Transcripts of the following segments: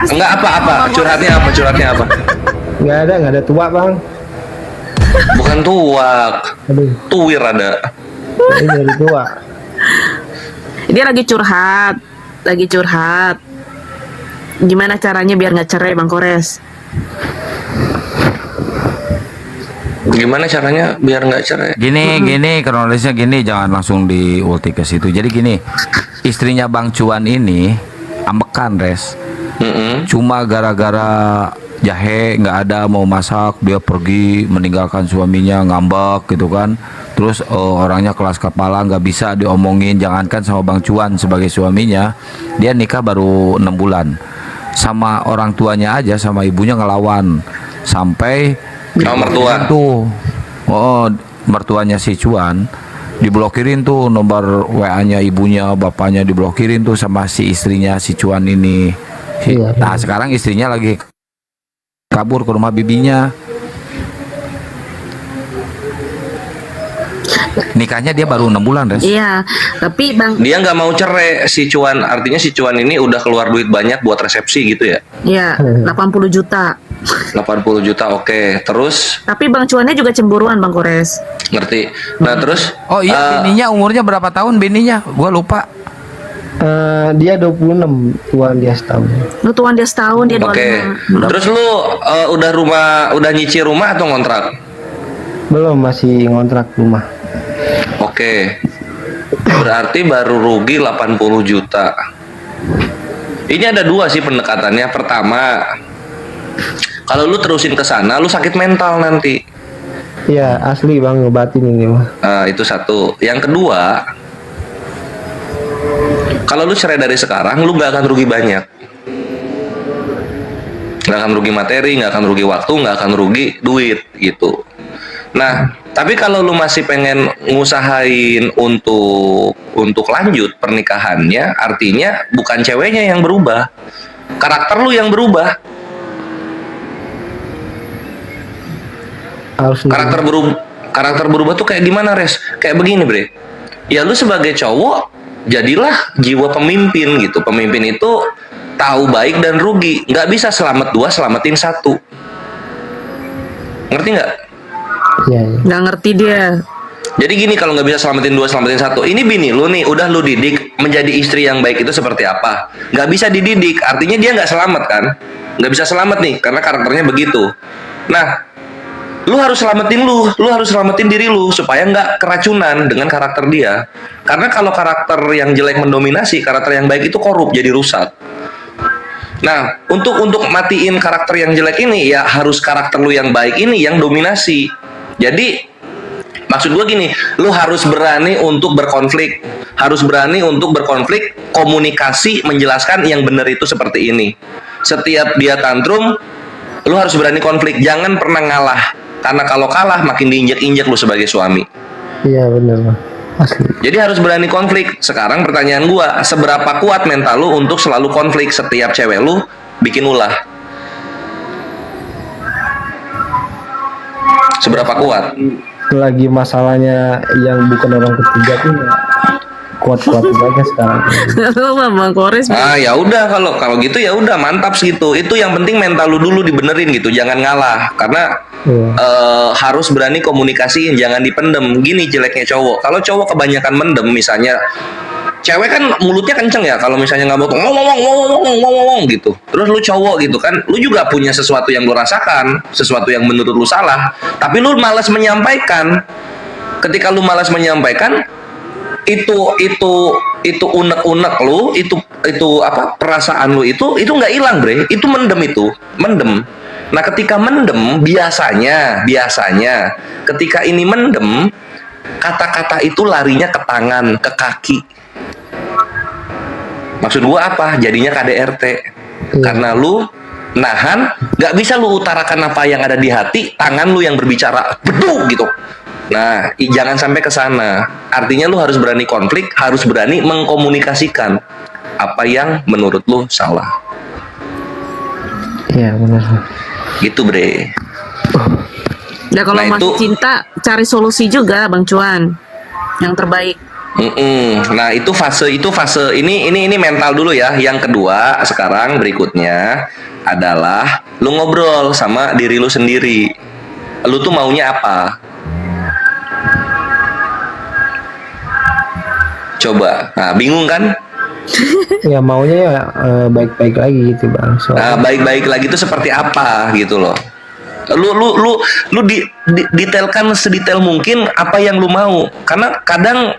Enggak apa-apa, curhatnya apa? Nggak ada tua bang. Bukan tuak, Aduh, tuwir ada. ini dari tua. Dia lagi curhat. Gimana caranya biar nggak cerai Bang Kores? Gimana caranya biar nggak cerai? Gini, kronologisnya gini, jangan langsung diulti ke situ. Jadi gini, istrinya Bang Cuan ini ambekan, Res. Cuma gara-gara jahe nggak ada mau masak, dia pergi meninggalkan suaminya, ngambek gitu kan. Terus orangnya kelas kepala, nggak bisa diomongin, jangankan sama Bang Cuan sebagai suaminya. Dia nikah baru 6 bulan. Sama orang tuanya aja, sama ibunya ngelawan sampai Sama mertua. tuh, mertuanya si Cuan diblokirin tuh, nomor WA-nya ibunya, bapaknya diblokirin tuh sama si istrinya si Cuan ini. Iya, Nah sekarang istrinya lagi kabur ke rumah bibinya. Nikahnya dia baru 6 bulan, Res. Iya, tapi Bang, Dia nggak mau cerai si Cuan, artinya si Cuan ini udah keluar duit banyak buat resepsi gitu ya? ya 80 juta. 80 juta, oke. Terus Tapi Bang Cuannya juga cemburuan Bang Kores. ngerti. Nah terus, Oh iya, bininya umurnya berapa tahun bininya? Gua lupa. Dia 26, tuan dia setahun. Lu tuan dia setahun, dia oke. 25. Terus lu udah nyicil rumah atau ngontrak? Belum, masih ngontrak rumah. Oke. Berarti baru rugi 80 juta. Ini ada dua sih pendekatannya. Pertama, kalau lu terusin ke sana, lu sakit mental nanti. Iya, asli bang, ngobatin ini mah. Itu satu. Yang kedua, kalau lu cerai dari sekarang, lu nggak akan rugi banyak. Nggak akan rugi materi, nggak akan rugi waktu, nggak akan rugi duit gitu. Nah, tapi kalau lu masih pengen ngusahain untuk lanjut pernikahannya, artinya bukan ceweknya yang berubah, karakter lu yang berubah. Harus Karakter berubah tuh kayak gimana, Res? Kayak begini, Bre. Ya lu sebagai cowok, jadilah jiwa pemimpin gitu. Pemimpin itu tahu baik dan rugi. Nggak bisa selamat dua, selamatin satu. Ngerti nggak? Iya, iya. Nggak ngerti dia. Jadi gini, kalau nggak bisa selamatin dua, selamatin satu. Ini bini lu nih, udah lu didik menjadi istri yang baik itu seperti apa? Nggak bisa dididik, artinya dia nggak selamat kan? Nggak bisa selamat nih, karena karakternya begitu. Nah, lu harus selamatin diri lu supaya nggak keracunan dengan karakter dia. Karena kalau karakter yang jelek mendominasi, karakter yang baik itu korup, jadi rusak. Nah, untuk matiin karakter yang jelek ini, ya harus karakter lu yang baik ini yang dominasi. Jadi maksud gue gini, lu harus berani untuk berkonflik, komunikasi, menjelaskan yang benar itu seperti ini. Setiap dia tantrum, lu harus berani konflik, jangan pernah ngalah. Karena kalau kalah makin diinjak-injak lu sebagai suami. Iya benar bang, asli. Jadi harus berani konflik. Sekarang pertanyaan gua, seberapa kuat mental lu untuk selalu konflik setiap cewek lu bikin ulah? Seberapa kuat? Lagi masalahnya yang bukan orang ketiga tuh kuat-kuat aja sekarang. Lu mah Bang Kores. Ya udah, kalau gitu ya udah, mantap segitu. Itu yang penting mental lu dulu dibenerin gitu, jangan ngalah. Karena harus berani komunikasiin, jangan dipendem. Gini jeleknya cowok, kalau cowok kebanyakan mendem, misalnya cewek kan mulutnya kenceng ya, kalau misalnya nggak mau ngomong gitu, terus lu cowok gitu kan, lu juga punya sesuatu yang lu rasakan, sesuatu yang menurut lu salah, tapi lu malas menyampaikan. Ketika lu malas menyampaikan, itu unek-unek lu, itu apa, perasaan lu itu nggak hilang, Bre. Itu mendem. Nah, ketika mendem, biasanya ketika ini mendem, kata-kata itu larinya ke tangan, ke kaki. Maksud gua apa? Jadinya KDRT. Karena lu nahan, nggak bisa lu utarakan apa yang ada di hati, tangan lu yang berbicara, beduk gitu. Nah, jangan sampai ke sana. Artinya lu harus berani konflik, harus berani mengkomunikasikan apa yang menurut lu salah. Iya benar. Gitu, Bre. Ya kalau Nah, masih itu- cinta, cari solusi juga Bang Cuan. Yang terbaik. Nah, itu fase ini mental dulu ya. Yang kedua, sekarang berikutnya adalah lu ngobrol sama diri lu sendiri. Lu tuh maunya apa? Coba. Nah, bingung kan? Ya maunya ya baik-baik lagi gitu bang. Nah, baik-baik lagi itu seperti apa gitu loh. Lu detailkan sedetail mungkin apa yang lu mau. Karena kadang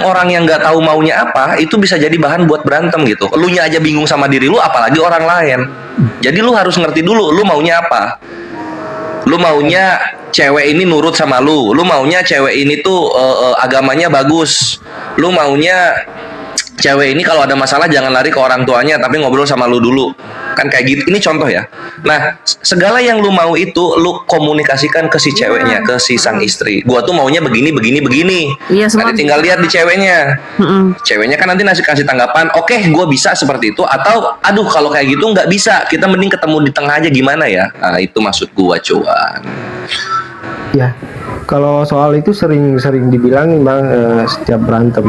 orang yang nggak tahu maunya apa itu bisa jadi bahan buat berantem gitu. Lu nya aja bingung sama diri lu, apalagi orang lain. Jadi lu harus ngerti dulu lu maunya apa. Lu maunya cewek ini nurut sama lu maunya cewek ini tuh agamanya bagus, lu maunya cewek ini kalau ada masalah jangan lari ke orang tuanya tapi ngobrol sama lu dulu, kan kayak gitu. Ini contoh ya. Nah, segala yang lu mau itu lu komunikasikan ke si ceweknya, ke si sang istri. Gua tuh maunya begini. Iya, semua Nanti tinggal lihat di ceweknya. Ceweknya kan nanti kasih tanggapan, oke, gua bisa seperti itu, atau aduh kalau kayak gitu nggak bisa, kita mending ketemu di tengah aja, gimana ya? Nah, itu maksud gua, cuan. Ya, kalau soal itu sering dibilangin bang setiap berantem,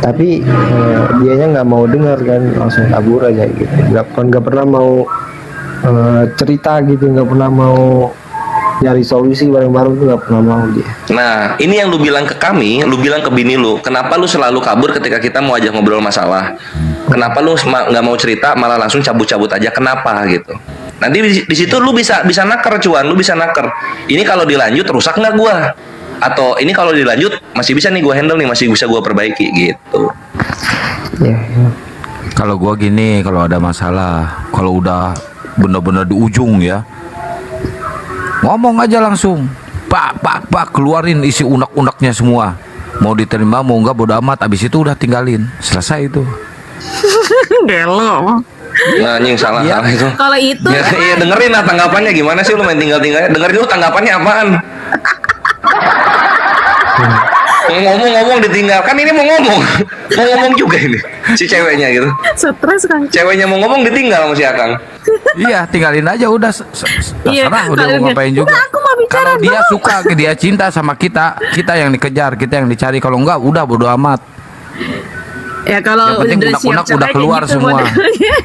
tapi dianya nggak mau dengar kan, langsung kabur aja gitu. Nggak pernah mau cerita gitu, nggak pernah mau nyari solusi bareng-bareng tuh, nggak pernah mau dia. Nah, ini yang lu bilang ke kami, lu bilang ke bini lu, kenapa lu selalu kabur ketika kita mau ajak ngobrol masalah? Kenapa lu nggak mau cerita, malah langsung cabut-cabut aja? Kenapa gitu? Nanti di situ lu bisa naker, cuan, lu bisa naker. Ini kalau dilanjut rusak nggak gua? Atau ini kalau dilanjut masih bisa nih gua handle nih, masih bisa gua perbaiki gitu. Ya. Kalau gua gini, kalau ada masalah, kalau udah bener-bener di ujung ya, ngomong aja langsung, pak, keluarin isi unek-uneknya semua. Mau diterima mau enggak bodo amat, abis itu udah tinggalin, selesai itu. Gelo. Nah, anjing salah itu. Kalau itu Ya, iya, dengerin lah tanggapannya gimana sih, lu main tinggal-tinggalnya. Dengerin dulu tanggapannya apaan. Ngomong ditinggal. Kan ini mau ngomong juga ini si ceweknya gitu. stres kan. Ceweknya mau ngomong ditinggal sama si Akang. Iya, tinggalin aja udah. Iya, Terserah udah kalau mau ngapain juga. udah, aku mau bicara Kalau dia dong. suka, dia cinta sama kita yang dikejar, kita yang dicari. Kalau enggak, udah bodo amat. Ya kalau Yang penting udah siap unek-unek cerai udah kayak keluar gitu semua. modelnya.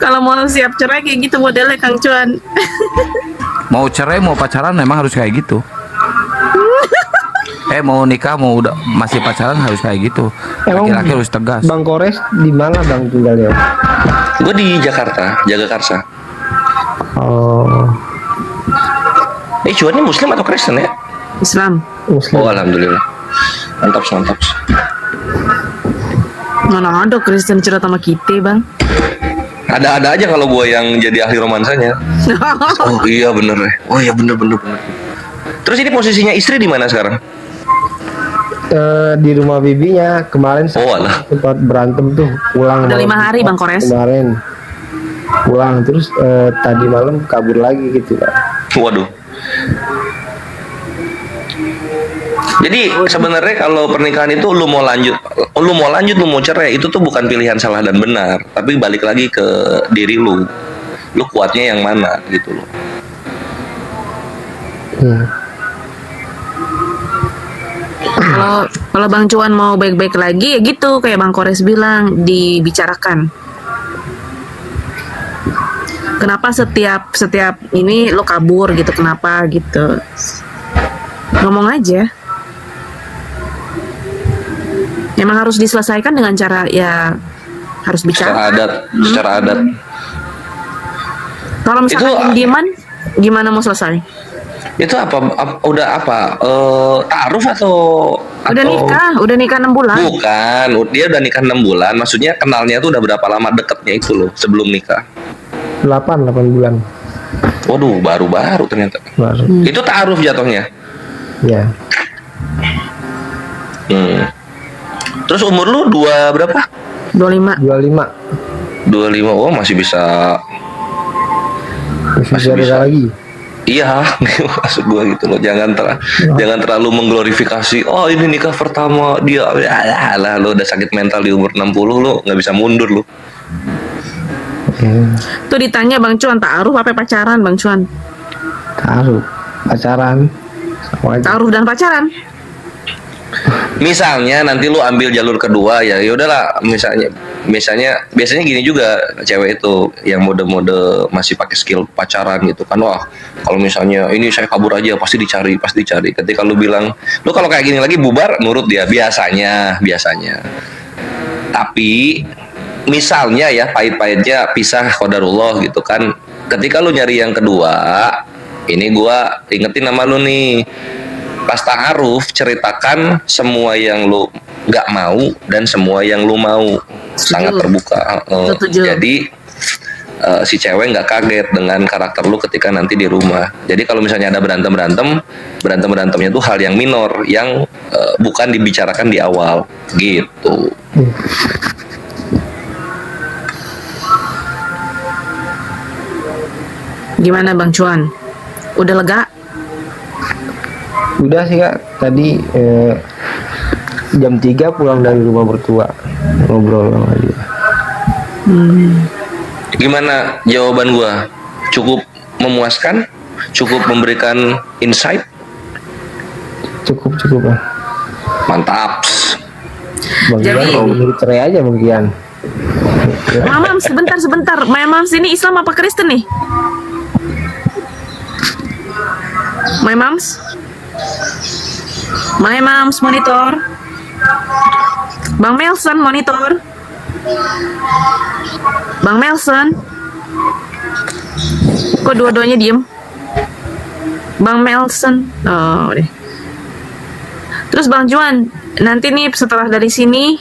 Kalau mau siap cerai kayak gitu modelnya Kang Cuan. Mau cerai, mau pacaran, memang harus kayak gitu. Mau nikah, mau udah masih pacaran harus kayak gitu. Emang Laki-laki harus tegas. Bang Kores di mana bang tinggalnya? Gue di Jakarta, Jagakarsa. Oh, Cuan ini Muslim atau Kristen ya? Islam. Muslim. Oh, alhamdulillah. Mantap. Mana ada Kristen cerita sama kita, Bang. Ada aja kalau gue yang jadi ahli romansanya. Oh iya bener ya. Oh iya bener. Terus ini posisinya istri di mana sekarang? Di rumah bibinya kemarin Oh, alah. sempat berantem tuh, pulang Udah malam 5 hari, Bang Kores. kemarin pulang terus tadi malam kabur lagi gitu kan. Waduh. Jadi sebenarnya kalau pernikahan itu lu mau lanjut, lu mau cerai, itu tuh bukan pilihan salah dan benar, tapi balik lagi ke diri lu. Lu kuatnya yang mana gitu loh. Kalau Bang Cuan mau baik-baik lagi ya gitu kayak Bang Kores bilang, dibicarakan. Kenapa setiap ini lo kabur gitu, kenapa gitu. Ngomong aja. Emang harus diselesaikan dengan cara ya harus bicara. Secara adat. Kalau misalkan Itu- diem-dieman gimana mau selesai? Itu udah apa? Ta'aruf atau Udah nikah 6 bulan. Bukan, dia udah nikah 6 bulan. Maksudnya kenalnya tuh udah berapa lama deketnya itu loh sebelum nikah? 8 bulan Waduh, baru ternyata. baru. Itu ta'aruf jatuhnya. Ya, Terus umur lu berapa? 25. 25 25. Oh, masih bisa. masih ada lagi. Iya, maksud gua gitu loh. Jangan terlalu mengglorifikasi. Oh, ini nikah pertama dia. Alah, lu udah sakit mental di umur 60, lu nggak bisa mundur lu. Tuh ditanya Bang Cuan, ta'aruf apa pacaran Bang Cuan? Taruh pacaran sama aja. Ta'aruf dan pacaran. Misalnya nanti lu ambil jalur kedua ya, ya udahlah. Misalnya biasanya gini juga cewek itu yang mode-mode masih pakai skill pacaran gitu kan. Wah, kalau misalnya ini saya kabur aja pasti dicari, pasti dicari. Ketika lu bilang, lu kalau kayak gini lagi bubar, nurut dia biasanya. Tapi misalnya ya pahit-pahitnya pisah qadarullah gitu kan. Ketika lu nyari yang kedua, ini gua ingetin nama lu nih. Pas ta'aruf ceritakan semua yang lu nggak mau dan semua yang lu mau. Sangat terbuka. Setuju. Jadi si cewek nggak kaget dengan karakter lu ketika nanti di rumah. Jadi kalau misalnya ada berantemnya tuh hal yang minor yang bukan dibicarakan di awal gitu. Gimana Bang Cuan? Udah lega? Udah sih Kak, tadi jam 3 pulang dari rumah mertua, ngobrol sama dia. Gimana jawaban gua? Cukup memuaskan? Cukup memberikan insight? Cukup Bang. Mantap. Bang Jadi- Gian mau menurut cerai aja Bang Gian. Mamam, sebentar. Mamam ini Islam apa Kristen nih? My Moms monitor. Bang Melson monitor. Bang Melson. Kok dua-duanya diem? Bang Melson. Oh, deh. Terus Bang Cuan, nanti nih setelah dari sini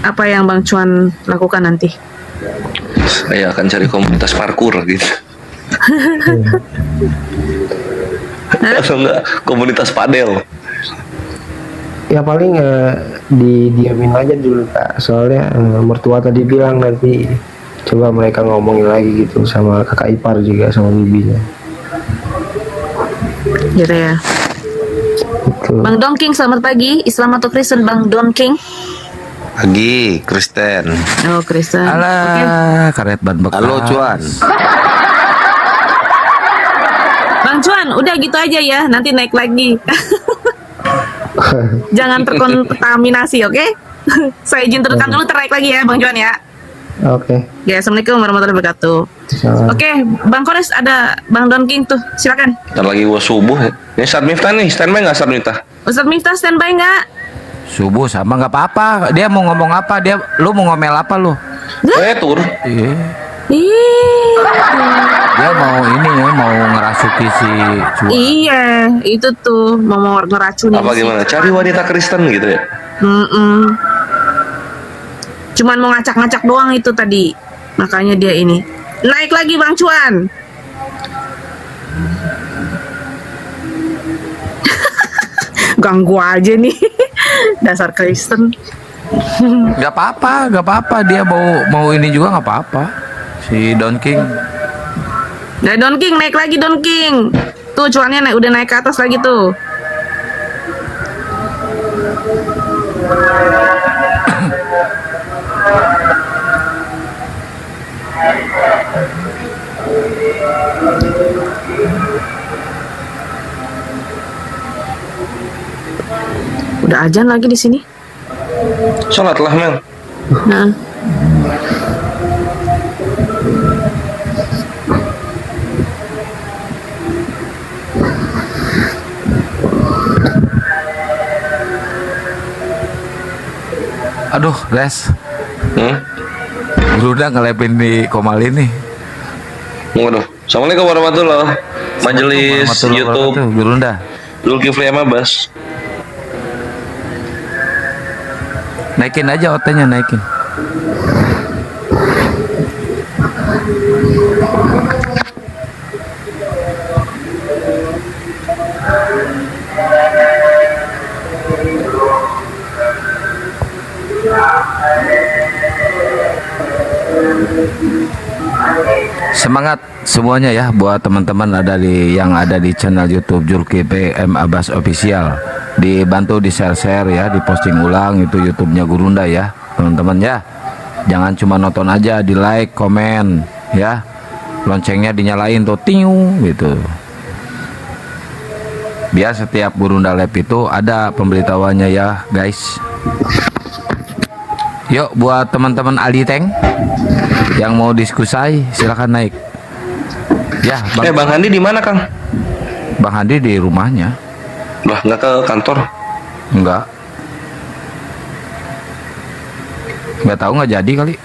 apa yang Bang Cuan lakukan nanti? Saya akan cari komunitas parkur gitu. Atau enggak komunitas padel. Ya paling didiamin aja dulu Kak, soalnya mertua tadi bilang nanti coba mereka ngomongin lagi gitu sama kakak ipar juga sama bibinya Gitu ya. gitu. Bang Donking, selamat pagi. Islam atau Kristen Bang Donking? Pagi, Kristen. Oh, Kristen. Oke. Alah, karet ban bekas. Halo, Cuan. Bang Cuan, udah gitu aja ya. Nanti naik lagi. Jangan terkontaminasi, oke? Saya izin turunkan dulu, ternaik lagi ya, Bang Cuan ya. Oke. Ya, assalamualaikum warahmatullahi wabarakatuh. Salam. Oke, Bang Kores ada Bang Donking tuh, silakan. Ntar lagi gua subuh ya. Ini Ustadz Miftah nih, standby nggak Ustadz Miftah? Ustadz Miftah standby nggak? Subuh sama nggak apa-apa. Dia mau ngomong apa? Lu mau ngomel apa lu? Tur. Iya. Ih, Dia mau ini ya, mau ngerasuki si Cuan. iya, itu tuh mau ngeracunin. Apa gimana? Cari wanita Kristen gitu ya? Cuman mau ngacak-ngacak doang itu tadi. Makanya dia ini. Naik lagi Bang Cuan. Ganggu aja nih. Dasar Kristen. Gak apa-apa. Dia mau ini juga nggak apa-apa. Si Don King. Nah, Don King naik lagi Don King. Tuh cuannya udah naik ke atas lagi tuh. Udah ajan lagi di sini. Sholatlah Mel. Nah, Aduh, Res. Hmm? Udah ngelepin di Komal ini. Waduh. Assalamualaikum warahmatullahi wabarakatuh. Majelis Warahmatullahi YouTube wabarakatuh, Gurunda. Zulkifli Amabas. Naikin aja otenya, naikin. Semangat semuanya ya buat teman-teman yang ada di channel YouTube Zulkifli M Abbas Official. Dibantu di share-share ya, diposting ulang itu YouTube-nya Gurunda ya, teman-teman ya. Jangan cuma nonton aja, di like, komen ya. Loncengnya dinyalain tuh tiu gitu. Biar setiap Burunda Lab itu ada pemberitahuannya ya guys. Yuk buat teman-teman Ali Tank yang mau diskusi silakan naik. Ya, Bang Handi di mana, Kang? Bang Handi di rumahnya. Lah, nggak ke kantor? Enggak. Nggak tahu, nggak jadi kali.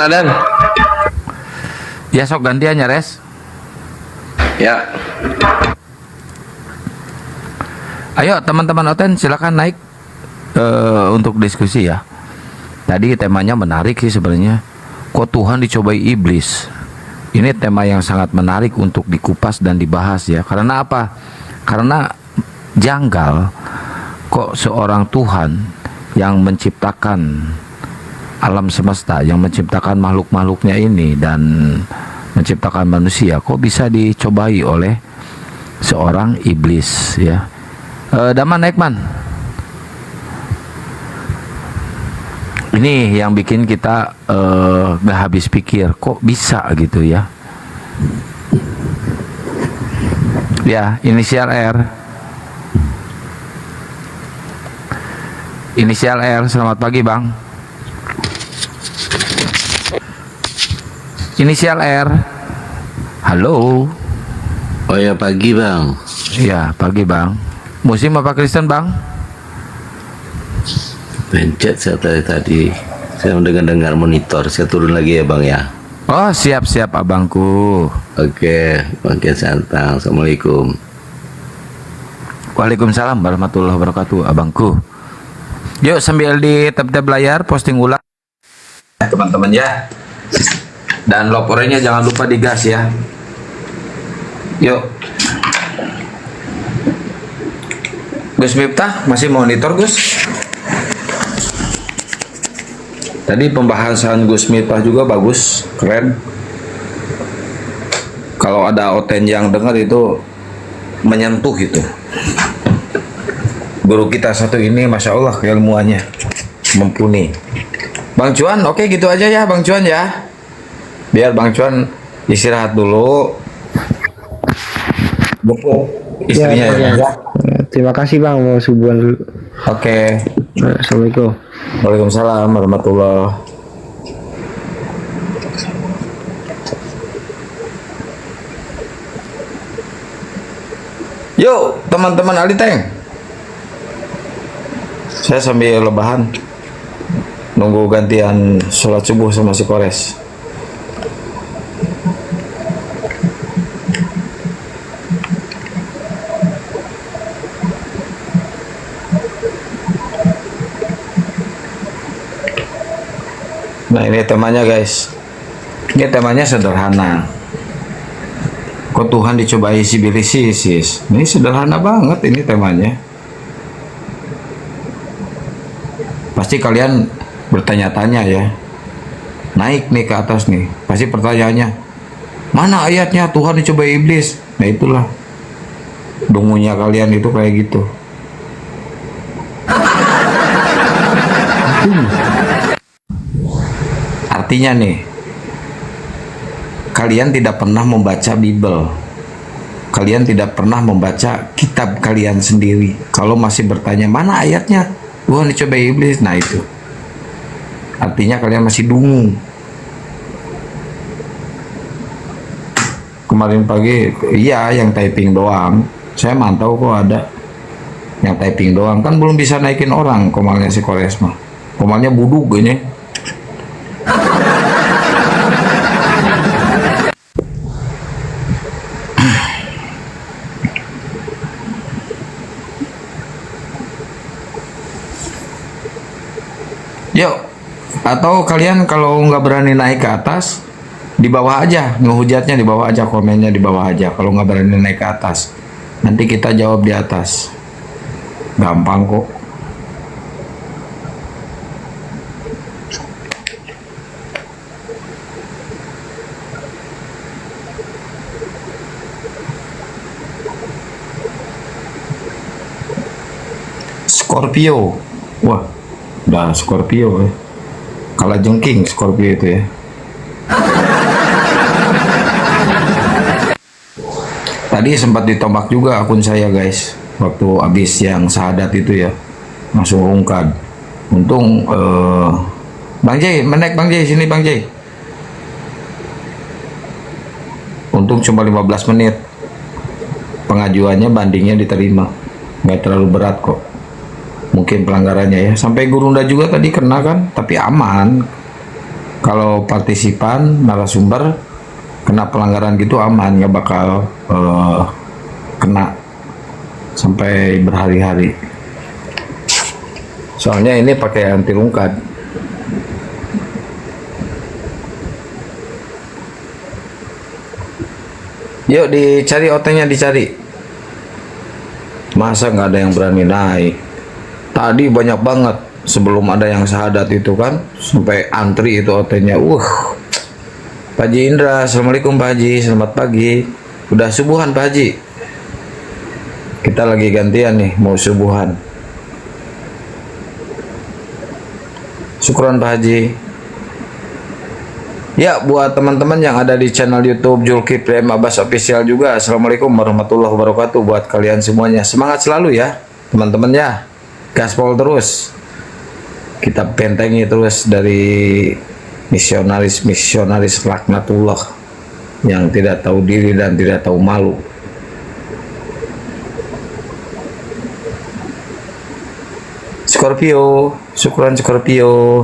Adan. Ya sok gantiannya res. Ya. Ayo teman-teman Oten silakan naik untuk diskusi ya. Tadi temanya menarik sih sebenarnya. Kok Tuhan dicobai iblis? Ini tema yang sangat menarik untuk dikupas dan dibahas ya. Karena apa? Karena janggal kok seorang Tuhan yang menciptakan alam semesta, yang menciptakan makhluk-makhluknya ini dan menciptakan manusia, kok bisa dicobai oleh seorang iblis ya. Daman naik man. Ini yang bikin kita gak habis pikir, kok bisa gitu ya. Ya, inisial R. Inisial R, selamat pagi bang. Inisial R. Halo. Oh ya pagi bang. Ya, pagi bang. Muslim apa Kristen bang? Pencet saya tadi. Saya mendengar monitor. Saya turun lagi ya bang ya. Oh siap abangku. Oke, Bang Kian Santang. Assalamualaikum. Waalaikumsalam warahmatullahi wabarakatuh abangku. Yuk sambil di tab layar posting ulang teman-teman ya. Dan laporannya jangan lupa digas ya. Yuk. Gus Miftah masih monitor Gus. Tadi pembahasan Gus Miftah juga bagus, keren. Kalau ada Oten yang dengar itu menyentuh itu. Guru kita satu ini masya Allah keilmuannya mumpuni. Bang Cuan, oke gitu aja ya Bang Cuan ya. Biar Bang Cuan istirahat dulu. Buku istrinya ya. Terima kasih bang, mau subuhan dulu. Oke. Assalamualaikum. Waalaikumsalam warahmatullahi. Yuk teman-teman Ali Tank. Saya sambil lebahan nunggu gantian sholat subuh sama si Kores. Nah ini temanya guys. Ini temanya sederhana. Kok Tuhan dicobai si bilisis? Ini sederhana banget ini temanya. Pasti kalian bertanya-tanya ya. Naik nih ke atas nih. Pasti pertanyaannya, mana ayatnya Tuhan dicobai iblis? Nah itulah. Dungunya kalian itu kayak gitu. Artinya nih, kalian tidak pernah membaca Bible. Kalian tidak pernah membaca kitab kalian sendiri. Kalau masih bertanya, mana ayatnya Tuhan dicobai iblis? Nah itu. Artinya kalian masih dungu. Kemarin pagi, iya yang typing doang. Saya mantau kok ada. Yang typing doang. Kan belum bisa naikin orang komalnya si Koresma. Komalnya buduk ini. Yuk, atau kalian kalau nggak berani naik ke atas, di bawah aja, ngehujatnya di bawah aja, komennya di bawah aja. Kalau nggak berani naik ke atas, nanti kita jawab di atas. Gampang kok. Scorpio, wah. Udah Scorpio ya. kalajengking Scorpio itu ya. Tadi sempat ditombak juga akun saya guys, waktu habis yang syahadat itu ya, langsung ungkad. Untung Bang Jay, menaik Bang Jay, sini Bang Jay. Untung cuma 15 menit. Pengajuannya, bandingnya diterima. Nggak terlalu berat kok. Mungkin pelanggarannya ya. Sampai Gurunda juga tadi kena kan, tapi aman. Kalau partisipan, narasumber kena pelanggaran gitu aman, nggak bakal kena sampai berhari-hari. Soalnya ini pakai anti rungkat. Yuk dicari OT-nya, dicari. Masa nggak ada yang berani naik? Tadi banyak banget sebelum ada yang syahadat itu kan, sampai antri itu OT-nya. Pak Haji Indra, Assalamualaikum Pak Haji, selamat pagi. Udah subuhan Pak Haji? Kita lagi gantian nih, mau subuhan. Syukron Pak Haji. Ya, buat teman-teman yang ada di channel YouTube Zulkifli M. Abbas Official juga, Assalamualaikum warahmatullahi wabarakatuh buat kalian semuanya. Semangat selalu ya, teman-teman ya. Gaspol terus. Kita bentengi terus dari misionaris laknatullah yang tidak tahu diri dan tidak tahu malu. Scorpio, syukuran Scorpio.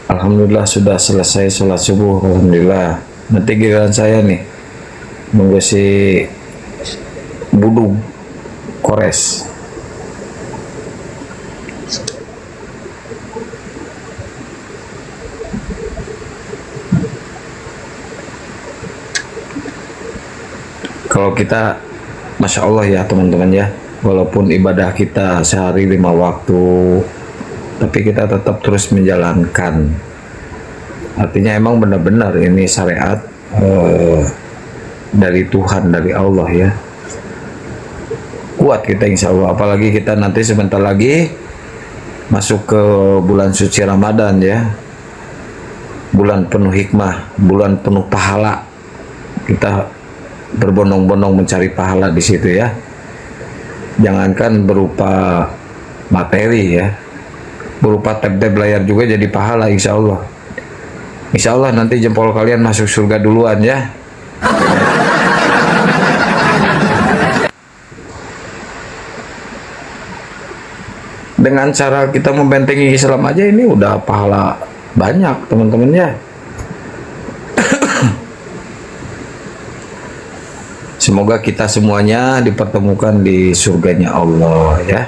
Alhamdulillah sudah selesai sholat subuh. Alhamdulillah. Nanti giliran saya nih, nunggu si Budung Kores. Kalau kita, Masya Allah ya teman-teman ya, walaupun ibadah kita sehari 5 waktu, tapi kita tetap terus menjalankan. Artinya emang benar-benar ini syariat dari Tuhan, dari Allah ya. Kuat kita insya Allah, apalagi kita nanti sebentar lagi masuk ke bulan suci Ramadan ya, bulan penuh hikmah, bulan penuh pahala. Kita berbondong-bondong mencari pahala di situ ya. Jangankan berupa materi ya, berupa tab-tab layar juga jadi pahala insya Allah. Insya Allah nanti jempol kalian masuk surga duluan ya. Dengan cara kita membentengi Islam aja ini udah pahala banyak teman-teman ya. Semoga kita semuanya dipertemukan di surganya Allah ya.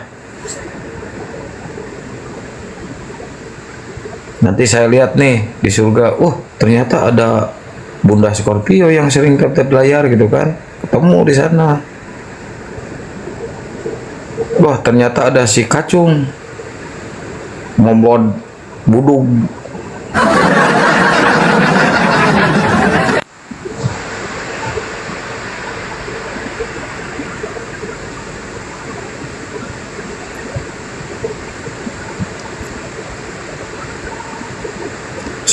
Nanti saya lihat nih di surga, ternyata ada Bunda Scorpio yang sering tap-tap layar gitu kan, ketemu di sana. Wah, ternyata ada si Kacung Momod Budung.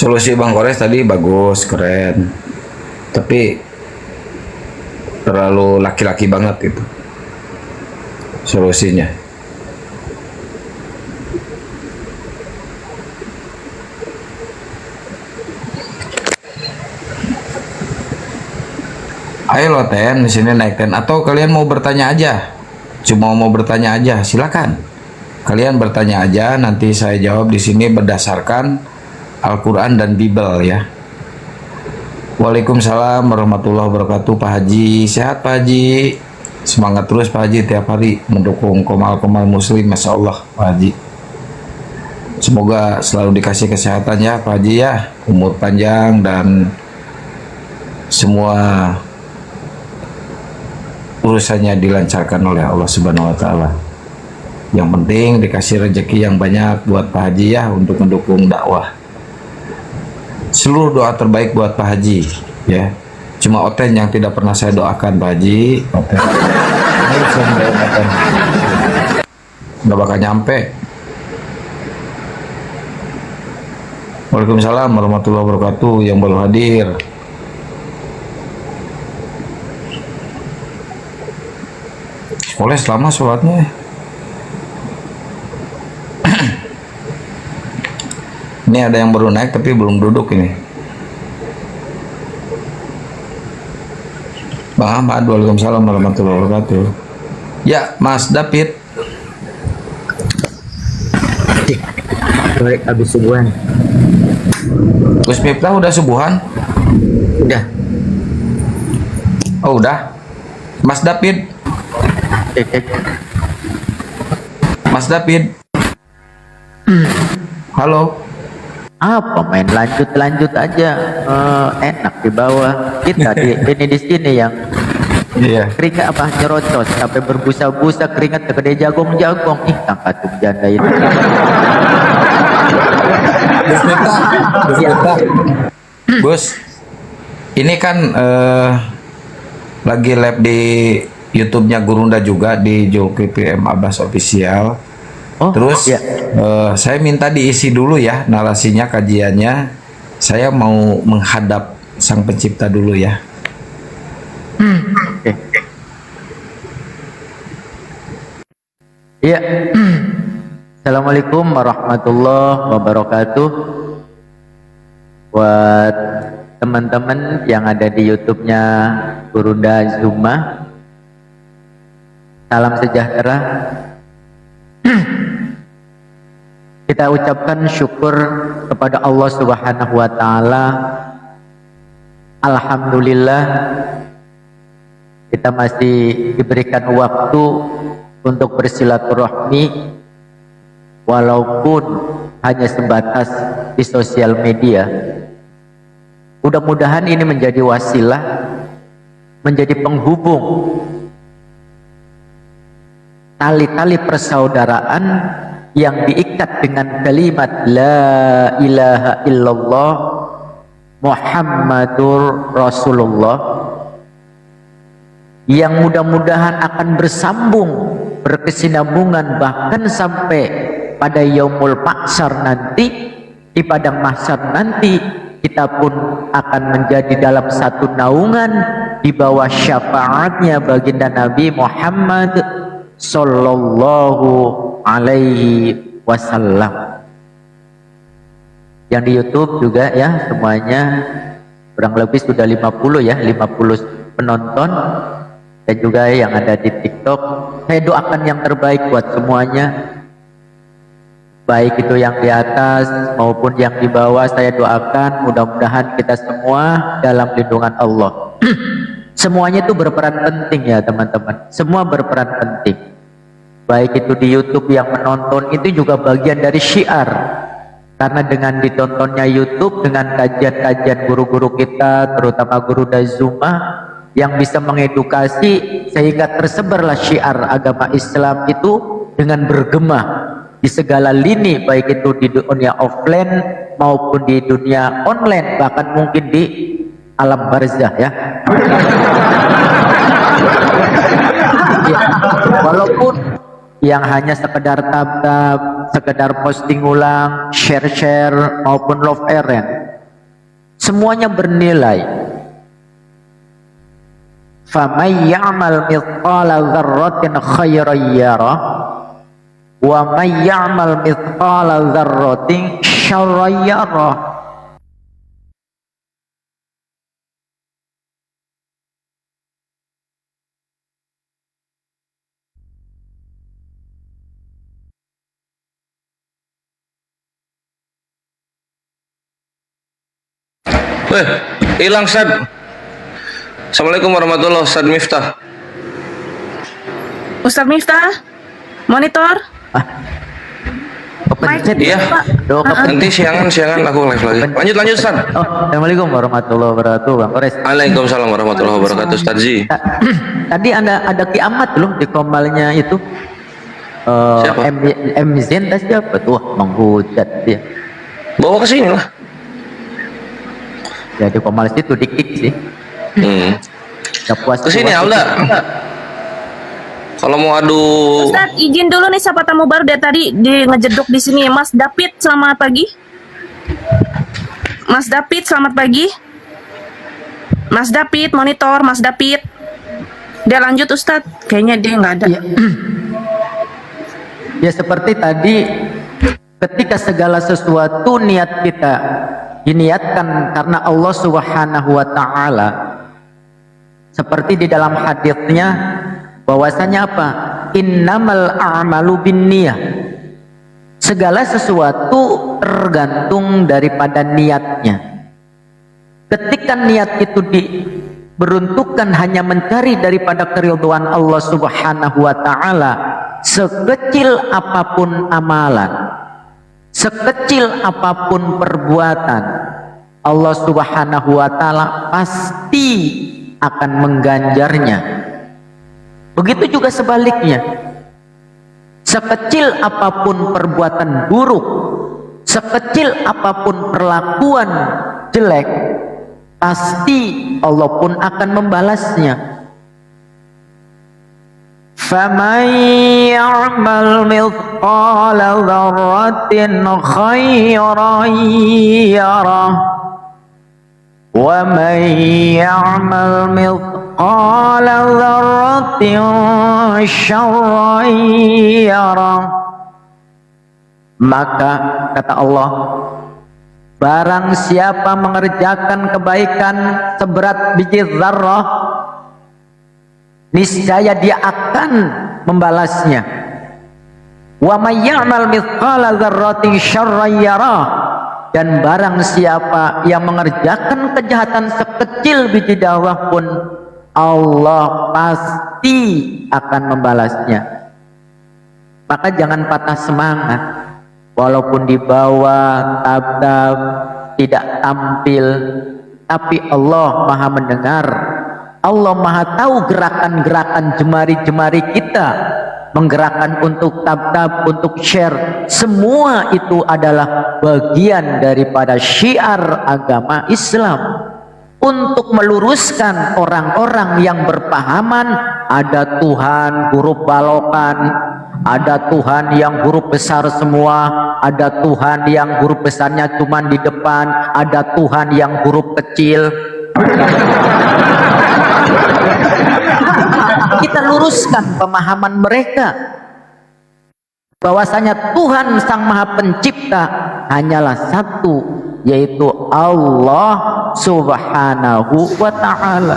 Solusi Bang Kores tadi bagus, keren, tapi terlalu laki-laki banget itu solusinya. Ayo lo Ten, di sini naik Ten, atau kalian mau bertanya aja? Cuma mau bertanya aja, silakan. Kalian bertanya aja, nanti saya jawab di sini berdasarkan Al-Quran dan Bible ya. Waalaikumsalam warahmatullahi wabarakatuh Pak Haji. Sehat Pak Haji. Semangat terus Pak Haji, tiap hari mendukung komal-komal muslim. Masya Allah Pak Haji. Semoga selalu dikasih kesehatan ya Pak Haji ya, umur panjang dan semua urusannya dilancarkan oleh Allah Subhanahu wa Ta'ala. Yang penting dikasih rezeki yang banyak buat Pak Haji ya, untuk mendukung dakwah. Seluruh doa terbaik buat Pak Haji ya. Cuma Oten yang tidak pernah saya doakan, Pak Haji. Oten. Ini saya mendoakan. Nggak bakal nyampe. Waalaikumsalam warahmatullahi wabarakatuh yang baru hadir. Boleh selama sholatnya. Ini ada yang baru naik tapi belum duduk ini. Bang Ahmad, waalaikumsalam warahmatullahi wabarakatuh. Ya, Mas David. Habis subuhan. Gus Miftah udah subuhan? Udah. Oh udah. Mas David. Cek. Mas David. Halo. Apa main lanjut aja. Enak di bawah. Kita di sini yang Iya. keringat apa nyerocos sampai berbusa-busa keringat gede jagong-jagong. Ih, tangkatung janda itu. Gus Miftah. Gus Miftah. Gus. Ini kan lagi live di YouTube-nya Gurunda juga di Zulkifli M Abbas Official. Oh, Terus iya. saya minta diisi dulu ya narasinya, kajiannya. Saya mau menghadap Sang Pencipta dulu ya. Oke. Iya. Assalamualaikum warahmatullahi wabarakatuh. Buat teman-teman yang ada di YouTube-nya Gurunda Zuma, salam sejahtera. Kita ucapkan syukur kepada Allah Subhanahu wa taala. Alhamdulillah kita masih diberikan waktu untuk bersilaturahmi walaupun hanya sebatas di sosial media. Mudah-mudahan ini menjadi wasilah, menjadi penghubung tali-tali persaudaraan yang diikat dengan kalimat La ilaha illallah Muhammadur Rasulullah, yang mudah-mudahan akan bersambung, berkesinambungan bahkan sampai pada yaumul mahsyar nanti, di padang mahsyar nanti kita pun akan menjadi dalam satu naungan di bawah syafaatnya baginda Nabi Muhammad sallallahu alaihi wasallam. Yang di YouTube juga ya, semuanya kurang lebih sudah 50 ya, 50 penonton, dan juga yang ada di TikTok. Saya doakan yang terbaik buat semuanya, baik itu yang di atas maupun yang di bawah. Saya doakan mudah-mudahan kita semua dalam lindungan Allah. Semuanya itu berperan penting ya teman-teman, semua berperan penting. Baik itu di YouTube yang menonton itu juga bagian dari syiar, karena dengan ditontonnya YouTube, dengan kajian-kajian guru-guru kita, terutama guru Dazuma yang bisa mengedukasi sehingga tersebarlah syiar agama Islam itu dengan bergema di segala lini, baik itu di dunia offline maupun di dunia online, bahkan mungkin di alam barzah ya. Ya, walaupun yang hanya sekedar tab-tab, sekedar posting ulang, share-share maupun love errand, semuanya bernilai. Faman ya'mal mithqala dzarratin khairan yarah wa man ya'mal mithqala dzarratin syarran yarah. Hilang Sad. Assalamualaikum warahmatullahi wabarakatuh. Ustaz Miftah. Ustaz Miftah, monitor. Kepencet Iya. Pak. Doa kepencet. Nanti siangan aku live lagi. Lanjut Ustaz. Oh, Assalamualaikum warahmatullahi wabarakatuh, Bang Kores. Waalaikumsalam warahmatullahi wabarakatuh, Ustaz Zi. Tadi ada kiamat loh di komalnya itu. Siapa? MZen siapa tuh? Wah, menghujat dia. Bawa ke sini lah. Ya di komal situ dikik sih. Udah puas. Kesini Alda. Kalau mau adu, Ustaz, izin dulu nih siapa tamu baru dari tadi ngejeduk di sini. Mas David, selamat pagi. Mas David, selamat pagi. Mas David, monitor, Mas David. Dia lanjut Ustaz. Kayaknya dia nggak ada. Ya seperti tadi, ketika segala sesuatu niat kita diniatkan karena Allah Subhanahu wa taala. Seperti di dalam haditsnya bahwasanya apa? Innamal a'malu binniyah. Segala sesuatu tergantung daripada niatnya. Ketika niat itu diberuntukkan hanya mencari daripada keridhaan Allah Subhanahu wa taala, sekecil apapun amalan, sekecil apapun perbuatan, Allah Subhanahu wa taala pasti akan mengganjarnya. Begitu juga sebaliknya. Sekecil apapun perbuatan buruk, sekecil apapun perlakuan jelek, pasti Allah pun akan membalasnya. فَمَنْ يَعْمَلْ مِثْقَالَ ذَرَّةٍ خَيْرًا يَرَهُ وَمَنْ يَعْمَلْ مِثْقَالَ ذَرَّةٍ شَرًّا يَرَهُ. Maka kata Allah, barang siapa mengerjakan kebaikan seberat biji zarrah, niscaya dia akan membalasnya. Wa may ya'mal mithqala dzarratin syarran yarah. Dan barang siapa yang mengerjakan kejahatan sekecil biji dawah pun, Allah pasti akan membalasnya. Maka jangan patah semangat. Walaupun di bawah tab-tab tidak tampil, tapi Allah Maha mendengar. Allah Maha tahu gerakan-gerakan jemari-jemari kita, menggerakkan untuk tab-tab, untuk share. Semua itu adalah bagian daripada syiar agama Islam, untuk meluruskan orang-orang yang berpahaman ada Tuhan huruf balokan, ada Tuhan yang huruf besar semua, ada Tuhan yang huruf besarnya cuma di depan, ada Tuhan yang huruf kecil. Kita luruskan pemahaman mereka bahwasanya Tuhan Sang Maha Pencipta hanyalah satu, yaitu Allah Subhanahu wa taala.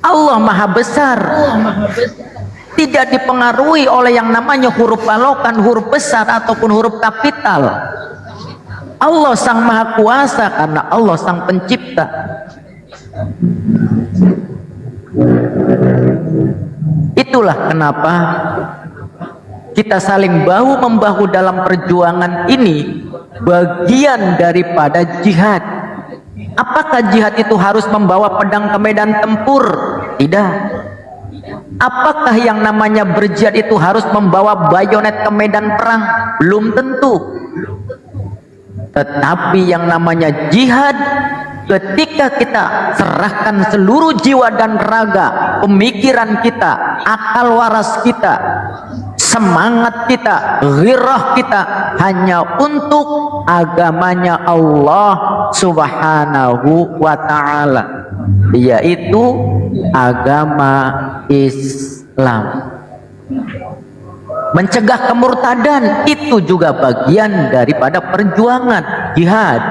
Allah Maha Besar, tidak dipengaruhi oleh yang namanya huruf balokan, huruf besar ataupun huruf kapital. Allah Sang Maha Kuasa karena Allah Sang Pencipta. Itulah kenapa kita saling bahu-membahu dalam perjuangan ini, bagian daripada jihad. Apakah jihad itu harus membawa pedang ke medan tempur? Tidak. Apakah yang namanya berjihad itu harus membawa bayonet ke medan perang? Belum tentu. Tetapi yang namanya jihad, ketika kita serahkan seluruh jiwa dan raga, pemikiran kita, akal waras kita, semangat kita, ghirah kita hanya untuk agamanya Allah Subhanahu wa ta'ala, yaitu agama Islam. Mencegah kemurtadan itu juga bagian daripada perjuangan jihad.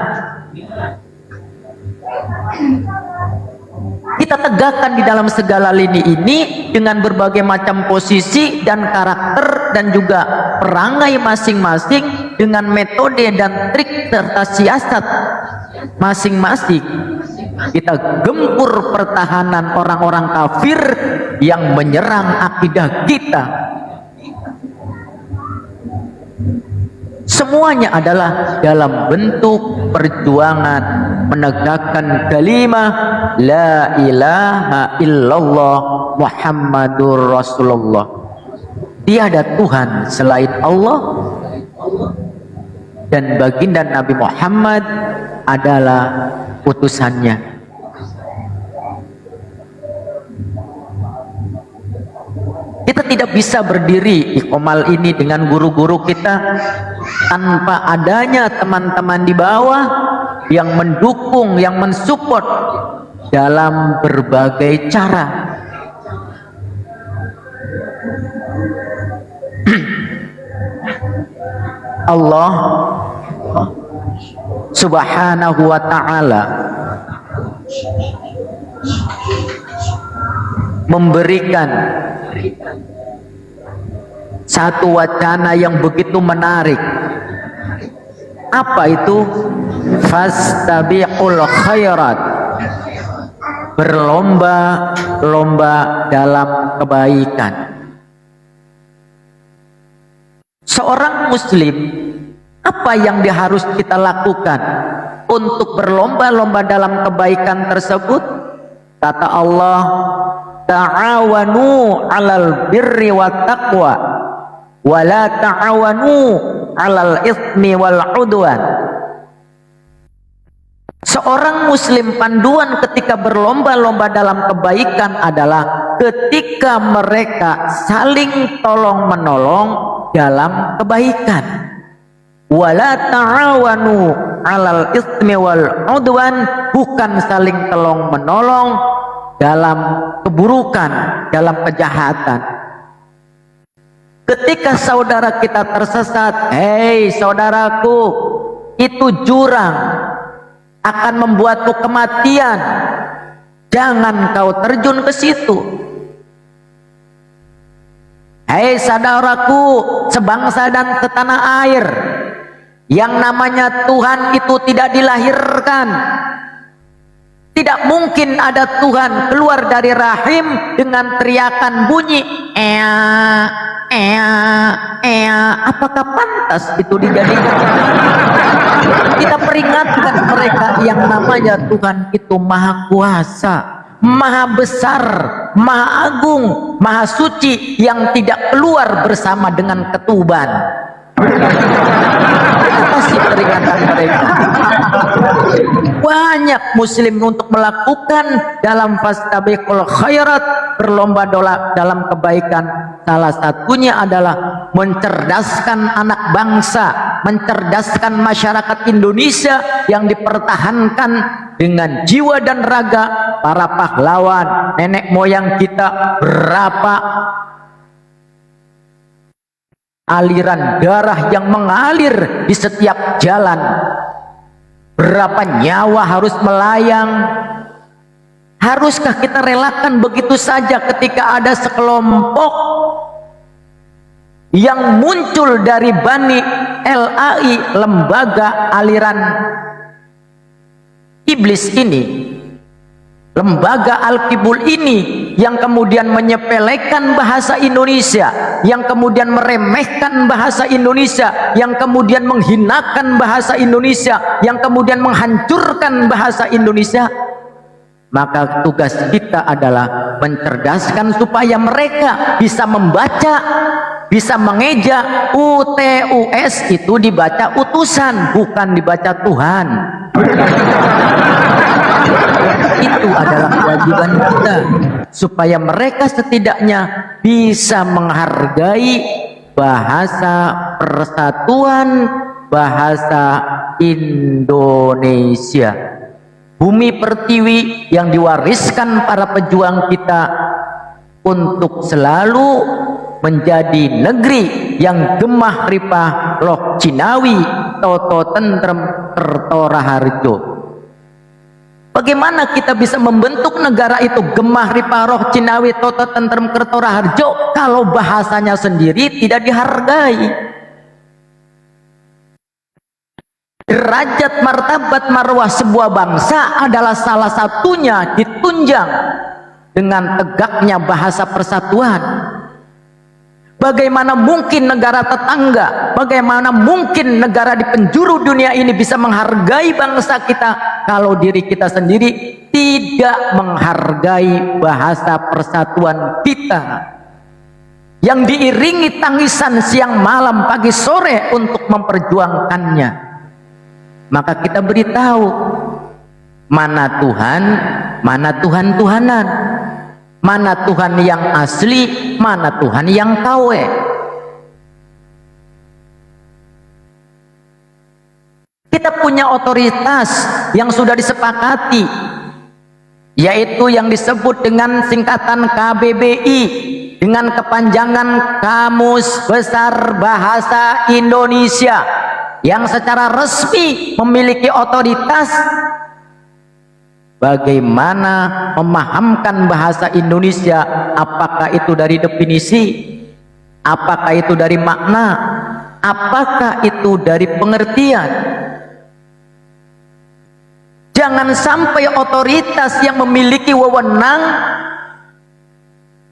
Kita tegakkan di dalam segala lini ini dengan berbagai macam posisi dan karakter dan juga perangai masing-masing, dengan metode dan trik serta siasat masing-masing. Kita gempur pertahanan orang-orang kafir yang menyerang akidah kita. Semuanya adalah dalam bentuk perjuangan menegakkan kalimat la ilaha illallah Muhammadur Rasulullah. Tiada Tuhan selain Allah, dan baginda Nabi Muhammad adalah utusannya. Kita tidak bisa berdiri di Komal ini dengan guru-guru kita tanpa adanya teman-teman di bawah yang mendukung, yang mensupport dalam berbagai cara. Allah Subhanahu wa ta'ala memberikan satu wacana yang begitu menarik. Apa itu? Fastabiqul khairat, berlomba-lomba dalam kebaikan. Seorang muslim, apa yang harus kita lakukan untuk berlomba-lomba dalam kebaikan tersebut? Kata Allah, ta'awanu 'alal birri wat taqwa wa la ta'awanu 'alal itsmi wal 'udwan. Seorang muslim, panduan ketika berlomba-lomba dalam kebaikan adalah ketika mereka saling tolong-menolong dalam kebaikan. Wala ta'awanu 'alal itsmi wal 'udwan, bukan saling tolong-menolong dalam keburukan, dalam kejahatan. Ketika saudara kita tersesat, hei saudaraku, itu jurang akan membuatmu kematian. Jangan kau terjun ke situ. Hei saudaraku, sebangsa dan setanah air, yang namanya Tuhan itu tidak dilahirkan. Tidak mungkin ada Tuhan keluar dari rahim dengan teriakan bunyi apakah pantas itu dijadikan? Kita peringatkan mereka yang namanya Tuhan itu maha kuasa, maha besar, maha agung, maha suci, yang tidak keluar bersama dengan ketuban. Kita kasih peringatan mereka. Banyak muslim untuk melakukan dalam fastabiqul khairat, berlomba dalam kebaikan. Salah satunya adalah mencerdaskan anak bangsa, mencerdaskan masyarakat Indonesia yang dipertahankan dengan jiwa dan raga para pahlawan nenek moyang kita. Berapa aliran darah yang mengalir di setiap jalan, berapa nyawa harus melayang. Haruskah kita relakan begitu saja ketika ada sekelompok yang muncul dari Bani LAI, lembaga aliran iblis ini, lembaga Al-Qibul ini, yang kemudian menyepelekan bahasa Indonesia, yang kemudian meremehkan bahasa Indonesia, yang kemudian menghinakan bahasa Indonesia, yang kemudian menghancurkan bahasa Indonesia? Maka tugas kita adalah mencerdaskan supaya mereka bisa membaca, bisa mengeja. UTUS itu dibaca utusan, bukan dibaca Tuhan. Itu adalah kewajiban kita, supaya mereka setidaknya bisa menghargai bahasa persatuan, bahasa Indonesia. Bumi pertiwi yang diwariskan para pejuang kita untuk selalu menjadi negeri yang gemah ripah loh Cinawi, toto tentrem, kertora harjo. Bagaimana kita bisa membentuk negara itu gemah ripah roh Cinawi, toto tentrem, kertora harjo, kalau bahasanya sendiri tidak dihargai? Derajat martabat marwah sebuah bangsa adalah salah satunya ditunjang dengan tegaknya bahasa persatuan. Bagaimana mungkin negara tetangga, bagaimana mungkin negara di penjuru dunia ini bisa menghargai bangsa kita kalau diri kita sendiri tidak menghargai bahasa persatuan kita, yang diiringi tangisan siang malam pagi sore untuk memperjuangkannya? Maka kita beritahu mana Tuhan, mana Tuhan-Tuhanan, mana Tuhan yang asli, mana Tuhan yang KW. Kita punya otoritas yang sudah disepakati, yaitu yang disebut dengan singkatan KBBI, dengan kepanjangan Kamus Besar Bahasa Indonesia, yang secara resmi memiliki otoritas bagaimana memahamkan bahasa Indonesia, apakah itu dari definisi, apakah itu dari makna, apakah itu dari pengertian. Jangan sampai otoritas yang memiliki wewenang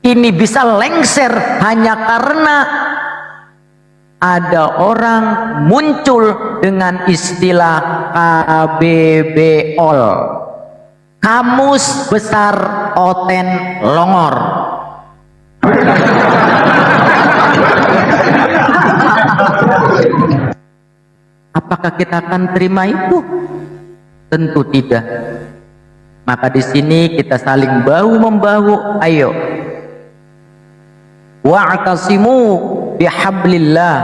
ini bisa lengser hanya karena ada orang muncul dengan istilah KBBOL, Kamus Besar Oten Longor. Apakah kita akan terima itu? Tentu tidak. Maka di sini kita saling bahu membahu. Ayo, wa'tasimu bihablillah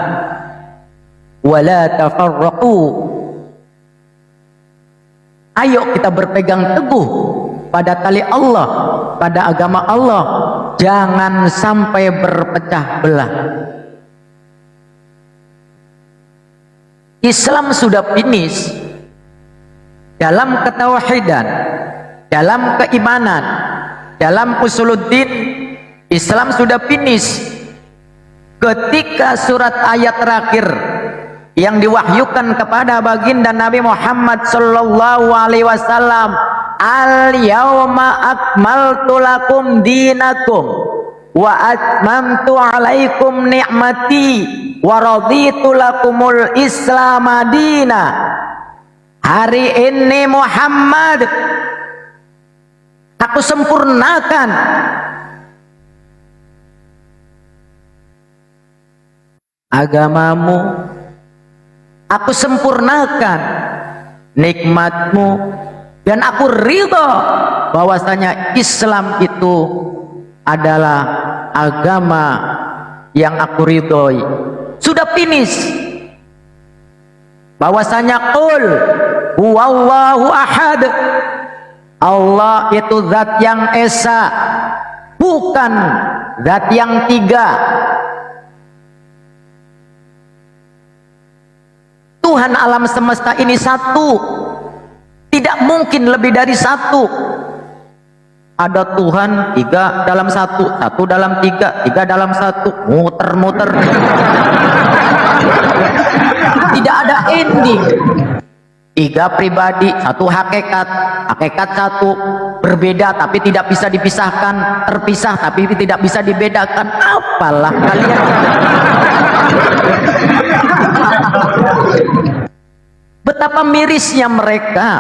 wa la tafarraqu. Ayo kita berpegang teguh pada tali Allah, pada agama Allah. Jangan sampai berpecah belah. Islam sudah finish dalam ketauhidan, dalam keimanan, dalam usuluddin. Islam sudah finish ketika surat ayat terakhir yang diwahyukan kepada baginda Nabi Muhammad sallallahu alaihi wasallam, al-yauma akmaltu lakum dinakum wa atmamtu alaikum ni'mati wa raditu lakumul islam madina. Hari ini Muhammad, aku sempurnakan agamamu, aku sempurnakan nikmatmu, dan aku ridho bahwasanya Islam itu adalah agama yang aku ridhoi. Sudah finish bahwasanya qul huwallahu ahad, Allah itu zat yang esa, bukan zat yang tiga. Tuhan alam semesta ini satu, tidak mungkin lebih dari satu. Ada Tuhan tiga dalam satu, satu dalam tiga, tiga dalam satu, muter-muter. Tidak ada ending. Tiga pribadi, satu hakikat, hakikat satu, berbeda tapi tidak bisa dipisahkan, terpisah tapi tidak bisa dibedakan. Apalah kalian. Betapa mirisnya mereka.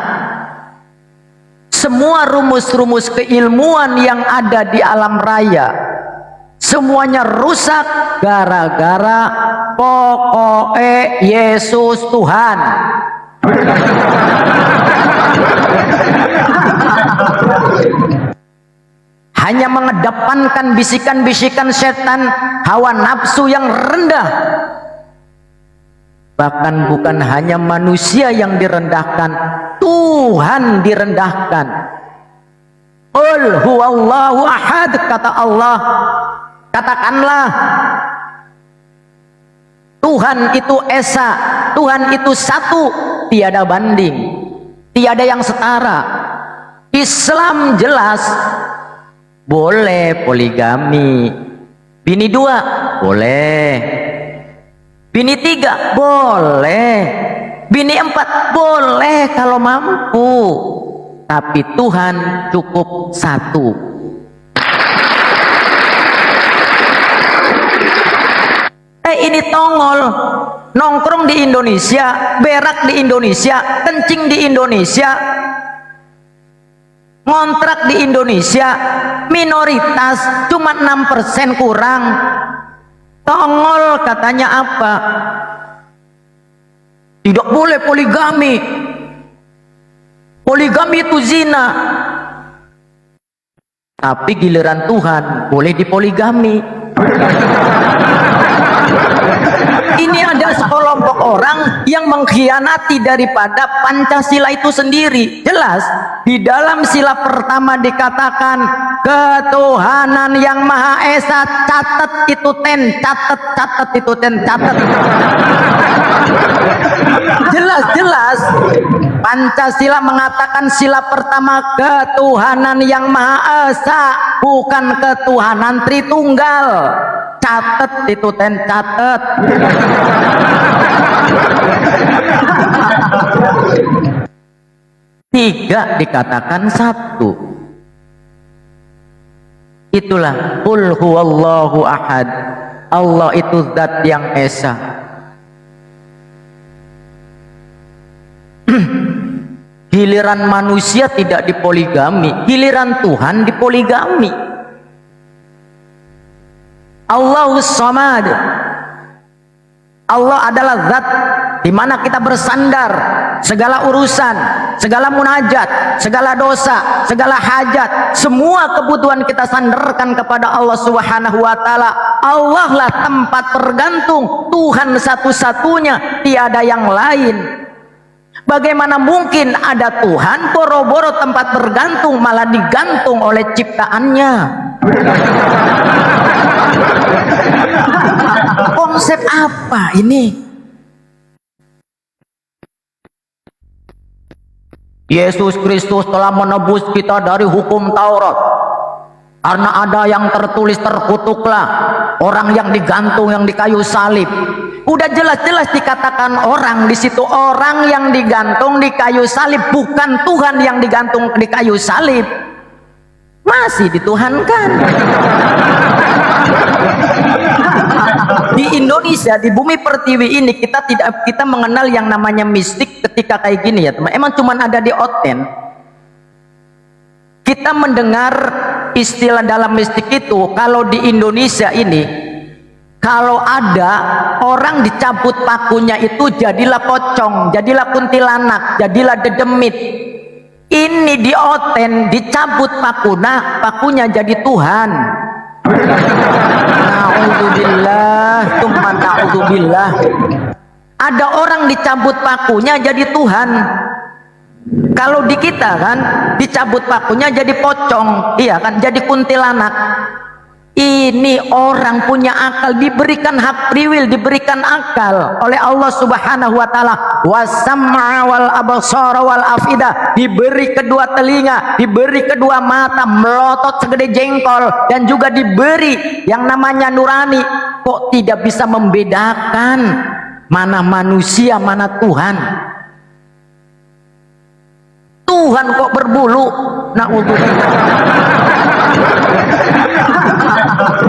Semua rumus-rumus keilmuan yang ada di alam raya, semuanya rusak gara-gara pokoknya Yesus Tuhan. Hanya mengedepankan bisikan-bisikan setan, hawa nafsu yang rendah. Bahkan bukan hanya manusia yang direndahkan, Tuhan direndahkan. Qul huwallahu ahad, kata Allah. Katakanlah Tuhan itu esa, Tuhan itu satu, tiada banding, tiada yang setara. Islam jelas boleh poligami, bini dua boleh, bini tiga boleh, bini empat boleh kalau mampu, tapi Tuhan cukup satu. Ini tongol nongkrong di Indonesia, berak di Indonesia, kencing di Indonesia, ngontrak di Indonesia, minoritas cuma 6% kurang. Tongol katanya apa? Tidak boleh poligami. Poligami itu zina. Tapi giliran Tuhan boleh dipoligami. Ini ada sekelompok orang yang mengkhianati daripada Pancasila itu sendiri. Jelas di dalam sila pertama dikatakan ketuhanan yang Maha Esa. Catat itu catat itu catat. Jelas Pancasila mengatakan sila pertama ketuhanan yang Maha Esa, bukan ketuhanan Tritunggal. Catat itu catat. Tiga dikatakan satu. Itulah qul huwallahu ahad. Allah itu zat yang esa. Giliran manusia tidak dipoligami, giliran Tuhan dipoligami. Allahus Samad. Allah adalah zat di mana kita bersandar segala urusan, segala munajat, segala dosa, segala hajat, semua kebutuhan kita sandarkan kepada Allah Subhanahu wa taala. Allah lah tempat bergantung, Tuhan satu-satunya, tiada yang lain. Bagaimana mungkin ada Tuhan boro-boro tempat bergantung malah digantung oleh ciptaannya? Konsep apa ini? Yesus Kristus telah menebus kita dari hukum Taurat. Karena ada yang tertulis terkutuklah orang yang digantung yang di kayu salib. Udah jelas-jelas dikatakan orang di situ, orang yang digantung di kayu salib, bukan Tuhan yang digantung di kayu salib. Masih dituhankan. Di Indonesia, di bumi pertiwi ini kita mengenal yang namanya mistik ketika kayak gini ya teman. Emang cuman ada di Oten. Kita mendengar istilah dalam mistik itu kalau di Indonesia ini, kalau ada orang dicabut pakunya itu jadilah pocong, jadilah kuntilanak, jadilah dedemit. Ini di Oten dicabut pakunya jadi Tuhan. Na'udzubillah, tsumma na'udzubillah. Ada orang dicabut pakunya jadi Tuhan. Kalau di kita kan dicabut pakunya jadi pocong, iya kan, jadi kuntilanak. Ini orang punya akal, diberikan hak free will, diberikan akal oleh Allah Subhanahu wa taala. Wasam'a wal absara wal afidah, diberi kedua telinga, diberi kedua mata, melotot segede jengkol, dan juga diberi yang namanya nurani. Kok tidak bisa membedakan mana manusia, mana Tuhan? Tuhan kok berbulu? Na'udzubillah.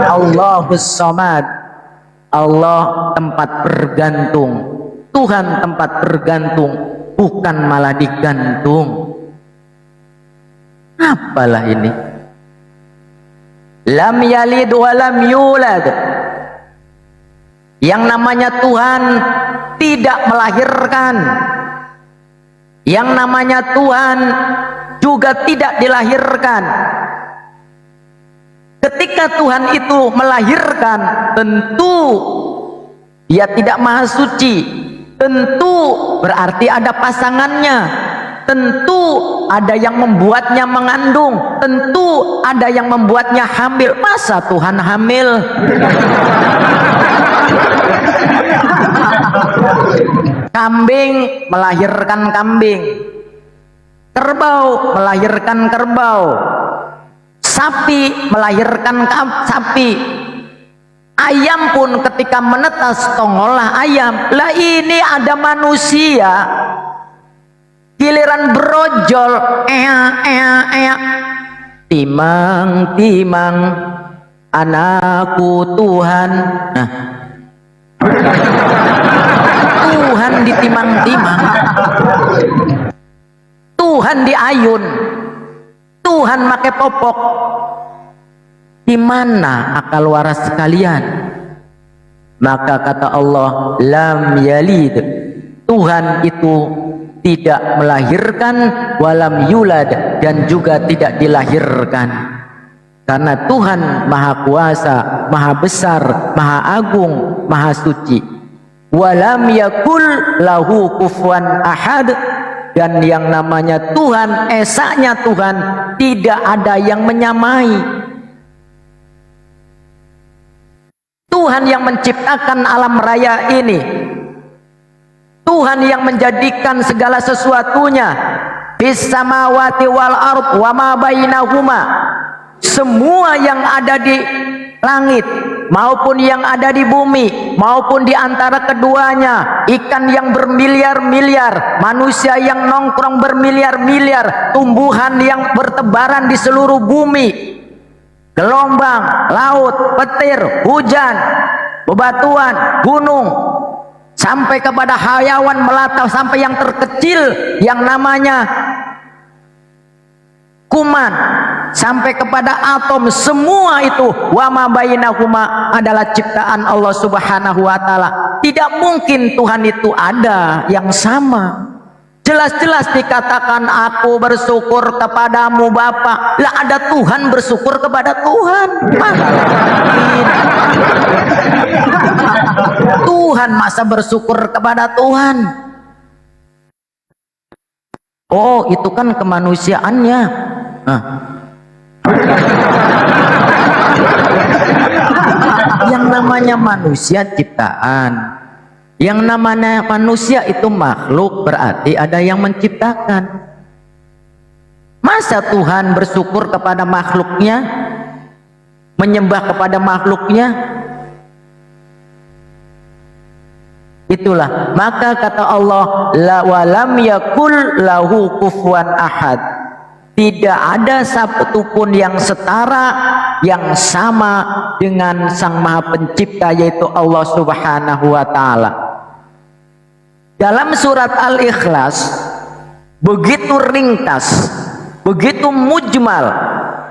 Allahus Samad. Allah tempat bergantung, Tuhan tempat bergantung, bukan malah digantung. Apalah ini? Lam yalid wa lam yulad. Yang namanya Tuhan tidak melahirkan. Yang namanya Tuhan juga tidak dilahirkan. Ketika Tuhan itu melahirkan, tentu dia tidak maha suci, tentu berarti ada pasangannya, tentu ada yang membuatnya mengandung, tentu ada yang membuatnya hamil. Masa Tuhan hamil? Kambing melahirkan kambing, kerbau melahirkan kerbau, sapi melahirkan sapi, ayam pun ketika menetas tongollah ayam. Lah ini ada manusia giliran brojol timang timang anakku Tuhan. Nah, Tuhan ditimang-timang, Tuhan diayun, Tuhan pakai popok. Di mana akal waras sekalian? Maka kata Allah, lam yalid, Tuhan itu tidak melahirkan, walam yulad, dan juga tidak dilahirkan. Karena Tuhan Maha Kuasa, Maha Besar, Maha Agung, Maha Suci. Walam yakul lahu kufuwan ahad, dan yang namanya Tuhan, esanya Tuhan, tidak ada yang menyamai. Tuhan yang menciptakan alam raya ini, Tuhan yang menjadikan segala sesuatunya, bis samawati wal ard wa ma bainahuma, semua yang ada di langit maupun yang ada di bumi maupun di antara keduanya, ikan yang bermiliar-miliar, manusia yang nongkrong bermiliar-miliar, tumbuhan yang bertebaran di seluruh bumi, gelombang, laut, petir, hujan, bebatuan, gunung, sampai kepada hayawan melata, sampai yang terkecil yang namanya kuman, sampai kepada atom, semua itu wama bainahuma adalah ciptaan Allah Subhanahu wa taala. Tidak mungkin Tuhan itu ada yang sama. Jelas-jelas dikatakan aku bersyukur kepadamu Bapa. Lah ada Tuhan bersyukur kepada Tuhan. Tuhan masa bersyukur kepada Tuhan? Oh, itu kan kemanusiaannya. Yang namanya manusia ciptaan. Yang namanya manusia itu makhluk, berarti ada yang menciptakan. Masa Tuhan bersyukur kepada makhluknya, menyembah kepada makhluknya? Itulah, maka kata Allah, la walam yakul lahu kufuwan ahad, tidak ada satupun yang setara, yang sama dengan Sang Maha Pencipta, yaitu Allah Subhanahu wa taala. Dalam surat Al-Ikhlas begitu ringkas, begitu mujmal,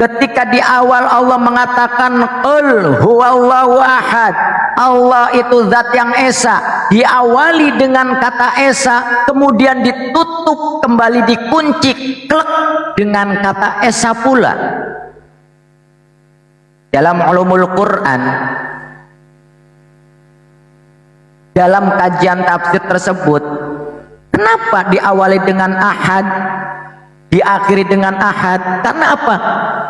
ketika di awal Allah mengatakan qul huwallahu ahad, Allah itu zat yang esa, diawali dengan kata esa, kemudian ditutup kembali, dikunci klek dengan kata esa pula. Dalam ulumul Quran, dalam kajian tafsir tersebut, kenapa diawali dengan ahad, diakhiri dengan ahad? Karena apa?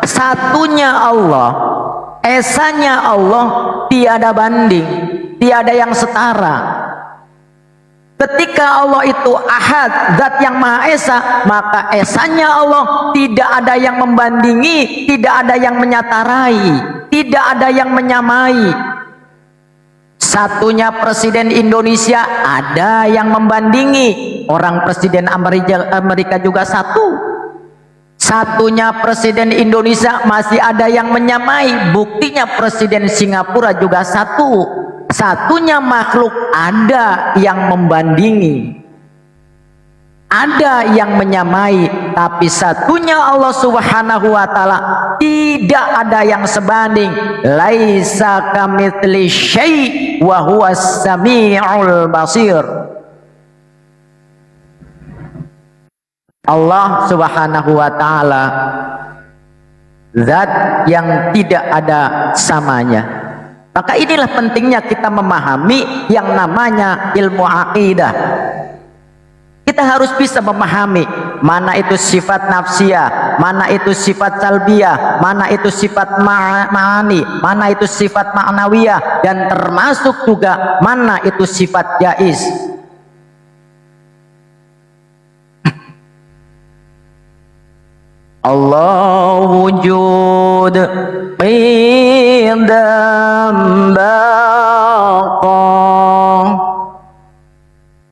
Satunya Allah, esanya Allah, tiada banding, tiada yang setara. Ketika Allah itu ahad, zat yang maha esa, maka esanya Allah tidak ada yang membandingi, tidak ada yang menyatarai, tidak ada yang menyamai. Satunya Presiden Indonesia, ada yang membandingi, orang Presiden Amerika juga satu. Satunya Presiden Indonesia masih ada yang menyamai, buktinya Presiden Singapura juga satu. Satunya makhluk ada yang membandingi, ada yang menyamai, tapi satunya Allah Subhanahu wa taala tidak ada yang sebanding. Laisa kamitsli syai' wa huwas samiul basir. Allah Subhanahu wa taala zat yang tidak ada samanya. Maka inilah pentingnya kita memahami yang namanya ilmu akidah. Kita harus bisa memahami mana itu sifat nafsiyah, mana itu sifat salbiyah, mana itu sifat ma'ani, mana itu sifat ma'nawiyah, dan termasuk juga mana itu sifat jaiz. Allah wujud qidam baqa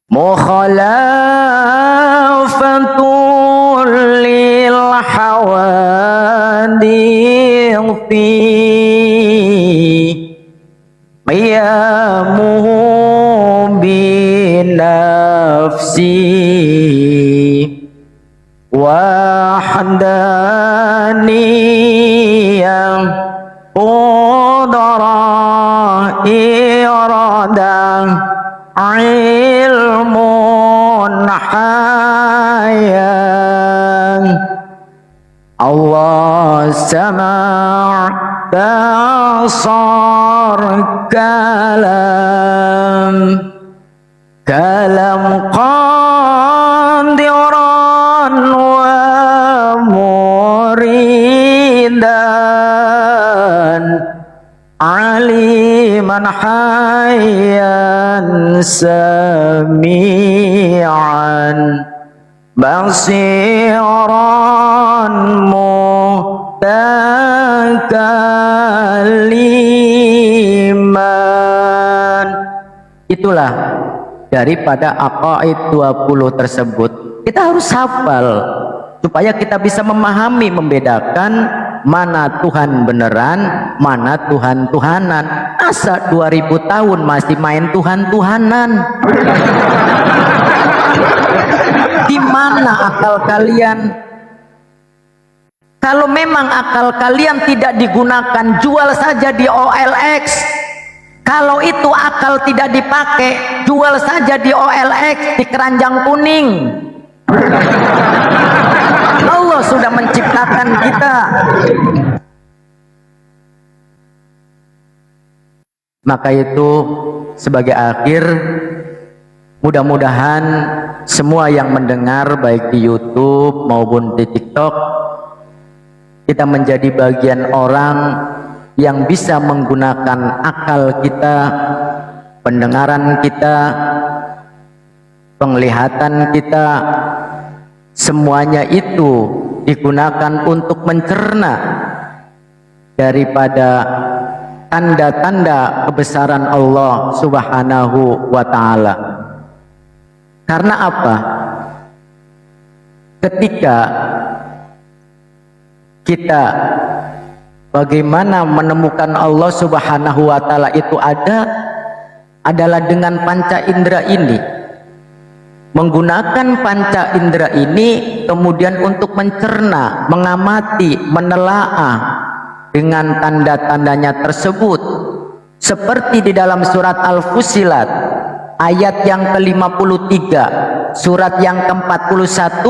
mukhalafatul lil hawadithi qiyamuhu binafsi wahdaniyah qudrah iradah ilmun Allah sama' basar kalam qadiran wa muridan aliman hayyan sami'an basiran mutakaliman. Itulah daripada aqaid 20 tersebut. Kita harus hafal supaya kita bisa memahami, membedakan mana Tuhan beneran, mana Tuhan-Tuhanan. Masa 2000 tahun masih main Tuhan-Tuhanan? Di mana akal kalian? Kalau memang akal kalian tidak digunakan, jual saja di OLX. Kalau itu akal tidak dipakai, jual saja di OLX, di keranjang kuning. Allah sudah menciptakan kita. Maka itu sebagai akhir, mudah-mudahan semua yang mendengar baik di YouTube maupun di TikTok, kita menjadi bagian orang yang bisa menggunakan akal kita, pendengaran kita, penglihatan kita, semuanya itu digunakan untuk mencerna daripada tanda-tanda kebesaran Allah Subhanahu wa ta'ala. Karena apa? Ketika kita bagaimana menemukan Allah Subhanahu wa ta'ala itu adalah dengan panca indera ini. Menggunakan panca indera ini kemudian untuk mencerna, mengamati, menelaah dengan tanda-tandanya tersebut. Seperti di dalam surat Al-Fussilat ayat yang ke-53, surat yang ke-41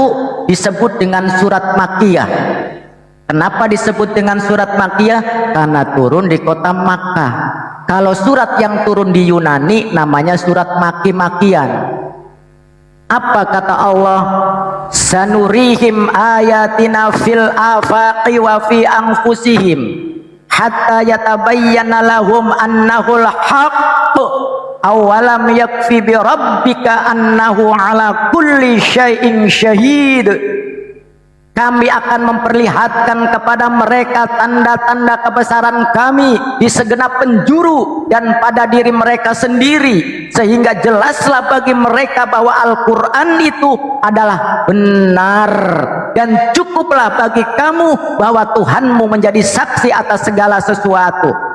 disebut dengan surat Makkiyah. Kenapa disebut dengan surat Makkiyah? Karena turun di kota Makkah. Kalau surat yang turun di Yunani namanya surat Maki-Makian. Apa kata Allah? Sanurihim ayatina fil afaqi wa fi anfusihim hatta yatabayyana lahum annahul haqq. Awalam yakfi bi rabbika annahu ala kulli syai'in syahid. Kami akan memperlihatkan kepada mereka tanda-tanda kebesaran kami di segenap penjuru dan pada diri mereka sendiri, sehingga jelaslah bagi mereka bahwa Al-Quran itu adalah benar, dan cukuplah bagi kamu bahwa Tuhanmu menjadi saksi atas segala sesuatu.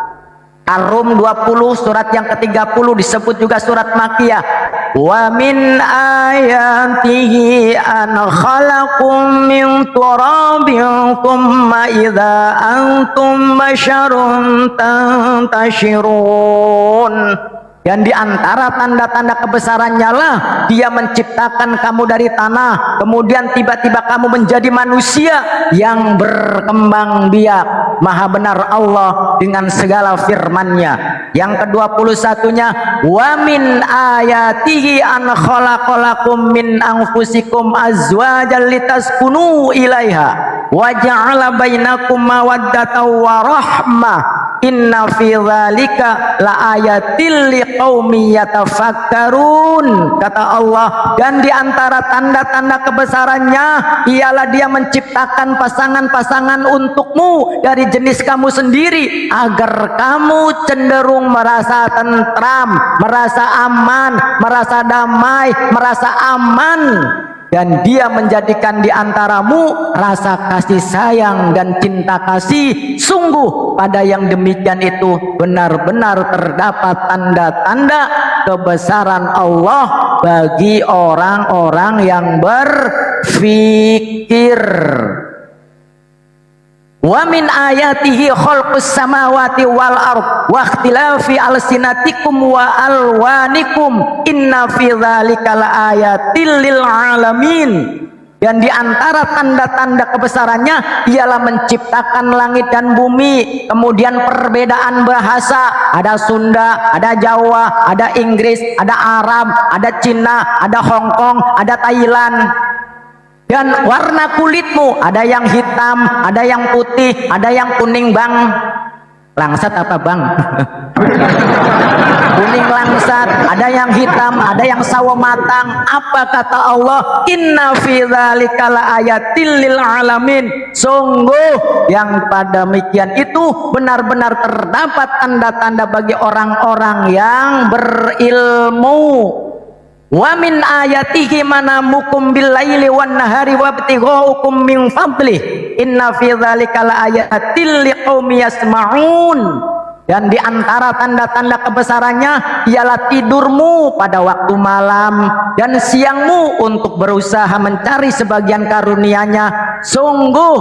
Ar-Rum 20 surat yang ke-30 disebut juga surat Makkiyah. Wa min ayatihi an khalaqum min turabin thumma idza antum basharun tantashirun. Dan di antara tanda-tanda kebesarannya lah Dia menciptakan kamu dari tanah, kemudian tiba-tiba kamu menjadi manusia yang berkembang biak. Maha benar Allah dengan segala firman-Nya. Yang ke-21-nya, wa min ayatihi an khalaqalakum min anfusikum azwajan litaskunu ilaiha wa ja'ala bainakum mawaddatan wa rahmah. Inna fi dzalika la ayatil liqaumi yatafakkarun, kata Allah. Dan di antara tanda-tanda kebesarannya ialah Dia menciptakan pasangan-pasangan untukmu dari jenis kamu sendiri, agar kamu cenderung merasa tentram, merasa aman, merasa damai, merasa aman. Dan Dia menjadikan di antaramu rasa kasih sayang dan cinta kasih. Sungguh pada yang demikian itu benar-benar terdapat tanda-tanda kebesaran Allah bagi orang-orang yang berfikir. Wa min ayatihi khalqus samawati wal ard wa ikhtilafi alsinatikum wa alwanikum inna fi dzalika laayatil lil alamin. Dan di antara tanda-tanda kebesarannya ialah menciptakan langit dan bumi. Kemudian perbedaan bahasa, ada Sunda, ada Jawa, ada Inggris, ada Arab, ada Cina, ada Hong Kong, ada Thailand. Dan warna kulitmu, ada yang hitam, ada yang putih, ada yang kuning bang. Langsat apa bang? Kuning langsat, ada yang hitam, ada yang sawo matang. Apa kata Allah? Inna fi dzalika laayatil lil alamin. Sungguh yang pada demikian itu benar-benar terdapat tanda-tanda bagi orang-orang yang berilmu. Wa min ayatihi manamukum bil laili wan nahari wabtighaukum min fadlih. Inna fi dzalika laayatil liqaumi yasmaun. Dan di antara tanda-tanda kebesarannya ialah tidurmu pada waktu malam dan siangmu untuk berusaha mencari sebagian karunia-Nya. Sungguh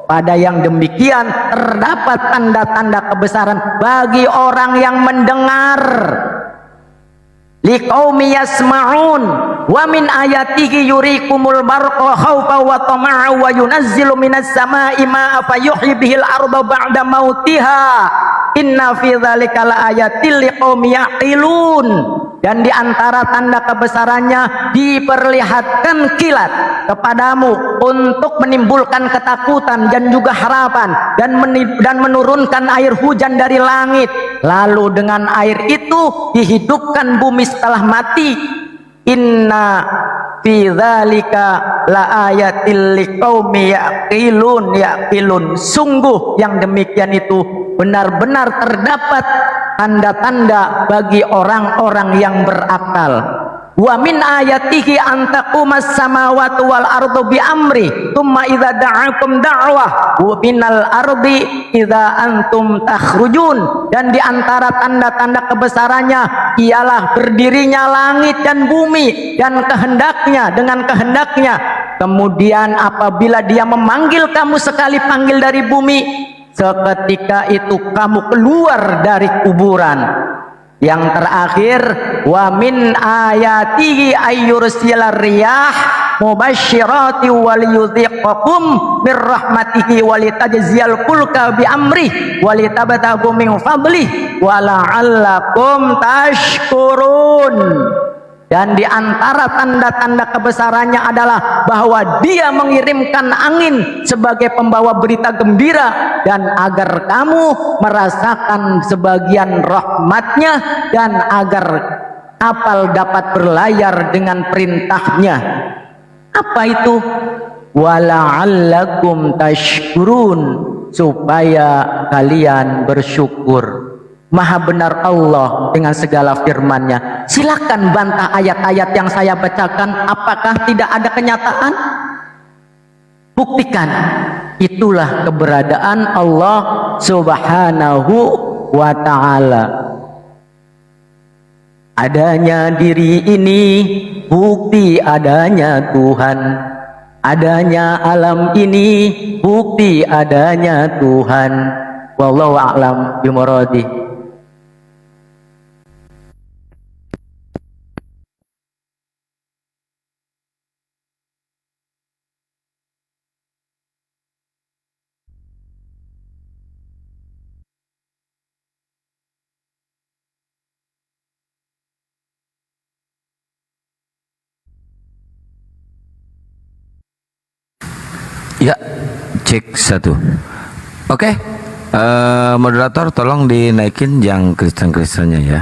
pada yang demikian terdapat tanda-tanda kebesaran bagi orang yang mendengar. Liqaumi yasma'un wa min ayatihi yurikumul barqa khawfa wa tama'a wa yunazzilu minas sama'i ma'a fayuhyi bihil arda ba'da mautiha. Inna fi dzalika laayatil liqaumi yaqilun. Dan di antara tanda kebesarannya diperlihatkan kilat kepadamu untuk menimbulkan ketakutan dan juga harapan dan menurunkan air hujan dari langit. Lalu dengan air itu dihidupkan bumi setelah mati. Inna fi dzalika laayatil liqaumi yaqilun. Sungguh yang demikian itu benar-benar terdapat tanda-tanda bagi orang-orang yang berakal. Wa min ayatihi an taqumas samawati wal ardu bi amri thumma idza da'akum da'wah wa minal ardi idza antum takhrujun. Dan di antara tanda-tanda kebesarannya ialah berdirinya langit dan bumi dan kehendaknya dengan kehendaknya. Kemudian apabila Dia memanggil kamu sekali panggil dari bumi, seketika itu kamu keluar dari kuburan. Yang terakhir, wa min ayatihi ayyursilar riyah mubasyirati wal yudhiqakum bir rahmatihi walitajziyal fulka bi amri walitabtagu min fadlih wa la'allakum tashkurun. Dan di antara tanda-tanda kebesarannya adalah bahwa Dia mengirimkan angin sebagai pembawa berita gembira dan agar kamu merasakan sebagian rahmat-Nya dan agar kapal dapat berlayar dengan perintah-Nya. Apa itu? Wala'allakum tashkurun, supaya kalian bersyukur. Maha benar Allah dengan segala firman-Nya. Silakan bantah ayat-ayat yang saya bacakan. Apakah tidak ada kenyataan? Buktikan. Itulah keberadaan Allah Subhanahu wa ta'ala. Adanya diri ini bukti adanya Tuhan. Adanya alam ini bukti adanya Tuhan. Wallahu a'lam bimuradi. Ya, cek satu. Oke, moderator tolong dinaikin yang Kristen-Kristennya ya.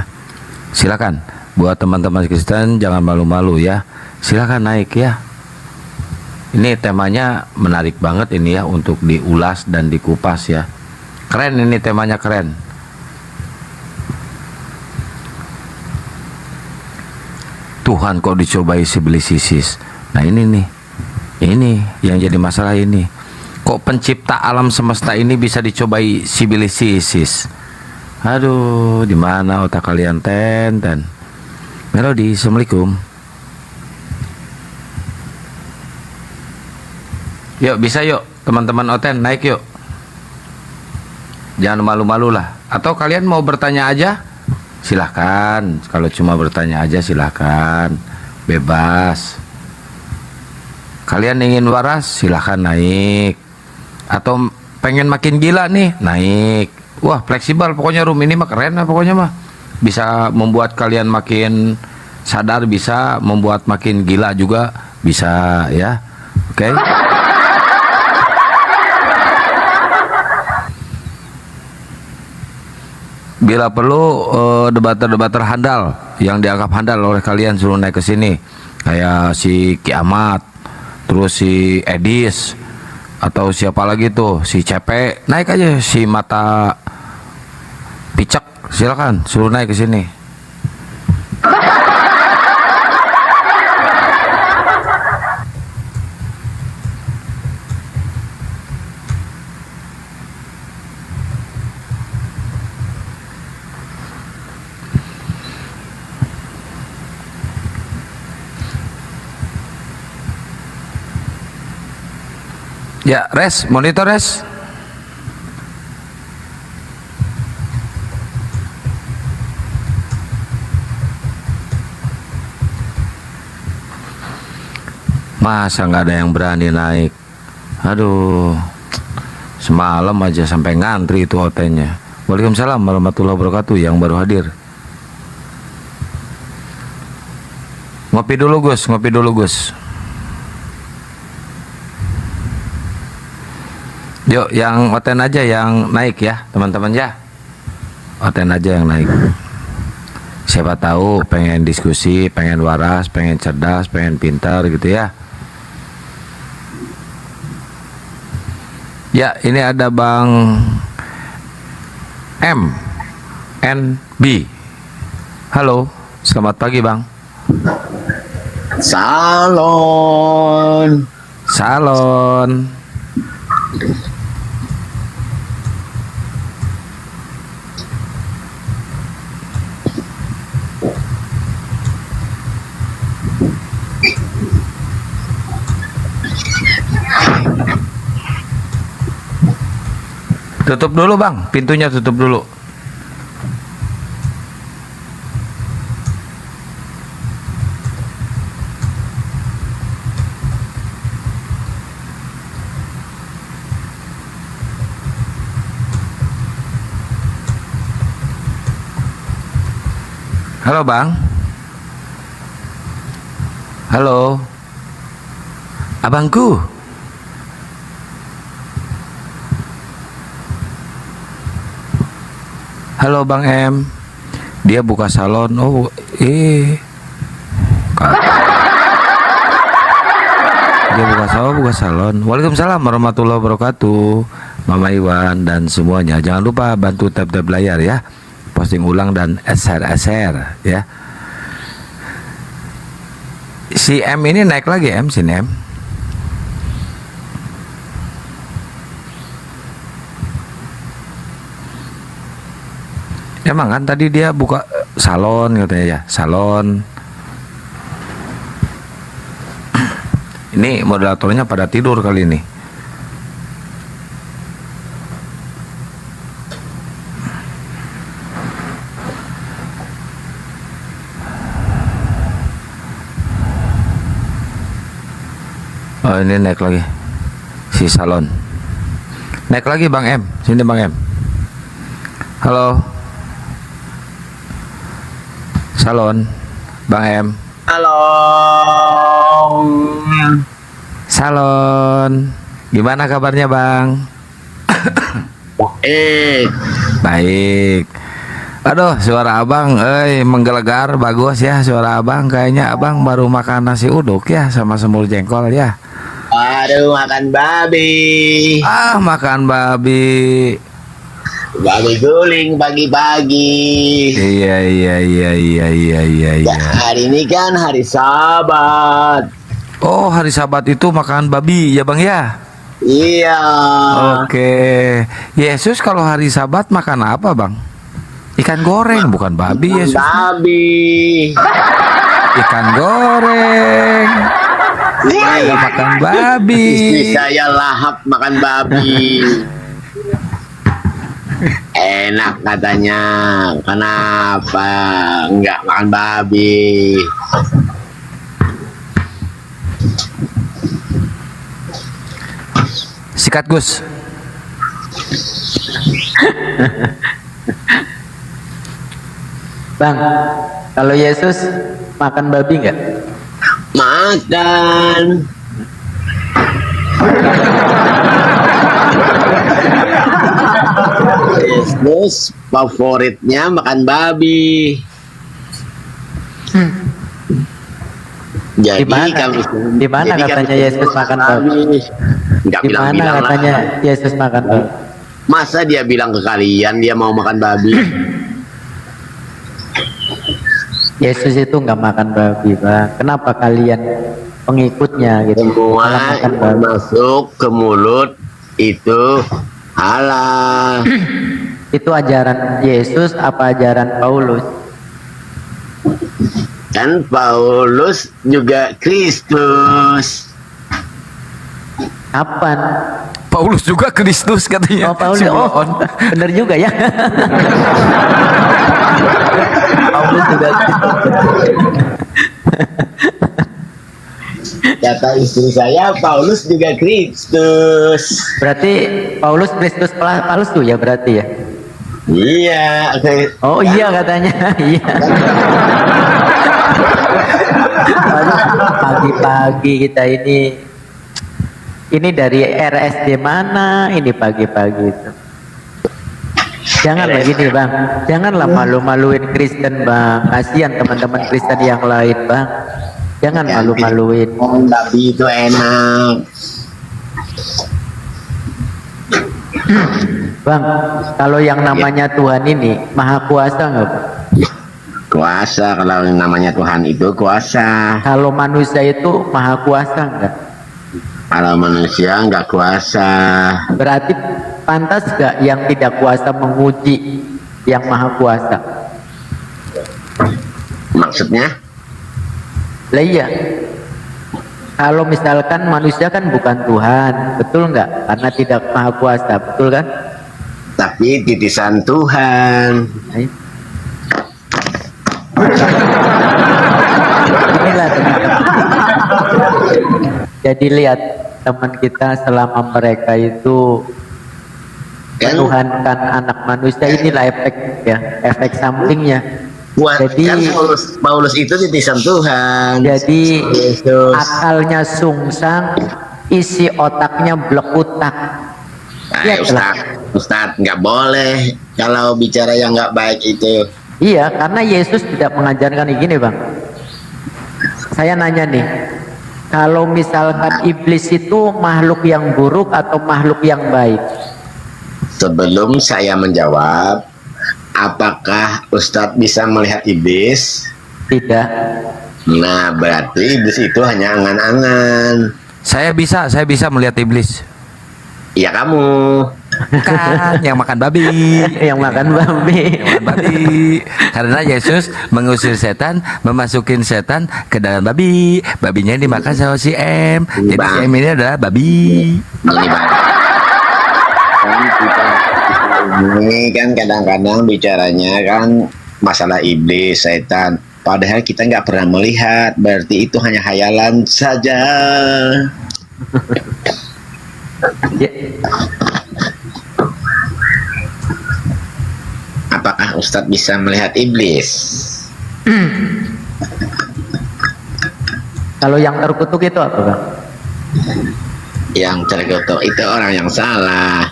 Silakan. Buat teman-teman Kristen jangan malu-malu ya. Silakan naik ya. Ini temanya menarik banget ini ya untuk diulas dan dikupas ya. Keren ini temanya, keren. Tuhan kok dicobai iblis ISIS. Nah ini nih. Ini yang jadi masalah ini. Kok pencipta alam semesta ini bisa dicobai iblis ISIS? Aduh, di mana otak kalian ten? Melody, assalamualaikum. Yuk bisa yuk teman-teman Oten naik yuk. Jangan malu-malu lah. Atau kalian mau bertanya aja? Silahkan. Kalau cuma bertanya aja silahkan. Bebas. Kalian ingin waras, silahkan naik. Atau pengen makin gila nih, naik. Wah, fleksibel pokoknya room ini mah keren lah pokoknya mah. Bisa membuat kalian makin sadar, bisa membuat makin gila juga bisa ya. Oke. Bila perlu debater-debater handal yang dianggap handal oleh kalian suruh naik ke sini. Kayak si Kiamat, terus si Edis, atau siapa lagi tuh, si Cepe, naik aja. Si Mata Picek, silakan suruh naik ke sini. Ya, res, monitor res. Masa nggak ada yang berani naik? Aduh, semalam aja sampai ngantri itu hotelnya. Waalaikumsalam warahmatullahi wabarakatuh yang baru hadir. Ngopi dulu Gus, ngopi dulu Gus. Yuk, yang oten aja yang naik ya, teman-teman ya. Oten aja yang naik. Siapa tahu pengen diskusi, pengen waras, pengen cerdas, pengen pintar gitu ya. Ya, ini ada Bang MNB. Halo, selamat pagi Bang. Salon. Salon. Tutup dulu Bang, pintunya tutup dulu. Halo Bang. Halo. Abangku. Halo Bang M. Dia buka salon. Oh, Dia buka salon. Waalaikumsalam warahmatullahi wabarakatuh. Mama Iwan dan semuanya. Jangan lupa bantu tab-tab layar ya. Posting ulang dan share ya. Si M ini naik lagi si M. Emang kan tadi dia buka salon katanya ya, salon. Ini moderatornya pada tidur kali ini. Oh, ini naik lagi si salon. Naik lagi Bang M. Sini Bang M. Halo. Salon Bang M. Halo. Salon. Gimana kabarnya Bang? Baik. Aduh, suara Abang menggelegar, bagus ya suara Abang. Kayaknya Abang baru makan nasi uduk ya sama semur jengkol ya. Baru makan babi. Ah, makan babi. Babi guling pagi-pagi. Iya. Ya, hari ini kan hari Sabat. Oh, hari Sabat itu makan babi ya Bang ya? Iya. Oke. Yesus kalau hari Sabat makan apa Bang? Ikan goreng bukan babi Yesus. Babi. Ikan goreng. Iya. Makan babi. Istri saya lahap makan babi. Enak katanya. Kenapa enggak makan babi? Sikat Gus. Bang, kalau Yesus makan babi nggak? Makan. Yesus favoritnya makan babi. Jadi Di mana katanya Yesus makan babi? Nggak Di mana bilang-bilang katanya lah. Yesus makan babi? Masa dia bilang ke kalian dia mau makan babi? Yesus itu nggak makan babi, Bang. Kenapa kalian pengikutnya gitu Semua malah makan yang babi? masuk ke mulut itu halal. Itu ajaran Yesus apa ajaran Paulus? Kan Paulus juga Kristus. Kapan? Paulus juga Kristus katanya. Oh, Paulus. Si Oh, Boon. bener juga ya. Paulus juga. Kata istri saya Paulus juga Kristus. Berarti Paulus Kristus palsu ya berarti ya? Iya. Oh iya katanya. Iya. Pagi-pagi kita ini dari RSD mana ini pagi-pagi itu. Janganlah gini Bang, janganlah malu-maluin Kristen Bang. Kasihan teman-teman Kristen yang lain Bang. Jangan malu-maluin. Babi itu enak. Bang, kalau yang namanya Tuhan ini maha kuasa nggak Bang? Kuasa, kalau yang namanya Tuhan itu kuasa. Kalau manusia itu maha kuasa nggak? Kalau manusia nggak kuasa. Berarti pantas nggak yang tidak kuasa menguji yang maha kuasa? Maksudnya? Lah iya. Kalau misalkan manusia kan bukan Tuhan, betul nggak? Karena tidak maha kuasa, betul kan? Tapi titisan Tuhan. Nah, inilah teman-teman. Jadi lihat teman kita selama mereka itu Kan, menuhankan anak manusia, inilah efek ya, efek sampingnya. Jadi kan Paulus itu titisan Tuhan. jadi Yesus. akalnya sungsang, isi otaknya blekutak. Nah, Ustaz, nggak boleh kalau bicara yang nggak baik itu. Iya, karena Yesus tidak mengajarkan gini Bang. Saya nanya nih, kalau misalkan iblis itu makhluk yang buruk atau makhluk yang baik? Sebelum saya menjawab, apakah Ustadz bisa melihat iblis? Tidak. Nah, berarti iblis itu hanya angan-angan. Saya bisa melihat iblis. Ya kamu. Kan yang makan babi. Yang makan babi. Makan babi. Karena Yesus mengusir setan, memasukin setan ke dalam babi. Babinya dimakan sama si M. Jadi si M ini adalah babi. Ini Pak. Kan kita ini kan kadang-kadang bicaranya kan masalah iblis, setan. Padahal kita nggak pernah melihat. Berarti itu hanya hayalan saja. Ya, Apakah Ustadz bisa melihat iblis? kalau yang terkutuk itu apa Bang? Yang terkutuk itu orang yang salah.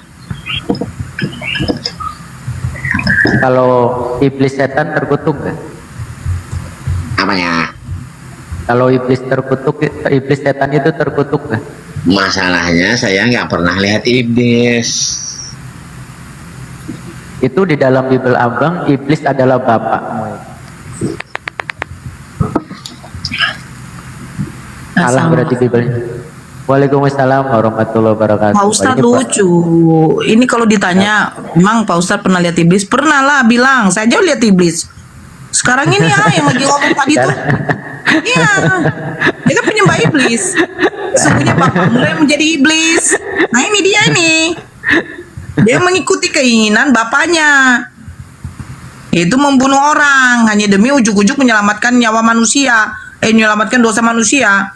Kalau iblis setan terkutuk nggak? Apanya? Kalau iblis terkutuk, iblis setan itu terkutuk nggak? Masalahnya saya nggak pernah lihat iblis. Itu di dalam Bible Abang, iblis adalah bapakmu. Salah berarti Bible-nya. Waalaikumsalam warahmatullahi wabarakatuh. Pak Ustadz Ini, Pak. lucu. Ini kalau ditanya, memang Pak Ustadz pernah lihat iblis? Pernah lah, bilang. Saya aja lihat iblis. Sekarang ini yang lagi ngomong tadi tuh. Iya. Dia kan penyembah iblis. Sesungguhnya bapakmu yang menjadi iblis. Nah ini dia ini. Dia mengikuti keinginan bapaknya. Itu membunuh orang hanya demi ujuk-ujuk menyelamatkan nyawa manusia. Menyelamatkan dosa manusia.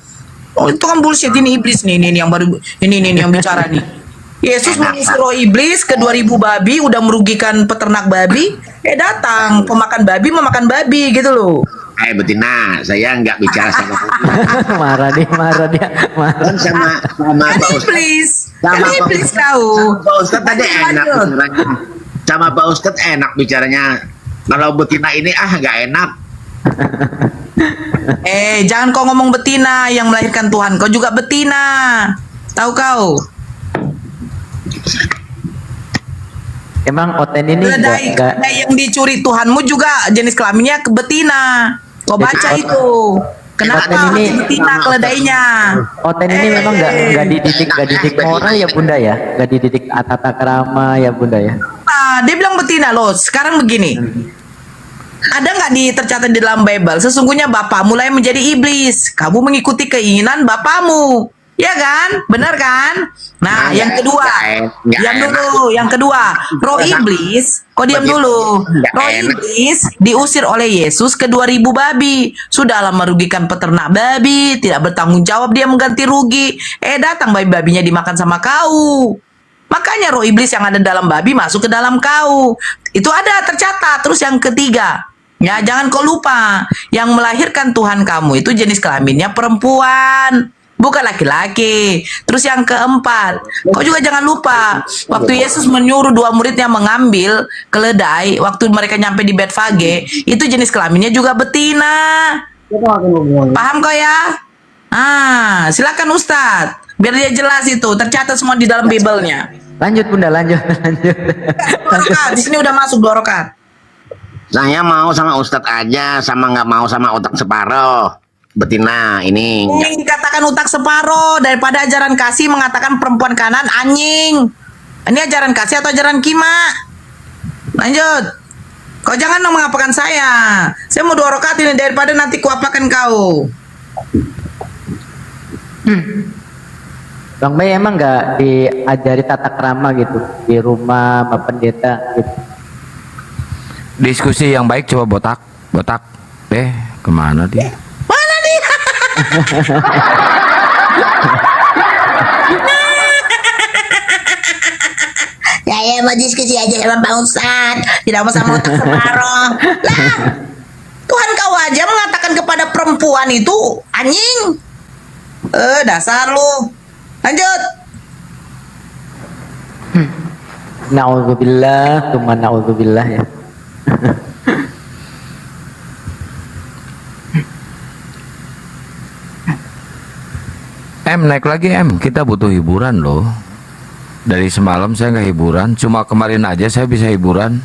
Oh itu kan bullshit, ini iblis nih, ini yang baru ini yang bicara nih. Yesus mengisi roh iblis ke 2000 babi, udah merugikan peternak babi, datang pemakan babi memakan babi gitu loh. Betina, saya nggak bicara sama marah dia, marah. kan sama Kan Pak Ustadz. iblis, Sama kan Pak iblis Ustadz. kau. Pak Ustadz tadi enak Lanjut. bicaranya. Sama Pak Ustadz enak bicaranya. Kalau betina ini nggak enak. Jangan kau ngomong betina yang melahirkan Tuhan, kau juga betina. Tahu kau? Emang Oten ini Keledai yang dicuri Tuhanmu juga jenis kelaminnya ke betina. Kau baca Jadi, itu. Kenapa Oten ini- betina keledainya? Oten ini memang nggak dididik moral ya bunda ya, nggak dididik tata krama ya bunda ya. Nah, dia bilang betina loh. Sekarang begini. Ada nggak tercatat di dalam Bible? Sesungguhnya Bapa mulai menjadi iblis. Kamu mengikuti keinginan bapamu. Ya kan? Benar kan? Nah, yang kedua. Yang kedua. Roh iblis. Kau diam dulu. Roh iblis diusir oleh Yesus ke 2000 babi. Sudahlah merugikan peternak babi. Tidak bertanggung jawab dia mengganti rugi. Datang babi-babinya dimakan sama kau. Makanya roh iblis yang ada dalam babi masuk ke dalam kau. Itu ada tercatat. Terus yang ketiga. Ya, jangan kau lupa. Yang melahirkan Tuhan kamu itu jenis kelaminnya perempuan. Bukan laki-laki. Terus yang keempat, kau juga jangan lupa, waktu Yesus menyuruh 2 muridnya mengambil keledai, waktu mereka nyampe di Betfage, itu jenis kelaminnya juga betina. Paham kau ya? Silakan Ustadz, biar dia jelas itu, tercatat semua di dalam Bible-nya. Lanjut bunda, lanjut. 2 rakaat, di sini udah masuk 2 rakaat. Saya mau sama Ustadz aja, sama nggak mau sama otak separuh. Betina ini. Yang dikatakan otak separoh daripada ajaran kasih mengatakan perempuan kanan anjing. Ini ajaran kasih atau ajaran kima? Lanjut. Kau jangan dong mengapakan saya. Saya mau 2 rakaat ini daripada nanti kuapakan kau. Bang Bay emang nggak diajari tata krama gitu di rumah sama pendeta gitu. Diskusi yang baik coba botak. Kemana dia? Mana nih? Saya mau diskusi aja sama Pak Ustadz. Tidak mau sama otak separoh. Lah, Tuhan kau aja mengatakan kepada perempuan itu anjing. Dasar lu. Lanjut. Na'udzubillah, tuma na'udzubillah ya. Naik lagi kita butuh hiburan loh. Dari semalam saya nggak hiburan, cuma kemarin aja saya bisa hiburan.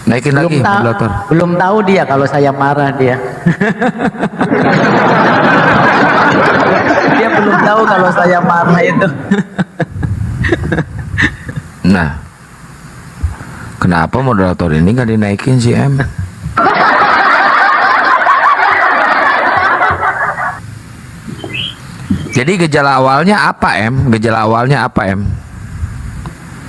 Naikin lagi moderator. Belum tahu dia kalau saya marah dia. Dia belum tahu kalau saya marah itu. Nah, kenapa moderator ini nggak dinaikin sih Jadi gejala awalnya apa Gejala awalnya apa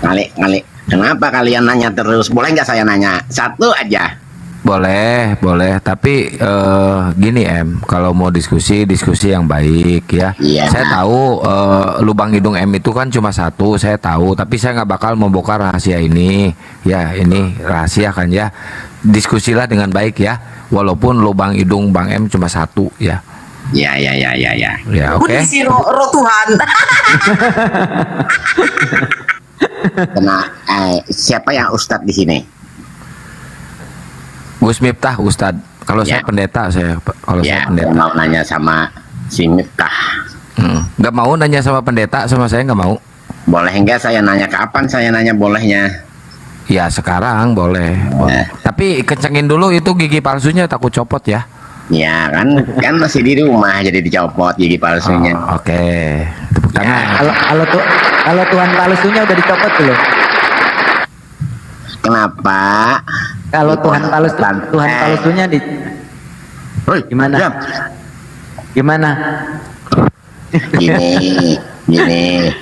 Kali. Kenapa kalian nanya terus? Boleh nggak saya nanya? Satu aja. Boleh. Tapi gini kalau mau diskusi yang baik ya. Iya. Saya tahu lubang hidung itu kan cuma satu, saya tahu. Tapi saya nggak bakal membongkar rahasia ini. Ya, ini rahasia kan ya. Diskusilah dengan baik ya. Walaupun lubang hidung Bang cuma satu ya. Ya. Ya, oke. Kudisi roh Tuhan. Siapa yang Ustadz di sini? Gus Miftah Ustadz. Kalau saya Ya. pendeta saya. Kalau saya Ya, pendeta. saya mau nanya sama si Miftah. Nggak mau nanya sama pendeta, sama saya nggak mau. Boleh nggak saya nanya kapan saya nanya bolehnya? Ya sekarang boleh. Tapi kencengin dulu itu gigi palsunya, takut copot ya. Ya kan masih di rumah jadi dicopot gigi palsunya. Oke. Tepuk tangan. Kalau Tuhan palsunya udah dicopot belum? Kenapa? Kalau Tuhan palsunya di Hoi, gimana? diam. Gimana? Gini.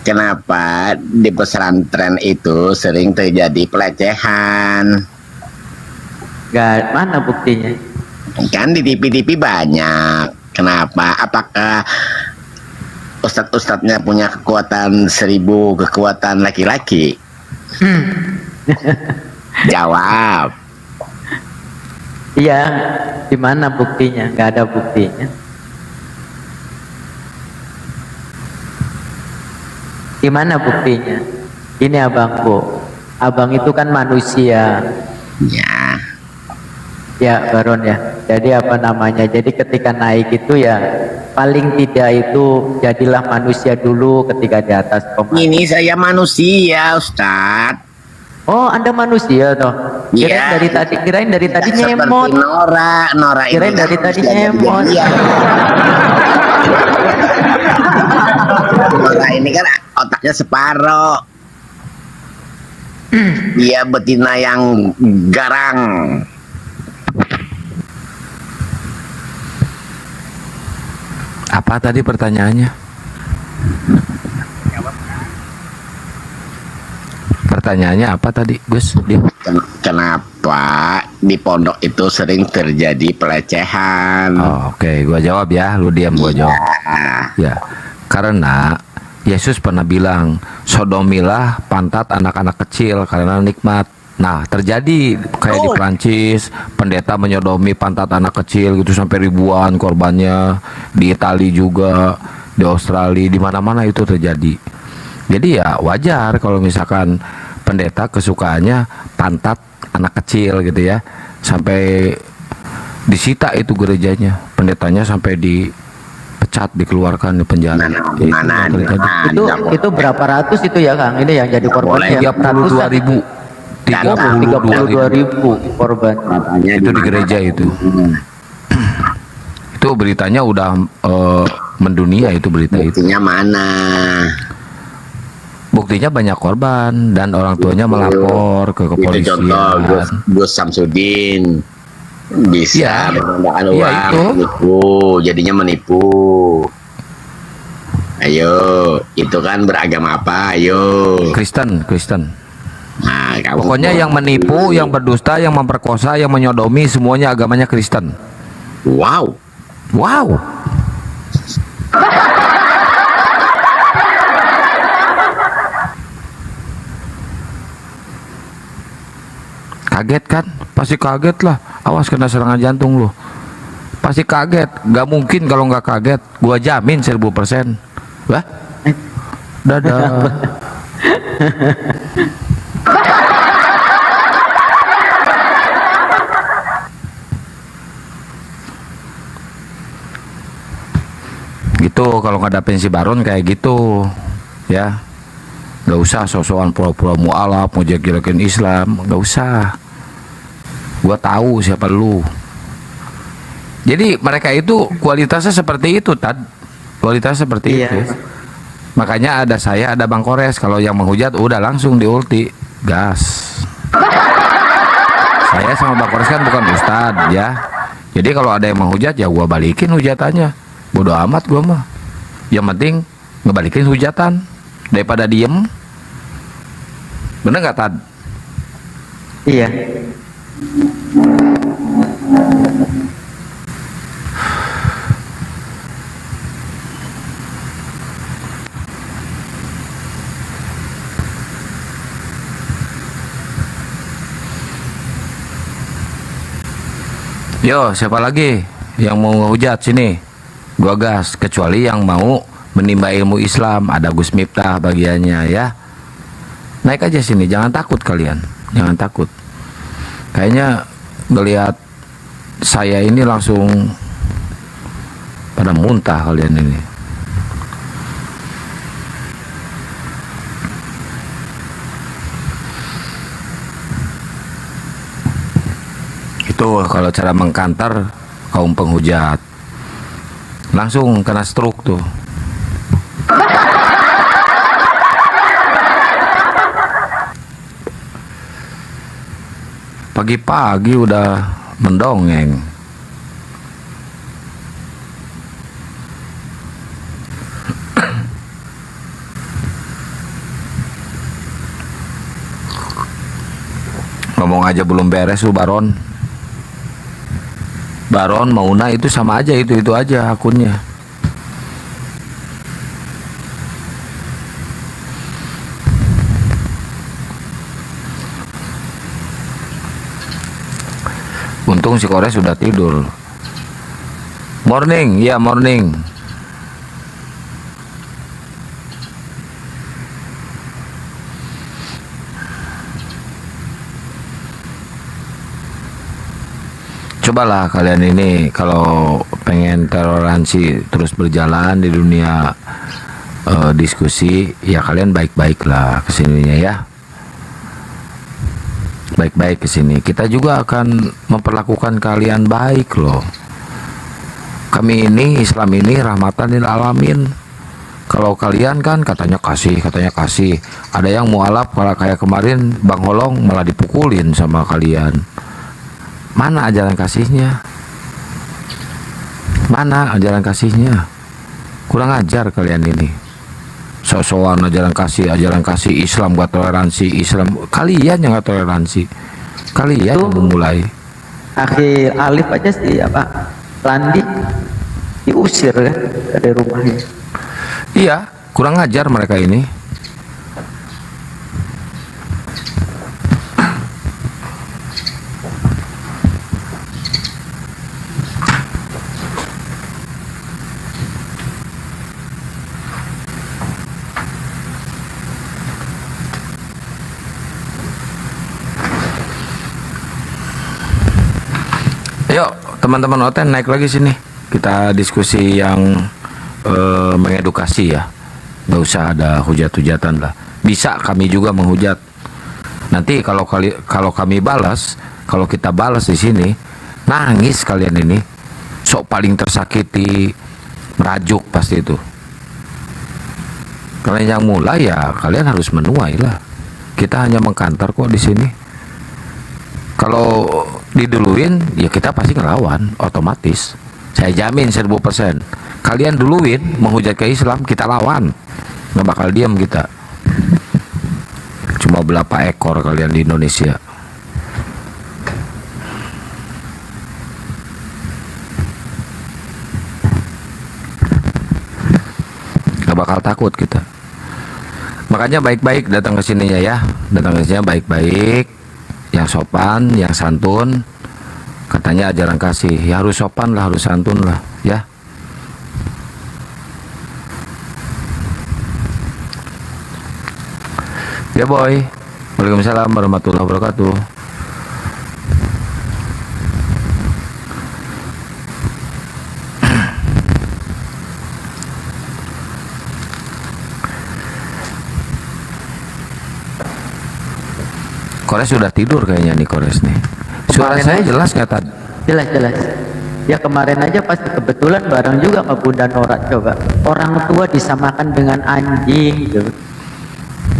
Kenapa di pesantren itu sering terjadi pelecehan? Gak mana buktinya? Kan di TV-TV banyak. Kenapa? Apakah ustadz-ustadznya punya kekuatan 1000 kekuatan laki-laki? Jawab. Iya, di mana buktinya? Nggak ada buktinya. Gimana buktinya? Ini abangku, abang itu kan manusia. Ya. Ya Baron ya. Jadi apa namanya? Jadi ketika naik itu ya paling tidak itu jadilah manusia dulu ketika di atas pemandangan. Ini saya manusia, Ustadz. Oh, Anda manusia toh? Iya. Kirain dari tadi Seperti nyemot. Nora ini Kirain dari tadi manusia nyemot. jadian. Nora ini kan otaknya separoh. Dia betina yang garang. Apa tadi pertanyaannya? Pertanyaannya apa tadi, Gus? Kenapa di pondok itu sering terjadi pelecehan? Oh, oke, gua jawab ya, lu diam gua jawab. Ya, karena Yesus pernah bilang, sodomilah pantat anak-anak kecil karena nikmat. Nah, terjadi kayak di Prancis, pendeta menyodomi pantat anak kecil gitu sampai ribuan korbannya. Di Italia juga, di Australia, di mana-mana itu terjadi. Jadi ya wajar kalau misalkan pendeta kesukaannya pantat anak kecil gitu ya, sampai disita itu gerejanya, pendetanya sampai dipecat, dikeluarkan di penjara. Itu berapa ratus itu ya Kang? Ini yang jadi korbannya 32.000. 32.000 korban. Itu di gereja itu. Itu beritanya udah mendunia itu berita itu. Buktinya mana? Buktinya banyak korban dan orang tuanya melapor ke Itu kepolisian. contoh Gus Samsudin bisa Ya. menggunakan Ya, uang itu. menipu, jadinya menipu. Ayo, itu kan beragama apa? Ayo. Kristen. Nah, kamu Pokoknya yang menipu, yang berdusta, yang memperkosa, yang menyodomi, semuanya agamanya Kristen. wow. Wow. Kaget kan? Pasti kaget lah. Awas kena serangan jantung loh. Pasti kaget. Gak mungkin kalau nggak kaget. Gua jamin 1000%. Wah? Dadah. Gitu kalau ngadapin si Baron kayak gitu ya, nggak usah sosokan pura-pura mualaf mau jelek-jelekin Islam, nggak usah. Gua tahu siapa lu. Jadi mereka itu kualitasnya seperti itu, kualitasnya seperti itu. Makanya ada saya, ada Bang Kores. Kalau yang menghujat udah langsung di ulti gas. Saya sama Bang Kores kan bukan ustad ya. Jadi kalau ada yang menghujat ya gua balikin hujatannya. Bodoh amat gua mah. Yang penting ngebalikin hujatan daripada diem. Bener nggak Tad? Iya. Yo, siapa lagi yang mau ngehujat sini? Gua gas, kecuali yang mau menimba ilmu Islam. Ada Gus Miftah bagiannya ya. Naik aja sini, jangan takut kalian. Jangan takut. Kayaknya ngelihat saya ini langsung pada muntah kalian ini. Itu kalau cara mengkantar kaum penghujat. Langsung kena stroke tuh. Pagi-pagi udah mendongeng. Ngomong aja belum beres lu Baron. Baron, Mauna itu sama aja, itu aja akunnya. Untung si Kores sudah tidur. Morning, ya morning. Cobalah kalian ini kalau pengen toleransi terus berjalan di dunia diskusi, ya kalian baik-baiklah kesininya ya. Baik-baik kesini. Kita juga akan memperlakukan kalian baik loh. Kami ini Islam ini rahmatan lil alamin. Kalau kalian kan katanya kasih. Ada yang mualaf kalau kayak kemarin Bang Holong malah dipukulin sama kalian. Mana ajaran kasihnya? Mana ajaran kasihnya? Kurang ajar kalian ini. Sok-sokan ajaran kasih Islam gak toleransi, Islam kalian yang gak toleransi. Kalian yang memulai. Akhi Alif aja sih apa Landi diusir kan dari rumahnya. Iya, kurang ajar mereka ini. Yuk teman-teman Oten naik lagi sini. Kita diskusi yang mengedukasi ya. Nggak usah ada hujat-hujatan lah. Bisa kami juga menghujat. Nanti kalau kami balas, kalau kita balas di sini, nangis kalian ini. Sok paling tersakiti, merajuk pasti itu. Kalian yang mulai ya kalian harus menuai lah. Kita hanya mengkantor kok di sini. Kalau diduluin ya kita pasti ngelawan otomatis. Saya jamin 1000%. Kalian duluin menghujat ke Islam, kita lawan. Nggak bakal diam kita. Cuma berapa ekor kalian di Indonesia. Nggak bakal takut kita. Makanya baik-baik datang ke sininya ya. Datang ke sini baik-baik, yang sopan, yang santun. Katanya ajaran kasih, ya harus sopan lah, harus santun lah ya. Ya boy. Waalaikumsalam warahmatullahi wabarakatuh. Kores sudah tidur kayaknya nih Kores nih. Suara Kemarin saya aja. jelas nggak tadi? Jelas. Ya kemarin aja pasti kebetulan bareng juga sama Bunda Nora. Coba orang tua disamakan dengan anjing gitu.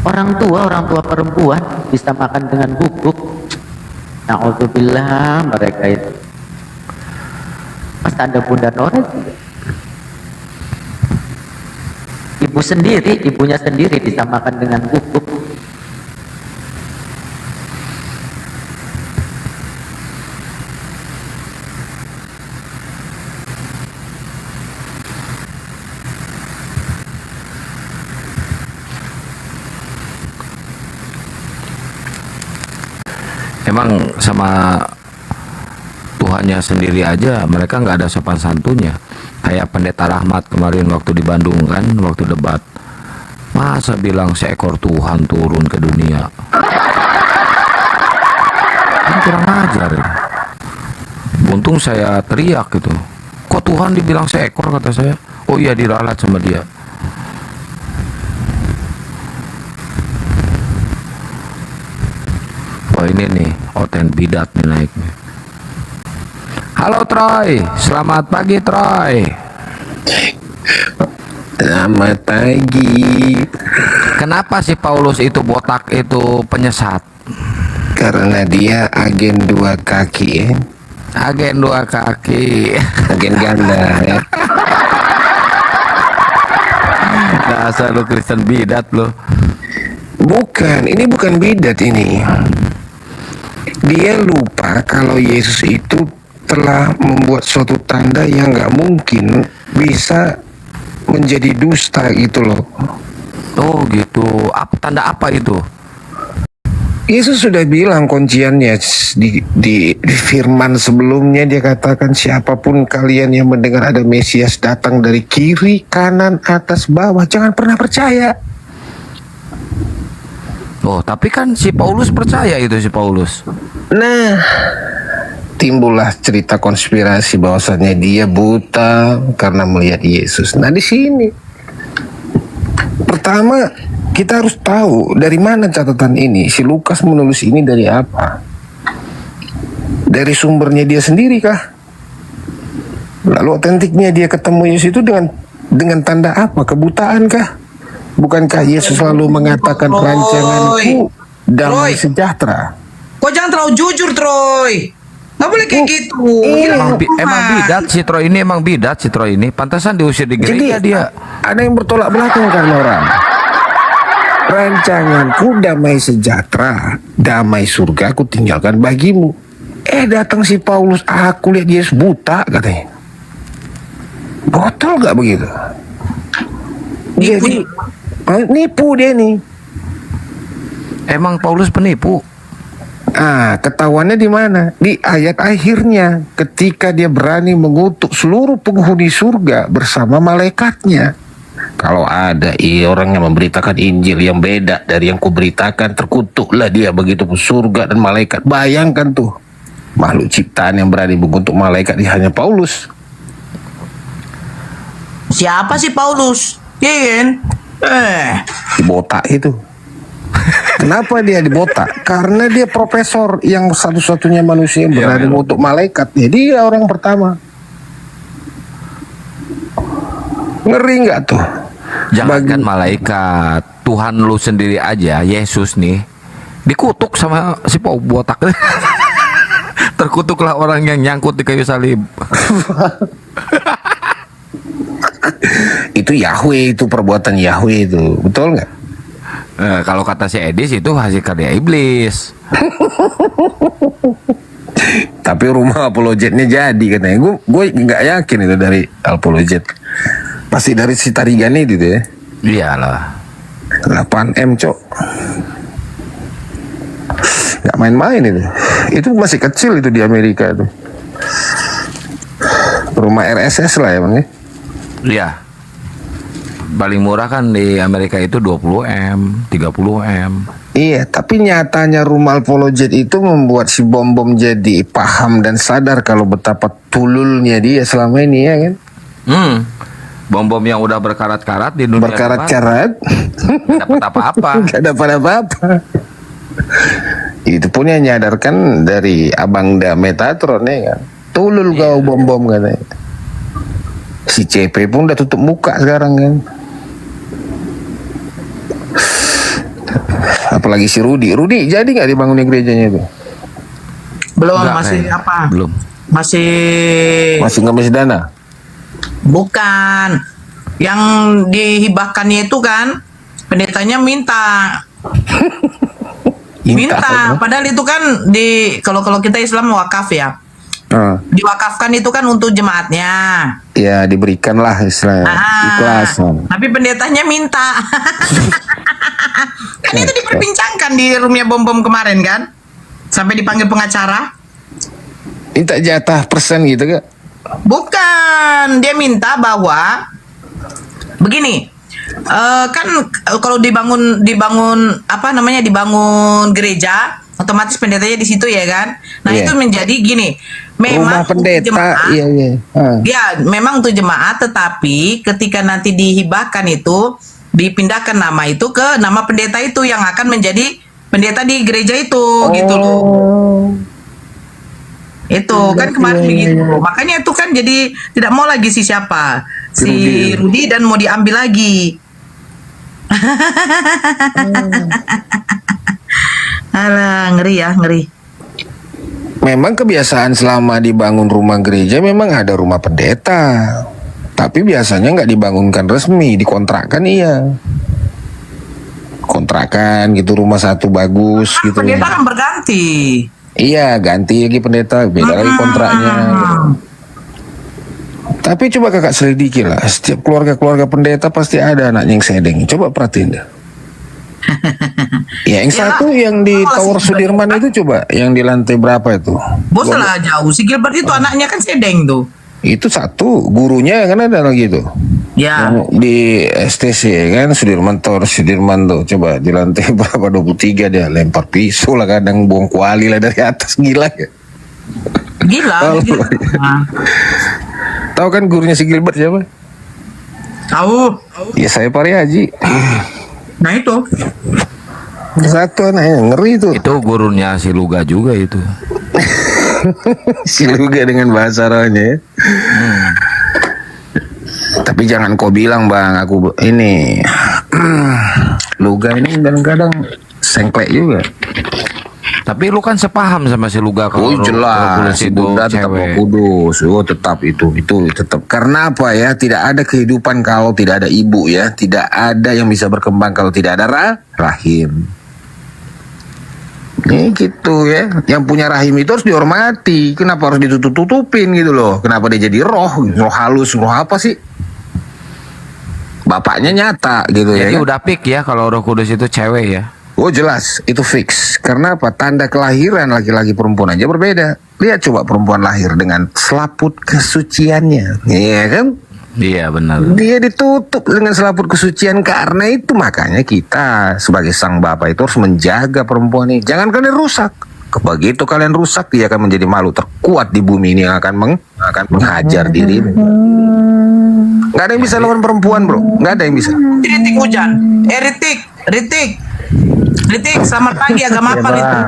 Orang tua perempuan disamakan dengan guguk. Na'udzubillah mereka itu. Pas ada Bunda Nora juga. Ibunya sendiri disamakan dengan guguk. Emang sama Tuhannya sendiri aja mereka nggak ada sopan santunnya. Kayak Pendeta Rahmat kemarin waktu di Bandung kan, waktu debat, masa bilang seekor Tuhan turun ke dunia. Kan kurang ajar ya. Untung saya teriak gitu, kok Tuhan dibilang seekor, kata saya. Oh iya, diralat sama dia. Oh ini nih Oten bidat nih naik nih. Halo Troy, selamat pagi Troy. Selamat pagi. Kenapa si Paulus itu botak itu penyesat? Karena dia agen 2 kaki ya. Agen 2 kaki. Agen ganda ya. Dasar lu Kristen bidat lu. Bukan, ini bukan bidat ini. Dia lupa kalau Yesus itu telah membuat suatu tanda yang nggak mungkin bisa menjadi dusta gitu loh. Oh gitu. Tanda apa itu? Yesus sudah bilang kunciannya di firman sebelumnya, dia katakan siapapun kalian yang mendengar ada Mesias datang dari kiri, kanan, atas, bawah, jangan pernah percaya. Oh, tapi kan si Paulus percaya itu si Paulus. Nah, timbullah cerita konspirasi bahwasannya dia buta karena melihat Yesus. Nah, di sini pertama kita harus tahu dari mana catatan ini. Si Lukas menulis ini dari apa? Dari sumbernya dia sendiri kah? Lalu otentiknya dia ketemu Yesus itu dengan tanda apa? Kebutaan kah? Bukankah Yesus selalu mengatakan rancanganku damai sejahtera? Kok jangan terlalu jujur, Troy. Nggak boleh kayak gitu. Emang bidat si Troy ini, emang bidat si Troy ini. Pantasan diusir di gereja dia. Ada yang bertolak belakang karena orang. Rancanganku damai sejahtera, damai surga aku tinggalkan bagimu. Datang si Paulus, aku lihat Yesus buta katanya. Botol gak begitu? Jadi nipu dia nih. Emang Paulus penipu? Ketahuannya di mana? Di ayat akhirnya, ketika dia berani mengutuk seluruh penghuni surga bersama malaikatnya. Kalau ada orang yang memberitakan Injil yang beda dari yang kuberitakan, terkutuklah dia, begitu pun surga dan malaikat. Bayangkan tuh, makhluk ciptaan yang berani mengutuk malaikat di hanya Paulus. Siapa sih Paulus? Iya kan? Dibotak itu. Kenapa dia dibotak? Karena dia profesor yang satu-satunya manusia yang berani mengutuk malaikat. Dia orang pertama. Ngeri nggak tuh? Jangankan malaikat, Tuhan lu sendiri aja, Yesus nih, dikutuk sama si botak. Terkutuklah orang yang nyangkut di kayu salib. Itu Yahweh, itu perbuatan Yahweh itu, betul nggak? Kalau kata si Edis itu hasil karya iblis. Tapi rumah apologetnya jadi katanya. Gue nggak yakin itu dari apologet. Pasti dari si Tarigani itu ya. Iyalah. 8M cok. Nggak main-main itu. Itu masih kecil itu di Amerika itu. Rumah RSS lah emang ya. Iya. Paling murah kan di Amerika itu 20M, 30M. Iya, tapi nyatanya rumah apologet itu membuat si bom-bom jadi paham dan sadar kalau betapa tululnya dia selama ini ya kan. Bom-bom yang udah berkarat-karat di dunia berkarat-karat nggak dapat apa-apa. Nggak dapat apa-apa. Itu pun yang nyadarkan dari Abang Da Metatron ya kan. Tulul kau bom-bom katanya. Si CP pun udah tutup muka sekarang kan. Apalagi si Rudi jadi nggak dibangunin gerejanya itu? Belum, Enggak, masih kayaknya. apa? Belum. Masih ngemis dana. Bukan. Yang dihibahkannya itu kan pendetanya minta. Padahal itu kan kalau kita Islam wakaf ya. Diwakafkan itu kan untuk jemaatnya. Ya diberikan lah istilahnya. Ikhlas. Tapi pendetanya minta. Kan itu diperbincangkan di roomnya bom-bom kemarin kan. Sampai dipanggil pengacara. Minta jatah persen gitu gak? Bukan, dia minta bahwa begini, kan kalau dibangun gereja, otomatis pendetanya di situ ya kan. Nah itu menjadi gini, memang rumah pendeta, jemaat, iya. Memang untuk jemaat, tetapi ketika nanti dihibahkan itu dipindahkan nama itu ke nama pendeta itu yang akan menjadi pendeta di gereja itu, gitu loh. Itu kan kemarin begitu. Makanya itu kan jadi tidak mau lagi si Rudi dan mau diambil lagi. Alah, ngeri ya, ngeri. Memang kebiasaan selama dibangun rumah gereja memang ada rumah pendeta. Tapi biasanya nggak dibangunkan resmi, dikontrakkan iya. Kontrakan gitu, rumah satu bagus gitu. Pendeta kan berganti. Iya, ganti lagi pendeta, beda lagi kontraknya. Tapi coba kakak selidiki lah, setiap keluarga-keluarga pendeta pasti ada anaknya yang sedeng. Coba perhatiin dah. Ya, yang satu yang di Tower Sudirman itu coba, yang di lantai berapa itu? Bos lah jauh. Si Gilbert itu anaknya kan sedeng tuh. Itu satu, gurunya kan ada lagi tuh. Ya. Yang di STC kan, Sudirman Tower Sudirman tuh. Coba di lantai berapa, 23 dia lempar pisau lah, kadang buang kuali lah dari atas, gila ya. Gila. Gila. Nah, Tahu kan gurunya si Gilbert siapa? tahu. Ya saya Pari Haji. Nah itu. Satu anaknya ngeri tuh. Itu gurunya si Luga juga itu. Si Luga dengan bahasa rohnya ya. Tapi jangan kau bilang bang, aku ini Luga ini kadang-kadang sengklek juga. Tapi lu kan sepaham sama si Luga kalau Oh jelas, si itu Bunda tetap Roh cewek. Kudus. Oh tetap itu tetap. Karena apa ya? Tidak ada kehidupan kalau tidak ada ibu ya. Tidak ada yang bisa berkembang kalau tidak ada rahim. Ini gitu ya. Yang punya rahim itu harus dihormati. Kenapa harus ditutup-tutupin gitu loh? Kenapa dia jadi roh halus, roh apa sih? Bapaknya nyata gitu ya. Jadi Kan? udah pick ya kalau Roh Kudus itu cewek ya. Oh jelas, itu fix. Karena apa? Tanda kelahiran laki-laki perempuan aja berbeda. Lihat coba perempuan lahir dengan selaput kesuciannya. Iya kan? Iya benar. Dia ditutup dengan selaput kesucian. Karena itu makanya kita sebagai sang bapak itu harus menjaga perempuan ini. Jangan kalian rusak. Begitu kalian rusak, dia akan menjadi malu terkuat di bumi ini yang akan menghajar diri. Gak ada yang bisa lawan perempuan bro. Gak ada yang bisa. Ritik hujan. Ritik, selamat pagi, agama apa itu?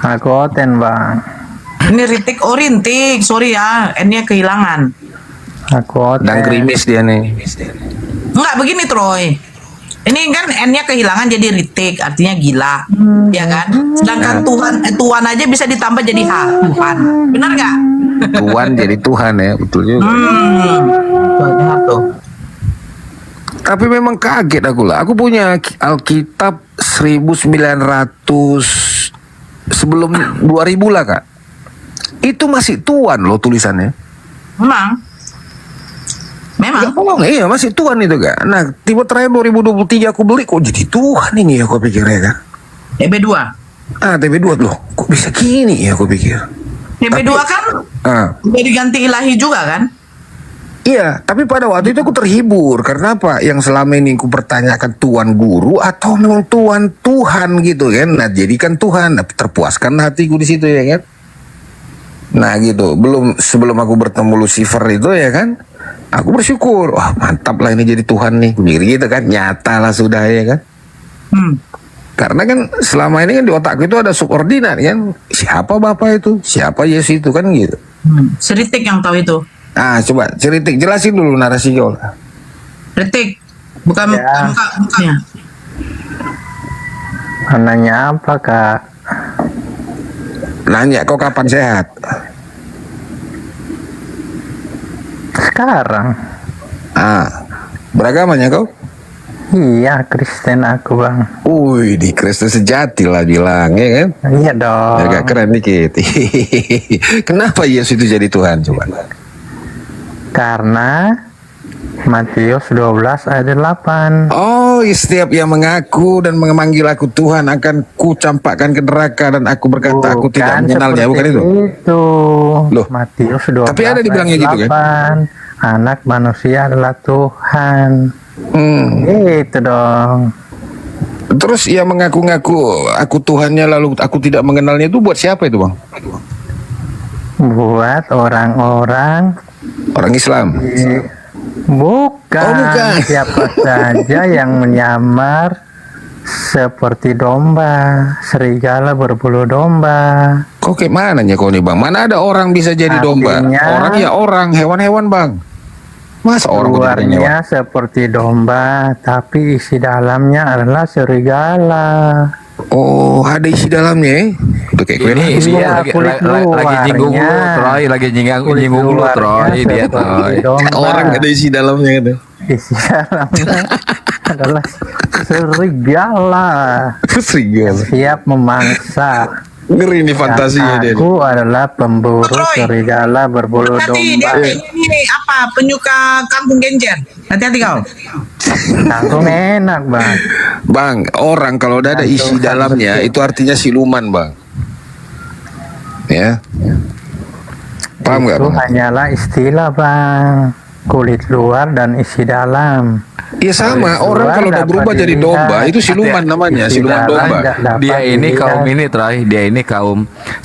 Aku Oten bang. Ini Ritik, oh Rintik, sorry ya, N-nya kehilangan. Aku Oten. Dan gerimis dia nih. Enggak, begini Troy. Ini kan N-nya kehilangan jadi Ritik, artinya gila, ya kan? Sedangkan Tuhan aja bisa ditambah jadi H, Tuhan. Benar nggak? Tuhan jadi Tuhan ya, betul juga. Benar tuh. Tapi memang kaget aku lah. Aku punya Alkitab 1900 sebelum 2000 lah kak. Itu masih Tuhan loh tulisannya. Memang. Gak bohong, iya masih Tuhan itu kak. Nah tiba terakhir 2023 aku beli kok jadi Tuhan ini ya aku pikirnya kan. TB2. TB2 loh. Kok bisa gini ya aku pikir. TB2 kan udah diganti ilahi juga kan? Iya, tapi pada waktu itu aku terhibur. Karena apa? Yang selama ini aku pertanyakan Tuhan guru atau memang Tuhan gitu kan. Nah, jadikan Tuhan. Nah, terpuaskan hatiku di situ ya kan. Nah, gitu. Sebelum aku bertemu Lucifer itu ya kan. Aku bersyukur. Wah, mantap lah ini jadi Tuhan nih. Gitu kan. Nyata lah sudah ya kan. Karena kan selama ini kan di otakku itu ada subordinat kan. Siapa Bapak itu? Siapa Yesus itu kan gitu. Seritik yang tahu itu. Coba ceritik jelasin dulu narasi kau. Ritik, bukan mukanya. Nanya apa kak? Nanya kau kapan sehat? Sekarang. Beragamanya kau? Iya Kristen aku bang. Wih, di Kristen sejati lah bilang ya kan? Iya dong. Agak keren dikit. Kenapa Yesus itu jadi Tuhan coba? Karena Matius 12 ayat 8. Oh, setiap yang mengaku dan memanggil aku Tuhan akan kucampakkan ke neraka dan aku berkata aku tidak mengenalnya, bukan itu? Itu. Loh, Matius 12 tapi ada dibilangnya ayat gitu kan? 8. Anak manusia adalah Tuhan. Gitu dong. Terus ia mengaku-ngaku aku Tuhannya lalu aku tidak mengenalnya itu buat siapa itu bang? Buat orang-orang Islam. Bukan. Oh, bukan. Siapa saja yang menyamar seperti domba, serigala berbulu domba. Kok kayak mananya kau nih bang? Mana ada orang bisa jadi domba? Orang ya orang, hewan-hewan bang. Masa orang luarnya seperti domba, tapi isi dalamnya adalah serigala. Oh, ada isi dalamnya ya? Udah kayak kue Ini Iya, lagi kulit nyinggung lu, luarnya. Troy, lagi nyinggung lu, Troy, dia Troy. orang ada isi dalamnya gitu. Isi dalamnya adalah serigala. Serigala. Siap memangsa. Ngeri nih fantasinya dia. Aku adalah pemburu Troy. serigala berbulu Hati-hati, dia domba. ini apa, penyuka kangkung genjer. Hati-hati kau. Kangkung enak bang. Bang, orang kalau udah ada isi dalamnya itu artinya siluman, Bang. Ya. Paham nggak, Itu Bang? hanyalah istilah bang. Kulit luar dan isi dalam. Iya sama, Kulit orang luar kalau udah dapat berubah jadi dilihat, domba itu siluman namanya, isi siluman dalam domba. nggak dapat Dia ini dilihat. kaum ini Troy, dia ini kaum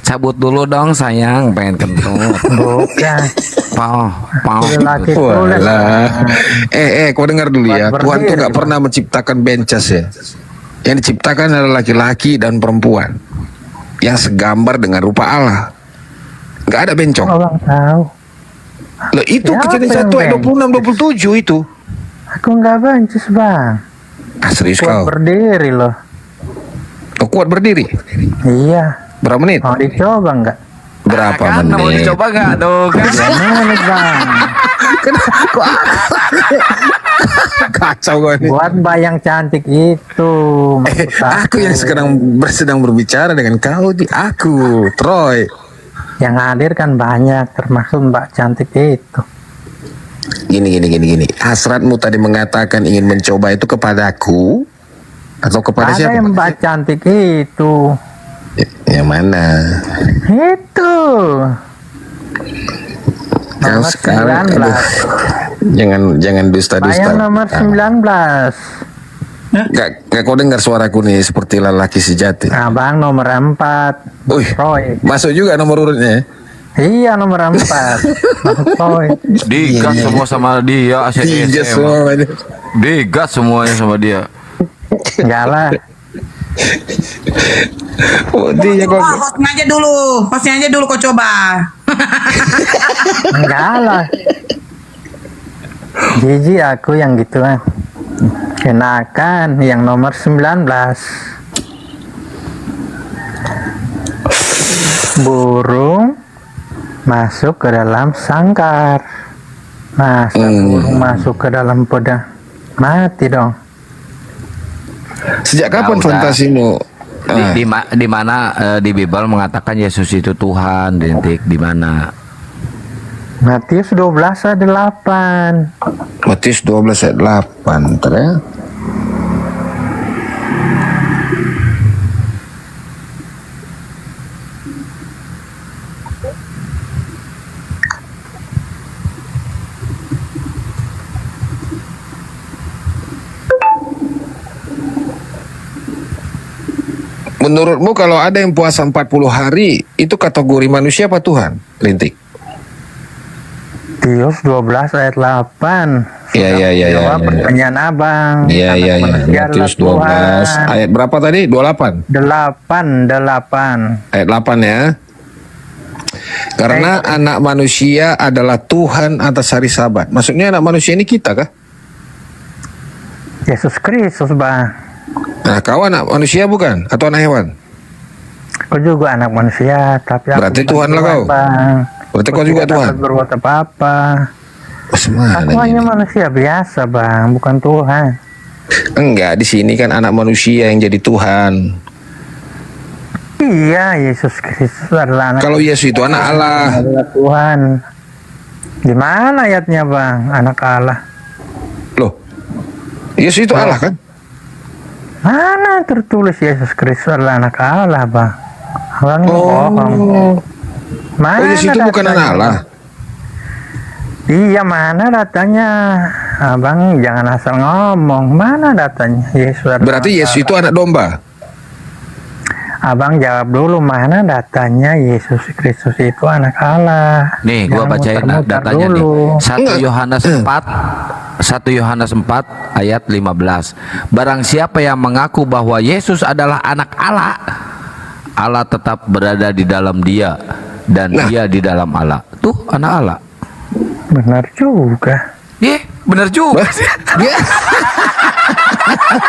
cabut dulu dong sayang, pengen kentut. Bukan. Pau, pau. Laki kulit. Walah. Kau dengar dulu ya. Buat Tuhan tuh berdiri, nggak Bang. pernah menciptakan bencas ya. Yang diciptakan adalah laki-laki dan perempuan yang segambar dengan rupa Allah. Nggak ada bencong. Oh bang tahu. Loh, itu Siapa kejadian yang 1 ayat 26 27 itu. Aku nggak bencis bang. Serius Kuat kau. berdiri loh. Kau kuat berdiri. Iya. Berapa menit? Mau dicoba nggak? Berapa Kan mau menit? dicoba nggak tuh kan? 2 menit bang. Kacau kau ini. Buat bayang cantik itu. maksud Aku yang sedang berbicara dengan kau di aku, Troy. Yang hadir kan banyak, termasuk Mbak cantik itu. Gini. Hasratmu tadi mengatakan ingin mencoba itu kepadaku atau kepada Ada siapa? yang Mbak cantik itu. Yang mana? Itu. Kau Nomor sekarang 19. jangan dusta-dusta. Bayang nomor 19. Gak kau dengar suaraku nih seperti lelaki sejati. Abang nomor 4. Wih, Roy. masuk juga nomor urutnya. Iya nomor 4. Roy. Digas semua sama dia, Tiga ACDC. semua ini. Digas semuanya sama dia. Enggak lah. Oh, dia kok. Hostnya aja dulu kau coba. Enggak lah. Jijik aku yang gituan. Kenakan yang nomor 19. Burung masuk ke dalam sangkar. Masa burung masuk ke dalam pedang? Mati dong. Sejak kapan udah. fantasimu? Di mana di Bible mengatakan Yesus itu Tuhan, Dentik di mana? Matius 12 ayat 8. Matius 12 ayat 8. Ntar ya. Menurutmu kalau ada yang puasa 40 hari itu kategori manusia apa Tuhan? Lintik. Matius 12 ayat 8. Iya. Jawab pertanyaan abang. Iya. Anak manusia Matius adalah 12 Tuhan. ayat berapa tadi? 28. 8. Ayat 8 ya. Karena anak manusia adalah Tuhan atas hari Sabat. Maksudnya anak manusia ini kita kah? Yesus Kristus bang. Nah, kau anak manusia bukan? Atau anak hewan? Aku juga anak manusia, tapi aku Berarti bukan Tuhan lah kau. Bang. Berarti Aku kau juga tidak Tuhan. dapat berbuat apa-apa. Oh, semana Aku hanya ini. manusia biasa, bang, bukan Tuhan. Enggak, di sini kan anak manusia yang jadi Tuhan. Iya, Yesus Kristus adalah anak. Kalau Yesus itu anak Allah. Adalah Tuhan. Di mana ayatnya, bang? Anak Allah. Loh, Yesus itu Allah kan? Mana tertulis Yesus Kristus adalah anak Allah, bang? Abang bohong. Mana Oh, Yesus itu bukan datanya? anak Allah. Iya, mana datanya? Abang jangan asal ngomong. Mana datanya? Yesus adalah Berarti anak Yesus itu anak domba. Abang jawab dulu, mana datanya Yesus Kristus itu anak Allah. Nih, gua Jangan bacain muter-muter datanya dulu. nih. 1 Yohanes 4 ayat 15. Barang siapa yang mengaku bahwa Yesus adalah anak Allah, Allah tetap berada di dalam dia dan dia di dalam Allah. Tuh, anak Allah. Benar juga. Bener juga.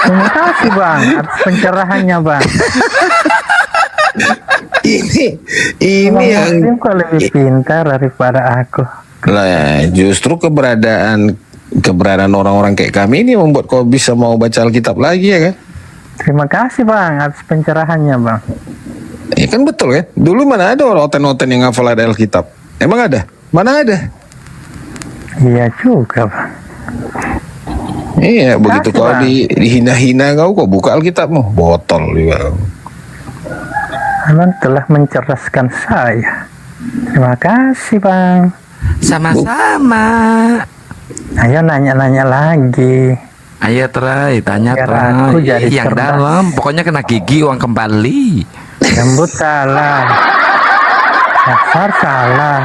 Terima kasih bang atas pencerahannya bang. Ini Bang yang Muslim kok lebih pintar daripada aku. lah, justru keberadaan orang-orang kayak kami ini membuat kau bisa mau baca Alkitab lagi ya kan? Terima kasih bang atas pencerahannya bang. Ya kan betul kan? Dulu mana ada orang oten-oten yang hafal ada Alkitab? Emang ada? Mana ada? Iya juga, Bang. Iya, begitu Kasih, kau Bang. dihina-hina kau buka Alkitabmu, botol juga. Abang telah mencerdaskan saya. Terima kasih, Bang. Sama-sama. Ayo nanya-nanya lagi. Ayo Tray, tanya Biar Tray. aku jadi Yang cerdas. dalam, pokoknya kena gigi uang kembali. Jembut salah. Dasar salah.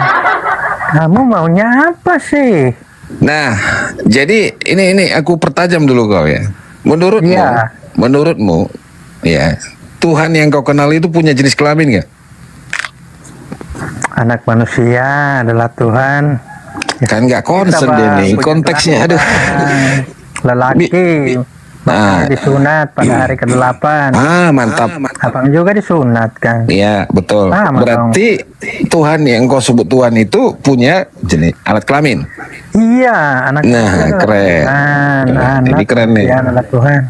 Kamu maunya apa sih? Nah, jadi ini aku pertajam dulu kau ya. Iya. Menurutmu, ya Tuhan yang kau kenal itu punya jenis kelamin nggak? Anak manusia adalah Tuhan. Kan nggak konsen Kita, deh Bang, nih punya konteksnya. Aduh. kelamin. Lelaki. Nah. Disunat pada hari ke-8. Mantap. Abang juga disunat kan? Iya, betul. Sama Berarti Tuhan yang kau sebut Tuhan itu punya jenis alat kelamin. Iya, anak Nah, manusia adalah keren. Tuhan. Nah, Anak ini keren nih. manusia adalah Tuhan.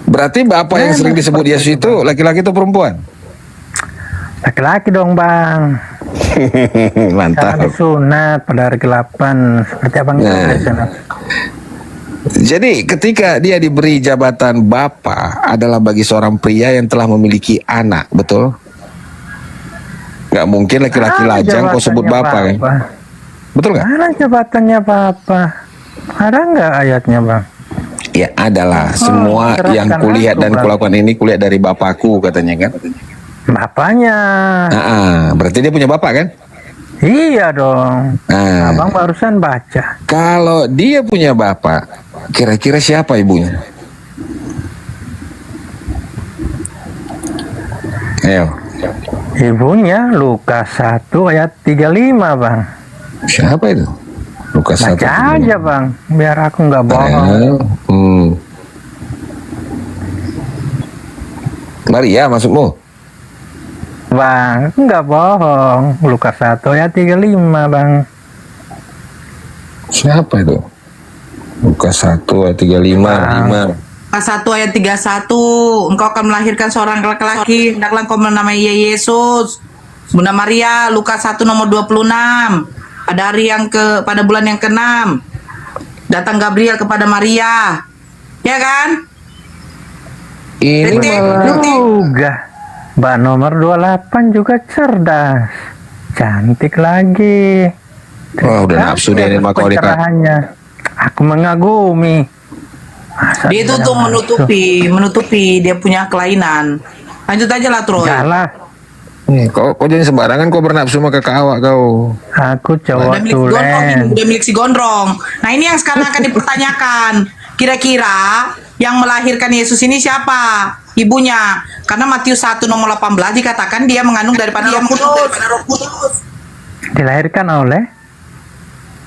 Berarti Bapak yang sering disebut Yesus itu laki-laki atau perempuan? Laki-laki dong, Bang. Karena Mantap. disunat pada hari ke-8 seperti abang itu Nah. disunat. Jadi ketika dia diberi jabatan Bapa adalah bagi seorang pria yang telah memiliki anak, betul? Nggak mungkin laki-laki Ada lajang kau sebut jabatannya Bapa kan? Betul nggak? Mana jabatannya Bapak? Ada nggak ayatnya, Bang? Ya adalah semua serahkan yang kulihat aku, dan Bang. kulakukan ini kulihat dari Bapakku katanya kan? Bapaknya. Berarti dia punya bapak kan? Iya dong. Nah, Abang barusan baca. kalau dia punya bapak, kira-kira siapa ibunya? Ayo, Ibunya Lukas 1 ayat 35, Bang. siapa itu? Lukas 1. Baca aja, Bang, biar aku nggak bohong. Maria maksudmu? Bang, nggak bohong. Lukas 1 ayat 35, Bang. Siapa itu? Lukas 1 ayat 35. Lukas 1 ayat 31, engkau akan melahirkan seorang laki-laki, hendaklah engkau menamai ia Yesus. Bunda Maria, Lukas 1 nomor 26. Pada hari pada bulan yang ke-6, datang Gabriel kepada Maria. Ya kan? Ini Titik. malah Juga. Mbak nomor 28 juga cerdas. Cantik lagi. Wah, udah nafsu deh ini mah kalau dikata. Pencerahannya. Aku mengagumi. Masa Dia itu dia tuh nafsu? menutupi dia punya kelainan. Lanjut aja lah, Troy. Enggak lah. Kau jangan sembarangan kau bernafsu sama kakak awak kau. Aku cowok Udah milik si gondrong ini, tulen. udah milik si gondrong. Nah ini yang sekarang akan dipertanyakan. Kira-kira yang melahirkan Yesus ini siapa? Ibunya. Karena Matius 1 nomor 18 dikatakan dia mengandung daripada Roh Kudus. Dilahirkan oleh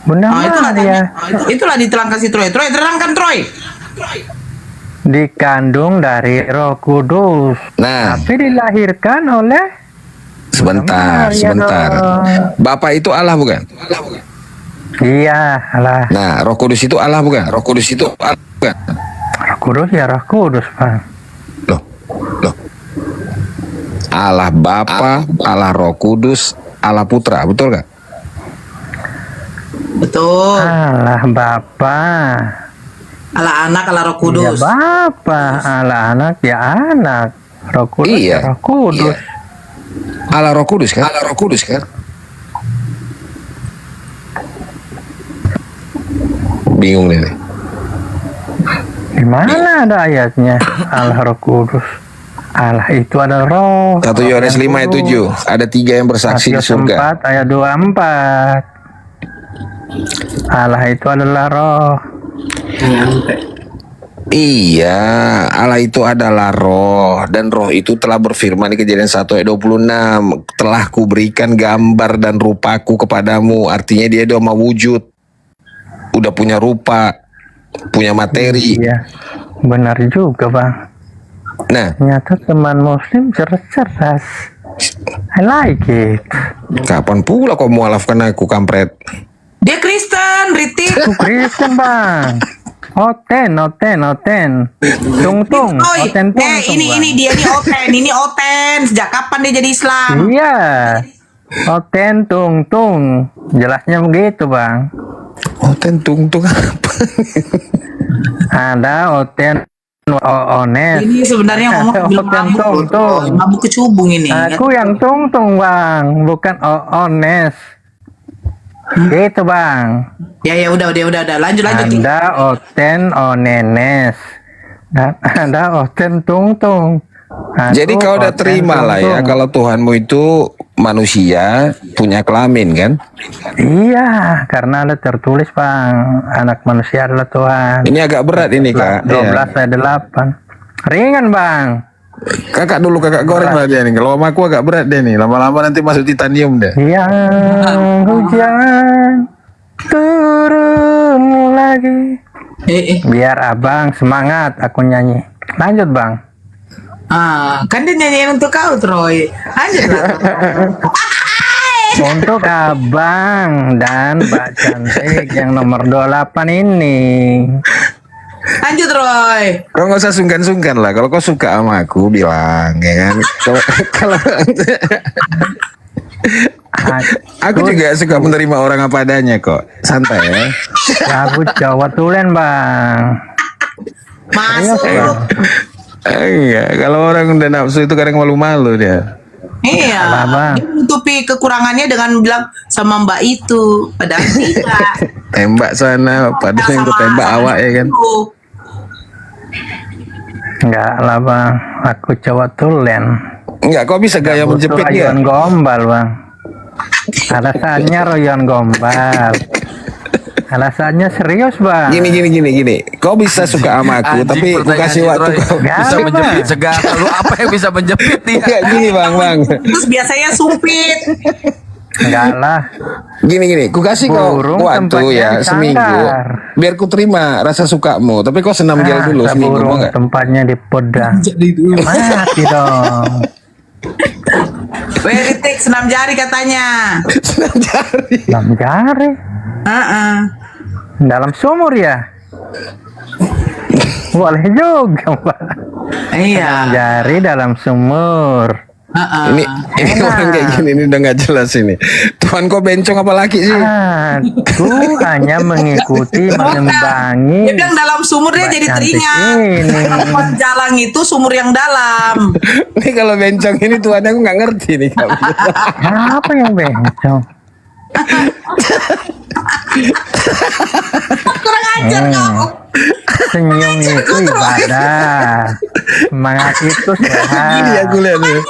Bunda Nah, Maria. itulah diterangkan si Troy. Troy, terangkan Troy. Dikandung dari Roh Kudus. Nah, Tapi dilahirkan oleh sebentar. dong. Bapak itu Allah bukan? Iya, Allah. Nah, Roh Kudus itu Allah bukan? Roh Kudus itu Allah bukan? Roh Kudus ya Roh Kudus, Bang. Loh. Allah Bapa, Allah Roh Kudus, Allah Putra, betul nggak? Betul. Allah Bapa. Allah Anak, Allah Roh Ya Kudus. Bapa, Allah Anak ya anak. Roh Kudus Iya. ya Roh Kudus. Allah Roh Kudus kan? Allah Roh Kudus kan? Bingung deh. Di mana ada ayatnya Allah Roh Kudus? Allah itu adalah roh. 1 Yohanes 5 ayat 7. Ada 3 yang bersaksi di Matius surga. 4 ayat 24. Allah itu adalah roh. Iya, Allah itu adalah roh, dan roh itu telah berfirman di Kejadian 1 ayat 26, telah kuberikan gambar dan rupaku kepadamu. Artinya dia udah mau wujud, udah punya rupa, punya materi. Iya. Benar juga, Bang. Nah, Ternyata teman muslim cerdas. I like it. kapan pula kau mualafkan aku, kampret? Dia Kristen, Ritik. Aku Kristen, Bang. Oten. Tung. Oh, Oten tung. ini dia nih Oten. Sejak kapan dia jadi Islam? Iya. Oten tung. Jelasnya begitu, Bang. Oten tung apa? Ada Oten Ones. Ini sebenarnya ngomong bilang Oten tung. mabuk kecubung ini. Aku yang tung, Bang, bukan Ones. Gitu, Bang. Ya udah. Lanjut. Ada Oten Onenes. Dan ada Oten tung. Jadi kau udah terima lah ya kalau Tuhanmu itu manusia punya kelamin kan? Iya, karena ada tertulis, Bang, anak manusia adalah Tuhan. Ini agak berat ini Kak. 12 ayat 8. Ringan, Bang. Kakak goreng lah dia nih. Kalau sama aku agak berat deh nih. Lama-lama nanti masuk titanium deh. Yang hujan turun lagi. Biar Abang semangat aku nyanyi. Lanjut, Bang. Kan dia nyanyiin untuk kau, Troy. Lanjutlah. Untuk Abang dan Mbak Cantik yang nomor 28 ini. Lanjut, Roy. Kau nggak usah sungkan-sungkan lah. Kalau kau suka sama aku bilang, ya kan. Kalau aku juga suka menerima orang apa adanya kok. Santai ya. Aku Jawa Tulen, Bang. Masuk. Enggak, kalau orang udah nafsu itu kadang malu-malu dia. Iya. Bang. Dia menutupi kekurangannya dengan bilang sama Mbak itu. Padahal tidak. Tembak sana, padahal yang ku tembak awak ya kan. Enggak lah, Bang. Aku Jawa Tulen. Enggak, kau bisa gaya menjepit ya. Royon gombal, Bang. Alasannya royon gombal. Alasannya serius, Bang. Gini. Kau bisa suka sama aku, tapi aku kasih waktu kau. Bisa Bang. menjepit segala. Lu apa yang bisa menjepit nih? Enggak gini, Bang. Terus biasanya sumpit. Enggak lah. Gini, ku kasih kau Burung waktu tempatnya ya di seminggu. sangkar. Biar ku terima rasa sukamu, tapi kau senam gel dulu seminggu mau burung enggak? tempatnya di pedang. Mati dong. Weritik senam jari katanya. Dalam jari. Dalam sumur ya. Boleh juga, Pak. Iya. Jari dalam sumur. Ini orang kayak gini ini udah nggak jelas ini. Tuhan kau bencong apa laki sih? Aku hanya mengikuti, mengimbangi. Dia bilang dalam sumur dia jadi Cantik teringat. ini. Kalau jalang itu sumur yang dalam. Ini kalau bencong ini Tuhan aku nggak ngerti nih. Apa yang bencong? Kurang ajar kau. Senyum itu ibadah. Semangat itu sehat. Ini aku lihat nih.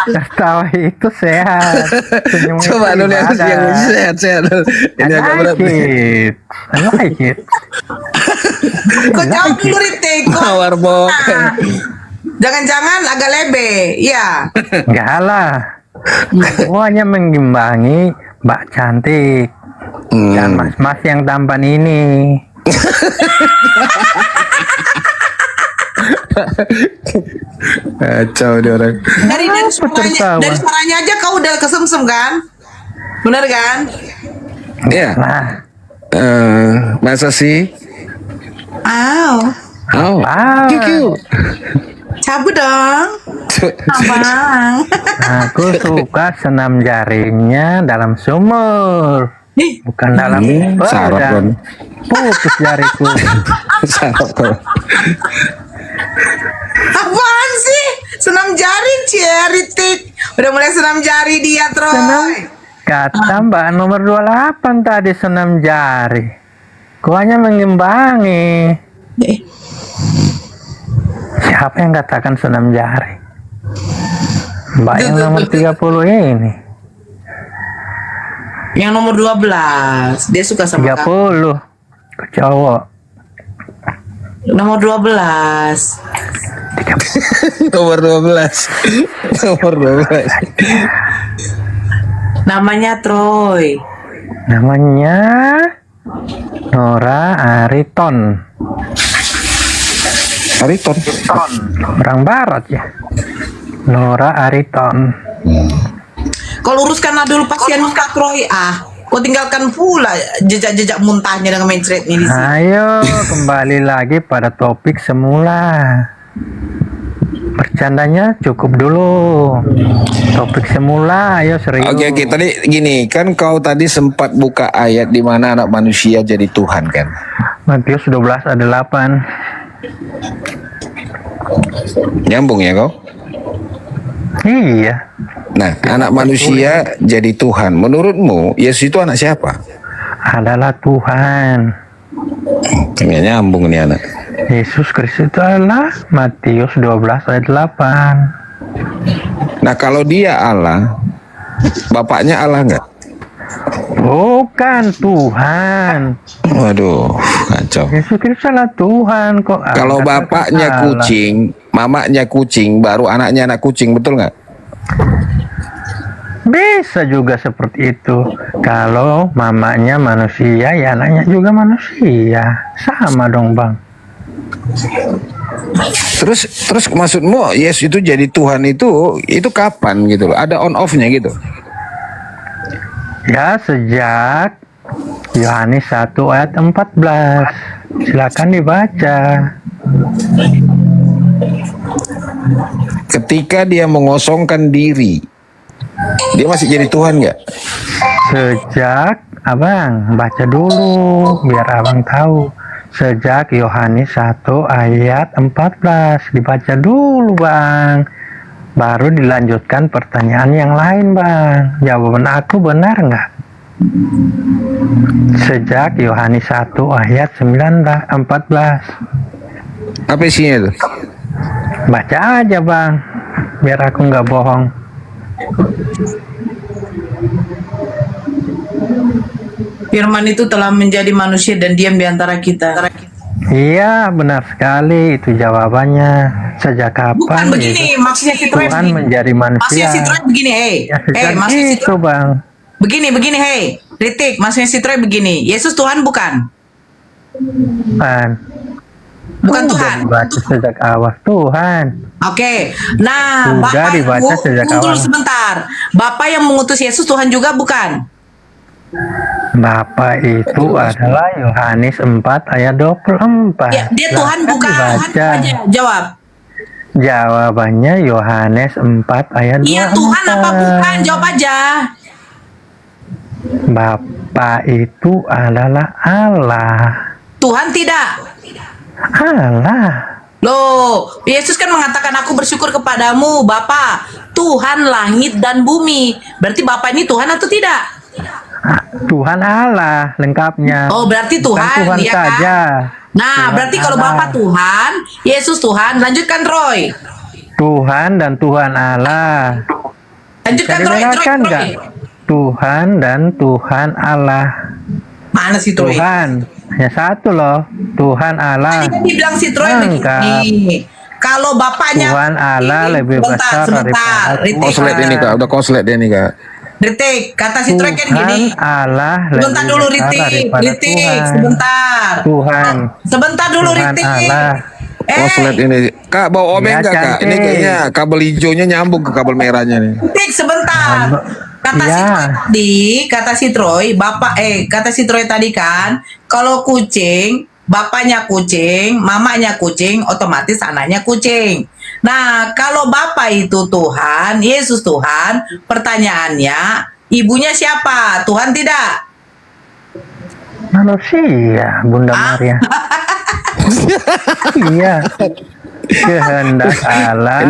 Tertawa itu sehat. Senyum Coba itu dulu yang ibadah. sehat. Ini agak berat nih. I like it. Kau jawab dulu, Ritik. Mawar bo. Jangan-jangan agak lebe. Iya. Enggak lah. Aku hanya mengimbangi Mbak Cantik dan mas-mas yang tampan ini. Kacau dia orang. Dari suaranya aja kau udah kesemsem kan? Bener kan? Iya. Nah, Masa sih? Wow. Kiu. Cabut dong. Abang. aku suka senam jarinya dalam sumur, bukan dalam sarap kan. Putus jariku. Sarap kan. Apaan sih? Senam jari, Ritik. Udah mulai senam jari dia, Troy. Kata Mbak nomor 28 tadi senam jari. Ku hanya mengimbangi. Siapa yang katakan senam jari? Mbak yang nomor 30 ini. Yang nomor 12. Dia suka sama 30. Ke cowok. Nomor 12. Nomor 12. Nomor 12. Namanya Troy. Namanya Nora Ariton. Ariton. Orang barat ya. Nora Ariton. Kau luruskan dulu pasienmu Kak Troy. Kau tinggalkan pula jejak-jejak muntahnya dengan mencretnya di sini. Ayo kembali lagi pada topik semula. Bercandanya cukup dulu. Topik semula, ayo serius. Oke, tadi gini, kan kau tadi sempat buka ayat di mana anak manusia jadi Tuhan kan? Matius 12 ayat 8. Nyambung ya kau? Iya, Nah, anak manusia jadi Tuhan. Menurutmu, Yesus itu anak siapa? adalah Tuhan. Nggak nyambung nih anak. Yesus Kristus itu adalah Matius 12 ayat 8. Nah, kalau dia Allah, bapaknya Allah nggak? Bukan Tuhan. Waduh, kacau. Yesus Kristus adalah Tuhan kok. Kalau Anda bapaknya salah. kucing, mamanya kucing, baru anaknya anak kucing, betul nggak? Bisa juga seperti itu. Kalau mamanya manusia, ya anaknya juga manusia. Sama dong, Bang. Terus maksudmu Yesus itu jadi Tuhan itu kapan gitu loh? Ada on off-nya gitu? Ya, sejak Yohanes 1 ayat 14. Silakan dibaca. Ketika dia mengosongkan diri, dia masih jadi Tuhan nggak? Sejak, Abang, baca dulu biar Abang tahu. Sejak Yohanes 1 ayat 14. Dibaca dulu, Bang. Baru dilanjutkan pertanyaan yang lain, Bang. Jawaban aku benar nggak? Sejak Yohanes 1 ayat 14. Apa isinya itu? Baca aja, Bang. Biar aku nggak bohong. Firman itu telah menjadi manusia dan diam di antara kita. Iya, benar sekali. Itu jawabannya. Sejak kapan Bukan begini, maksudnya si Troy Tuhan begini. menjadi manusia? Maksudnya si Troy begini, Ya, sejak maksudnya si itu, Troy Bang. begini, Ritik, maksudnya si Troy begini. Yesus Tuhan bukan? Tuhan. Bukan Udah Tuhan. dibaca sejak awal Tuhan. Oke, nah Sudah Bapak dibaca sejak tunggu awal. sebentar. Bapak yang mengutus Yesus Tuhan juga bukan? Bapak itu adalah Yohanes 4 ayat 24. Ya, dia Tuhan Silakan bukan? dibaca. Aja, jawab. Jawabannya Yohanes 4 ayat 24. Iya Tuhan apa bukan? Jawab aja. Bapak itu adalah Allah. Tuhan tidak. Allah. Loh, Yesus kan mengatakan aku bersyukur kepadamu, Bapa, Tuhan langit dan bumi. Berarti Bapa ini Tuhan atau tidak? Tuhan Allah lengkapnya. Oh, berarti Bukan Tuhan, Tuhan ya kan? saja. Nah, Tuhan berarti kalau Allah. Bapa Tuhan, Yesus Tuhan, lanjutkan Troy. Tuhan dan Tuhan Allah. Lanjutkan Bisa Troy, didengarkan nggak? Tuhan dan Tuhan Allah. Mana sih Troy? Tuhan hanya satu loh. Tuhan Allah. Tadi kan dibilang si Troy Lengkap. begini. Kalau bapaknya Tuhan Allah lebih besar sebentar, daripada Ritik. Koslet ini kak, udah koslet dia nih kak. Ritik, kata si Troy kan gini. Tuhan Allah Sebentar lebih dulu besar Ritik, daripada Ritik, Tuhan. sebentar. Tuhan. Sebentar dulu Tuhan Ritik. Allah. Koslet ini, kak bawa obeng Ya, nggak kak? Ini cantik. kayaknya kabel hijaunya nyambung ke kabel merahnya nih. Ritik sebentar. Kata si Ya. Troy tadi, kata si Troy, kata si Troy tadi kan, kalau kucing, bapaknya kucing, mamanya kucing, otomatis anaknya kucing. Nah, kalau bapak itu Tuhan, Yesus Tuhan, pertanyaannya, ibunya siapa? Tuhan tidak? Manusia, Bunda Ah? Maria. Iya. Kehendak Allah.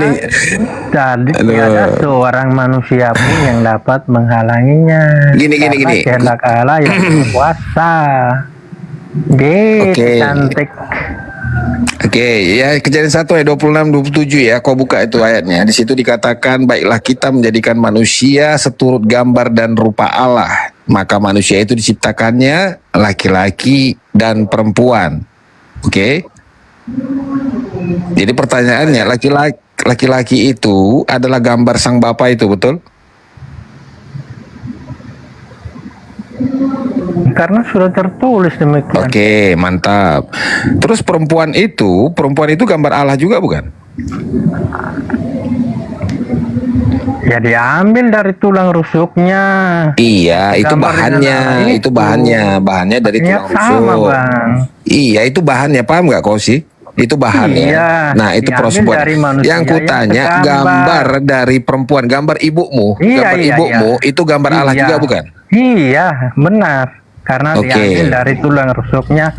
Tadi Aduh. ada seorang manusia pun yang dapat menghalanginya. Gini. Karena kehendak Allah yang berkuasa. Gitu, Oke. cantik. Oke, ya Kejadian 1 ayat 26-27 ya, kau buka itu ayatnya. Di situ dikatakan, baiklah kita menjadikan manusia seturut gambar dan rupa Allah. Maka manusia itu diciptakannya laki-laki dan perempuan. Oke. Jadi pertanyaannya, laki-laki itu adalah gambar sang Bapa itu, betul? Karena sudah tertulis demikian. Oke, mantap. Terus perempuan itu gambar Allah juga bukan? Ya diambil dari tulang rusuknya. Iya, itu Gambar bahannya, dengan itu bahannya dari Ya tulang sama rusuk. bang. Iya, itu bahannya, paham nggak kau sih? Itu bahannya. Iya, Nah, itu diambil proses buat. dari manusia Yang kutanya yang gambar dari perempuan, gambar ibumu, Iya, gambar iya, ibumu iya. itu gambar Allah Iya. juga bukan? Iya, benar. Karena Oke. diambil dari tulang rusuknya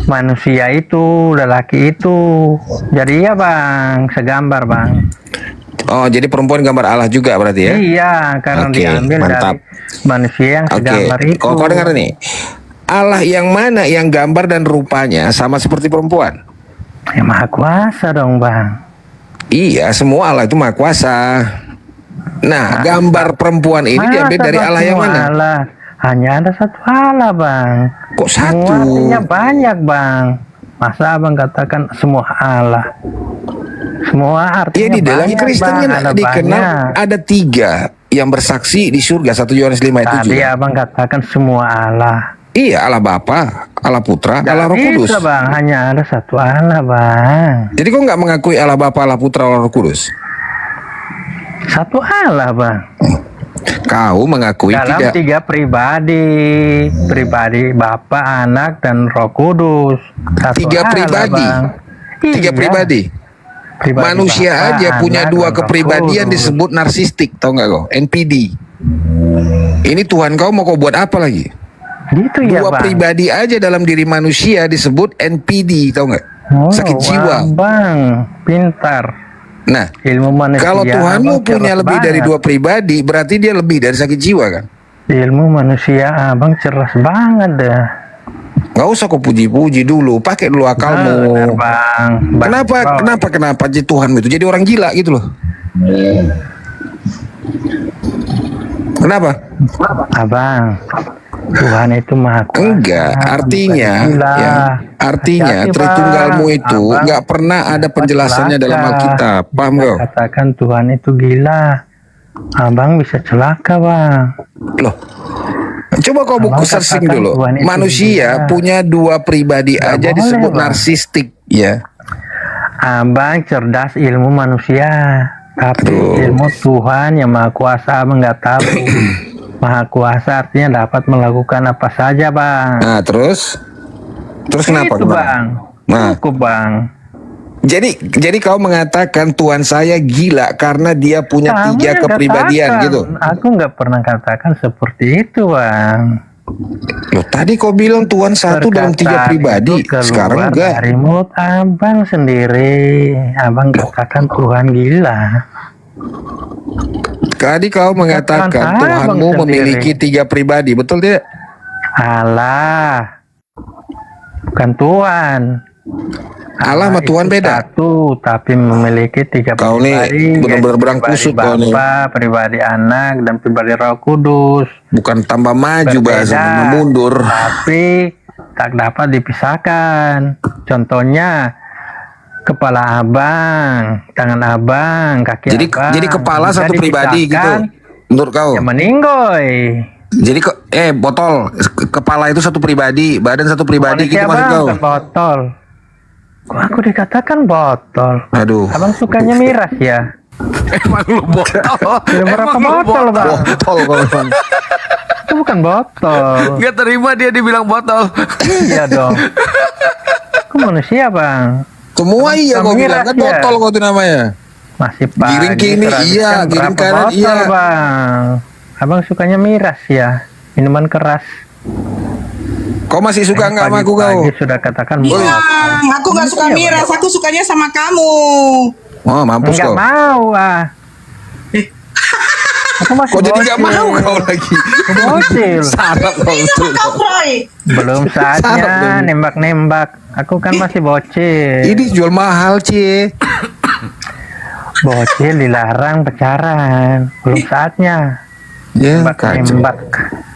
manusia itu, lelaki itu. Jadi iya bang, segambar bang. Oh, jadi perempuan gambar Allah juga berarti ya? Iya, karena Oke, diambil mantap. dari manusia yang Oke, segambar itu. kau dengar nih. Allah yang mana yang gambar dan rupanya sama seperti perempuan? Ya maha kuasa dong bang. Iya, semua Allah itu maha kuasa. Nah, gambar perempuan ini diambil Masa dari bang Allah yang semua mana? Allah? Hanya ada satu Allah bang. Kok Semua satu? artinya banyak bang. Masa abang katakan semua Allah? Semua artinya Ya di dalam banyak, Kristen bang. kan Ada dikenal banyak. ada 3 yang bersaksi di surga, 1 Yohanes 5 ayat 7. Tadi abang katakan semua Allah. Iya, Allah Bapa, Allah Putra, Allah Roh Nggak Kudus. bisa bang, hanya ada satu Allah bang. Jadi kok nggak mengakui Allah Bapa, Allah Putra, Allah Roh Kudus? Satu Allah bang. Kau mengakui Dalam tidak? 3 pribadi Bapa, Anak, dan Roh Kudus. Satu 3 Allah, pribadi. Bang. 3 Iya. pribadi. Pribadi Manusia Bapa, aja punya Anak, 2 dan Roh kepribadian Kudus. disebut narsistik, tau nggak kau? NPD. Ini Tuhan kau mau kau buat apa lagi? Gitu ya 2 bang. pribadi aja dalam diri manusia disebut NPD, tau nggak? Oh, Sakit jiwa. bang, pintar. Nah, Ilmu manusia. kalau Tuhanmu abang punya cerdas lebih dari banget. 2 pribadi, berarti dia lebih dari sakit jiwa kan? Ilmu manusia abang cerdas banget dah. Nggak usah kau puji-puji dulu, pakai dulu akalmu. Benar, bang. Kenapa jadi Tuhan itu jadi orang gila gitu loh? Kenapa? Abang, Tuhan itu maha kuasa. Enggak, artinya bukan gila. ya, artinya Hati-hati, Tritunggalmu Bang. itu Abang nggak pernah ada penjelasannya celaka. dalam Alkitab, paham Jika kau? katakan Tuhan itu gila, abang bisa celaka bang. Loh, coba kau buku Abang searching katakan dulu. Tuhan itu Manusia gila. punya 2 pribadi Nggak aja boleh, disebut Bang. narsistik, ya. Abang cerdas ilmu manusia, tapi ilmu Tuhan yang maha kuasa abang nggak tahu. Maha kuasa artinya dapat melakukan apa saja bang. Nah, terus kenapa? Itu Gimana? bang. Nah. Cukup bang. Jadi kau mengatakan Tuhan saya gila karena dia punya Kamu 3 yang kepribadian katakan. gitu. Aku nggak pernah katakan seperti itu bang. Loh, tadi kau bilang Tuhan satu dalam 3 Perkataan pribadi, itu keluar sekarang enggak. dari mulut abang sendiri. Abang katakan Tuhan gila. Tadi kau mengatakan Katakan Tuhanmu abang memiliki 3 pribadi, betul tidak? Allah, bukan Tuhan. Allah sama itu Tuhan beda. Satu, tapi memiliki 3 Kau nih pribadi. benar-benar yaitu berang pribadi kusut kau nih. Bapa, pribadi Anak, dan pribadi Roh Kudus. Bukan tambah maju bahasa, Berbeda, mundur. tapi tak dapat dipisahkan. Contohnya kepala abang, tangan abang, kaki abang. Jadi kepala Bisa satu pribadi gitu. dipisahkan, Menurut kau? ya meninggoy. Jadi botol kepala itu satu pribadi, badan satu pribadi gitu Manusia, maksud Bang, kau? bukan botol. Kok aku dikatakan botol? Aduh. Abang sukanya miras ya? Emang lu botol. Ya, berapa botol bang? Botol kau memang. Itu bukan botol. Gak terima dia dibilang botol. Iya dong. Aku manusia bang. Semua iya kau bilang kan Miras, ya? botol kau itu namanya. Masih pagi. Giring kiri, terhabiskan iya, giring berapa kanan, botol, iya. bang. Abang sukanya miras ya? Minuman keras. Kau masih suka nggak sama aku kau? Pagi-pagi sudah katakan Iya, botol. aku nggak suka miras, aku sukanya sama kamu. Oh mampus Enggak kau. mau ah. Aku masih Kok jadi nggak bocil. mau kau lagi? Bocil. Sarap kau betul. Kau Roy. Belum Sarap saatnya dong. nembak-nembak. Aku kan masih bocil. Ini jual mahal cie. Bocil dilarang pacaran. Belum saatnya. Ya kacau. Nembak-nembak.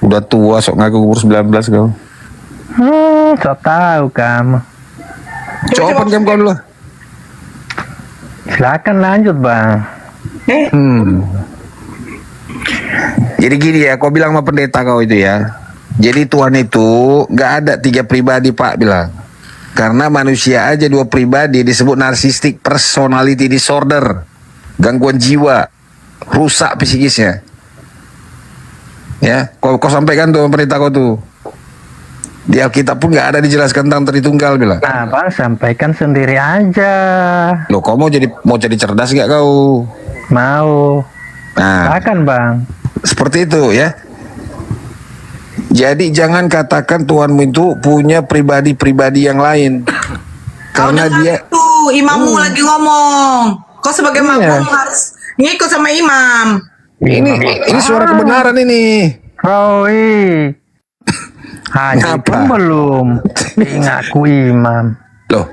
Udah tua sok ngaku umur 19 kau. So tahu kamu. Coba jam kau dulu. Silakan lanjut bang. Jadi gini ya, kau bilang sama pendeta kau itu ya. Jadi Tuhan itu nggak ada 3 pribadi pak bilang. Karena manusia aja 2 pribadi disebut narcissistic personality disorder, gangguan jiwa. rusak psikisnya. Ya, kau sampaikan tuh pemerintah kau tuh. Di Alkitab pun nggak ada dijelaskan tentang Tritunggal bilang. Nah, Bang, sampaikan sendiri aja. Loh, kau mau jadi cerdas nggak kau? Mau. Nah, Silakan, Bang. seperti itu ya. Jadi jangan katakan Tuhanmu itu punya pribadi-pribadi yang lain. Karena dia tuh imammu lagi ngomong. Kau sebagai makmum harus ngikut sama imam. ini suara kebenaran ini. Roy. Haji pun belum ngaku imam. Loh,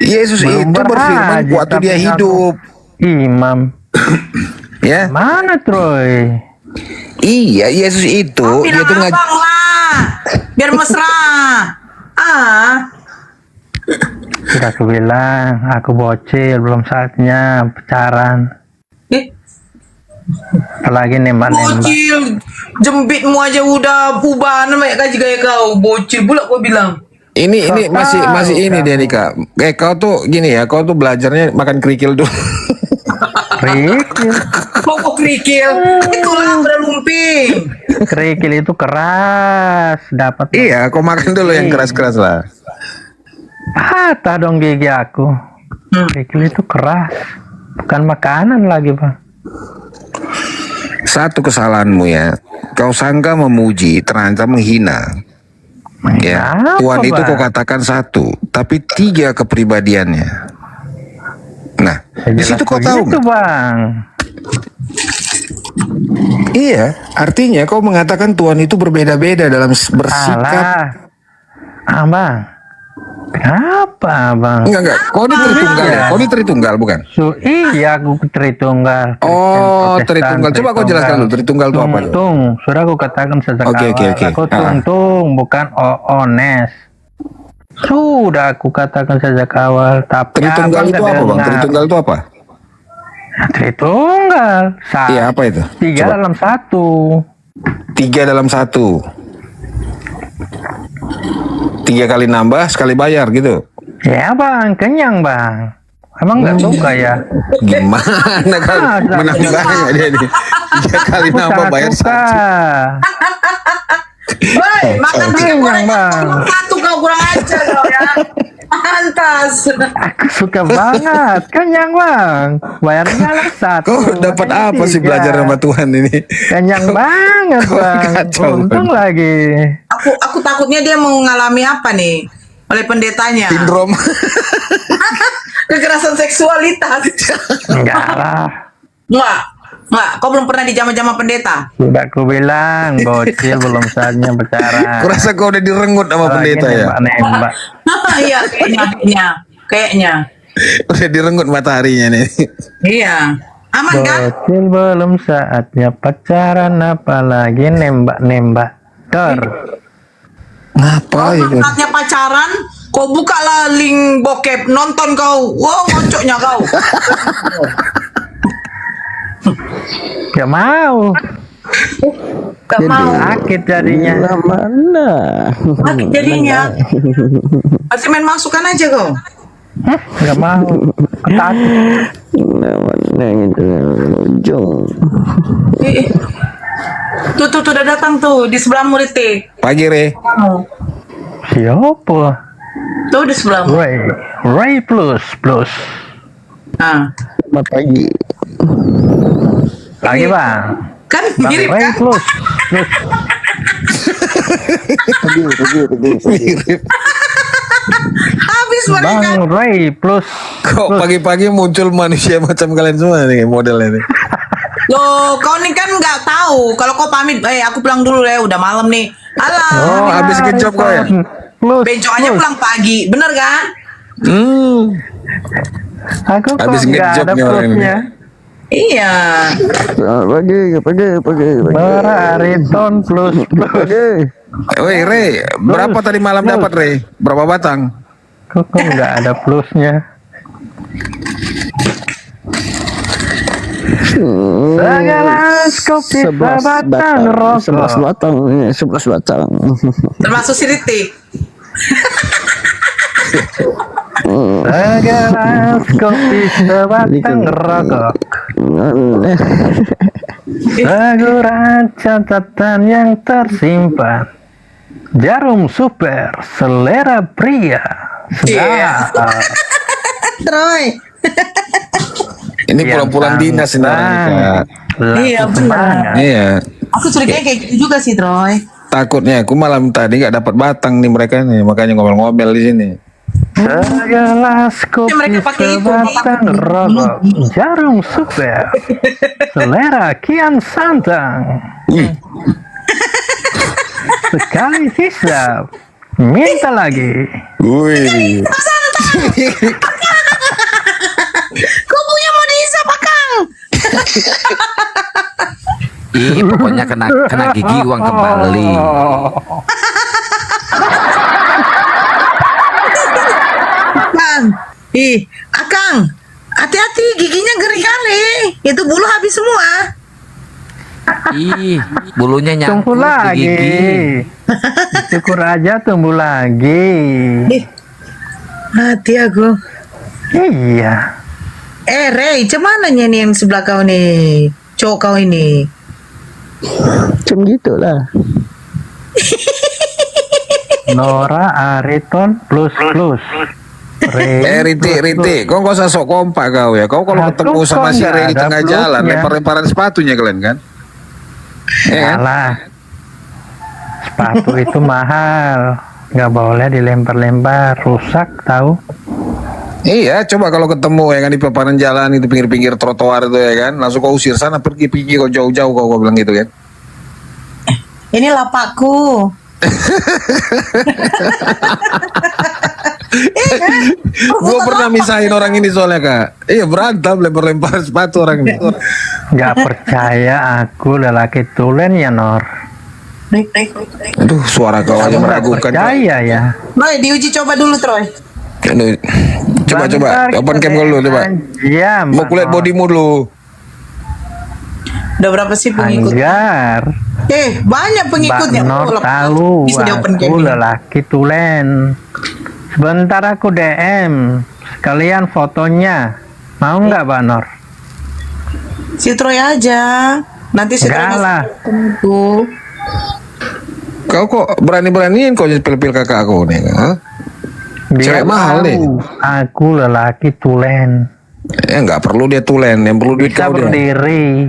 Yesus Belum itu berfirman berhaji, waktu tapi dia ngaku hidup. Imam. Ya. Mana, Troy? Iya, Yesus itu dia tuh Bilang abang lah, biar mesra. Sudah aku bilang, aku bocil, belum saatnya pacaran. Apalagi nembak-nembak. Bocil, jembitmu aja udah pubahan kayak gaji gaya kau. Bocil pula kau bilang. ini masih ini dia nih Kak. Kau tuh gini ya, kau tuh belajarnya makan kerikil dulu. Kerikil. Kok kerikil? Itulah berlumping. Kerikil itu keras, dapat. Iya, kau makan dulu yang keras-keras lah. Patah dong gigi aku. Kerikil itu keras, bukan makanan lagi, Bang. Satu kesalahanmu ya, kau sangka memuji, ternyata menghina. Ya, Apa, Tuhan itu Bang? kau katakan satu, tapi 3 kepribadiannya. Nah, di situ kau tahu Itu, nggak? Bang. Iya, artinya kau mengatakan Tuhan itu berbeda-beda dalam bersikap. Alah. Bang. Kenapa, Bang? Enggak, kau ini Tritunggal ya? Kau ini Tritunggal bukan? Iya, aku Tritunggal. Oh, Kristen, Tritunggal. Coba kau jelaskan dulu, Tritunggal itu apa? Tung, sudah aku katakan sejak Oke, awal. oke, oke. Aku tung, bukan ones. Sudah aku katakan sejak awal. Tapi Tritunggal abang itu apa, Bang? kedengar. Tritunggal itu apa? Tritunggal. Iya, apa itu? 3 Coba. dalam 1. 3 dalam 1. 3 kali nambah, sekali bayar gitu. Ya, Bang, kenyang, Bang. Emang nggak suka ya? Gimana kan? Menambahnya dia nih. 3 kali Aku nambah sangat bayar suka. 1. Woi, makan 3 Kenyang, goreng Bang. satu kau kurang ajar kau ya. Pantas. Aku suka banget. Kenyang, Bang. Bayarnya lah 1. Kau dapat makanya apa sih 3. belajar sama Tuhan ini? Kenyang banget, kau Bang. kacau, Untung Bang. lagi. Aku takutnya dia mengalami apa nih oleh pendetanya? Sindrom. Kekerasan seksualitas. Enggak lah. Enggak. Kau belum pernah dijamah-jamah pendeta? Sudah aku bilang, bocil belum saatnya pacaran. Kurasa kau udah direngut sama Apalagi pendeta ya? nembak-nembak. Iya, kayaknya. Udah direnggut mataharinya nih. Iya. Aman kan? Bocil belum saatnya pacaran, apalagi nembak-nembak. Ngapain? Kalau saatnya pacaran, kau buka lah link bokep, nonton kau. Wow, ngocoknya kau. Gak mau. Gak mau. Sakit jadinya. Sakit jadinya. Masih main masukan aja kau. Gak mau. Ketakut. Ih. Tuh udah datang tuh di sebelahmu Riti. Pagi, Re. Siapa? Tuh di sebelahmu. Ray plus. Nah, Pagi. Lagi, Bang. kan Bang mirip Ray kan? plus. Mirip. Habis mereka. Bang Ray plus. Kok pagi-pagi muncul manusia macam kalian semua nih modelnya nih? Loh, kau nih kan nggak tahu. Kalau kau pamit, aku pulang dulu ya. Udah malam nih. Alah, Oh, habis ngejob kau ya? Plus. bencokannya pulang pagi, bener kan? Aku kok Habis nggak ngejob ada nih orang ini. plusnya. Iya. Berariton plus. Woi, Re, berapa tadi malam dapat, Re? Berapa batang? Kok nggak ada plusnya? Segala kopi sebatang rokok. 11 batang. Termasuk si Riti. Segelas kopi sebatang rokok, seguran catatan yang tersimpan, jarum super selera pria. Iya. Sedap. Troy. Ini Yang pulang-pulang dinas ini orang ini, Kak. Iya, benar. Iya. Aku curiga kayak gitu juga sih, Troy. Takutnya aku malam tadi nggak dapat batang nih mereka nih, makanya ngomel-ngomel di sini. Segelas kopi mereka pakai itu. sebatang rokok, jarum super selera kian santang. Sekali hisap, minta lagi. Wih. Kubunya mau dihisap, Kang. Ih, pokoknya kena gigi uang kembali. Kang. Akang. Hati-hati, giginya ngeri kali. Itu bulu habis semua. Ih, bulunya Tumbuh nyangkut di lagi. gigi. Syukur aja tumbuh lagi. Mati aku. Iya. Rey, cuman nih yang sebelah kau nih? Cowok kau ini. Macam gitulah. Nora Ariton plus. Riti, kau nggak usah sok kompak kau ya. Kau kalau Aku ketemu sama kan si nggak Ray di ada tengah bloknya. jalan, lempar-lemparan sepatunya kalian kan? Iya kan? Salah. Sepatu itu mahal. Nggak boleh dilempar-lempar, rusak tahu. Iya, coba kalau ketemu ya kan di paparan jalan itu pinggir-pinggir trotoar itu ya kan, langsung kau usir sana pergi kau jauh-jauh kau bilang gitu kan. Ini lapakku. Gua pernah misahin orang ini soalnya Kak. Iya berantem lempar-lempar sepatu orang ini. Nggak percaya aku lelaki tulen ya Nor. Aduh, suara kau aja Kamu nggak meragukan. Kak. percaya ya. Troy, diuji coba dulu, Troy. Aduh. Coba Bentar, open cam dulu coba. Ya, Mau kulihat bodimu dulu. Udah berapa sih pengikut? Anggar. Banyak pengikutnya. Mbak Nor Oh, tahu bisa di open aku cam. lelaki tulen. Sebentar aku DM sekalian fotonya. Mau nggak Mbak Nor? Si Troy aja. Nanti si Troy Enggak lah. Tuh. Kau kok berani-beraniin kau jadi pil-pil kakak aku nih, ha? Dia Cewek mahal tahu nih. aku lelaki tulen. Ya nggak perlu dia tulen, yang perlu duit Bisa kau dia. berdiri.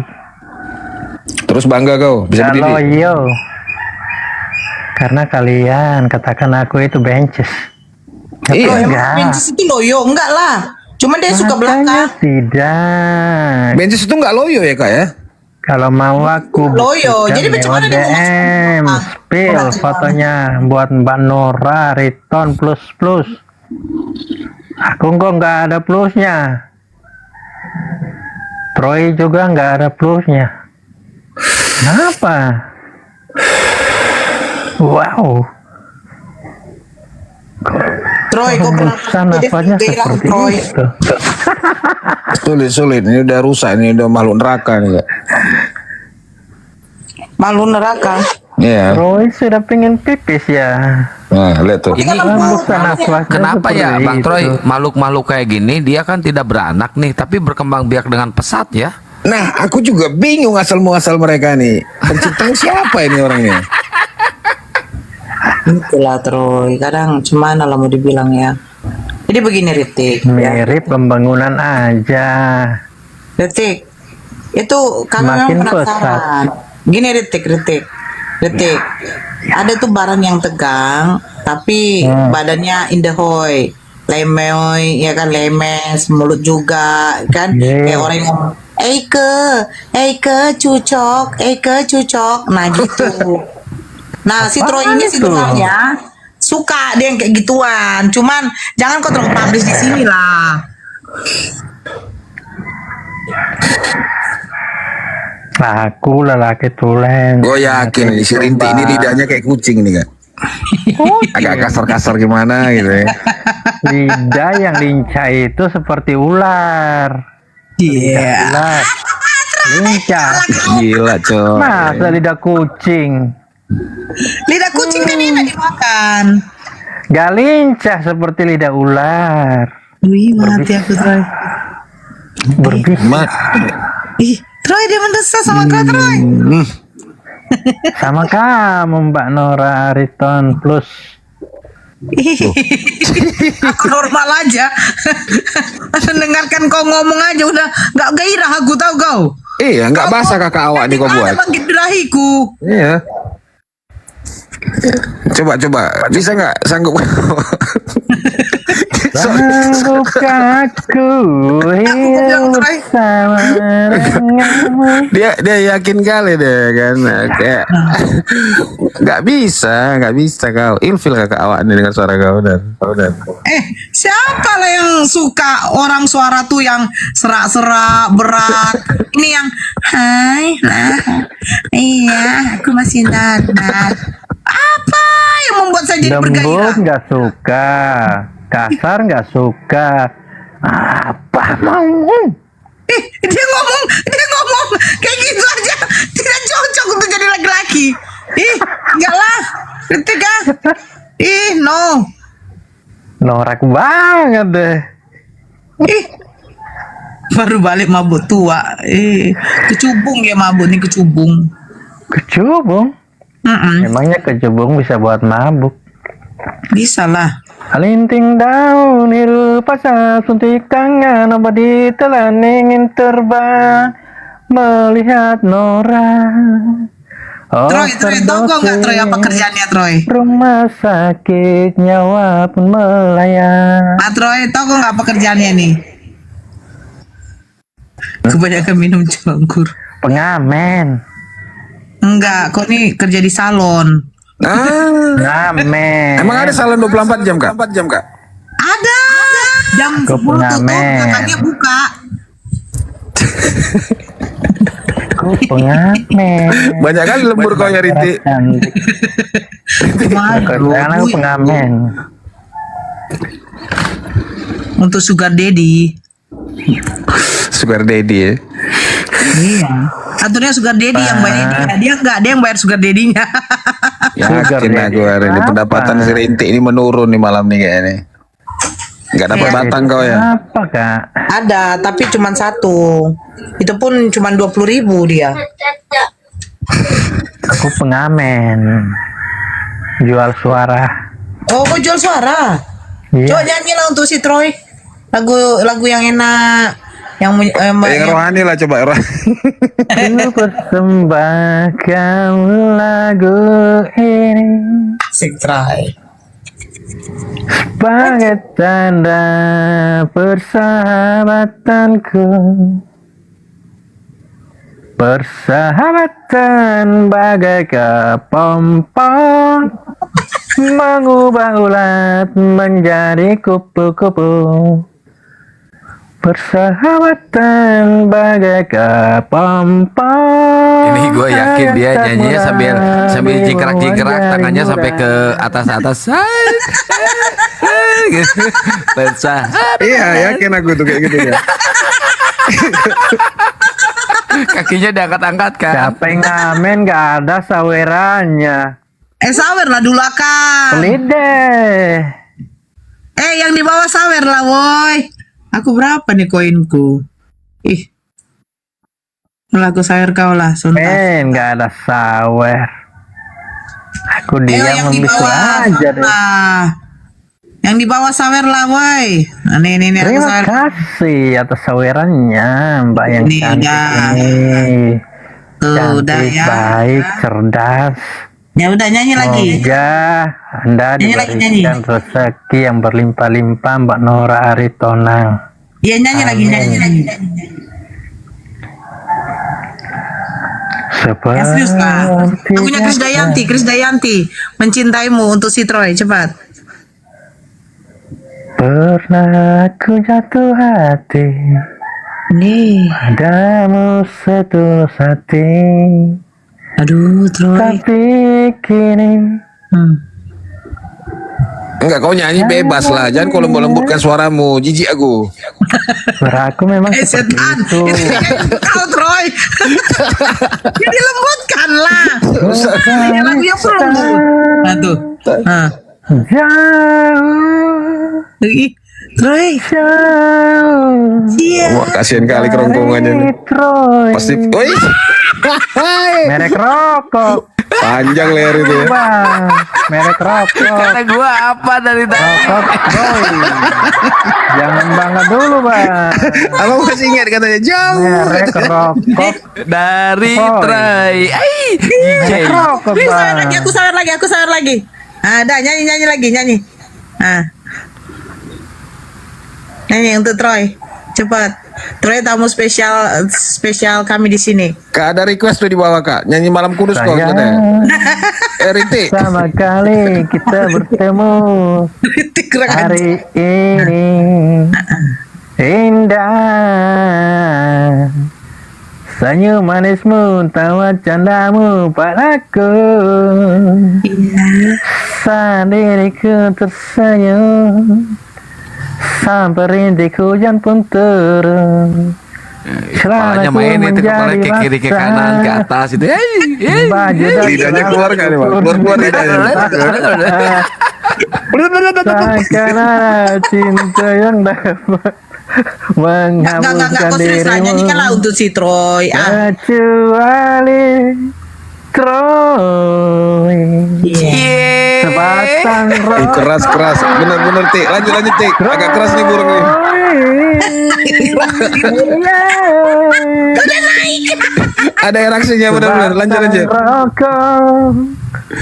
Terus bangga kau bisa Gak berdiri. loyal. Karena kalian katakan aku itu benches. Iya. Enggak. Bencis itu loyo, enggak lah. Cuman dia suka Makanya belakang. tidak. Bencis itu nggak loyo ya kak ya? Kalau mau aku Loyo, buktikan jadi bagaimana lewat dia mau DM, masuk? spill fotonya buat Mbak Nora Riton plus. Aku kok nggak ada plusnya. Troy juga nggak ada plusnya. Kenapa? Wow. Troy, kok pernah Rumusan jadi apanya gairah, seperti Troy? itu? Sulit. Ini udah rusak, ini udah makhluk neraka nih kak. Malu neraka. Iya. Troy sudah pengen pipis ya. Nah lihat tuh. Ini Rumusan apanya kenapa seperti ya Bang itu? Troy, makhluk-makhluk kayak gini dia kan tidak beranak nih, tapi berkembang biak dengan pesat ya. Nah aku juga bingung asal muasal mereka nih. Penciptanya siapa ini orangnya? Itulah Troy. Kadang cuman lah mau dibilang ya. Jadi begini Ritik. Ya. Mirip pembangunan aja. Ritik. Itu kami Makin memang penasaran. Gini Ritik. Ada tuh barang yang tegang, tapi badannya indahoy, lemoy, ya kan lemes, mulut juga, kan kayak orang yang ngomong, Eike, cucok, nah gitu. Nah si Troy ini sebenarnya suka dia yang kayak gituan, cuman jangan kau terlalu publish di sini lah. Aku lelaki tulen. Gue yakin nih, si Rinti ini lidahnya kayak kucing nih kak. Agak kasar-kasar gimana gitu ya. Lidah yang lincah itu seperti ular. Iya. Ular. Lincah. Gila coy. Masa lidah kucing? Lidah kucing kan enak dimakan. Gak lincah seperti lidah ular. Wih, mati aku Troy. Mat. Ih, Troy dia mendesak sama kau Troy. Sama kamu Mbak Nora Ariton Plus. Aku normal aja. Mendengarkan kau ngomong aja udah nggak gairah aku tahu kau. Iya, nggak basah kakak awak nih kau buat. Ada bangkit birahiku. Iya. Coba, bisa nggak sanggup? Sanggupkah aku hidup bersama denganmu? Dia yakin kali deh kan, kayak nggak bisa kau. Ilfil kakak awak nih dengan suara kau dan. Siapa lah yang suka orang suara tuh yang serak-serak berat? Ini yang hai lah, iya aku masih nanar. Apa yang membuat saya jadi Lembut bergairah? nggak suka, kasar nggak suka. Apa mau? Dia ngomong kayak gitu aja tidak cocok untuk jadi laki-laki. Enggak lah, ngerti kan? No. Norak banget deh. Baru balik mabuk tua. Kecubung ya mabuk nih kecubung. Kecubung? Emangnya kecubung bisa buat mabuk? Bisa lah. Alinting daun hirup pasar suntik tangan obat ditelan ingin terbang melihat Nora. Troy, tahu kau nggak Troy apa kerjaannya Troy? Rumah sakit nyawa pun melayang. Troy, tahu kau nggak apa kerjaannya nih? Kebanyakan minum anggur. Pengamen. Enggak, kau nih kerja di salon. Pengamen. Emang ada salon 24 jam kak? Ada. Jam 10 tutup, belakangnya buka. Pengamen. Banyak kali lembur kau ya Rinti. Kerjaan aku pengamen. Untuk sugar daddy. Sugar daddy ya. Iya. Aturnya sugar daddy yang bayar dia enggak, dia yang bayar sugar daddy-nya. Yakin aku hari ini pendapatan si Rinti ini menurun nih malam nih kayaknya. Nggak dapat batang kau ya? Apa kak? Ada, tapi cuma satu. Itu pun cuma 20.000 dia. Aku pengamen. Jual suara. Oh, kau jual suara? Iya. Coba nyanyi lah untuk si Troy. Lagu yang enak. Yang rohani lah coba. Ku persembahkan lagu ini Asik Troy. sebagai tanda persahabatanku. Persahabatan bagai kepompong mengubah ulat menjadi kupu-kupu. Persahabatan bagai kepompong. Ini gue yakin dia nyanyinya sambil jingkrak-jingkrak tangannya sampai ke atas. Gitu. Iya yakin aku tuh kayak gitu ya. Kakinya diangkat-angkat kan. Siapa yang ngamen gak ada sawerannya. Sawer lah dulu Kang. Pelit deh. Yang di bawah sawer lah woi. Aku berapa nih koinku? Lagu sawer kau lah suntas. Gak ada sawer. Aku diam yang di membisu bawah aja deh. Yang di bawah sawer lah woi. Nah, nih aku Terima sawer. kasih atas sawerannya Mbak yang Ini cantik dah. ini. Udah Cantik, ya. baik, cerdas. Ya udah nyanyi lagi. Semoga Anda Nyanyi lagi, diberikan rezeki yang berlimpah-limpah Mbak Nora Aritonang. Iya nyanyi lagi. Ya serius lah. Lagunya Chris Dayanti. Mencintaimu untuk si Troy, cepat. Pernah aku jatuh hati Nih. padamu setulus hati, Aduh, Troy. tapi kini Enggak, kau nyanyi bebas lah. Jangan kau lembut-lembutkan suaramu. Jijik aku. suara aku memang seperti Setan. itu. Kau Troy. Ya dilembutkan lah. Ini lagunya belum. Nah tuh. Jauh, Ih, Troy. jauh. Iya. Wah, kasihan kali kerongkongannya nih. Troy. Pasti, oi, Merek rokok, panjang leher itu ya. bang. Merek rokok. Kata gua apa dari tadi? Rokok, Troy. Jangan bangga dulu, bang. Abang masih ingat katanya jauh. Merek rokok. Dari Oh. Try. Merek rokok, Wih, bang. aku sawer lagi. Ada nyanyi lagi. Nyanyi untuk Troy. Cepat. Troy tamu spesial kami di sini. Kak ada request tuh di bawah kak, nyanyi malam kudus kok Sayang, katanya. Riti, sama kali kita bertemu hari ini indah. Senyum manismu, tawa candamu padaku. Saat diriku tersenyum, sampai rintik hujan pun turun. Kepalanya main itu, kepala ke kiri ke kanan ke atas itu. lidahnya keluar kan nih bang? Keluar lidahnya. Takkan ada cinta yang dapat Enggak, menghapuskan kau serius lah. Nyanyikanlah dirimu untuk si Troy. kecuali Troy. Sebatang rokok. Keras, bener Ti, lanjut Ti, agak keras nih burung nih. Ada reaksinya bener, lanjut. Rokok,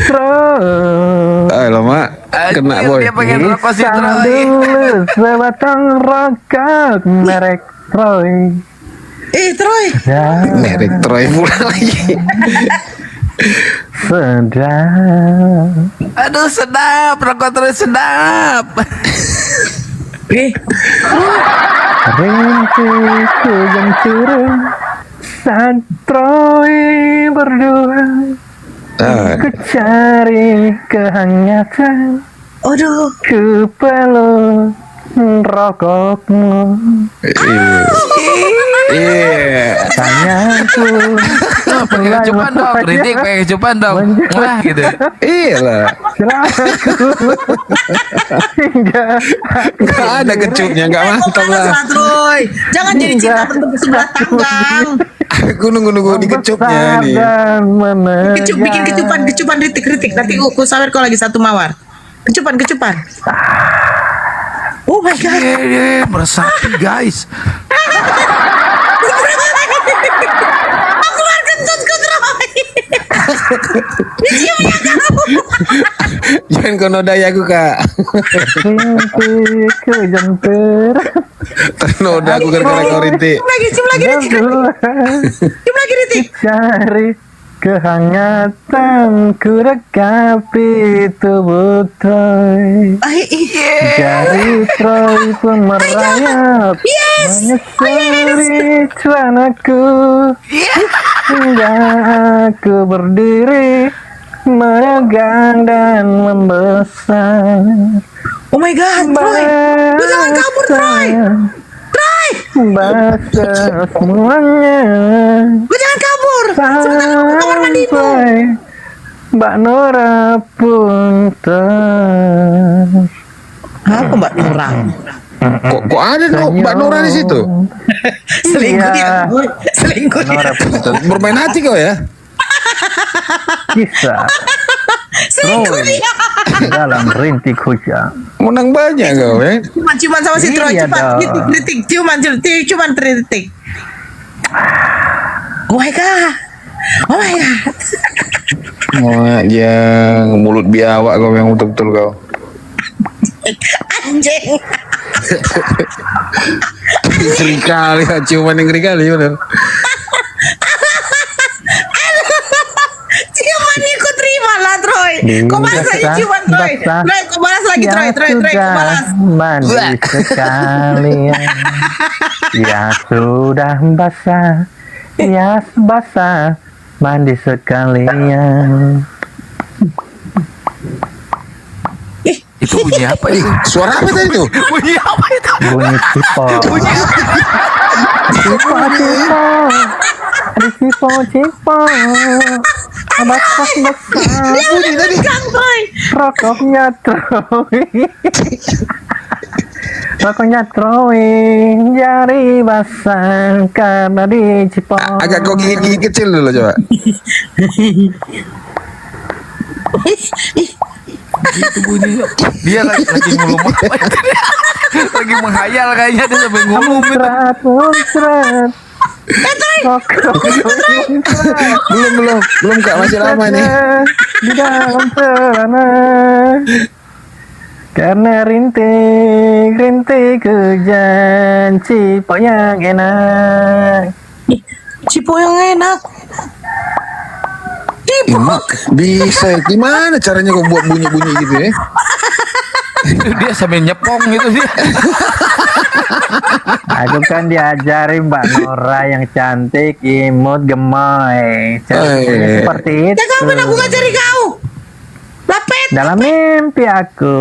Troy. Ayo mak, kena boy. Dia pengen rokok si Pisang Troy. dulu sebatang rokok merek Troy. Troy. Merek Troy pula lagi. Sedap. Aduh sedap, rokok Troy sedap. Rintikku yang turun saat Troy berdua. Ku cari kehangatan, Aduh. ku peluk rokokmu. Iya. Tanyaku Pengen cupan dong, Ritik pengen cupan dong. Wah gitu. Iya lah. Hingga Gak ada kecupnya, gak mantap lah. Troy. Jangan jadi cinta bertepuk sebelah tangan. Aku nunggu di kecupnya nih. Bikin kecupan ritik. Nanti aku sawer kau lagi satu mawar. Kecupan. Oh my god. Meresapi guys. Aku luar kentutku Troy. Diciumnya kamu. Jangan kau nodai aku kak. Rintikku yang Ternoda aku gara-gara kau rintik. Cium lagi ritik. cari kehangatan ku dekapi tubuh Troy. Jari Troy pun merayap menyusuri celanaku hingga aku berdiri menegang dan membesar. Oh my god, Troy. Lu jangan kabur, Troy. Basah semuanya. Lu jangan kabur. Sebentar aku ke kamar mandimu. Sampai Mbak Nora pun Apa Mbak Nora? Kok ada Mbak Nora di situ? Selingkuh Iya. dia. Selingkuh dia. Nora pun Bermain hati kau ya? kisah Selingkuh dia. dalam rintik hujan. Menang banyak kau ya? Ciuman sama si Troy. Iya Cepat. dong. Ritik. Ciuman ritik. Oh my god. Wah, yang mulut biawak kau yang betul-betul kau. Anjing. Ngeri kali, ciuman yang ngeri kali bener. Ciuman ini ku terima lah Troy. Kau balas lagi ciuman Troy. Troy, kau balas lagi Troy. Kau balas. Mandi sekalian. Ya sudah basah. Ya basah. Mandi sekalian. Itu bunyi apa itu? Suara apa tadi tuh? Bunyi apa itu? Bunyi cipo. Cipo. Cipo. Cipo. Bunyi tadi. Rokoknya throwing. Rokoknya throwing. Jari basah karena dicipok. Agak kau gigit-gigit kecil dulu coba. Gitu bunyinya. Dia lagi ngulum apa itu dia? Lagi menghayal kayaknya dia sampai ngulum itu. Muncrat. Belum Kak, masih lama nih. Di dalam celana. Karena rintik hujan cipok yang enak. Cipo yang enak. Emak, bisa. Gimana caranya kau buat bunyi-bunyi gitu ya? Itu dia sambil nyepong gitu dia. Aku kan diajari Mbak Nora yang cantik, imut, gemoy. Seperti itu. Ya kapan aku ngajari kau? Lapet. Dalam mimpi aku.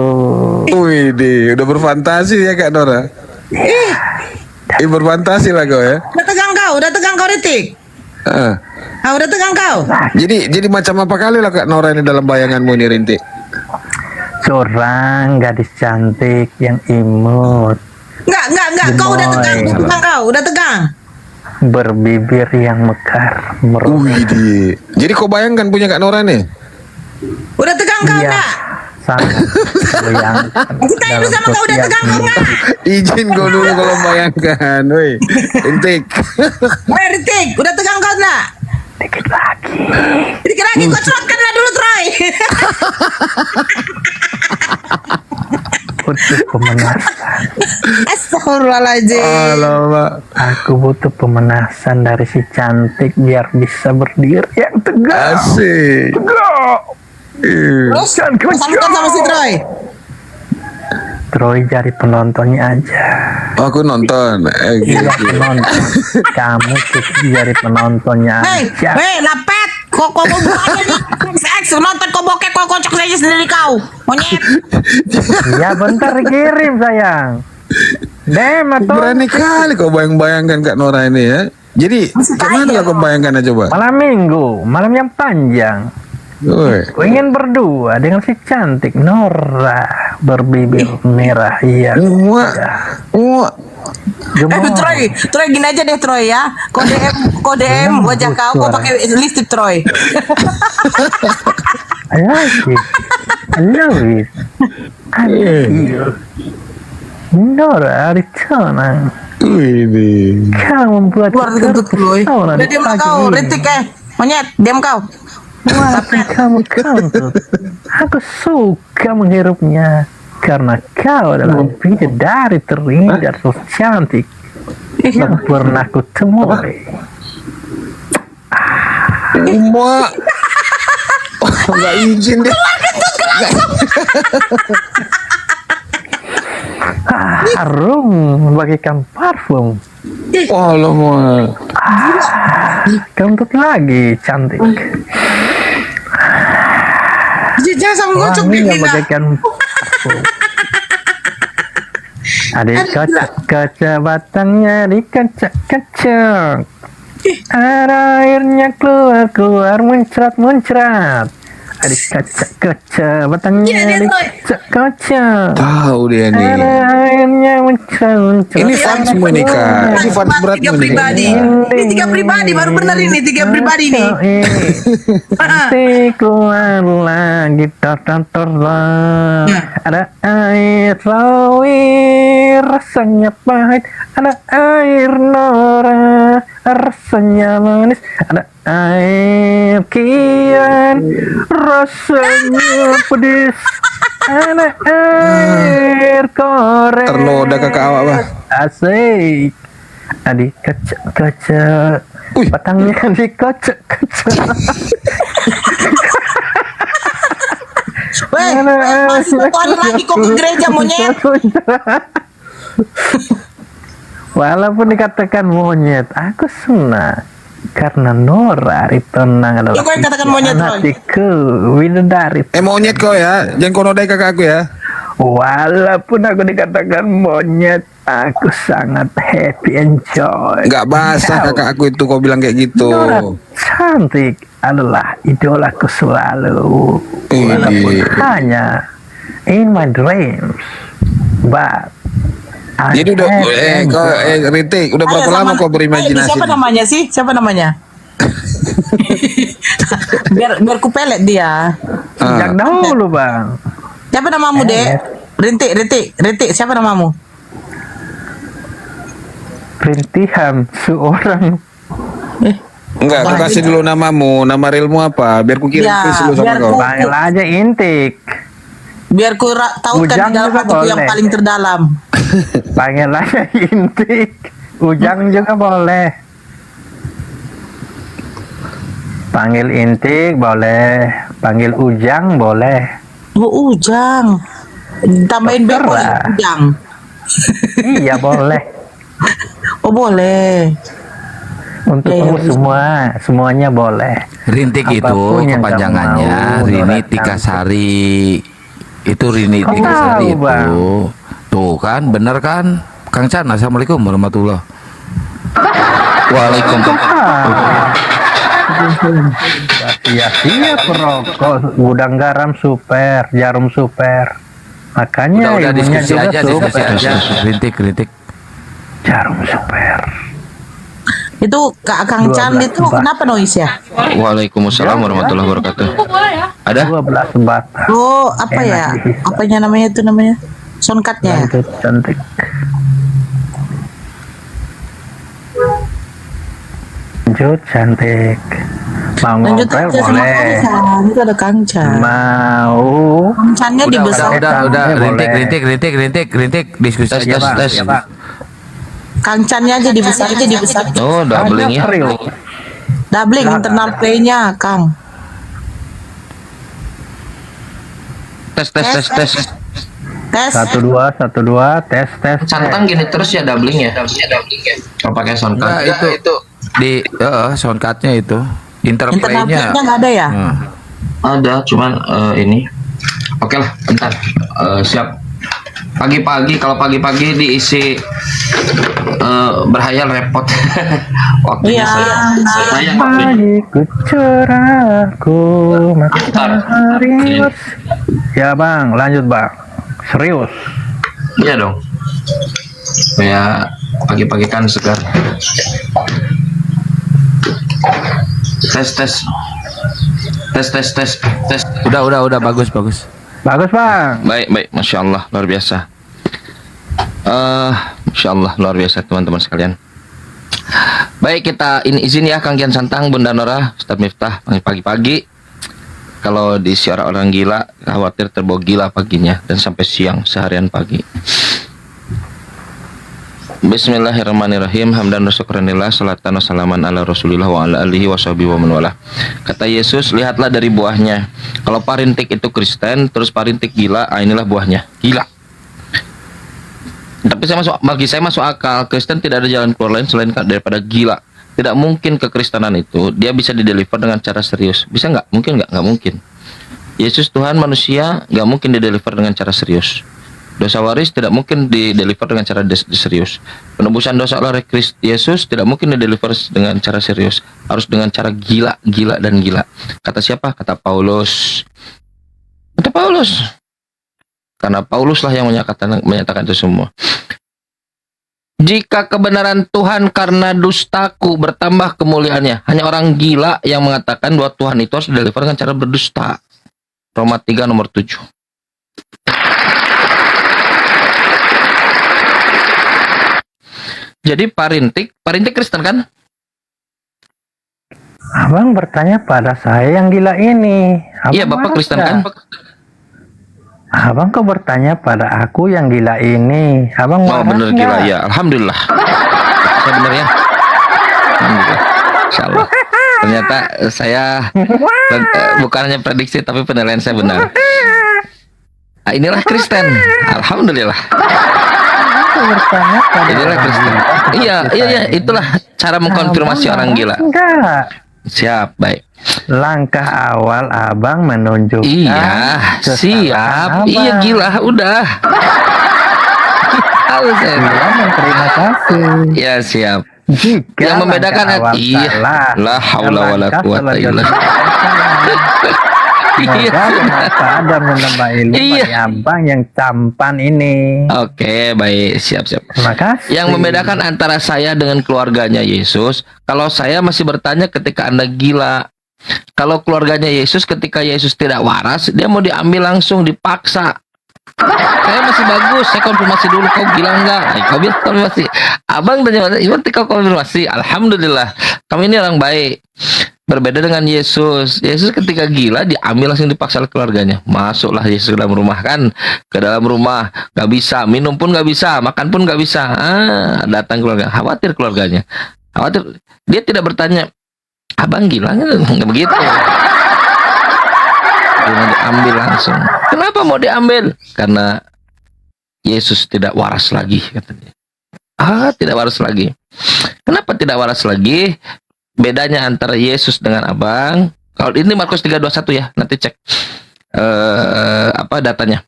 Wih, udah berfantasi ya Kak Nora. Berfantasi lah kau ya. Udah tegang kau Ritik. Udah tegang kau. Jadi macam apa kali lah Kak Nora ini dalam bayanganmu nih Rintik? Seorang gadis cantik yang imut, Enggak. Kau udah tegang. berbibir yang mekar, Wih, jadi kau bayangkan punya Kak Nora nih? Udah tegang kau Iya, enggak? sangat goyang. Kita hidup sama kau udah tegang kau enggak? Izin kau dulu kalau bayangkan, woi, Rintik. Ritik, udah tegang kau enggak? Dikit lagi. Kau cerotkanlah dulu Troy. Butuh pemanasan. Astagfirullahaladzim. Alamak. Aku butuh pemanasan dari si cantik biar bisa berdiri yang tegak. Asik. Terus sambutkan sama si Troy. Troy jadi penontonnya aja. Aku nonton. Iya penonton. Kamu cukup jadi penontonnya aja. Lapet. Kok bukannya nih? Nonton kok bokeh kok kocok saja sendiri kau. Monyet. Iya bentar kirim sayang. Atau Berani kali kau bayangkan Kak Nora ini ya. Jadi kemana lah kau bayangkan aja coba? malam minggu, malam yang panjang. Woi. Ku ingin berdua dengan si cantik Nora berbibir merah. Iya. Wah. Troy gini aja deh Troy ya. Kode DM wajah kau pakai listrik Troy. I like it. I love it. I feel. Nora Aritona. Wih. Kau membuat Keluar kentut Troy. terpesona Udah di diam pagi kau, ini. Ritik monyet, diam kau. Walaupun kamu kentut, aku suka menghirupnya karena kau adalah bidadari terindah cantik yang pernah ku temui. Emak. Enggak izin deh. Harum bagaikan parfum. Alamak. Kentut lagi cantik. Jangan sambil ngocok Wanginya Dina. bagaikan parfum. Adik kocok batangnya dikocok-kocok. Ada airnya keluar muncrat. Adik kocok batangnya dikocok-kocok. Tahu dia nih. Ada airnya muncrat. Ini fans semua nih Kak. Ini fans berat Tiga nih. pribadi. Ini tiga pribadi baru benar ini tiga pribadi nih. Nanti keluar lagi tor. Ada air rawi rasanya pahit. Ada air Nora rasanya manis. Ada air kian rasanya pedes. Ada air korek. Ternoda kakak awak bah. Asik. Adik kocok. Wih. Batangnya dikocok. Masih satu hari lagi kau ke gereja monyet. Walaupun dikatakan monyet, aku senang karena Nora Aritona adalah Kau yang katakan monyet, Roy. hatiku, bidadari. Monyet kau ya. Jangan kau nodai kakak aku ya. Walaupun aku dikatakan monyet, Aku sangat happy enjoy. Nggak basah kakak aku itu kau bilang kayak gitu. Nora cantik adalah idolaku selalu. Walaupun hanya in my dreams. But Jadi udah Ritik, udah berapa lama kau berimajinasi? Siapa namanya sih? Siapa namanya? biar ku pelet dia. Sejak dahulu bang. Siapa namamu, Dek? Rintik. Siapa namamu? Rintihan seorang. Enggak, aku kasih dulu namamu, nama realmu apa? Biar ku kirim Ya, dulu sama biar kau. ku- Panggil aja Intik. Biar ku tahu kan Ujang di dalam juga hatiku yang boleh. paling terdalam. Panggil aja Intik. Ujang juga boleh. Panggil Intik boleh. Panggil Ujang boleh. Oh, Ujang. Tambahin beko Terserah. Ujang. Iya boleh. Oh, boleh. Untuk Ya, kamu ya, semuanya boleh. Rintik itu Apapun yang kepanjangannya kamu mau, Rini Nora Tikasari. Itu Rini Kau Tikasari tahu, itu. Bang. Tuh kan, bener kan? Kang Chan, assalamualaikum warahmatullah. Sia-sia perokok, gudang garam super, jarum super. Makanya Udah ilmunya diskusi juga aja, super. Rintik. Jarum super. Itu Kak Kang Chan 12 itu bat. kenapa noise ya? Waalaikumsalam warahmatullahi wabarakatuh. Ada? 12 bat. Oh, apa ya? Enak dihisap. Apanya namanya itu namanya? Soundcardnya. Lanjut cantik. Lanjut cantik. Mau Lanjut ngobrol aja sama Kang boleh. Chan. Itu ada Kang Chan. Mau Kang Channya dibesar. Udah. Boleh. Rintik, diskusi Tes, aja. tes, tes. Ya, Pak. Kang Channya aja dibesar. Oh, doubling ya. Serius. Doubling internal play-nya, Kang. Tes, tes, tes, tes. Tes. 1 2 tes. Santang gini terus ya doubling ya. Kalau pakai sound Enggak, card. itu di soundcardnya itu. Internal Interplay-nya. play-nya nggak ada ya? Ada, cuman ini. Oke lah, bentar. Siap. Pagi-pagi, kalau pagi-pagi diisi berhayal repot. Waktunya Iya. saya Pagi ku cerahku matahari. Ya bang, lanjut bang. Serius. Iya dong. Ya pagi-pagi kan segar. Tes. Udah bagus. Bagus bang. Baik, masya Allah, luar biasa. Masya Allah, luar biasa teman-teman sekalian. Baik, kita izin ya Kang Gian Santang, Bunda Nora, Ustaz Miftah, pagi-pagi. Kalau diisi orang gila, khawatir terbawa gila paginya dan sampai siang seharian pagi. Bismillahirrahmanirrahim. Hamdan wa syukranillah, salatan wa salaman ala Rasulillah wa ala alihi wa sahbihi wa man wala. Kata Yesus, lihatlah dari buahnya. Kalau parintik itu Kristen, terus parintik gila, inilah buahnya. Gila. Tapi bagi saya masuk akal. Kristen tidak ada jalan keluar lain selain daripada gila. Tidak mungkin kekristenan itu dia bisa dideliver dengan cara serius. Bisa nggak? Mungkin nggak? Nggak mungkin. Yesus Tuhan manusia nggak mungkin dideliver dengan cara serius. Dosa waris tidak mungkin dideliver dengan cara serius. Penebusan dosa oleh Kristus Yesus tidak mungkin dideliver dengan cara serius. Harus dengan cara gila. Kata siapa? Kata Paulus. Karena Paulus lah yang menyatakan itu semua. Jika kebenaran Tuhan karena dustaku bertambah kemuliaannya. Hanya orang gila yang mengatakan bahwa Tuhan itu harus dideliver dengan cara berdusta. Roma 3 nomor 7. Jadi parintik Kristen kan? Abang bertanya pada saya yang gila ini. Iya, Bapak Kristen kan? Abang kok bertanya pada aku yang gila ini. Abang Oh, marah bener nggak? gila ya. Alhamdulillah. Saya bener ya. Alhamdulillah. Insyaallah. Ternyata saya bukan hanya prediksi tapi penilaian saya benar. Nah, inilah Kristen. Alhamdulillah. Aku bertanya pada Inilah orang Kristen. gila. Iya, itulah cara mengkonfirmasi Abang orang gila. Enggak. Siap, baik. Langkah awal abang menunjukkan Iya, kesalahan siap. abang. Iya, gila, udah. Tahu saya. Bilang terima kasih. Ya siap. Jika Yang membedakan langkah awal iya. salah, La haula wala langkah quwata illa selanjutnya salah. Iya. Semoga bermanfaat dan menambah ilmu Iya. bagi abang yang campan ini. Oke, baik, siap. Terima kasih. Yang membedakan antara saya dengan keluarganya Yesus, kalau saya masih bertanya ketika Anda gila. Kalau keluarganya Yesus ketika Yesus tidak waras, dia mau diambil langsung, dipaksa. Saya masih bagus, saya konfirmasi dulu, kau gila enggak? Kau bilang konfirmasi. Abang tanya, berarti kau konfirmasi. Alhamdulillah, kami ini orang baik. Berbeda dengan Yesus. Yesus ketika gila, diambil langsung dipaksa oleh keluarganya. Masuklah Yesus ke dalam rumah kan. Ke dalam rumah, gak bisa. Minum pun gak bisa, makan pun gak bisa. Datang keluarga, khawatir keluarganya. Khawatir. Dia tidak bertanya, abang gila nggak begitu. Dia diambil langsung. Kenapa mau diambil? Karena Yesus tidak waras lagi, katanya. Tidak waras lagi. Kenapa tidak waras lagi? Bedanya antara Yesus dengan abang. Kalau ini Markus 3:21 ya, nanti cek datanya.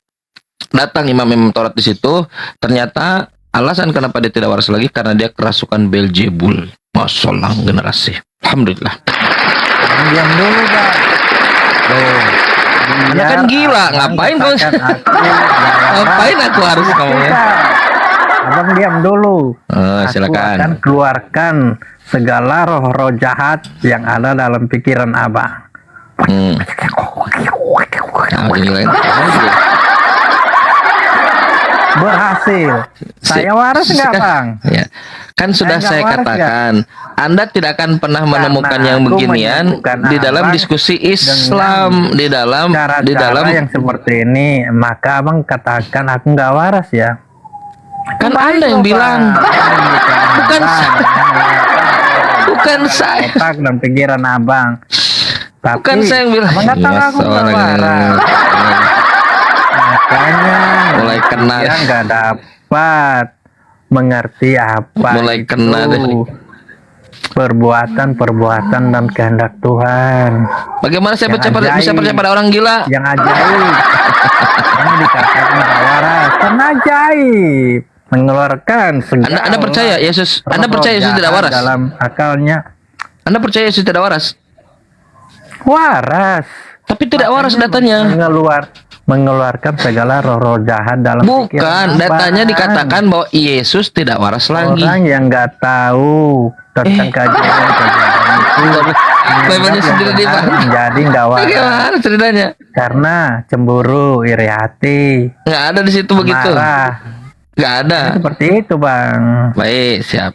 Datang imam-imam Taurat di situ, ternyata alasan kenapa dia tidak waras lagi karena dia kerasukan Beelzebul. Masalah generasi. Alhamdulillah. Diam dulu, Bang. Anda kan gila, ngapain kau? Ngapain aku harus ngomongnya? Abang diam dulu. Silakan. Aku akan keluarkan segala roh-roh jahat yang ada dalam pikiran abang. Berhasil. Saya waras nggak, Bang? Ya. Kan sudah saya waras katakan, Anda tidak akan pernah Karena menemukan yang aku beginian menyembuhkan di dalam abang diskusi Islam, di dalam cara yang seperti ini, maka abang katakan aku nggak waras ya. Kan Anda yang bilang, bukan saya. Bukan saya. Otak dan pikiran abang. Tapi Bukan saya yang bilang. abang katakan aku nggak waras. Makanya Mulai kena. dia nggak dapat mengerti apa Mulai itu kena deh. perbuatan dan kehendak Tuhan Bagaimana saya Yang bisa percaya ajaib. pada orang gila? yang ajaib. Ini dikatakan nggak waras karena ajaib mengeluarkan segala Anda percaya Yesus? Anda percaya Yesus tidak waras? dalam akalnya. Anda percaya Yesus tidak waras? Waras, Tapi tidak waras Makanya datanya. mengeluarkan segala roh-roh jahat dalam Bukan, pikiran datanya abang. dikatakan bahwa Yesus tidak waras lagi. Orang yang nggak tahu tentang kajian-kajian itu Bibelnya sendiri di mana? jadi nggak waras Bagaimana ceritanya? karena cemburu, iri hati, Nggak ada di situ begitu. marah. Nggak ada. Seperti itu, Bang. Baik, siap.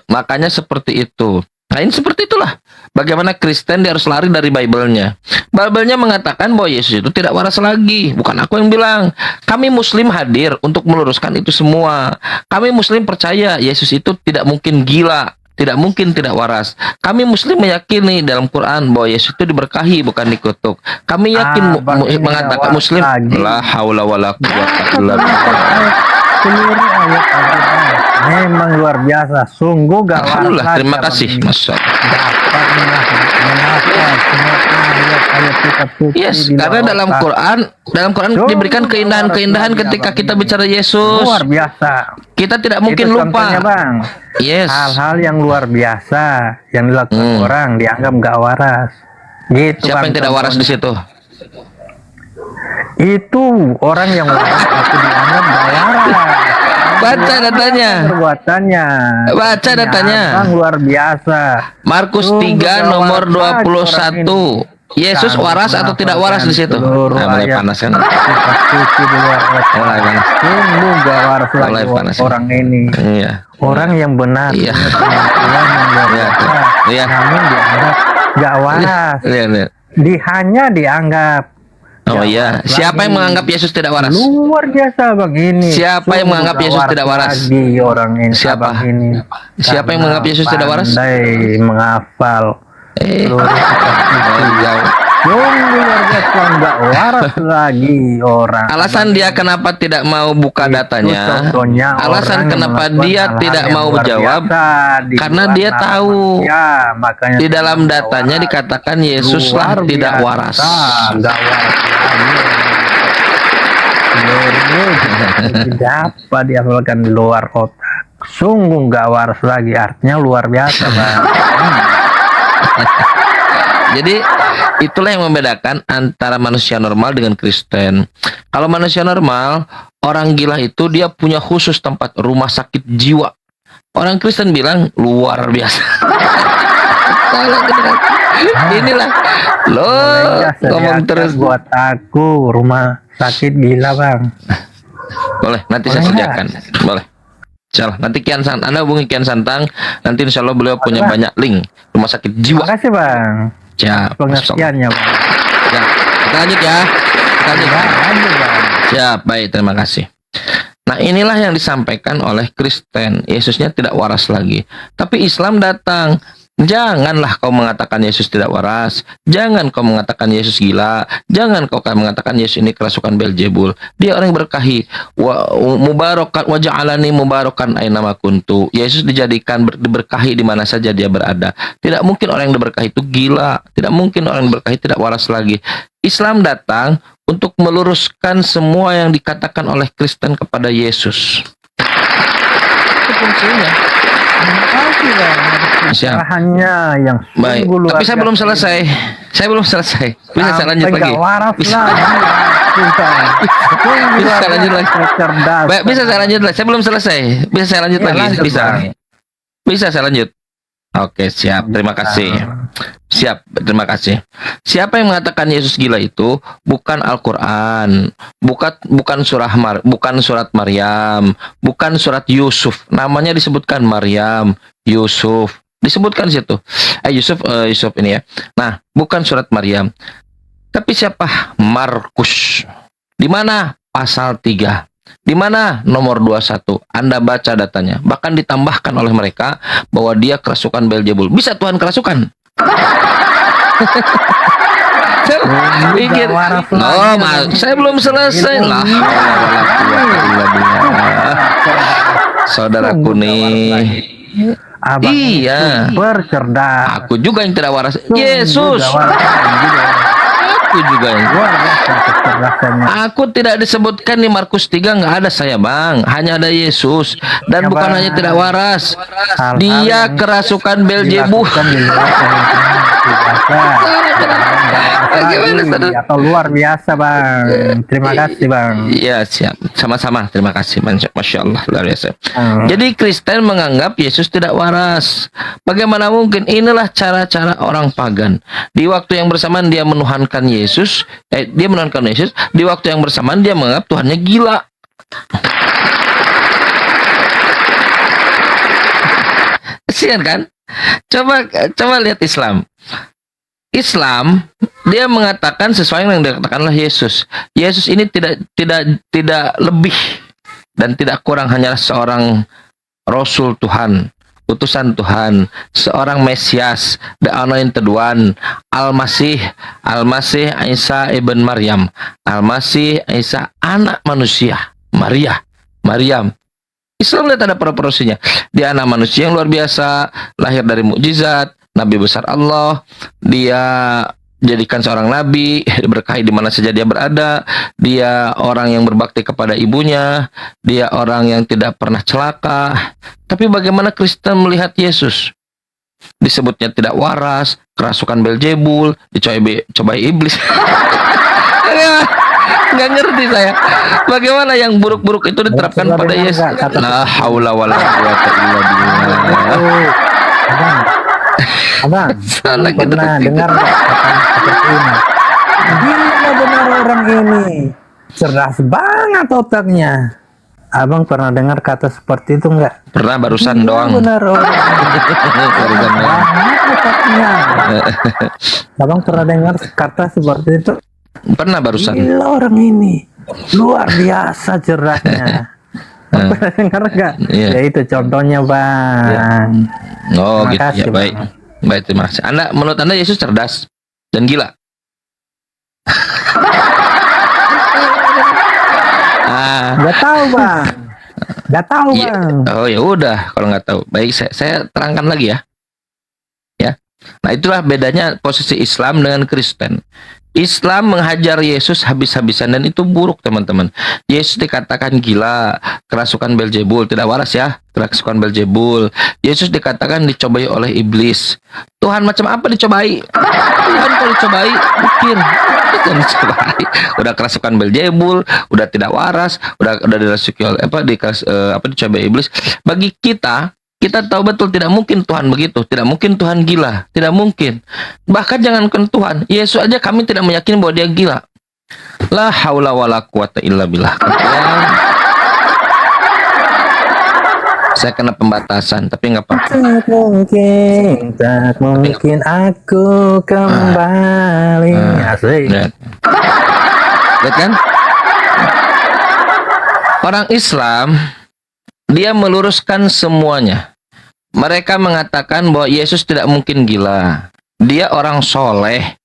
Makanya seperti itu. Nah, ini seperti itulah. Bagaimana Kristen dia harus lari dari Bible-nya. Bible-nya mengatakan bahwa Yesus itu tidak waras lagi. Bukan aku yang bilang. Kami Muslim hadir untuk meluruskan itu semua. Kami Muslim percaya Yesus itu tidak mungkin gila. Tidak mungkin tidak waras. Kami Muslim meyakini dalam Quran bahwa Yesus itu diberkahi bukan dikutuk. Kami yakin Bang, ini mengatakan nggak Muslim waras lagi. la haula wala quwwata illa billah. Seluruh ayat Al-Quran memang luar biasa. Sungguh gak waras. Alhamdulillah, terima lagi kasih. abang ini. Masya Allah. Dapat menghafal semua ayat kitab suci Yes, di karena luar dalam otak. Quran Sungguh diberikan keindahan-keindahan luar biasa, ketika Bang. kita bicara Yesus. Luar biasa. Kita tidak mungkin Itu lupa. contohnya, Bang. Yes. Hal-hal yang luar biasa yang dilakukan orang dianggap gak waras. Gitu, Siapa Bang, yang tidak waras di contohnya. situ? Itu orang yang waras tapi dianggap gak waras. Baca datanya. Perbuatannya. Baca datanya. Abang luar biasa. Markus Sungguh 3 gak nomor waras lagi orang 21. Yesus Kami waras atau tidak waras di situ? seluruh Nah, mulai ayat panas kan? kitab suci di luar otak. Mulai panas. Sungguh gak waras Mulai lagi panas. orang ini. Iya. Orang yang benar, Iya. punya kemampuan yang luar Iya. biasa, Iya. namun dianggap gak waras. Lihat. Hanya dianggap. Oh Gak iya. waras Siapa lagi. yang menganggap Yesus tidak waras? Luar biasa bang ini. Siapa yang menganggap gak Yesus tidak waras? Lagi orang ini. Siapa? abang ini. Siapa yang Karena menganggap Yesus tidak waras? Pandai menghafal. Seluruh kitab suci. Jauh. Sungguh luar biasa nggak waras lagi orang. Alasan dia kenapa tidak mau buka Itu datanya, contohnya alasan orang yang kenapa melakukan dia hal-hal tidak yang mau luar jawab, biasa di karena luar dia nalar tahu manusia, makanya di dalam nggak datanya waras. dikatakan Yesus lah Luar tidak biasa, waras. nggak waras lagi. dapat dihafalkan di luar kota. Sungguh nggak waras lagi, artinya luar biasa bang. Jadi itulah yang membedakan antara manusia normal dengan Kristen. Kalau manusia normal, orang gila itu dia punya khusus tempat rumah sakit jiwa. Orang Kristen bilang luar biasa. Salah generasi. Inilah lo ngomong terus. Buat aku rumah sakit gila bang. Boleh, nanti saya sediakan. Boleh. Insyaallah, nanti Kian Santang, Anda hubungi Kian Santang. Nanti insya Allah beliau punya banyak link rumah sakit jiwa. Terima kasih bang. Siap. Pengertiannya bang. Ya, kita lanjut ya. Kita lanjut. Lanjut bang. Siap, baik, terima kasih. Nah, inilah yang disampaikan oleh Kristen. Yesusnya tidak waras lagi. Tapi Islam datang. Janganlah kau mengatakan Yesus tidak waras. Jangan kau mengatakan Yesus gila. Jangan kau mengatakan Yesus ini kerasukan Beelzebul. Dia orang yang berkahi. Mubarakan wa ja'alani mubarakan aina ma kuntu. Yesus dijadikan diberkahi di mana saja dia berada. Tidak mungkin orang yang diberkahi itu gila. Tidak mungkin orang yang diberkahi tidak waras lagi. Islam datang untuk meluruskan semua yang dikatakan oleh Kristen kepada Yesus. Itu fungsinya. Kesalahannya yang baik, tapi saya belum selesai. Saya belum selesai. Bisa saya lanjut lagi? Bisa saya lanjut lagi? Baik, bisa saya lanjut lagi? Saya belum selesai. Bisa saya lanjut lagi? Bisa. Bisa saya lanjut? Oke, siap. Terima kasih. Siap, terima kasih. Siapa yang mengatakan Yesus gila itu bukan Al-Qur'an, bukan surat Maryam, bukan surat Yusuf. Namanya disebutkan Maryam, Yusuf. Disebutkan situ. Yusuf ini ya. Nah, bukan surat Maryam. Tapi siapa? Markus. Di mana? Pasal 3. Di mana? Nomor 21. Anda baca datanya. Bahkan ditambahkan oleh mereka bahwa dia kerasukan Beelzebul. Bisa Tuhan kerasukan? Pikir. Saya belum selesai lah. Saudaraku nih. Iya. Bercerdas. Aku juga yang tidak waras. Yesus. Aku juga yang aku tidak disebutkan di Markus 3, nggak ada saya bang, hanya ada Yesus. Dan bukan hanya tidak waras, dia kerasukan Beelzebul. Atau luar biasa bang. Terima kasih bang. Iya siap, sama-sama, terima kasih. Masya Allah, luar biasa. Jadi Kristen menganggap Yesus tidak waras. Bagaimana mungkin? Inilah cara-cara orang pagan. Di waktu yang bersamaan dia menuhankan Yesus, dia menuhankan Yesus. Di waktu yang bersamaan dia menganggap Tuhannya gila. Kasihan kan? Coba lihat Islam. Islam dia mengatakan sesuai yang dikatakan oleh Yesus. Yesus ini tidak lebih dan tidak kurang, hanyalah seorang Rasul Tuhan, utusan Tuhan, seorang Mesias, the anointed one, Al-Masih Isa ibn Maryam, Al-Masih Isa anak manusia, Maryam. Islam lihat ada proporsinya. Dia anak manusia yang luar biasa, lahir dari mukjizat, nabi besar Allah. Dia jadikan seorang nabi, diberkahi di mana saja dia berada. Dia orang yang berbakti kepada ibunya. Dia orang yang tidak pernah celaka. Tapi bagaimana Kristen melihat Yesus? Disebutnya tidak waras, kerasukan Beelzebul, dicobai iblis. Nggak ngerti saya. Bagaimana yang buruk-buruk itu diterapkan pada Yesus? La haula wala quwata illa billah. Abang, pernah dengar nggak kata seperti ini? Gila benar orang ini, cerdas banget otaknya. Abang pernah dengar kata seperti itu nggak? Pernah, barusan doang. Benar orang. Banget otaknya. Abang pernah dengar kata seperti itu? Pernah barusan. Gila orang ini, luar biasa cerdasnya. Pernah dengar nggak? Iya. Ya itu contohnya bang. Oh Terima gitu kasih, ya, baik. Bang. Baik, terima kasih. Menurut Anda Yesus cerdas dan gila? Nggak tahu bang. Nggak tahu Iya. bang. Oh ya udah, kalau nggak tahu. Baik, saya terangkan lagi ya. Ya. Nah, itulah bedanya posisi Islam dengan Kristen. Islam menghajar Yesus habis-habisan dan itu buruk, teman-teman. Yesus dikatakan gila, kerasukan Beelzebul, tidak waras ya, kerasukan Beelzebul. Yesus dikatakan dicobai oleh iblis. Tuhan macam apa dicobai? Tuhan kalau dicobai, pikir. Tuhan dicobai. Udah kerasukan Beelzebul, udah tidak waras, udah dirasuki oleh dicobai iblis. Bagi kita tahu betul tidak mungkin Tuhan begitu, tidak mungkin Tuhan gila, tidak mungkin. Bahkan jangankan Tuhan, Yesus aja kami tidak meyakini bahwa dia gila. La haula wala quwata illa billah. Saya kena pembatasan, tapi nggak apa-apa. Tak mungkin aku kembali. Asik. Lihat kan? Orang Islam dia meluruskan semuanya. Mereka mengatakan bahwa Yesus tidak mungkin gila. Dia orang soleh.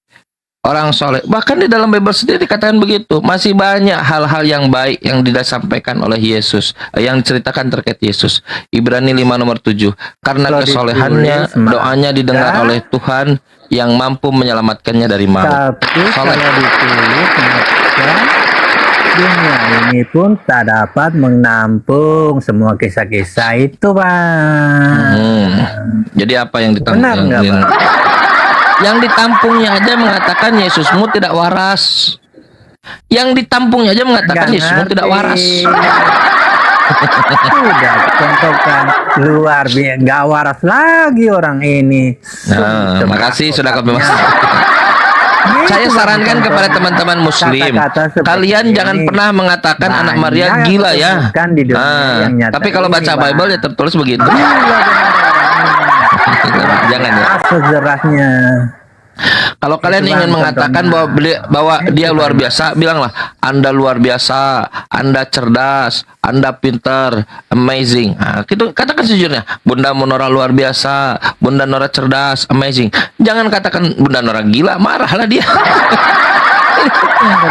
Orang soleh. Bahkan di dalam Bible sendiri dikatakan begitu. Masih banyak hal-hal yang baik yang disampaikan oleh Yesus. Yang diceritakan terkait Yesus. Ibrani 5 nomor 7. Karena Kalau kesolehannya, ditulis, doanya didengar oleh Tuhan yang mampu menyelamatkannya dari maut. Tapi Soleh. kalau ditulis, maka dunia ini pun tak dapat menampung semua kisah-kisah itu, Bang. Jadi apa yang ditampung? Benar nggak, Bang? Yang ditampungnya aja mengatakan Yesusmu tidak waras. Yang ditampungnya aja mengatakan Nggak Yesusmu tidak waras. Sudah contohkan luar biasa, nggak waras lagi orang ini. Nah, makasih sudah kami mas. Saya sarankan kepada teman-teman muslim, kalian jangan pernah mengatakan anak Maria gila ya. Tapi kalau baca Bible ya tertulis begitu. Jangan ya. Sejarahnya. Kalau kalian ingin mengatakan bahwa dia luar biasa, bilanglah Anda luar biasa, Anda cerdas, Anda pintar, amazing. Nah, gitu katakan sejujurnya, Bunda Nora luar biasa, Bunda Nora cerdas, amazing. Jangan katakan Bunda Nora gila, marahlah dia.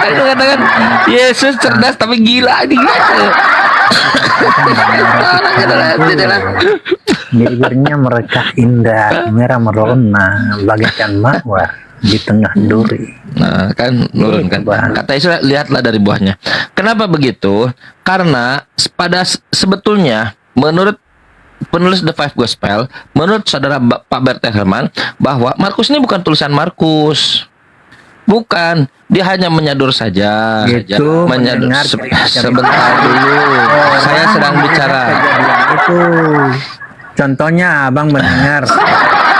Itu katakan Yesus cerdas tapi gila dia. Bibirnya merekah indah, merah merona, bagaikan mawar di tengah duri. Nah, kan nurun kan. Kata Yesus, lihatlah dari buahnya. Kenapa begitu? Karena sebetulnya menurut penulis The Five Gospel, menurut saudara Pak Bertel Herman, bahwa Markus ini bukan tulisan Markus. Bukan, dia hanya menyadur saja. Itu Menyadur mendengar sebentar dulu. Saya sedang bicara. Itu contohnya abang mendengar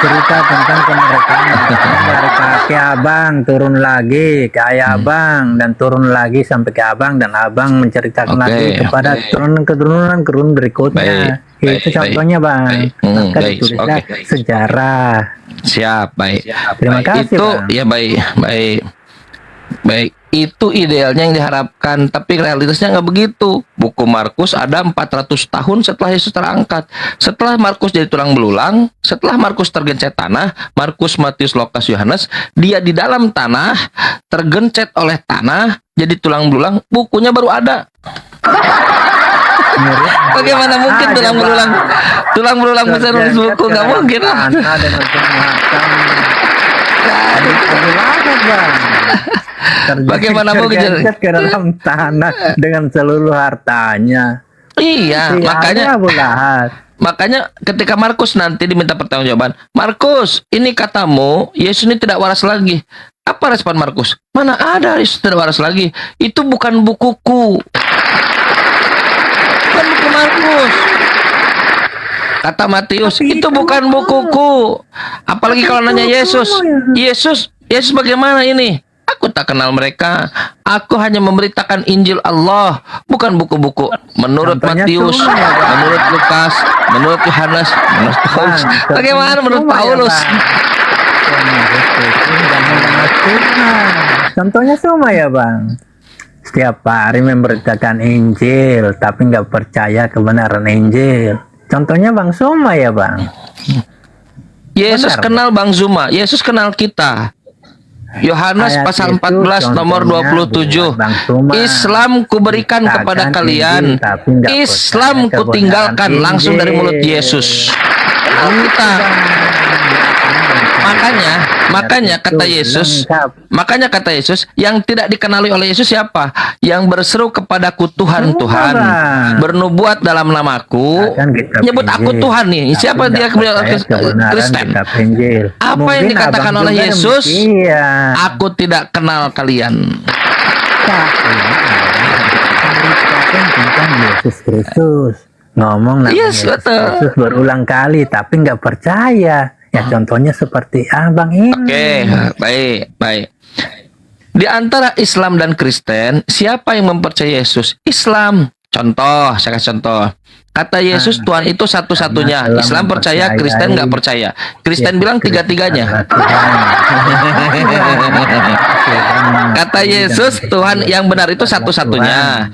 cerita tentang kemerdekaan dari kakek abang turun lagi ke ayah abang dan turun lagi sampai ke abang dan abang menceritakan lagi kepada keturunan berikutnya. Itu contohnya bang. Maka ditulislah sejarah. Siap, baik. Terima kasih, itu Bang. ya baik. Itu idealnya yang diharapkan, tapi realitasnya nggak begitu. Buku Markus ada 400 tahun setelah Yesus terangkat. Setelah Markus jadi tulang belulang, setelah Markus tergencet tanah, Markus, Matius, Lukas, Yohanes, dia di dalam tanah, tergencet oleh tanah, jadi tulang belulang, bukunya baru ada. Bagaimana mungkin tulang belulang bisa nulis buku? Nggak mungkin lah. Bagaimana mungkin tergencet ke dalam tanah dengan seluruh hartanya? Iya, makanya ketika Markus nanti diminta pertanggungjawaban, Markus, ini katamu Yesus ini tidak waras lagi. Apa respon Markus? Mana ada Yesus tidak waras lagi? Itu bukan bukuku. Bukan buku Markus. Kata Matius, itu bukan bukuku. Apalagi kalau nanya Yesus bagaimana ini? Aku tak kenal mereka. Aku hanya memberitakan Injil Allah, bukan buku-buku. Menurut Matius, menurut Lukas, menurut Yohanes, menurut Paulus. Bagaimana menurut Paulus? Contohnya semua ya bang. Setiap hari memberitakan Injil, tapi nggak percaya kebenaran Injil. Contohnya Bang Suma ya Bang. Yesus kenal Bang Zuma, Yesus kenal kita. Yohanes pasal 14 nomor 27. Islam kuberikan kepada kalian, Islam kutinggalkan, langsung dari mulut Yesus. Kenal kita. makanya kata Itu Yesus, lengkap. makanya kata Yesus, yang tidak dikenali oleh Yesus siapa? Yang berseru kepadaku Tuhan, Tuhan, Bang. bernubuat dalam namaku, Kan kitab nyebut aku Injil. Tuhan nih. Tapi Siapa nggak dia percaya kebenaran Kristen? kitab Injil. Apa yang Mungkin dikatakan abang oleh juga Yesus? demikian. Aku tidak kenal kalian. Tapi memberitakan tentang Yesus Kristus. Ngomong nama Yes, Yesus betul. Kristus berulang kali, tapi nggak percaya. Ya contohnya seperti abang ini. Oke, baik. Di antara Islam dan Kristen, siapa yang mempercayai Yesus? Islam. Contoh, saya kasih contoh. Kata Yesus, Tuhan itu satu-satunya. Karena Islam percaya, mempercayai Kristen nggak percaya. Kristen Yesus bilang Kristus tiga-tiganya. adalah Tuhan. Kata Yesus, Tuhan yang benar itu satu-satunya.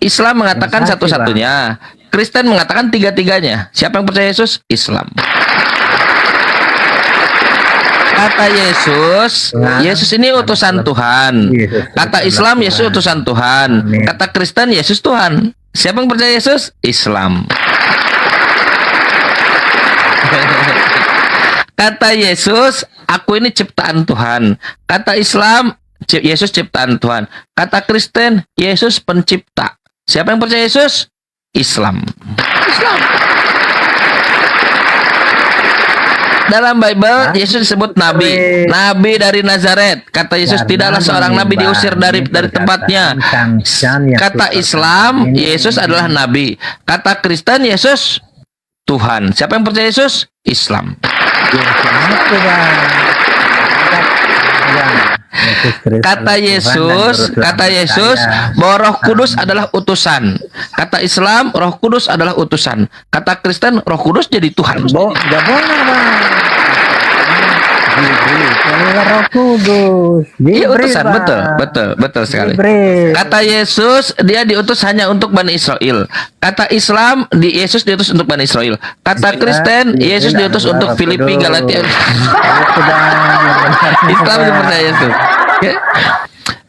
Islam mengatakan satu-satunya. Kristen mengatakan tiga-tiganya. Siapa yang percaya Yesus? Islam. Kata Yesus, Yesus ini utusan Tuhan. Kata Islam, Yesus utusan Tuhan. Kata Kristen, Yesus Tuhan. Siapa yang percaya Yesus? Islam. Kata Yesus, aku ini ciptaan Tuhan. Kata Islam, Yesus ciptaan Tuhan. Kata Kristen, Yesus pencipta. Siapa yang percaya Yesus? Islam. Dalam Bible, Yesus disebut nabi, nabi dari Nazaret. Kata Yesus, tidaklah seorang nabi diusir dari tempatnya. Kata Islam, Yesus adalah nabi. Kata Kristen, Yesus Tuhan. Siapa yang percaya Yesus? Islam. Kata Yesus bahwa Roh Kudus adalah utusan. Kata Islam, Roh Kudus adalah utusan. Kata Kristen, Roh Kudus jadi Tuhan. Gak boleh, Bang. Roh Kudus. Iya, utusan, betul sekali. Kata Yesus, dia diutus hanya untuk Bani Israel. Kata Islam, Yesus diutus untuk Bani Israel. Kata Kristen, Yesus diutus untuk Filipi, Galatia. Islam dipercaya Yesus.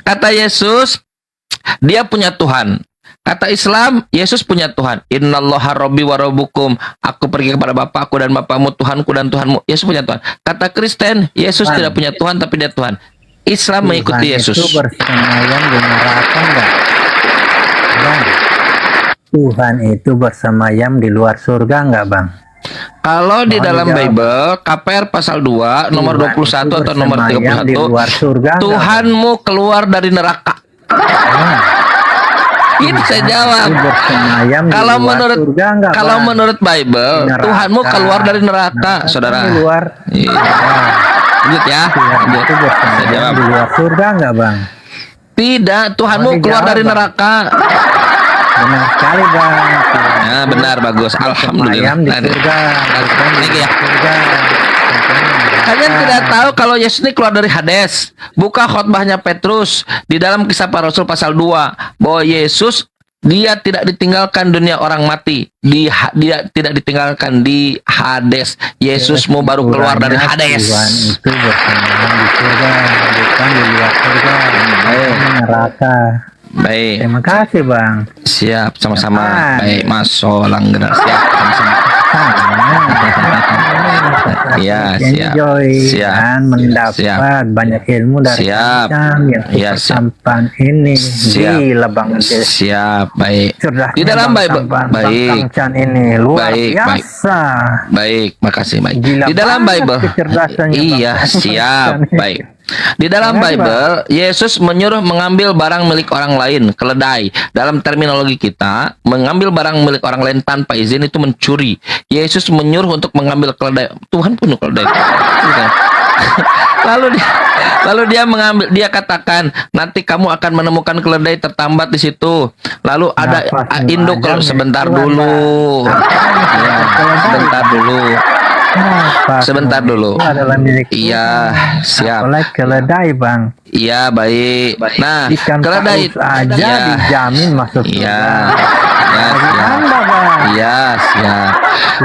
Kata Yesus, dia punya Tuhan. Kata Islam, Yesus punya Tuhan. Innallaha rabbi wa rabbukum. Aku pergi kepada Bapakku dan Bapakmu, Tuhanku dan Tuhanmu. Yesus punya Tuhan. Kata Kristen, Yesus tidak punya Tuhan, tapi dia Tuhan. Islam mengikuti Yesus. Itu bersemayam di neraka enggak? Bang, Tuhan itu bersemayam di luar surga enggak, Bang? Kalau di dalam Bible, KPR pasal 2, nomor 21 atau nomor 31, Tuhanmu keluar dari neraka. Itu saya jawab. Kalau menurut Bible, Tuhanmu keluar dari neraka, saudara. Iya. Lanjut ya. Lanjut. Saya jawab. Di luar surga enggak, Bang? Tidak, Tuhanmu keluar dari neraka. Benar sekali, Bang. Ya, benar, bagus. Alhamdulillah. Ini ya. Kalian tidak tahu kalau Yesus ini keluar dari Hades. Buka khotbahnya Petrus di dalam Kisah Para Rasul pasal 2 bahwa Yesus dia tidak ditinggalkan dunia orang mati. Dia tidak ditinggalkan di Hades. Yesusmu baru keluar dari Hades. Tuhan itu bersemayam di surga, bukan di luar surga. Neraka. Baik. Terima kasih, Bang. Siap, sama-sama. Baik, Mas Solang. Siap, sama-sama. Iya, siap. Dan mendapat banyak ilmu dari yang sampan ini. Gila, Bang. Siap, baik. Cerdasnya Di dalam Bang Bible, Sampan, baik. Bang Chan ini luar Baik, biasa. Baik, makasih, baik. Gila Di dalam banget Bible, kecerdasannya, iya, Bang. siap, baik. Di dalam Bible, Yesus menyuruh mengambil barang milik orang lain, keledai. Dalam terminologi kita, mengambil barang milik orang lain tanpa izin itu mencuri. Yesus menyuruh untuk mengambil keledai. Tuhan punya keledai. Lalu dia katakan, nanti kamu akan menemukan keledai tertambat di situ. Lalu ada induk, sebentar dulu. Ya, sebentar dulu. Sebentar dulu. Iya, siap. Apalagi keledai, Bang. Iya, baik. Nah, Ikan keledai paus aja dijamin masuk. Iya. Iya, siap. Iya, siap.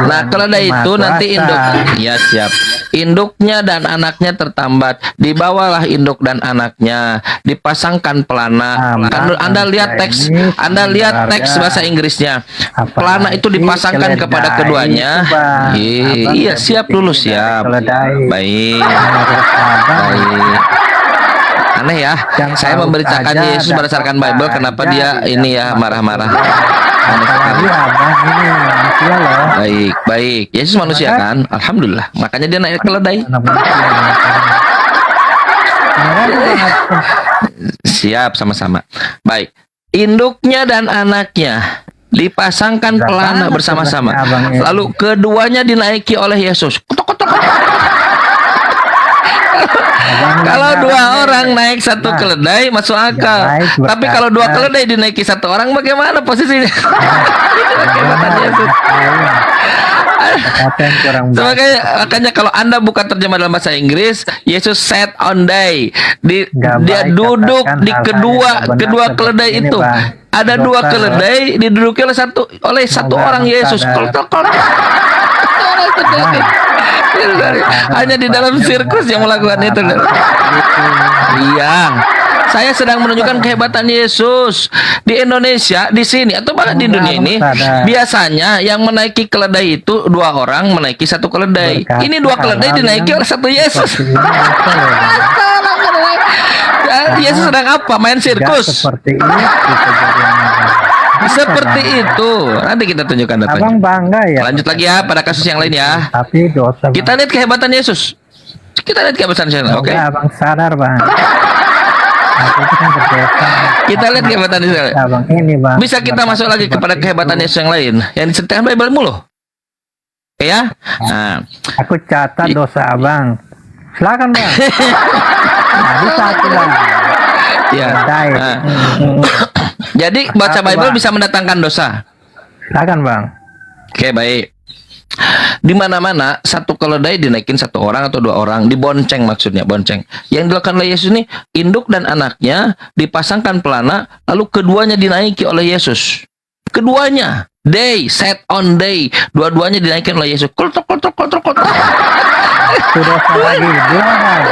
Nah, keledai itu nanti induk. Ya, siap. Induknya dan anaknya tertambat. Dibawalah induk dan anaknya, dipasangkan pelana. Anda lihat teks, Anda lihat teks bahasa Inggrisnya. Pelana itu dipasangkan kepada keduanya. Iya, siap dulu, siap. Baik. Baik. Aneh ya, saya memberitakannya Yesus berdasarkan Bible. Kenapa dia ini ya marah-marah? Aneh sekali. Baik, baik. Yesus manusia kan? Alhamdulillah. Makanya dia naik keledai. Siap, sama-sama. Baik. Induknya dan anaknya dipasangkan pelana bersama-sama. Lalu keduanya dinaiki oleh Yesus. Kalau dua orang naik satu keledai masuk akal. Tapi kalau dua keledai dinaiki satu orang, bagaimana posisinya? Itu kehebatan Yesus. Makanya kalau Anda buka terjemah dalam bahasa Inggris, Yesus sat on day. Dia duduk di kedua keledai itu. Ada dua keledai diduduki oleh satu orang Yesus. Hanya di dalam sirkus yang melakukan itu. Iya. Saya sedang menunjukkan kehebatan Yesus di Indonesia, di sini atau bahkan di dunia ini. Biasanya yang menaiki keledai itu dua orang menaiki satu keledai. Ini dua keledai dinaiki oleh satu Yesus. Yesus sedang apa? Main sirkus. Seperti itu. Nanti kita tunjukkan datanya. Abang bangga ya. Lanjut lagi ya pada kasus yang lain ya. Tapi dosa. Kita lihat kehebatan Yesus. Kita lihat kehebatan Yesus. Oke. Abang sadar bang. Aku itu kan berdosa. Kita lihat kehebatan Yesus. Abang ini bang. Bisa kita masuk lagi kepada kehebatan Yesus yang lain yang disertakan Bible mulu. Oke ya. Nah. Aku catat dosa abang. Silakan bang. Bisa aku bang. Ya. Jadi baca Bible bisa mendatangkan dosa. Silakan bang. Oke, baik. Di mana-mana satu keledai dinaikin satu orang atau dua orang, dibonceng maksudnya, bonceng. Yang dilakukan oleh Yesus ini, induk dan anaknya dipasangkan pelana, lalu keduanya dinaiki oleh Yesus. Keduanya, day, set on day, dua-duanya dinaikin oleh Yesus. Kotok. Sudah lagi dua bang.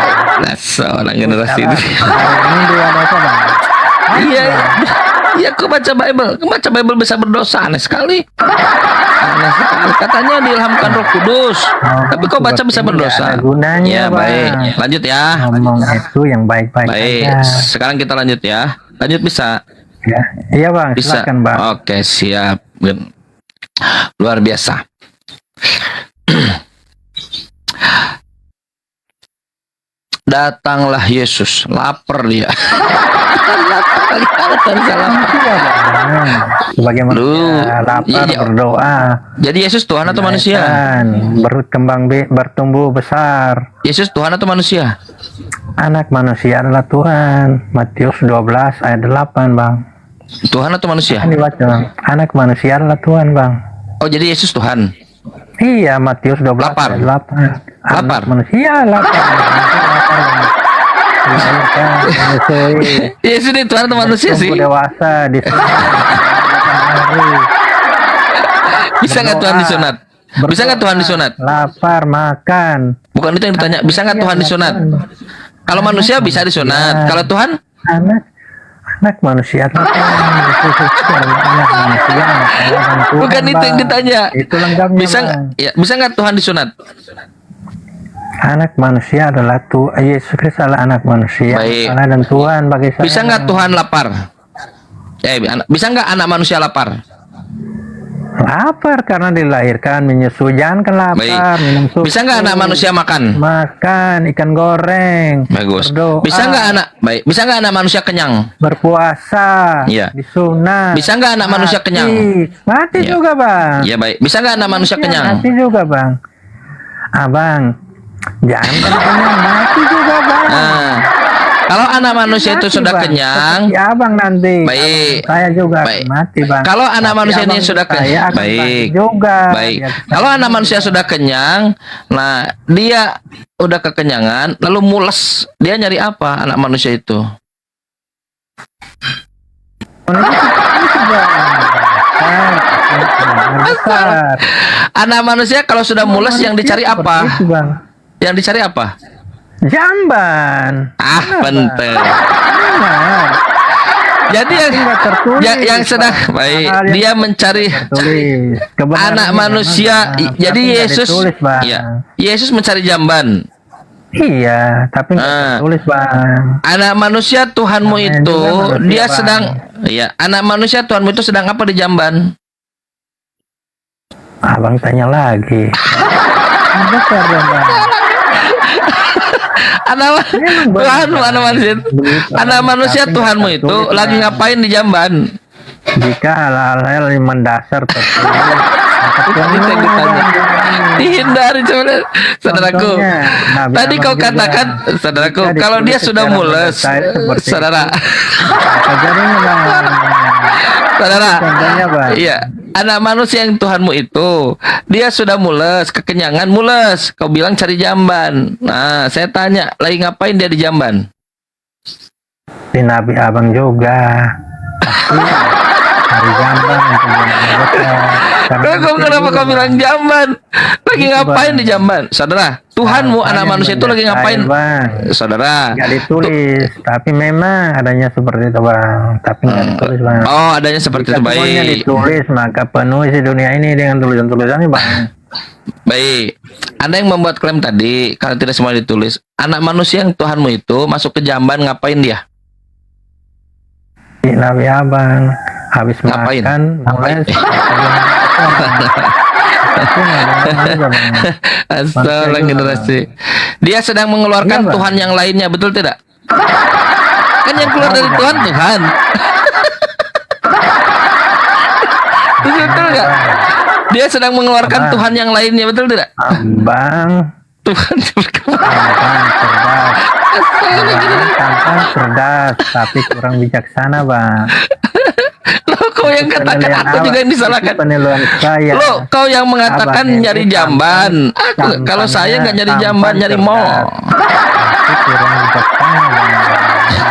Nah, seorang generasi ini. Ini dua dosa bang. Iya. Ya, aku baca Bible bisa berdosa. Aneh sekali. Katanya diilhamkan Roh Kudus. Tapi kok baca bisa berdosa? Gunanya, ya, baik. Lanjut ya. Ngomong itu yang baik-baik baik. aja. Sekarang kita lanjut ya. Lanjut bisa. Ya. Iya bang, Bisa. silakan bang. Oke, siap. Luar biasa. Datanglah Yesus, lapar dia. Sebagai manusia lapar berdoa. Jadi Yesus Tuhan atau manusia? Bertumbuh besar. Yesus Tuhan atau manusia? Anak manusia adalah Tuhan. Matius 12 ayat 8 bang. Tuhan atau manusia? Kan dibaca bang. Anak manusia adalah Tuhan bang. Oh, jadi Yesus Tuhan. Iya, Matius 12 lapar. ayat 8. Lapar. Manusia lapar. Yesus ini Tuhan atau manusia sih? Dewasa di Bisa nggak Tuhan disunat? Bisa nggak Tuhan disunat? Lapar makan. Bukan itu yang ditanya. Bisa nggak Tuhan disunat? Kalau manusia bisa disunat. Kalau Tuhan? Anak manusia. Bukan itu yang ditanya. Itu lengkapnya. Bisa nggak Tuhan disunat? Anak manusia adalah Yesus Kristus adalah anak manusia. Baik. Dan Tuhan bagi saya. Bisa nggak Tuhan lapar? Bisa nggak anak manusia lapar? Lapar karena dilahirkan menyusui. Jangan kan lapar. Minum susu. Bisa nggak anak manusia makan? Makan ikan goreng. Bagus. Berdoa. Bisa nggak anak manusia kenyang? Berpuasa. Iya. Disunat. Bisa nggak anak manusia kenyang? Mati ya. juga bang. Iya baik. Bisa nggak anak manusia kenyang? Mati juga bang. Abang, jangan kenyang. Mati juga bang. Nah, kalau anak manusia itu sudah bang. kenyang, ya abang nanti. Baik. Abang saya juga baik. mati bang. Kalau anak manusia ini sudah kenyang, baik. Juga. Baik. Ya, kalau anak manusia sudah kenyang, nah dia udah kekenyangan, lalu mules, dia nyari apa anak manusia itu? besar, dengar besar. Anak manusia kalau sudah mules yang dicari Seperti apa? itu, Bang. Yang dicari apa? Jamban. Ah, bener. Benar. Jadi yang Nggak tertulis, yang sedang Bang. baik, Hal-hal yang dia tidak mencari tertulis. Kebenarannya anak memang manusia. benar, Jadi tapi nggak Yesus, ditulis, Bang. ya, Yesus mencari jamban. Iya, tapi nggak Ah. tertulis, Bang. Anak manusia Tuhanmu Namanya itu, juga manusia, dia Bang. sedang, ya, anak manusia Tuhanmu itu sedang apa di jamban? Abang tanya lagi. Besar dong, Bang. Anak Tuhanmu, anak manusia, Begitu. anak manusia Tapi Tuhanmu nggak itu tertulis, lagi Bang. ngapain di jamban? Jika hal-hal yang mendasar tertulis, maka Tadi saya penuh, ditanya. Bang. Dihindari sebenarnya, saudaraku. Contohnya, Nabi Tadi Abang kau juga. katakan, saudaraku, Jika kalau dia ditulis sudah secara mules, mendasar seperti saudara, Apa jadinya, Bang? saudara, Contohnya, Bang. iya, anak manusia yang Tuhanmu itu, dia sudah mules, kekenyangan mules. Kau bilang cari jamban. Nah, saya tanya, lagi ngapain dia di jamban? Si Nabi Abang juga. Pasti hari jamban untuk Kenapa kau bilang jamban? Lagi ngapain di jamban? Saudara, Tuhanmu, anak manusia itu lagi ngapain? Bang? Saudara, Nggak ditulis, tapi memang adanya seperti itu, Bang. Tapi nggak ditulis, Bang. oh, adanya seperti itu, Jika semuanya baik. ditulis, maka penuh isi dunia ini dengan tulisan-tulisannya, Bang. Baik, Anda yang membuat klaim tadi, kalau tidak semua ditulis, anak manusia yang Tuhanmu itu masuk ke jamban ngapain dia? Si Nabi Abang habis Ngapain? makan, mulai Astaga, generasi. Dia sedang mengeluarkan Iya, Bang. Tuhan yang lainnya, betul tidak? Kan yang keluar dari Tuhan, Tuhan. Betul nggak? Dia sedang mengeluarkan Abang. Tuhan yang lainnya, betul tidak? Abang, Tuhan tampang cerdas, tapi kurang bijaksana, Bang. Loh, kau yang katakan, Penilaian aku juga yang awak, disalahkan. itu penilaian saya. Lo, kau yang mengatakan Abang ini nyari jamban. Kalau saya nggak nyari jamban, nyari mall. Tapi kurang bijaksana, Bang.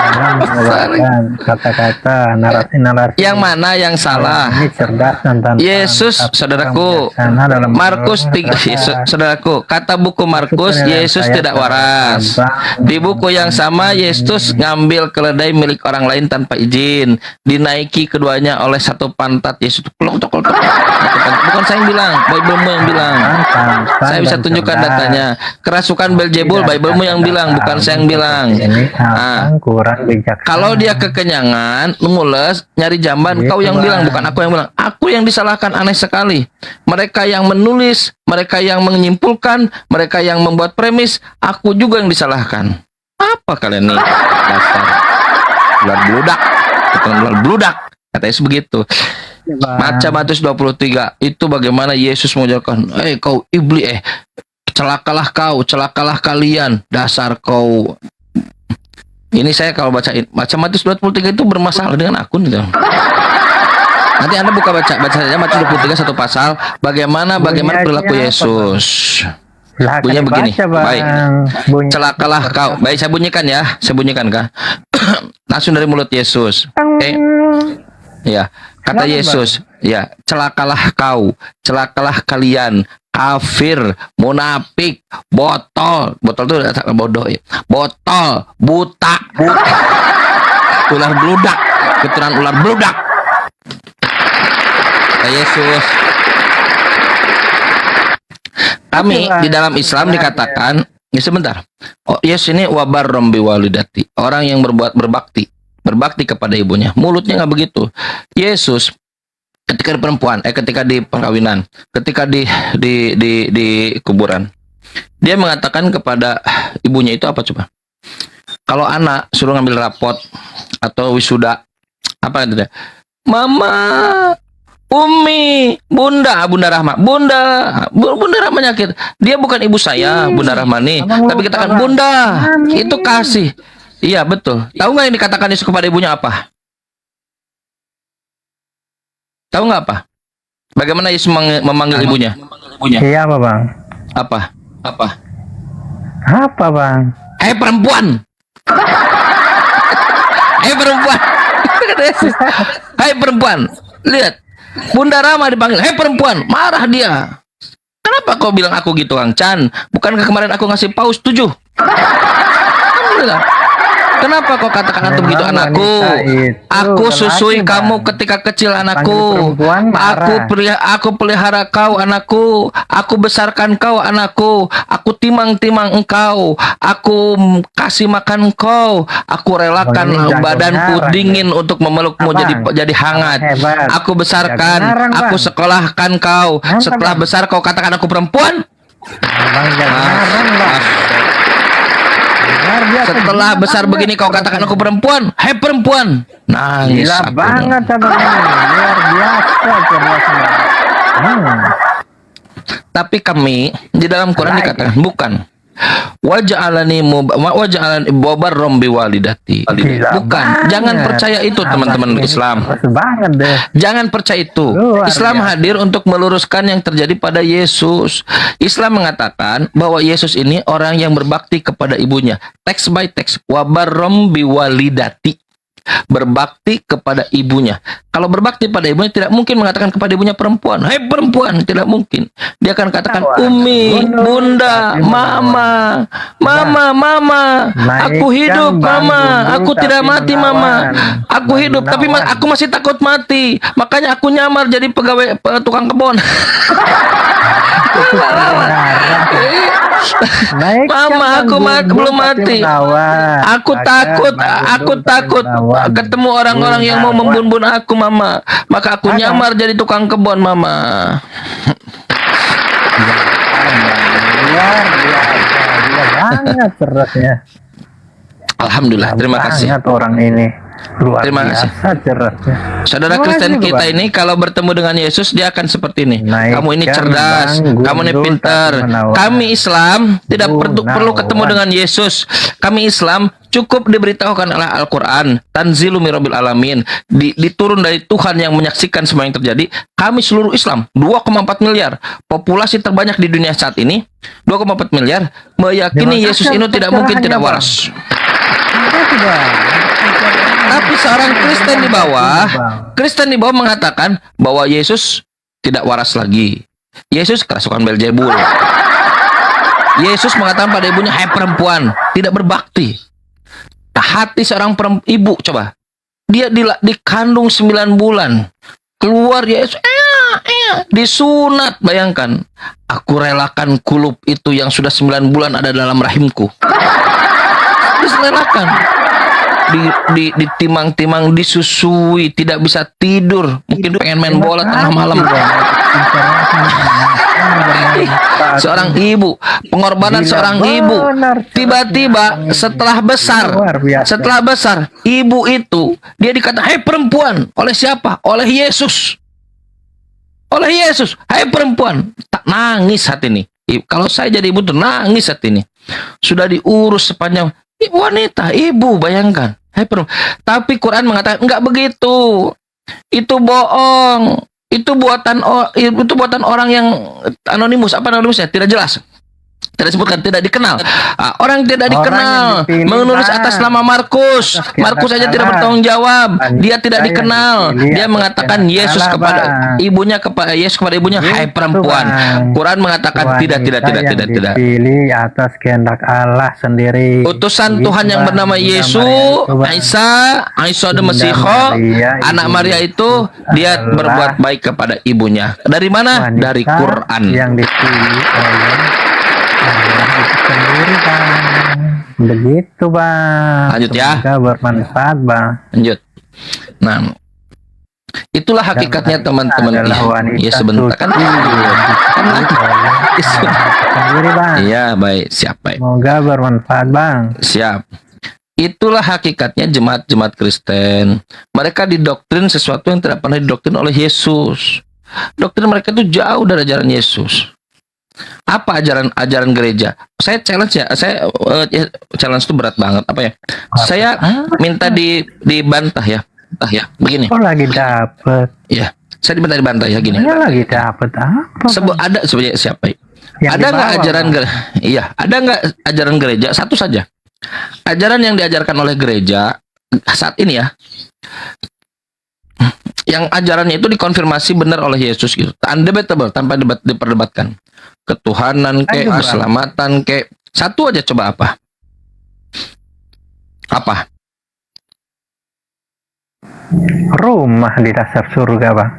Dalam mengeluarkan kata-kata narasi-narasi. Yang mana yang salah? Ini cerdas dan tantang, Yesus, tapi saudaraku, kurang bijaksana dalam Markus mengeluarkan Yesus, kata-kata. saudaraku, kata buku Markus, penilaian Yesus saya tidak terhadap waras. Abang. Di buku yang sama, Yesus ngambil keledai milik orang lain tanpa izin, dinaiki keduanya oleh satu pantat. Yesus pelok-tok-pelok. Bukan saya yang bilang, Bible-mu yang bilang. Tantang Saya bisa dan tunjukkan cerdas. datanya. Kerasukan Beelzebul, Tidak Bible-mu yang kata-kata bilang, bukan saya yang abang bilang. seperti ini, Ah. abang kurang bijaksana. Kalau dia kekenyangan, mules, nyari jamban, Gitu, kau yang bilang, Bang. bukan aku yang bilang. Aku yang disalahkan, aneh sekali. Mereka yang menulis, mereka yang menyimpulkan, mereka yang membuat premis, aku juga yang disalahkan. Apa kalian nih? Dasar ular bludak. Keturunan ular bludak. Kata Yesus begitu. Macam Matius 23, itu bagaimana Yesus mengucapkan, kau iblis, celakalah kau, celakalah kalian, dasar kau. Ini saya kalau bacain macam Matius 23 itu bermasalah dengan akun gitu. Nanti Anda baca saja Matius 23 satu pasal, bagaimana Bunyinya perilaku apa, Yesus. Lah, Bunyinya kan begini. dibaca, Bang. Baik. Bunyi- Celakalah kau. Baik, saya bunyikan ya. Saya bunyikan kah? Langsung dari mulut Yesus. Ya, kata Kenapa, Yesus, ya, celakalah kau, celakalah kalian, kafir, munafik, botol itu bodoh ya, botol, buta, ular bludak, keturunan ular bludak. Kata Yesus. Kami di dalam Islam dikatakan, ya sebentar. Oh, Yesus ini wabar rombi walidati, orang yang berbakti kepada ibunya. Mulutnya nggak begitu. Yesus ketika di perempuan, ketika di perkawinan, ketika di kuburan, dia mengatakan kepada ibunya itu apa coba? Kalau anak suruh ngambil rapot atau wisuda, apa itu dia? Mama, Umi, Bunda Rahma, Bunda Rahma nyakit. Dia bukan ibu saya, Bunda Rahma nih, tapi kita kan Bunda. Itu kasih. Iya betul. Tahu nggak yang dikatakan Yesus kepada ibunya apa? Tahu nggak apa? Bagaimana Yesus memanggil ibunya? Iya apa, Bang? Apa? Apa, Bang? Hei perempuan. Hei perempuan. Kata Yesus. Hai perempuan. Lihat. Bunda Rama dipanggil, hei perempuan, marah dia. Kenapa kau bilang aku gitu, Kang Chan? Bukankah kemarin aku ngasih paus 7? Alhamdulillah. Kenapa kau katakan antum begitu, Memang anakku? wanita itu Aku susui lelaki, kamu Bang. ketika kecil, Panggil anakku. perempuan marah. Aku pelihara kau, anakku. Aku besarkan kau, anakku. Aku timang-timang engkau. Aku kasih makan engkau. Aku relakan Bang, ini jago badanku ngarang, dingin untuk memelukmu Abang, jadi hangat. hebat. Aku besarkan, Jago ngarang, aku Bang. sekolahkan kau. Ngarang, Setelah Bang. besar kau katakan aku perempuan. Abang jangan ngarang, Bang. Luar biasa, Setelah gila besar banget begini kau katakan aku perempuan. Hei perempuan. Nangis Gila aku. banget abang ini. Luar biasa cerdasnya. Tapi kami di dalam Quran dikatakan bukan. Waja'alani mubarram biwalidati. Gila Bukan. banget. Jangan percaya itu, teman-teman Abang ini Islam. keras banget deh. Jangan percaya itu. Luar Islam biasa. hadir untuk meluruskan yang terjadi pada Yesus. Islam mengatakan bahwa Yesus ini orang yang berbakti kepada ibunya. Teks by teks. Wabarram biwalidati. Berbakti kepada ibunya. Kalau berbakti pada ibunya tidak mungkin mengatakan kepada ibunya perempuan. Hei perempuan, tidak mungkin. Dia akan katakan Umi, Bunda, Mama, Mama. Aku hidup, Mama. Aku tidak mati, Mama. Aku hidup, tapi aku masih takut mati. Makanya aku nyamar jadi pegawai tukang kebun. Mama, aku belum mati. Aku takut ketemu orang-orang yang mau membun-bun aku, Mama. Maka aku nyamar jadi tukang kebun, Mama. Luar biasa. Gila banget cerdasnya. Alhamdulillah, terima kasih. Banget orang ini. Luar Terima kasih. biasa cerdasnya. Saudara Terima Kristen kasih, kita Bang. ini kalau bertemu dengan Yesus dia akan seperti ini. Naikkan Kamu ini cerdas, Bang, kamu ini gundul pintar. tapi menawan. Kami Islam tidak perlu Gunawan. ketemu dengan Yesus. Kami Islam cukup diberitahukan oleh Al-Qur'an, tanzilu mirabbil alamin, diturun dari Tuhan yang menyaksikan semua yang terjadi. Kami seluruh Islam 2,4 miliar, populasi terbanyak di dunia saat ini, 2,4 miliar meyakini Terima Yesus kasih ini atas tidak mungkin tidak pencerahannya, waras. Terima kasih, Bang. Tapi seorang Kristen di bawah mengatakan bahwa Yesus tidak waras lagi. Yesus kerasukan Beelzebul. Yesus mengatakan pada ibunya, "Hai perempuan, tidak berbakti." Nah, hati seorang ibu, coba. Dia dikandung 9 bulan. Keluar Yesus, disunat, bayangkan. Aku relakan kulup itu yang sudah 9 bulan ada dalam rahimku. Direlakan. Ditimang-timang, disusui, tidak bisa tidur, mungkin pengen main bola tengah malam. Seorang ibu, pengorbanan seorang ibu. Tiba-tiba setelah besar, ibu itu dia dikata, "Hai perempuan," oleh siapa? Oleh Yesus. Oleh Yesus, "Hai perempuan." Tak nangis hati ini. Kalau saya jadi ibu tuh nangis hati ini. Sudah diurus sepanjang wanita, ibu, bayangkan. Tapi Quran mengatakan enggak begitu. Itu bohong. Itu buatan orang yang anonimus. Apa anonimusnya? Tidak jelas. Tidak disebutkan, tidak dikenal. Orang tidak dikenal menulis atas nama Markus. Markus saja tidak bertanggung jawab. Dia tidak dikenal. Dia mengatakan Yesus kepada ibunya, "Hai perempuan." Quran mengatakan tidak. Dipilih atas kehendak Allah sendiri. Utusan Gitu, Tuhan yang Bang. bernama Bunda Yesus, Maria itu, Bang. Isa the Bunda Masiho, Maria, anak ibu Maria itu dia adalah berbuat baik kepada ibunya. Dari mana? wanita Dari Quran. yang dipilih oleh Allah itu sendiri, Bang. Begitu, Bang. Lanjut ya. Semoga bermanfaat, Bang. Lanjut. Nah, itulah hakikatnya teman-teman. Adalah wanita Ya sebentar kan. Sendiri, Bang. Iya, baik, siap, baik. Semoga bermanfaat, Bang. Siap. Itulah hakikatnya jemaat-jemaat Kristen. Mereka didoktrin sesuatu yang tidak pernah didoktrin oleh Yesus. Doktrin mereka itu jauh dari ajaran Yesus. Apa ajaran gereja? Saya challenge ya. Challenge itu berat banget. Apa ya? Saya minta dibantah ya. Begini. Oh, lagi dapet. Ya. Saya diminta dibantah ya gini. Saya lagi dapet apa? Ada sebenarnya siapa? Yang Ada nggak dibawa, ajaran Bang? gereja? Iya, ada nggak ajaran gereja? Satu saja. Ajaran yang diajarkan oleh gereja saat ini ya. yang ajarannya itu dikonfirmasi benar oleh Yesus gitu. Undebatable, tanpa diperdebatkan. Ketuhanan ke, keselamatan ke. Satu aja coba apa? Apa? Rumah di dasar surga, Bang.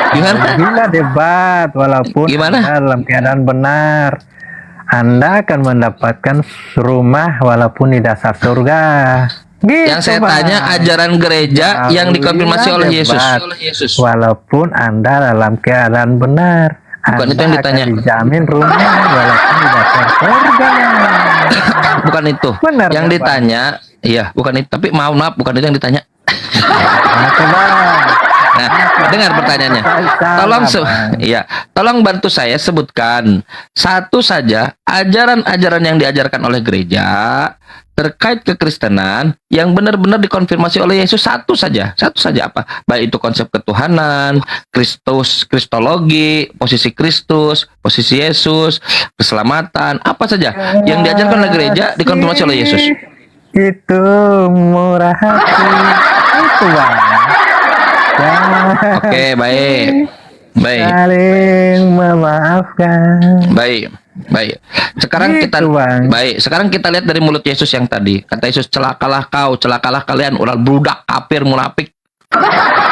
Gimana? Bila debat, walaupun Gimana? Anda dalam keadaan benar, Anda akan mendapatkan rumah walaupun di dasar surga. Gitu, Yang saya Bang. tanya ajaran gereja yang dikonfirmasi oleh Yesus. Debat, walaupun Anda dalam keadaan benar, Bukan Anda itu yang ditanya. akan dijamin rumah walaupun di dasar surga. Bukan itu. Benar, Yang Bang. ditanya, iya, bukan itu. Tapi maaf, bukan itu yang ditanya. Nah, dengar pertanyaannya. Tolong tolong bantu saya sebutkan satu saja ajaran-ajaran yang diajarkan oleh gereja terkait kekristenan yang benar-benar dikonfirmasi oleh Yesus. Satu saja apa? Baik itu konsep ketuhanan, kristologi, posisi Kristus, posisi Yesus, keselamatan, apa saja yang diajarkan oleh gereja dikonfirmasi oleh Yesus. Itu murah hati. Itu, Bang. Oke, baik. Saling memaafkan. Baik. Sekarang Gitu, kita lihat dari mulut Yesus yang tadi. Kata Yesus, celakalah kau, celakalah kalian, ular bludak, kafir, munafik.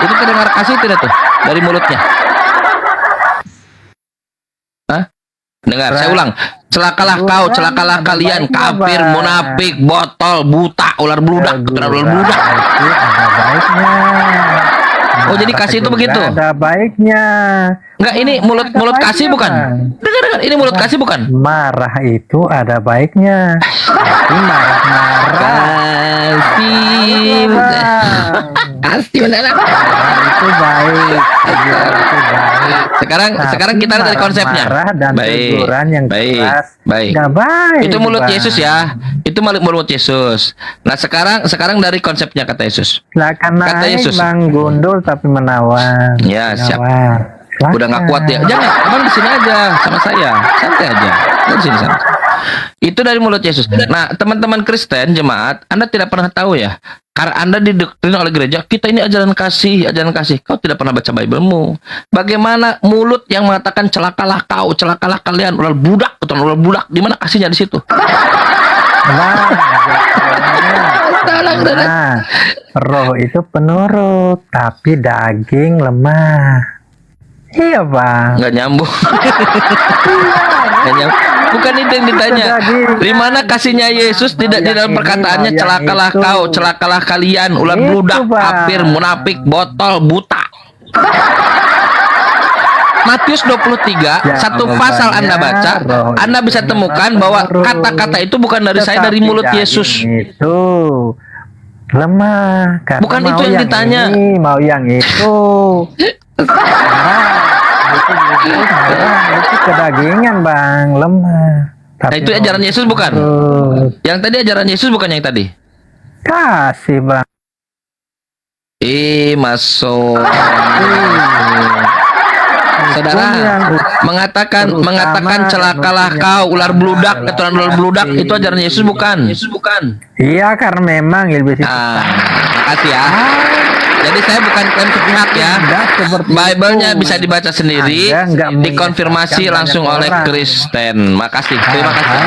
Itu terdengar kasih tidak tuh dari mulutnya? Hah? Dengar, saya ulang. Celakalah kau, celakalah kalian, kafir, munafik, botol, buta, ular bludak, ular bludak. Itu ada baiknya. Oh, jadi kasih itu begitu? Ada baiknya. Enggak, ini mulut kasih bukan? Dengar, ini mulut kasih bukan? Marah itu ada baiknya. Tapi marah-marah Kasih. Kasih benar. itu baik. Itu baik. Sekarang kita lihat dari konsepnya. Marah dan teguran yang keras. Nggak baik. Itu mulut Bang. Yesus ya. Itu mulut Yesus. Nah, sekarang dari konsepnya kata Yesus. Silakan Kata naik Yesus. Bang gundul tapi menawar. Ya, siap. Menawar. Udah nggak kuat ya. Jangan, abang di sini aja sama saya. Santai aja. Di sini santai. Itu dari mulut Yesus. Nah, teman-teman Kristen, jemaat, Anda tidak pernah tahu ya. Karena Anda didoktrin oleh gereja, kita ini ajaran kasih, ajaran kasih. Kau tidak pernah baca Bible-mu. Bagaimana mulut yang mengatakan celakalah kau, celakalah kalian, ular budak, ular budak, di mana kasihnya di situ? Nah, roh itu penurut, tapi daging lemah. Iya, Bang. Nggak nyambung. Nggak nyambung. Bukan itu yang ditanya. Di mana kasihnya Yesus tidak di dalam perkataannya celakalah kau, celakalah kalian, ular Itu, budak, Bang. kafir, munafik, botol, buta. Matius 23, satu pasal Anda baca, Anda bisa temukan bahwa kata-kata itu bukan dari saya, dari mulut Yesus. Itu lemah. Karena Bukan itu mau yang ditanya. Ini, mau yang itu. Itu kedagingan, Bang, lemah. Nah, itu ajaran Yesus bukan? Yang tadi ajaran Yesus bukan yang tadi? Kasih, Bang. Masuk. Saudara mengatakan celakalah kau, ular bludak, keturunan ular bludak, itu ajaran Yesus bukan? Iya, karena memang iblis itu. Makasih ya. Jadi saya bukan klaim sepihak ya. Bible-nya bisa dibaca sendiri, dikonfirmasi langsung oleh Kristen. Makasih. Terima kasih.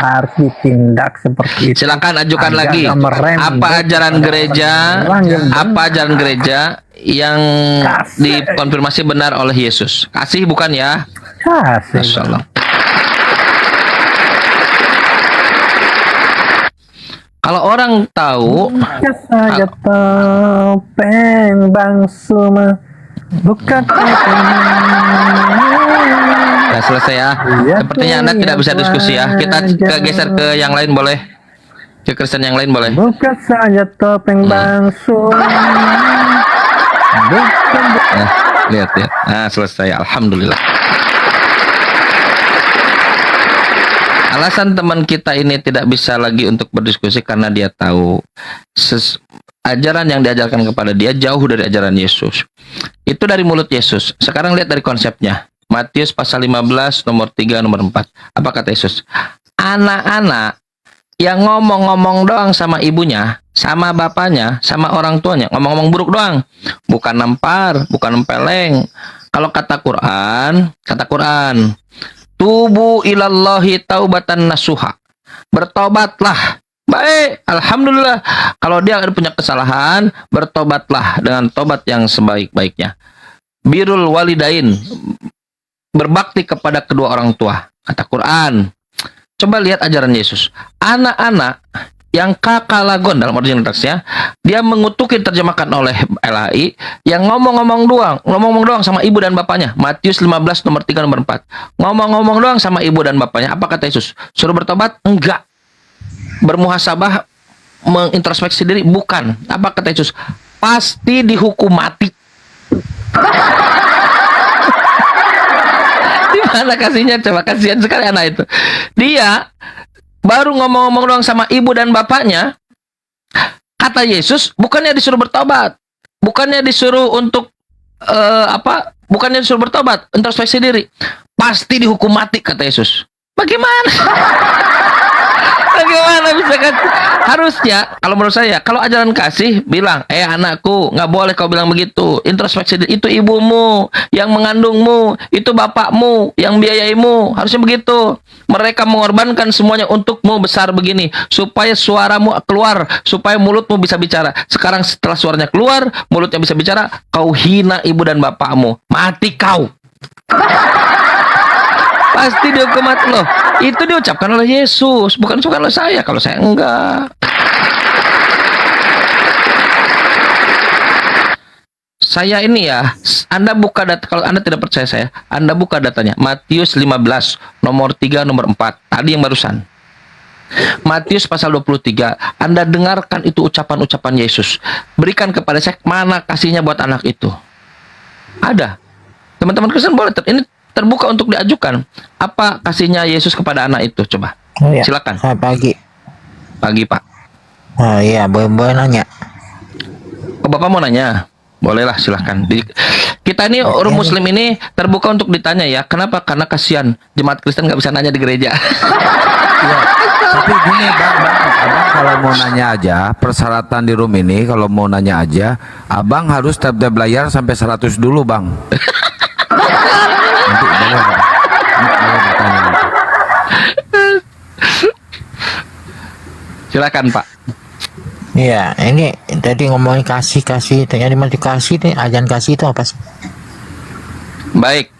Harus ditindak seperti itu. Silakan ajukan Agak lagi. merem. Apa ajaran gereja? Apa ajaran gereja yang dikonfirmasi benar oleh Yesus? Kasih bukan ya? Kasih. Masya Allah. Kalau orang tahu, saja topeng Bang Suma, bukan sudah selesai ya. Sepertinya Anda tidak bisa diskusi ya. Kita geser ke yang lain boleh? Ke Kristen yang lain boleh? buka saja topeng Bang Suma. Nah, lihat. Nah, selesai. Alhamdulillah. Alasan teman kita ini tidak bisa lagi untuk berdiskusi karena dia tahu ajaran yang diajarkan kepada dia jauh dari ajaran Yesus. Itu dari mulut Yesus. Sekarang lihat dari konsepnya. Matius pasal 15 nomor 3 nomor 4. Apa kata Yesus? Anak-anak yang ngomong-ngomong doang sama ibunya, sama bapaknya, sama orang tuanya, ngomong-ngomong buruk doang, bukan nampar, bukan nempeleng. Kalau kata Quran, tubu ilallahi taubatan nasuha, bertobatlah. Baik, alhamdulillah. Kalau dia ada punya kesalahan, bertobatlah dengan tobat yang sebaik-baiknya. Birrul walidain, berbakti kepada kedua orang tua, kata Quran. Coba lihat ajaran Yesus. Anak-anak yang kakalagon dalam originalitasnya, dia mengutuki terjemahkan oleh LHI yang ngomong-ngomong doang sama ibu dan bapaknya. Matius 15 nomor 3 nomor 4. Ngomong-ngomong doang sama ibu dan bapaknya. Apa kata Yesus? Suruh bertobat? Enggak. Bermuhasabah, mengintrospeksi diri? Bukan. Apa kata Yesus? Pasti dihukum mati. Di mana kasihnya? Coba, kasihan sekali anak itu. Dia baru ngomong-ngomong doang sama ibu dan bapaknya, kata Yesus, bukannya disuruh bertobat, bukannya disuruh untuk bukannya disuruh bertobat, introspeksi diri, pasti dihukum mati, kata Yesus. Bagaimana? Bagaimana bisa kan? Harusnya, kalau menurut saya, kalau ajaran kasih bilang, anakku, nggak boleh kau bilang begitu. Introspeksi diri, itu ibumu yang mengandungmu, itu bapakmu yang biayaimu. Harusnya begitu. Mereka mengorbankan semuanya untukmu besar begini, supaya suaramu keluar, supaya mulutmu bisa bicara. Sekarang setelah suaranya keluar, mulutnya bisa bicara, kau hina ibu dan bapakmu, mati kau. Pasti dihukum mati loh. Itu diucapkan oleh Yesus, bukan oleh saya. Kalau saya enggak. Saya ini ya, Anda buka data, kalau Anda tidak percaya saya, Anda buka datanya. Matius 15, nomor 3, nomor 4. Tadi yang barusan. Matius pasal 23. Anda dengarkan itu ucapan-ucapan Yesus. Berikan kepada saya, mana kasihnya buat anak itu. Ada. Teman-teman Kristen boleh, ini terbuka untuk diajukan. Apa kasihnya Yesus kepada anak itu? Coba. Oh, iya. Silakan. Pagi. Pagi, Pak. Oh iya, boleh nanya. Oh, Bapak mau nanya? Bolehlah, silahkan. Kita ini orang Muslim ini terbuka untuk ditanya ya. Kenapa? Karena kasihan jemaat Kristen nggak bisa nanya di gereja. Iya. Tapi gini abang kalau mau nanya aja, persyaratan di room ini kalau mau nanya aja, abang harus tap layar sampai 100 dulu, bang. Nanti boleh bertanya. Silakan, Pak. Iya, ini tadi ngomongin kasih, ternyata dimana dikasih nih, ajan kasih itu apa sih? Baik.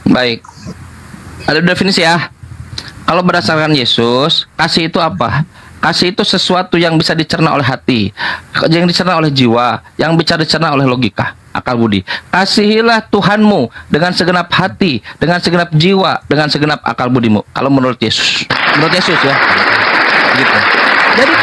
Baik. Ada definisi ya. Kalau berdasarkan Yesus, kasih itu apa? Kasih itu sesuatu yang bisa dicerna oleh hati, yang dicerna oleh jiwa, yang bisa dicerna oleh logika, akal budi. Kasihilah Tuhanmu dengan segenap hati, dengan segenap jiwa, dengan segenap akal budimu. Kalau menurut Yesus ya, gitu. Jadi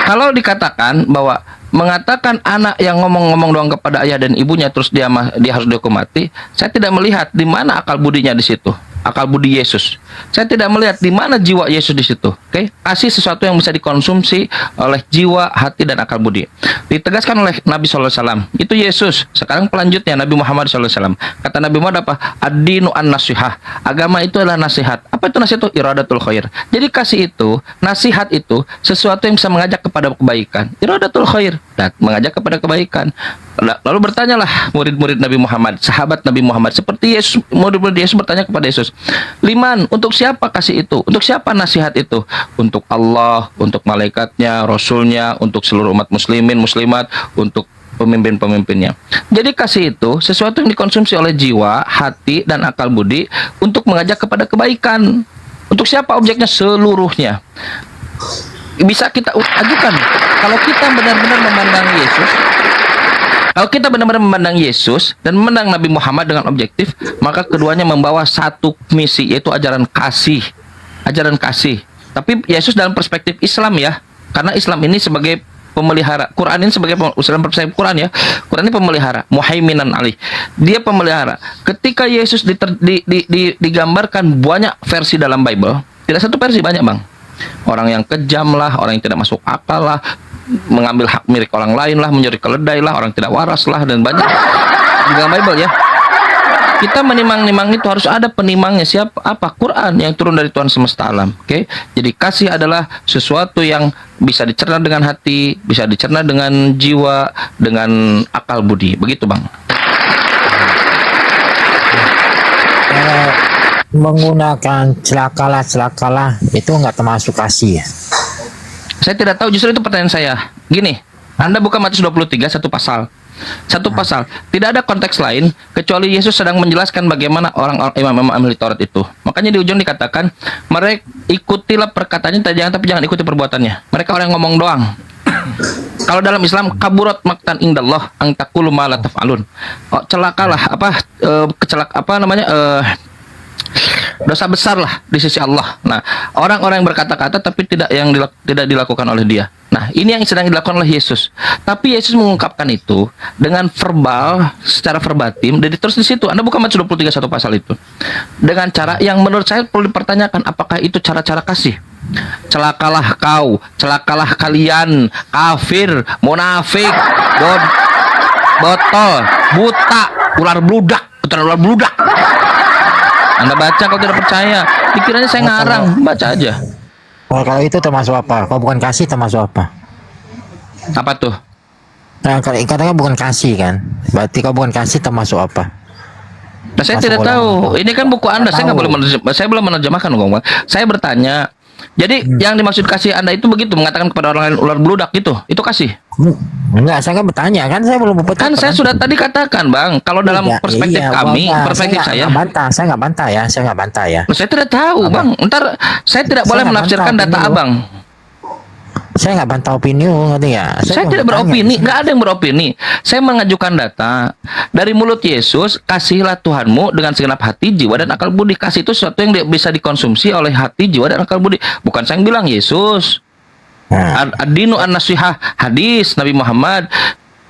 kalau dikatakan bahwa mengatakan anak yang ngomong-ngomong doang kepada ayah dan ibunya terus dia harus dihukum mati, saya tidak melihat di mana akal budinya di situ. Akal budi Yesus. Saya tidak melihat di mana jiwa Yesus di situ. Oke? Kasih sesuatu yang bisa dikonsumsi oleh jiwa, hati, dan akal budi. Ditegaskan oleh Nabi SAW. Itu Yesus. Sekarang pelanjutnya Nabi Muhammad SAW. Kata Nabi Muhammad apa? Ad-dinu an-nasihah. Agama itu adalah nasihat. Apa itu nasihat itu? Iradatul khair. Jadi kasih itu, nasihat itu sesuatu yang bisa mengajak kepada kebaikan. Iradatul khair. Dan mengajak kepada kebaikan. Lalu bertanyalah murid-murid Nabi Muhammad, sahabat Nabi Muhammad, seperti Yesus, murid-murid Yesus bertanya kepada Yesus, Liman, untuk siapa kasih itu? Untuk siapa nasihat itu? Untuk Allah, untuk malaikatnya, Rasulnya, untuk seluruh umat muslimin, muslimat, untuk pemimpin-pemimpinnya. Jadi kasih itu sesuatu yang dikonsumsi oleh jiwa, hati, dan akal budi untuk mengajak kepada kebaikan. Untuk siapa objeknya? Seluruhnya. Bisa kita ajukan. Kalau kita benar-benar memandang Yesus, kalau kita benar-benar memandang Yesus dan memandang Nabi Muhammad dengan objektif, maka keduanya membawa satu misi, yaitu ajaran kasih. Ajaran kasih. Tapi Yesus dalam perspektif Islam ya, karena Islam ini sebagai pemelihara, Quran ini sebagai dalam perspektif Quran ya, Quran ini pemelihara, muhaiminan alih. Dia pemelihara. Ketika Yesus digambarkan banyak versi dalam Bible, tidak satu versi, banyak bang. Orang yang kejam lah, orang yang tidak masuk akal lah, mengambil hak milik orang lain lah, mencuri keledai lah, orang tidak waras lah, dan banyak di dalam Bible ya. Kita menimang-nimang itu harus ada penimangnya. Siapa? Apa? Quran yang turun dari Tuhan semesta alam. Oke. Jadi kasih adalah sesuatu yang bisa dicerna dengan hati, bisa dicerna dengan jiwa, dengan akal budi. Begitu, Bang. Menggunakan celakalah itu nggak termasuk kasih ya? Saya tidak tahu, justru itu pertanyaan saya. Gini, Anda buka Matius 23 satu pasal. Satu pasal. Tidak ada konteks lain kecuali Yesus sedang menjelaskan bagaimana orang imam-imam ahli Taurat itu. Makanya di ujung dikatakan, mereka ikutilah perkataannya tapi jangan ikuti perbuatannya. Mereka orang yang ngomong doang. Kalau dalam Islam, kaburat maktan indallah ang taqulu ma la taf'alun. Oh, celakalah dosa besar lah di sisi Allah. Nah, orang-orang yang berkata-kata tapi tidak dilakukan oleh dia. Nah, ini yang sedang dilakukan oleh Yesus. Tapi Yesus mengungkapkan itu dengan verbal, secara verbatim, dan terus di situ. Anda buka Matius 23 satu pasal itu. Dengan cara yang menurut saya perlu dipertanyakan, apakah itu cara-cara kasih? Celakalah kau, celakalah kalian, kafir, munafik, botol, buta, ular bludak, keturunan ular bludak. Anda baca kalau tidak percaya, pikirannya saya ngarang, baca aja. Oh, kalau itu termasuk apa? Kalau bukan kasih termasuk apa? Apa tuh? Nah, kalau katanya bukan kasih kan? Berarti kalau bukan kasih termasuk apa? Nah, saya tidak tahu. Ini kan buku Anda, saya nggak boleh saya belum menerjemahkan, Bang. Saya bertanya. Jadi yang dimaksud kasih Anda itu begitu, mengatakan kepada orang lain ular bludak gitu. Itu kasih. Enggak, saya kan bertanya kan, saya belum bertanya. Kan saya sudah tadi katakan, Bang, kalau dalam perspektif kami, perspektif saya nggak bantah ya. Saya tidak tahu, Bang. Ntar saya tidak boleh menafsirkan data Abang. Saya nggak bantah opini, ngerti ya? Saya tidak beropini, nggak ada yang beropini. Saya mengajukan data dari mulut Yesus, kasihlah Tuhanmu dengan segenap hati, jiwa, dan akal budi. Kasih itu sesuatu yang bisa dikonsumsi oleh hati, jiwa, dan akal budi. Bukan saya yang bilang, Yesus. Ad-dinu an-nasihah, hadis Nabi Muhammad.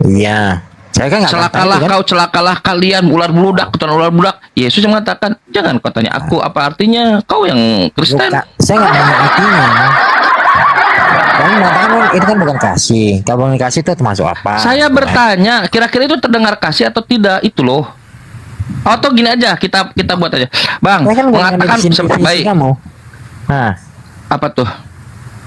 Iya. Saya kan celakalah kau, celakalah kalian, ular bludak, keturunan ular bludak. Yesus yang mengatakan, jangan kau tanya aku apa artinya, kau yang Kristen. Saya nggak nanya artinya. Kamu mengatakan itu kan bukan kasih. Kalau bukan kasih itu termasuk apa? Saya bertanya, kira-kira itu terdengar kasih atau tidak? Itu loh. Atau gini aja, kita buat aja, Bang. Kan mengatakan baik. Kamu. Nah, apa tuh?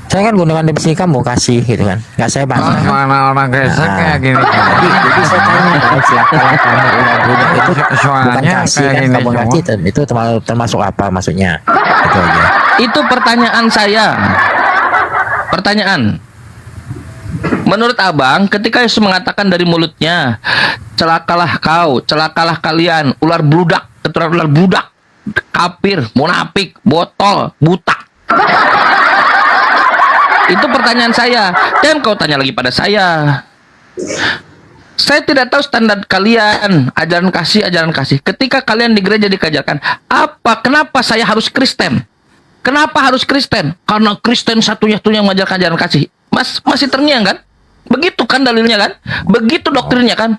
Saya kan gunakan definisi kamu kasih gitu kan. Nggak saya bahas. Mana orang gesek kayak gini. Jadi saya tanya, celakalah kamu ular bludak itu bukan kasih kan? Kalau bukan kasih itu termasuk apa maksudnya? Itu aja. Itu pertanyaan saya. Pertanyaan. Menurut Abang, ketika Yesus mengatakan dari mulutnya, celakalah kau, celakalah kalian, ular bludak, keturunan ular bludak, kafir, munafik, botol, buta. Itu pertanyaan saya. Dan kau tanya lagi pada saya. Saya tidak tahu standar kalian, ajaran kasih. Ketika kalian di gereja dikajarkan, kenapa saya harus Kristen? Kenapa harus Kristen? Karena Kristen satunya-satunya yang mengajarkan ajaran kasih. Masih terngiang kan? Begitu kan dalilnya kan? Begitu doktrinnya kan?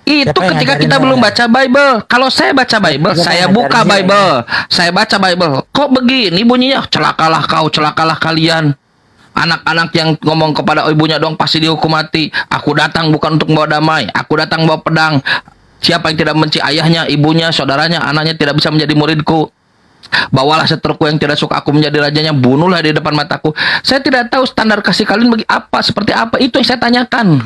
Itu ketika kita belum baca Bible. Kalau saya baca Bible, saya buka Bible, saya baca Bible. Kok begini bunyinya? Celakalah kau, celakalah kalian. Anak-anak yang ngomong kepada ibunya dong pasti dihukum mati. Aku datang bukan untuk membawa damai, aku datang membawa pedang. Siapa yang tidak membenci ayahnya, ibunya, saudaranya, anaknya tidak bisa menjadi muridku. Bawalah seterusku yang tidak suka aku menjadi rajanya, bunuhlah di depan mataku. Saya tidak tahu standar kasih kalian bagi apa, seperti apa. Itu yang saya tanyakan.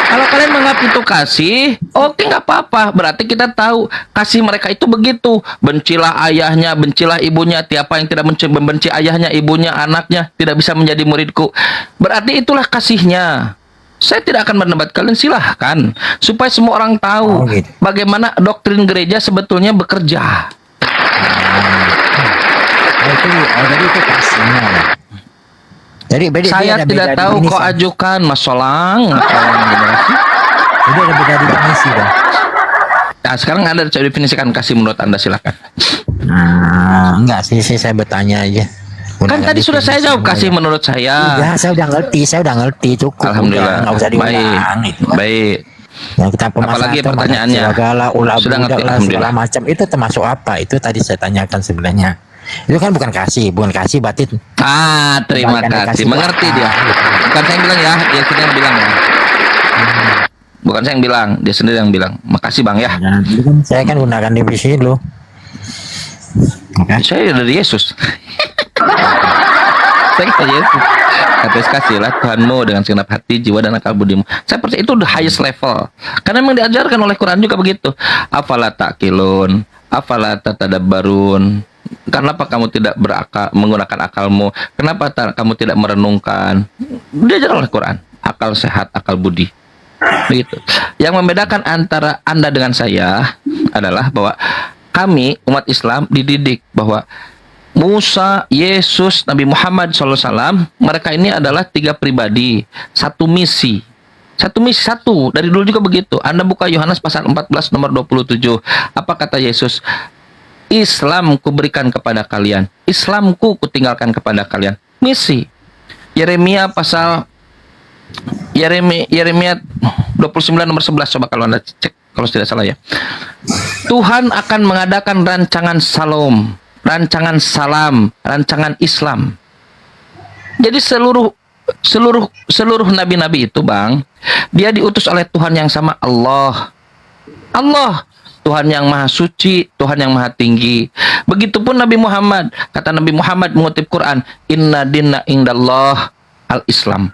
Kalau kalian menganggap itu kasih, oke, nggak apa-apa. Berarti kita tahu kasih mereka itu begitu. Bencilah ayahnya, bencilah ibunya. Tiapa yang tidak membenci ayahnya, ibunya, anaknya tidak bisa menjadi muridku. Berarti itulah kasihnya. Saya tidak akan berdebat, kalian silahkan supaya semua orang tahu bagaimana doktrin gereja sebetulnya bekerja. Jadi itu kasihnya. Jadi saya tidak tahu kok ajukan Mas Solang. Jadi ada beda definisi kan? Nah, sekarang Anda definisikan kasih menurut Anda, silakan. Enggak sih, saya bertanya aja. Kan tadi sudah saya jawab kasih menurut saya. Ya, saya udah ngerti, cukup. Alhamdulillah. Nggak usah diulang. Baik. Yang kita apalagi pertanyaannya. Sudah ngerti, segala macam itu termasuk apa? Itu tadi saya tanyakan sebenarnya. Itu kan bukan kasih berarti. Terima kasih. Mengerti dia. Bukan saya yang bilang ya, dia yang bilang ya. Bukan saya yang bilang, dia sendiri yang bilang. Makasih Bang ya. Nah, itu kan saya kan gunakan divisi lo. Saya dari Yesus. Saya kata Yesus. Atas kasihlah Tuhanmu dengan segenap hati, jiwa dan akal budimu. Saya percaya itu the highest level. Karena memang diajarkan oleh Quran juga begitu. Afala ta'qilun, afala tatadabbarun. Kenapa kamu tidak menggunakan akalmu? Kenapa kamu tidak merenungkan? Diajarkan oleh Quran. Akal sehat, akal budi. Begitu. Yang membedakan antara Anda dengan saya adalah bahwa kami umat Islam dididik bahwa Musa, Yesus, Nabi Muhammad SAW, mereka ini adalah 3 pribadi, satu misi. Satu. Dari dulu juga begitu. Anda buka Yohanes pasal 14 nomor 27. Apa kata Yesus? Islam kuberikan kepada kalian. Islamku kutinggalkan kepada kalian. Misi. Yeremia 29 nomor 11. Coba kalau Anda cek, kalau tidak salah ya. Tuhan akan mengadakan rancangan salam, rancangan Islam. Jadi seluruh nabi-nabi itu, Bang, dia diutus oleh Tuhan yang sama, Allah, Tuhan yang maha suci, Tuhan yang maha tinggi. Begitupun Nabi Muhammad. Kata Nabi Muhammad mengutip Quran, inna dinna indallah al-Islam.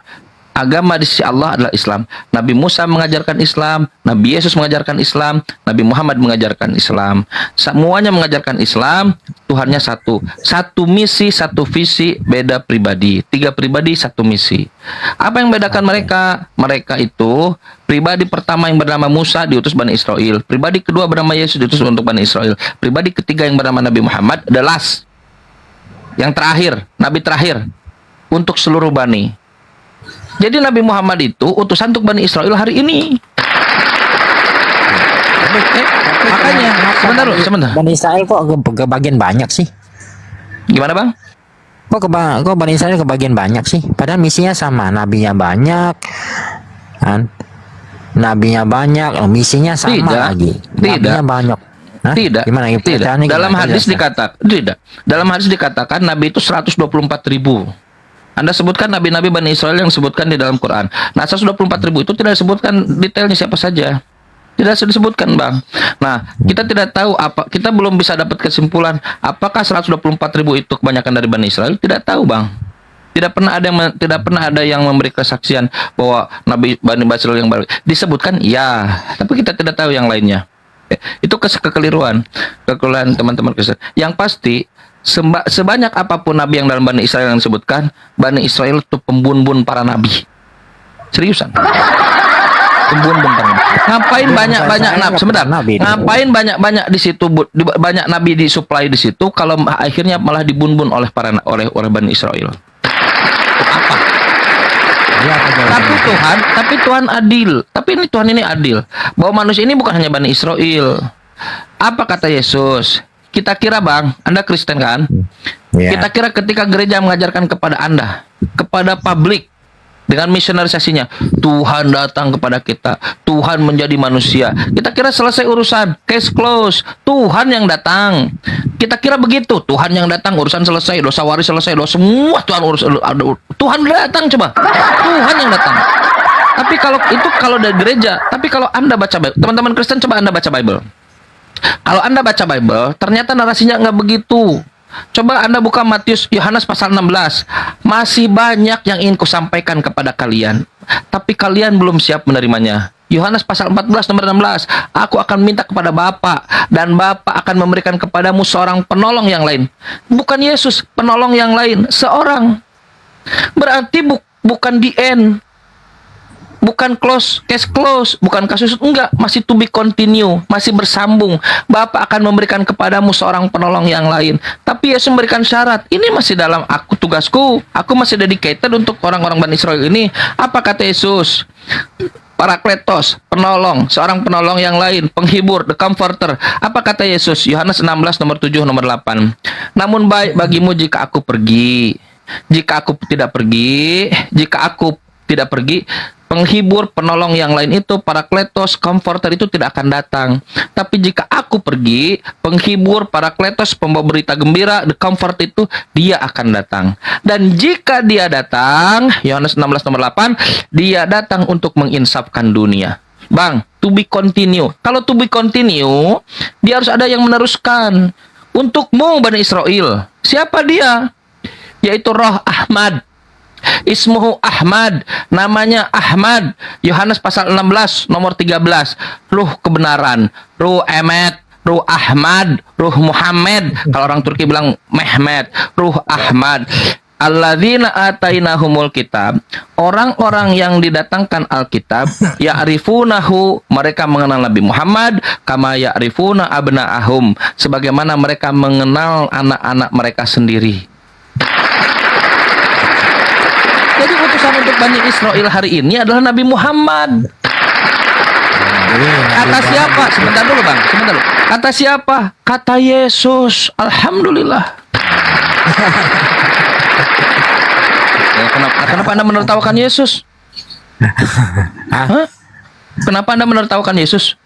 Agama di sisi Allah adalah Islam. Nabi Musa mengajarkan Islam, Nabi Yesus mengajarkan Islam, Nabi Muhammad mengajarkan Islam. Semuanya mengajarkan Islam, Tuhannya satu. Satu misi, satu visi, beda pribadi. 3 pribadi, satu misi. Apa yang membedakan mereka? Mereka itu, pribadi pertama yang bernama Musa diutus Bani Israel. Pribadi kedua bernama Yesus diutus untuk Bani Israel. Pribadi ketiga yang bernama Nabi Muhammad, the last. Yang terakhir, Nabi terakhir. Untuk seluruh Bani. Jadi Nabi Muhammad itu utusan untuk Bani Israel hari ini. Makanya, sebentar. Bani Israel kok kebagian banyak sih? Gimana Bang? Kok Bani Israel kebagian banyak sih? Padahal misinya sama, nabinya banyak, kan? Nabinya banyak, misinya sama lagi. Nabinya banyak. Hah? Tidak. Gimana? Tidak. Dalam hadis dikatakan Nabi itu 124.000. Anda sebutkan nabi-nabi Bani Israel yang disebutkan di dalam Quran. Nah, 124.000 itu tidak disebutkan detailnya siapa saja. Tidak disebutkan, Bang. Nah, kita tidak tahu kita belum bisa dapat kesimpulan apakah 124.000 itu kebanyakan dari Bani Israel. Tidak tahu, Bang. Tidak pernah ada yang memberi kesaksian bahwa nabi Bani Israel yang baru disebutkan, ya, tapi kita tidak tahu yang lainnya. Itu kekeliruan teman-teman Kristen. Yang pasti sebanyak apapun nabi yang dalam Bani Israel yang disebutkan, Bani Israel itu pembun-bun para nabi. Seriusan. Pembun-bun para nabi. Ngapain banyak-banyak nabi? Sebentar. Ngapain banyak-banyak di situ, banyak nabi disuplai di situ kalau akhirnya malah dibun-bun oleh Bani Israel. Apa? Tapi Tuhan adil. Tapi ini Tuhan ini adil. Bahwa manusia ini bukan hanya Bani Israel. Apa kata Yesus? Kita kira, Bang, Anda Kristen kan? Yeah. Kita kira ketika gereja mengajarkan kepada Anda, kepada publik, dengan misionarisasinya, Tuhan datang kepada kita, Tuhan menjadi manusia. Kita kira selesai urusan, case close, Tuhan yang datang. Kita kira begitu, Tuhan yang datang, urusan selesai, dosa waris selesai, dosa semua Tuhan urus. Tuhan datang, coba. Tuhan yang datang. Tapi kalau dari gereja, tapi kalau Anda baca Bible, teman-teman Kristen coba Anda baca Bible. Kalau Anda baca Bible, ternyata narasinya nggak begitu. Coba Anda buka Yohanes pasal 16. Masih banyak yang ingin kusampaikan kepada kalian, tapi kalian belum siap menerimanya. Yohanes pasal 14 nomor 16. Aku akan minta kepada Bapa, dan Bapa akan memberikan kepadamu seorang penolong yang lain. Bukan Yesus, penolong yang lain. Seorang. Berarti bukan the end. Bukan case close, bukan kasus, enggak, masih to be continue, masih bersambung. Bapa akan memberikan kepadamu seorang penolong yang lain. Tapi Yesus memberikan syarat, ini masih dalam tugasku, aku masih dedicated untuk orang-orang Bani Israel ini. Apa kata Yesus? Parakletos, penolong, seorang penolong yang lain, penghibur, the comforter. Apa kata Yesus? Yohanes 16 nomor 7 nomor 8. Namun baik bagimu jika aku pergi. Jika aku tidak pergi, penghibur, penolong yang lain itu, parakletos, comforter itu tidak akan datang. Tapi jika aku pergi, penghibur, parakletos, pembawa berita gembira, the comfort itu, dia akan datang. Dan jika dia datang, Yohanes 16 nomor 8, dia datang untuk menginsafkan dunia. Bang, to be continue. Kalau to be continue, dia harus ada yang meneruskan. Untukmu Bani Israel. Siapa dia? Yaitu Roh Ahmad. Ismuhu Ahmad, namanya Ahmad. Yohanes pasal 16 nomor 13. Ruh kebenaran, Ruh Emet, Ruh Ahmad, Ruh Muhammad. Kalau orang Turki bilang Mehmet, Ruh Ahmad. Alladzina atainahumul kitab, orang-orang yang didatangkan Alkitab, ya'rifunahu, mereka mengenal Nabi Muhammad, kama ya'rifuna abna'ahum, sebagaimana mereka mengenal anak-anak mereka sendiri. Jadi utusan untuk Bani Israel hari ini adalah Nabi Muhammad. Kata siapa? Sebentar dulu Bang, sebentar dulu. Kata siapa? Kata Yesus. Alhamdulillah. Kenapa Anda menertawakan Yesus? Hah? Kenapa Anda menertawakan Yesus?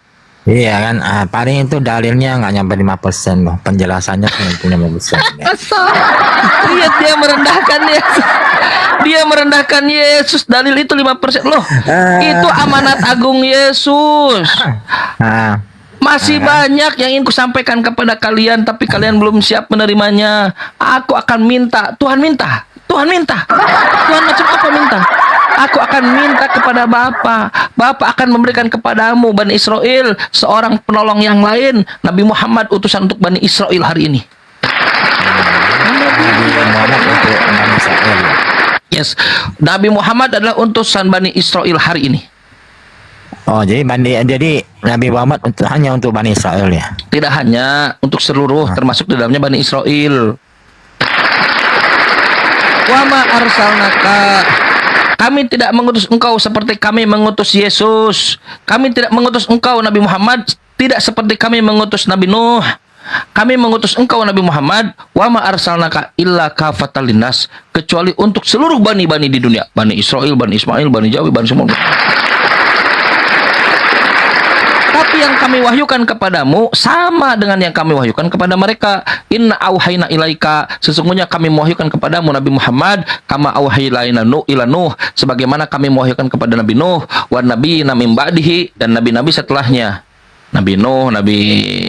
Iya kan, paling itu dalilnya nggak nyampe 5% loh, penjelasannya cuma 5%. Lihat dia merendahkan Yesus. Dia merendahkan Yesus. Dalil itu 5% loh. Itu amanat agung Yesus. Masih banyak yang ingin kusampaikan kepada kalian, tapi kalian belum siap menerimanya. Aku akan minta, Tuhan minta. Tuhan minta. Tuhan macam apa minta? Aku akan minta kepada Bapa. Bapa akan memberikan kepadamu Bani Israel seorang penolong yang lain, Nabi Muhammad, utusan untuk Bani Israel hari ini. Yes, Nabi Muhammad adalah utusan Bani Israel hari ini. Oh, jadi Nabi Muhammad hanya untuk Bani Israel ya? Tidak hanya untuk seluruh, termasuk di dalamnya Bani Israel. Wa ma arsalnaka, kami tidak mengutus engkau seperti kami mengutus Yesus. Kami tidak mengutus engkau Nabi Muhammad tidak seperti kami mengutus Nabi Nuh. Kami mengutus engkau Nabi Muhammad, wa ma arsalnaka illa kafatan linnas, kecuali untuk seluruh bani-bani di dunia. Bani Israel, Bani Ismail, Bani Jawi, Bani semua. Tapi yang kami wahyukan kepadamu sama dengan yang kami wahyukan kepada mereka. Inna auhayna ilaika, sesungguhnya kami mewahyukan kepadamu Nabi Muhammad, kama auhayna ila Nuh, sebagaimana kami mewahyukan kepada Nabi Nuh, wan nabi min ba'dihi, dan nabi-nabi setelahnya. Nabi Nuh, Nabi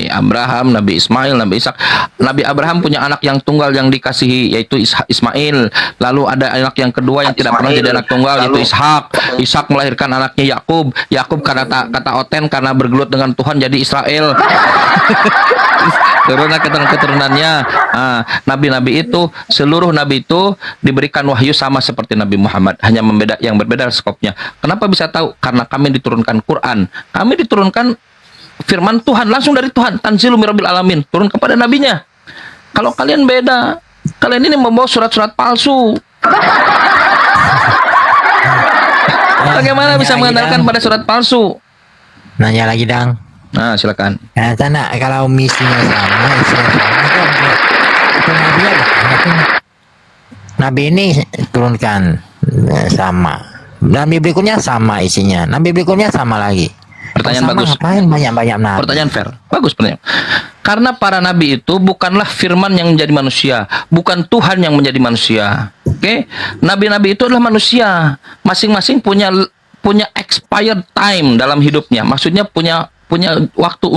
Abraham, Nabi Ismail, Nabi Ishak. Nabi Abraham punya anak yang tunggal yang dikasihi, yaitu Ismail. Lalu ada anak yang kedua yang tidak pernah jadi anak tunggal, yaitu Ishak. Ishak melahirkan anaknya Yakub. Yakub kata Oten karena bergelut dengan Tuhan jadi Israel. Keturunannya. Nabi-nabi itu, seluruh nabi itu diberikan wahyu sama seperti Nabi Muhammad, hanya yang berbeda skopnya. Kenapa bisa tahu? Karena kami diturunkan Quran. Kami diturunkan firman Tuhan langsung dari Tuhan, tanzilu mirabbil alamin, turun kepada nabinya. Kalau kalian beda, kalian ini membawa surat-surat palsu. Bagaimana bisa mengandalkan pada surat palsu? Nanya lagi Dang. Nah silakan. Karena kalau misinya sama, itu nabi ada. Nabi ini turunkan sama. Nabi berikutnya sama isinya. Nabi berikutnya sama lagi. Pertanyaan bagus. Ngapain banyak-banyak nabi? Pertanyaan fair. Bagus pertanyaan. Karena para nabi itu bukanlah firman yang menjadi manusia, bukan Tuhan yang menjadi manusia. Oke? Nabi-nabi itu adalah manusia. Masing-masing punya expired time dalam hidupnya. Maksudnya punya waktu.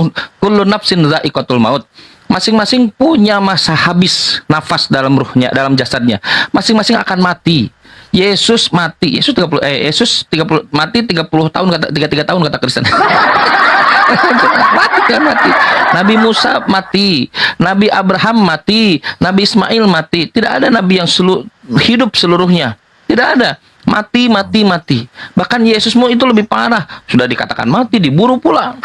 Kullu nafsin dha'iqatul maut. Masing-masing punya masa habis nafas dalam ruhnya, dalam jasadnya. Masing-masing akan mati. Yesus mati. Yesus 30 mati 30 tahun kata 33 tahun kata Kristen. mati. Nabi Musa mati, Nabi Abraham mati, Nabi Ismail mati. Tidak ada nabi yang hidup seluruhnya. Tidak ada. Mati. Bahkan Yesusmu itu lebih parah. Sudah dikatakan mati, diburu pula.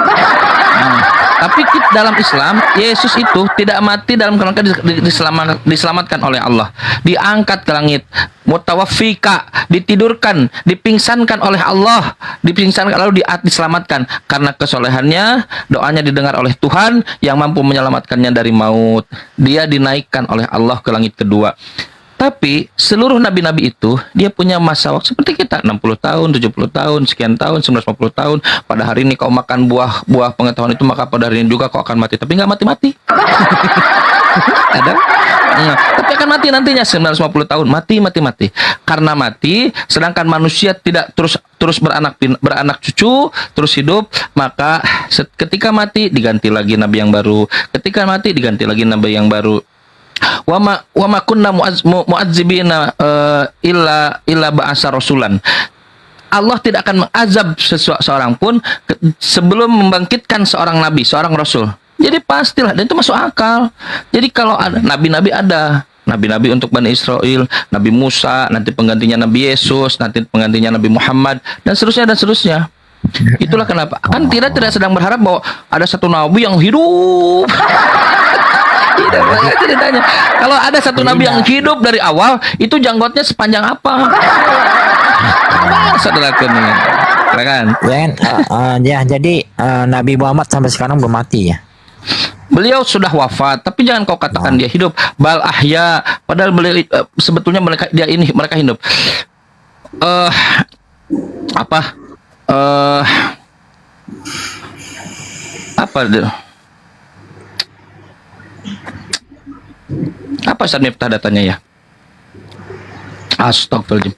Tapi dalam Islam, Yesus itu tidak mati dalam kerangka diselamatkan oleh Allah. Diangkat ke langit. Mutawaffika, ditidurkan, dipingsankan oleh Allah. Dipingsankan lalu diselamatkan. Karena kesolehannya, doanya didengar oleh Tuhan yang mampu menyelamatkannya dari maut. Dia dinaikkan oleh Allah ke langit kedua. Tapi seluruh nabi-nabi itu dia punya masa waktu seperti kita, 60 tahun, 70 tahun, sekian tahun, 950 tahun. Pada hari ini kau makan buah pengetahuan itu, maka pada hari ini juga kau akan mati. Tapi nggak mati-mati. Ada. Tapi akan mati nantinya 950 tahun. Mati. Karena mati, sedangkan manusia tidak terus beranak cucu, terus hidup, maka ketika mati diganti lagi nabi yang baru. Ketika mati diganti lagi nabi yang baru. Wa ma kunna mu'adzibina illa ba'asa rasulan. Allah tidak akan mengazab seseorang pun sebelum membangkitkan seorang nabi, seorang rasul. Jadi pastilah, dan itu masuk akal. Jadi kalau ada nabi-nabi, ada nabi-nabi untuk Bani Israel, Nabi Musa, nanti penggantinya Nabi Yesus, nanti penggantinya Nabi Muhammad, dan seterusnya. Itulah kenapa kan tidak sedang berharap bahwa ada satu nabi yang hidup. Tidak, itu ditanya. Kalau ada satu nabi yang hidup dari awal, itu janggotnya sepanjang apa? Saudara kan? Ya, jadi Nabi Muhammad sampai sekarang belum mati ya. Beliau sudah wafat, tapi jangan kau katakan dia hidup. Bal ahya, padahal beliau sebetulnya mereka hidup. Apa Ustaz Miftah datanya ya? Astagfirullahaladzim.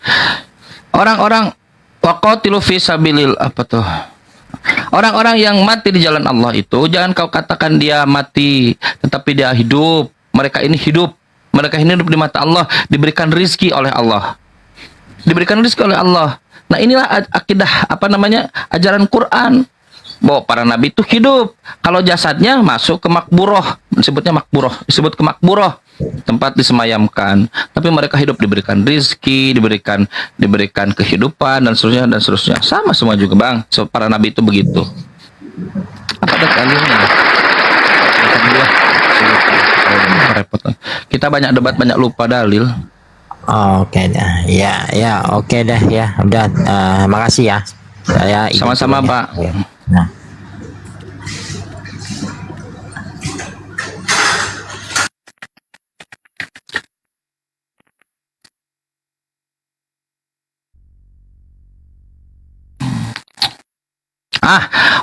Orang-orang waqatilu fi sabilil orang-orang yang mati di jalan Allah itu jangan kau katakan dia mati, tetapi dia hidup. Mereka ini hidup di mata Allah, diberikan rizki oleh Allah. Nah, inilah akidah ajaran Quran, bahwa para nabi itu hidup. Kalau jasadnya masuk ke makburoh, disebut ke makburoh, tempat disemayamkan. Tapi mereka hidup, diberikan rizki, diberikan kehidupan, dan seterusnya. Sama semua juga, Bang. So, para nabi itu begitu. Apa ada dalilnya? Repot. Kita banyak debat, banyak lupa dalil. Oke dah. Ya, oke dah ya. Udah, makasih ya. Saya Sama-sama, Pak. Ya. Nah.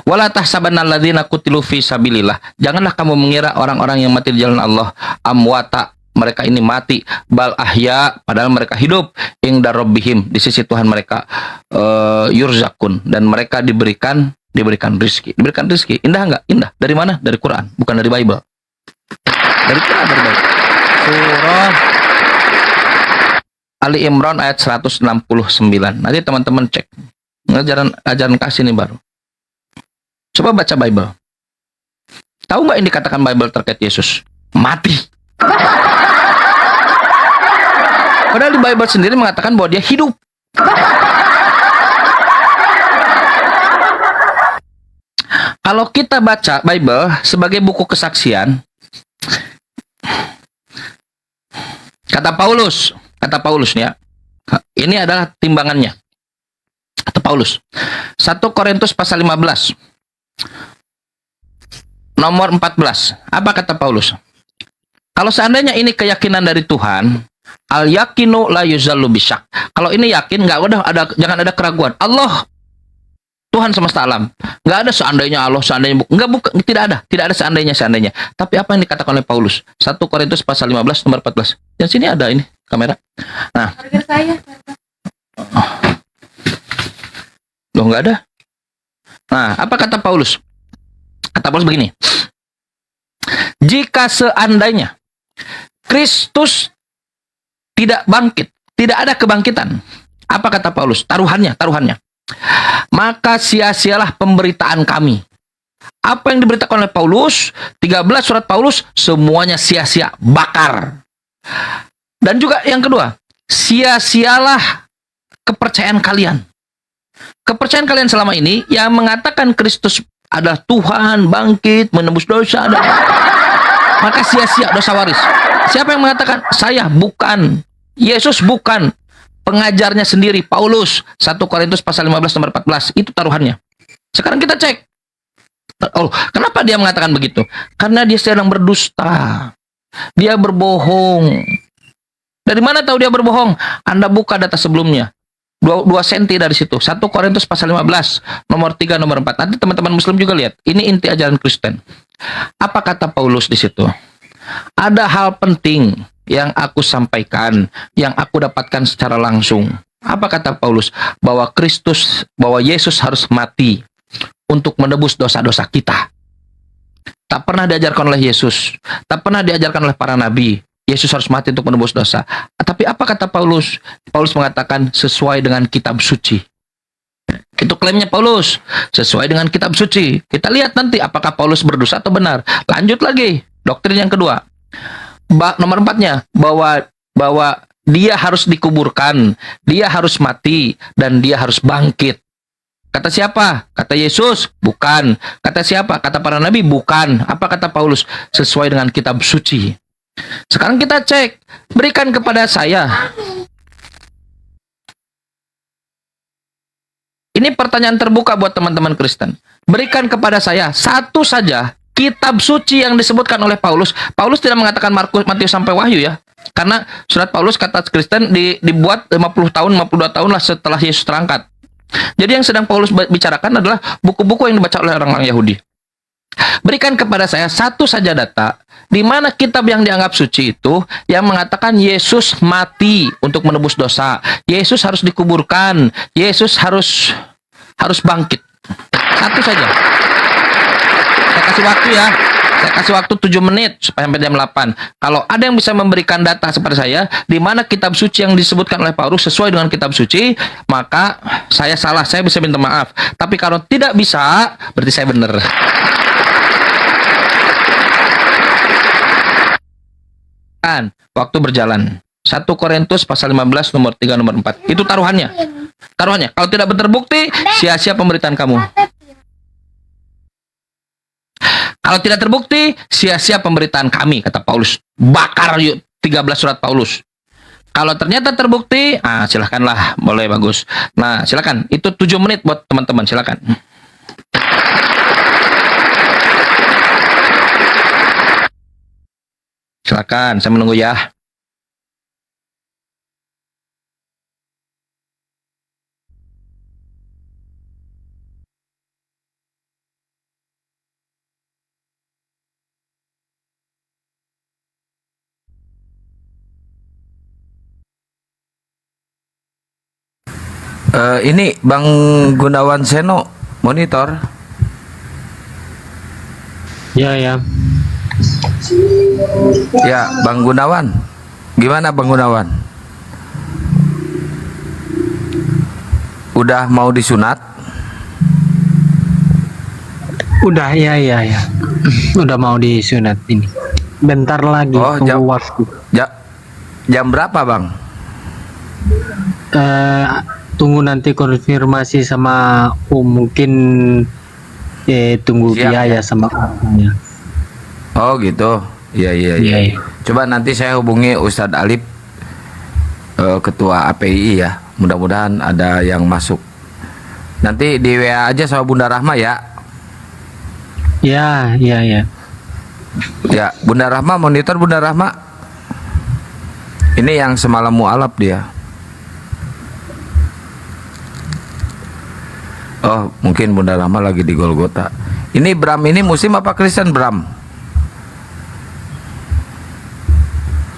Wala tahsabanna alladzina qutilu fi sabilillah. Janganlah kamu mengira orang-orang yang mati di jalan Allah amwata, mereka ini mati, bal ahya, padahal mereka hidup, inda rabbihim, di sisi Tuhan mereka, yurzakun, dan mereka diberikan rizki. Indah enggak? Indah. Dari mana? Dari Quran, bukan dari Bible. Dari Quran, dari Bible. Surah Ali Imran ayat 169. Nanti teman-teman cek. Ajaran kasih ini baru. Coba baca Bible. Tahu nggak yang dikatakan Bible terkait Yesus? Mati. Padahal di Bible sendiri mengatakan bahwa dia hidup. Kalau kita baca Bible sebagai buku kesaksian, kata Paulus ya, ini adalah timbangannya. Kata Paulus, 1 Korintus pasal 15. Nomor 14. Apa kata Paulus? Kalau seandainya ini keyakinan dari Tuhan, al yakinu la yuzallu bisyak. Kalau ini yakin, jangan ada keraguan. Allah Tuhan semesta alam. Enggak ada seandainya Allah, tidak ada seandainya. Tapi apa yang dikatakan oleh Paulus? 1 Korintus pasal 15 nomor 14. Yang sini ada ini kamera. Nah. Loh, enggak ada. Nah, apa kata Paulus? Kata Paulus begini. Jika seandainya Kristus tidak bangkit, tidak ada kebangkitan. Apa kata Paulus? Taruhannya. Maka sia-sialah pemberitaan kami. Apa yang diberitakan oleh Paulus, 13 surat Paulus, semuanya sia-sia, bakar. Dan juga yang kedua, sia-sialah kepercayaan kalian. Kepercayaan kalian selama ini yang mengatakan Kristus adalah Tuhan, bangkit, menembus dosa, maka sia-sia, dosa waris. Siapa yang mengatakan? Saya, bukan. Yesus bukan. Pengajarnya sendiri, Paulus. 1 Korintus pasal 15 nomor 14. Itu taruhannya. Sekarang kita cek. Oh, kenapa dia mengatakan begitu? Karena dia sedang berdusta. Dia berbohong. Dari mana tahu dia berbohong? Anda buka data sebelumnya. 2 senti dari situ. 1 Korintus pasal 15 nomor 3 nomor 4. Nanti teman-teman muslim juga lihat. Ini inti ajaran Kristen. Apa kata Paulus di situ? Ada hal penting yang aku sampaikan, yang aku dapatkan secara langsung. Apa kata Paulus? Bahwa Yesus harus mati untuk menebus dosa-dosa kita. Tak pernah diajarkan oleh Yesus, tak pernah diajarkan oleh para nabi. Yesus harus mati untuk menebus dosa. Tapi apa kata Paulus? Paulus mengatakan sesuai dengan kitab suci. Itu klaimnya Paulus, sesuai dengan kitab suci. Kita lihat nanti apakah Paulus berdosa atau benar. Lanjut lagi, doktrin yang kedua. Nomor 4-nya, bahwa dia harus dikuburkan, dia harus mati, dan dia harus bangkit. Kata siapa? Kata Yesus? Bukan. Kata siapa? Kata para nabi? Bukan. Apa kata Paulus? Sesuai dengan kitab suci. Sekarang kita cek, berikan kepada saya. Ini pertanyaan terbuka buat teman-teman Kristen. Berikan kepada saya satu saja kitab suci yang disebutkan oleh Paulus. Paulus tidak mengatakan Matius sampai Wahyu ya. Karena surat Paulus kata Kristen dibuat 52 tahun lah setelah Yesus terangkat. Jadi yang sedang Paulus bicarakan adalah buku-buku yang dibaca oleh orang-orang Yahudi. Berikan kepada saya satu saja data di mana kitab yang dianggap suci itu yang mengatakan Yesus mati untuk menebus dosa. Yesus harus dikuburkan. Yesus harus bangkit. Satu saja. Saya kasih waktu ya. Saya kasih waktu 7 menit supaya sampai jam 8. Kalau ada yang bisa memberikan data seperti saya di mana kitab suci yang disebutkan oleh Paulus sesuai dengan kitab suci, maka saya salah, saya bisa minta maaf. Tapi kalau tidak bisa, berarti saya benar. Waktu berjalan. 1 Korintus pasal 15 nomor 3 nomor 4. Itu taruhannya. Taruhannya. Kalau tidak terbukti, sia-sia pemberitaan kamu. Kalau tidak terbukti, sia-sia pemberitaan kami, kata Paulus. Bakar yuk 13 surat Paulus. Kalau ternyata terbukti, silakanlah, boleh, bagus. Nah, silakan. Itu 7 menit buat teman-teman, silakan. Silakan, saya menunggu ya. Ini Bang Gunawan Seno monitor. Ya, ya. Ya, Bang Gunawan. Gimana Bang Gunawan? Udah mau disunat? Udah, ya. Udah mau disunat ini. Bentar lagi. Oh, tunggu waktu. Jam berapa Bang? Tunggu nanti konfirmasi sama mungkin tunggu Siap, biaya sama omnya. Oh gitu. Iya. Coba nanti saya hubungi Ustadz Alip, ketua API ya. Mudah-mudahan ada yang masuk. Nanti di WA aja sama Bunda Rahma ya. Ya. Ya, Bunda Rahma, monitor Bunda Rahma. Ini yang semalam mualaf dia. Oh, mungkin Bunda Rahma lagi di Golgota. Ini Bram ini Muslim apa Kristen Bram?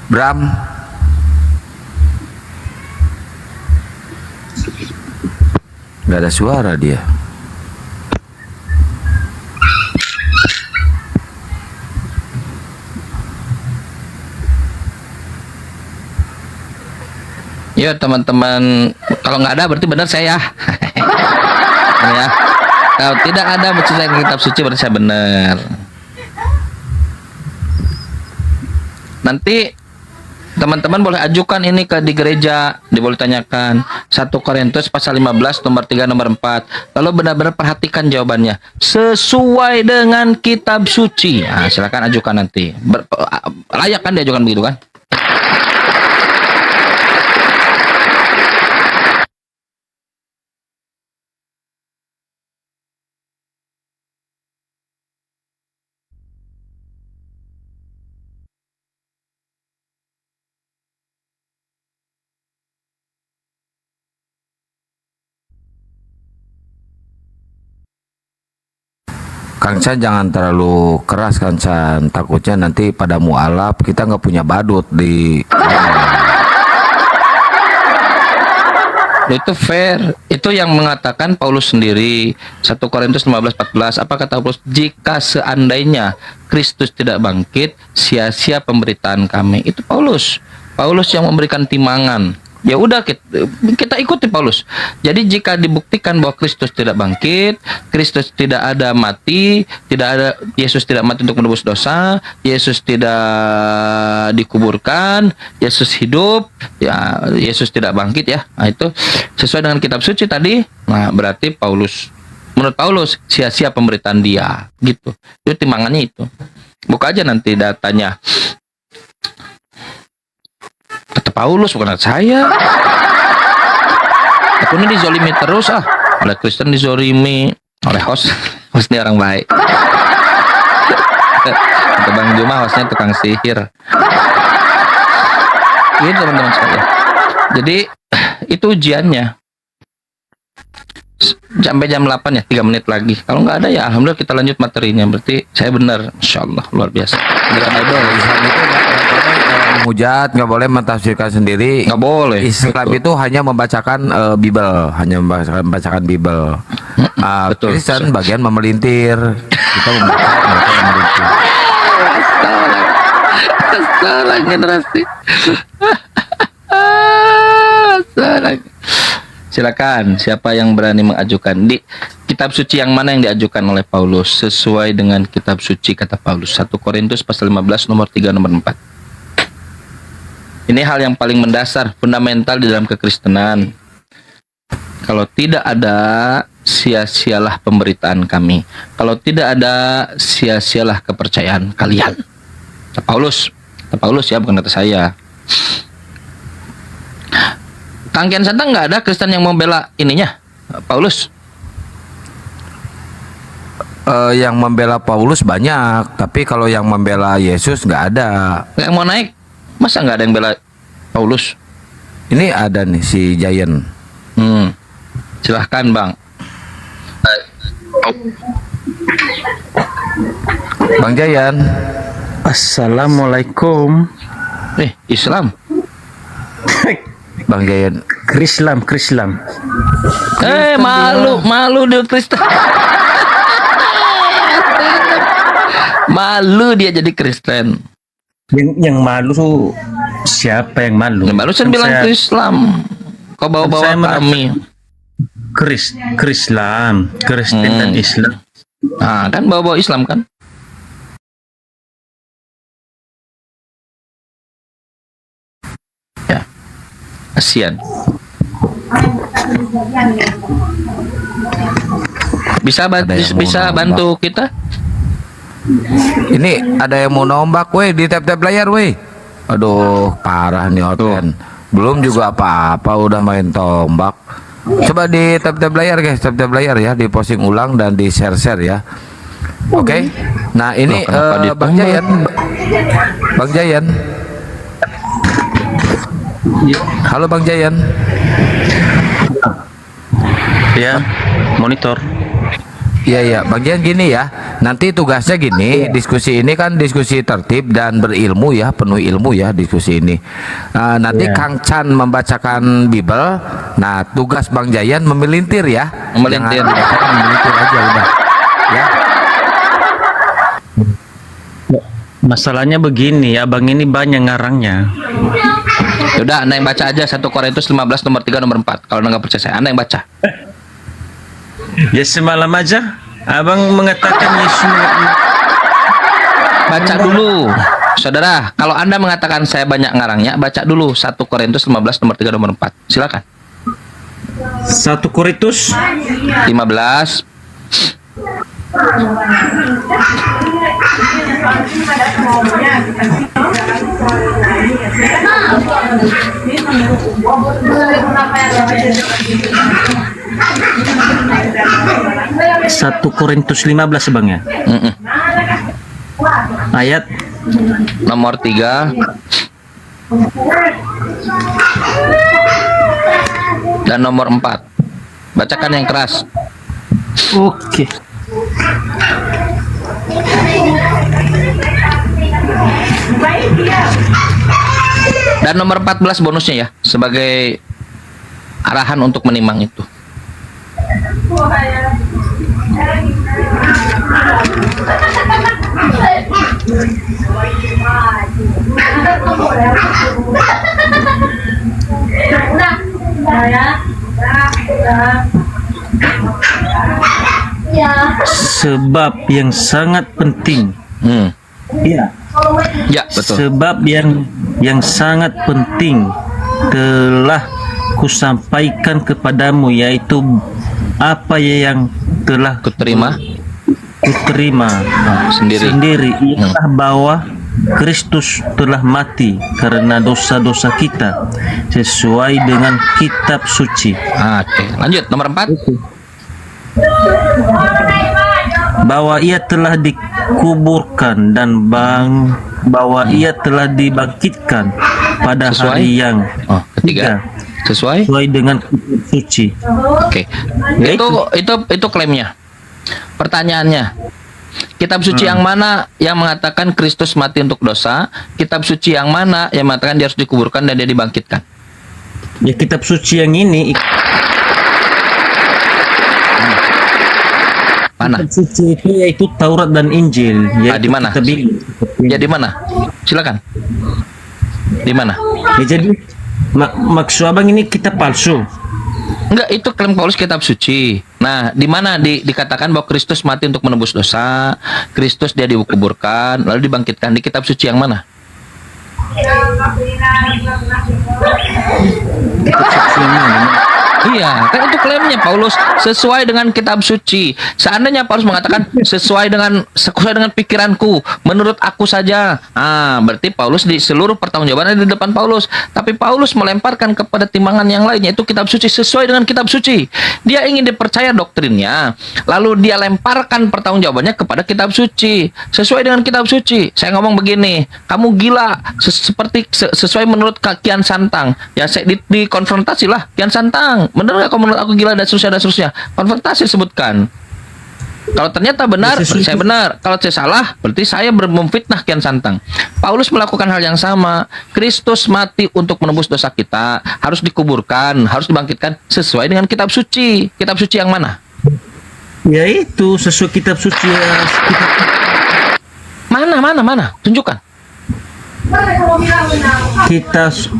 Bram. Gak ada suara dia. Ya teman-teman, kalau nggak ada berarti benar saya. Ya. Kalau tidak ada menceritakan kitab suci berarti saya benar. Nanti teman-teman boleh ajukan ini di gereja, boleh tanyakan 1 Korintus pasal 15 nomor 3 nomor 4. Lalu benar-benar perhatikan jawabannya sesuai dengan kitab suci. Nah, silakan ajukan nanti. Layak kan diajukan begitu kan? Kang Chan jangan terlalu keras Kang Chan, takutnya nanti pada mualaf kita nggak punya badut di. Itu fair. Itu yang mengatakan Paulus sendiri. 1 Korintus 15:14. Apa kata Paulus? Jika seandainya Kristus tidak bangkit, sia-sia pemberitaan kami. Itu Paulus. Paulus yang memberikan timangan. Ya udah kita ikuti Paulus. Jadi jika dibuktikan bahwa Kristus tidak bangkit, Kristus tidak ada mati, tidak ada, Yesus tidak mati untuk menebus dosa, Yesus tidak dikuburkan, Yesus hidup, ya Yesus tidak bangkit ya. Nah, itu sesuai dengan kitab suci tadi. Nah, berarti menurut Paulus sia-sia pemberitaan dia, gitu. Itu timangannya itu. Buka aja nanti datanya. Kata Paulus, bukan kata saya. Aku ini dizolimi terus oleh Kristen, dizolimi oleh host ini orang baik. Kata Bang Juma, hostnya tukang sihir. Ini teman-teman sekalian. Jadi itu ujiannya. Sampai jam 8 ya, 3 menit lagi. Kalau nggak ada ya alhamdulillah kita lanjut materinya. Berarti saya benar, insya Allah luar biasa. Islam itu menghujat, nggak boleh mentafsirkan sendiri, nggak boleh. Islam itu hanya membacakan Bible, hanya membacakan Bible. Betul. Kristen bagian memelintir, kita membaca, mereka memelintir. Salah generasi. Salah. Silakan, siapa yang berani mengajukan di kitab suci yang mana yang diajukan oleh Paulus sesuai dengan kitab suci kata Paulus 1 Korintus pasal 15 nomor 3 nomor 4. Ini hal yang paling mendasar, fundamental di dalam kekristenan. Kalau tidak ada, sia-sialah pemberitaan kami. Kalau tidak ada, sia-sialah kepercayaan kalian. Kata Paulus ya, bukan kata saya. Kang Kian Santang nggak ada Kristen yang membela ininya, Paulus. Yang membela Paulus banyak, tapi kalau yang membela Yesus nggak ada. Yang mau naik, masa nggak ada yang bela Paulus? Ini ada nih si Giant. Silahkan Bang. Bang Giant. Assalamualaikum. Islam. Bang Giant. Krislam. Malu dia Kristen. Malu dia jadi Kristen. Yang malu tuh siapa yang malu? Yang malu saya bilang ke Islam. Kau bawa-bawa kami. Krislam, Kristen dan Islam. Nah, kan bawa-bawa Islam kan? Ya. Kasihan. Bisa bantu kita? Ini ada yang mau nombak, weh, di tap-tap layar, weh. Aduh, parah nih Oten. Belum juga apa-apa udah main tombak. Coba di tap-tap layar, guys, tap-tap layar ya, di posting ulang dan di share-share ya. Oke. Nah, ini Bang Jayan. Halo Bang Jayan. Ya, monitor. Iya, Bang Jayan gini ya. Nanti tugasnya gini, diskusi ini kan diskusi tertib dan berilmu ya, penuh ilmu ya diskusi ini. Nanti Kang Chan membacakan Bible. Nah, tugas Bang Jayan memelintir ya. Memelintir. Memelintir aja udah. Ya. Masalahnya begini, abang ini banyak ngarangnya. Udah, Anda yang baca aja 1 Korintus 15 nomor 3 nomor 4. Kalau Anda nggak percaya saya, Anda yang baca. Ya semalam aja abang mengatakan Yesus. Baca dulu, saudara. Kalau Anda mengatakan saya banyak ngarangnya, baca dulu 1 Korintus 15 nomor 3 nomor 4. Silakan. 1 Korintus 15 1 Korintus 15 bang ya. Ayat nomor 3 dan nomor 4. Bacakan yang keras. Oke. Dan nomor 14 bonusnya ya, sebagai arahan untuk menimang itu. Sebab yang sangat penting. Iya. Ya, betul. Sebab yang sangat penting telah kusampaikan kepadamu, yaitu apa yang telah kuterima sendiri ialah bahwa Kristus telah mati karena dosa-dosa kita sesuai dengan kitab suci. Oke, lanjut nomor 4. Bahwa ia telah dikuburkan dan bahwa ia telah dibangkitkan pada Sesuai? hari yang ketiga. Sesuai dengan kitab suci. Oke. Itu klaimnya. Pertanyaannya, kitab suci yang mana yang mengatakan Kristus mati untuk dosa? Kitab suci yang mana yang mengatakan dia harus dikuburkan dan dia dibangkitkan? Ya, kitab suci yang ini. Mana? Kitab suci itu yaitu Taurat dan Injil. Di mana? Ya, di mana? Silakan. Di mana? Ya, jadi maksud abang ini kitab palsu. Enggak, itu klaim Paulus kitab suci. Nah, di mana dikatakan bahwa Kristus mati untuk menebus dosa, Kristus dia dikuburkan, lalu dibangkitkan, di kitab suci yang mana? Iya, kan itu klaimnya Paulus sesuai dengan kitab suci. Seandainya Paulus mengatakan sesuai dengan pikiranku, menurut aku saja. Berarti Paulus di seluruh pertanggungjawabannya di depan Paulus. Tapi Paulus melemparkan kepada timbangan yang lainnya, itu kitab suci sesuai dengan kitab suci. Dia ingin dipercaya doktrinnya, lalu dia lemparkan pertanggungjawabannya kepada kitab suci sesuai dengan kitab suci. Saya ngomong begini, kamu gila sesuai menurut Kian Santang. Ya, saya dikonfrontasi lah, Kian Santang, benar nggak kalau menurut aku gila, dan seterusnya. Konfrontasi sebutkan. Kalau ternyata benar, berarti saya benar. Kalau saya salah, berarti saya memfitnah Kian Santang. Paulus melakukan hal yang sama. Kristus mati untuk menebus dosa kita, harus dikuburkan, harus dibangkitkan sesuai dengan kitab suci. Kitab suci yang mana? Yaitu sesuai kitab suci. Mana? Tunjukkan.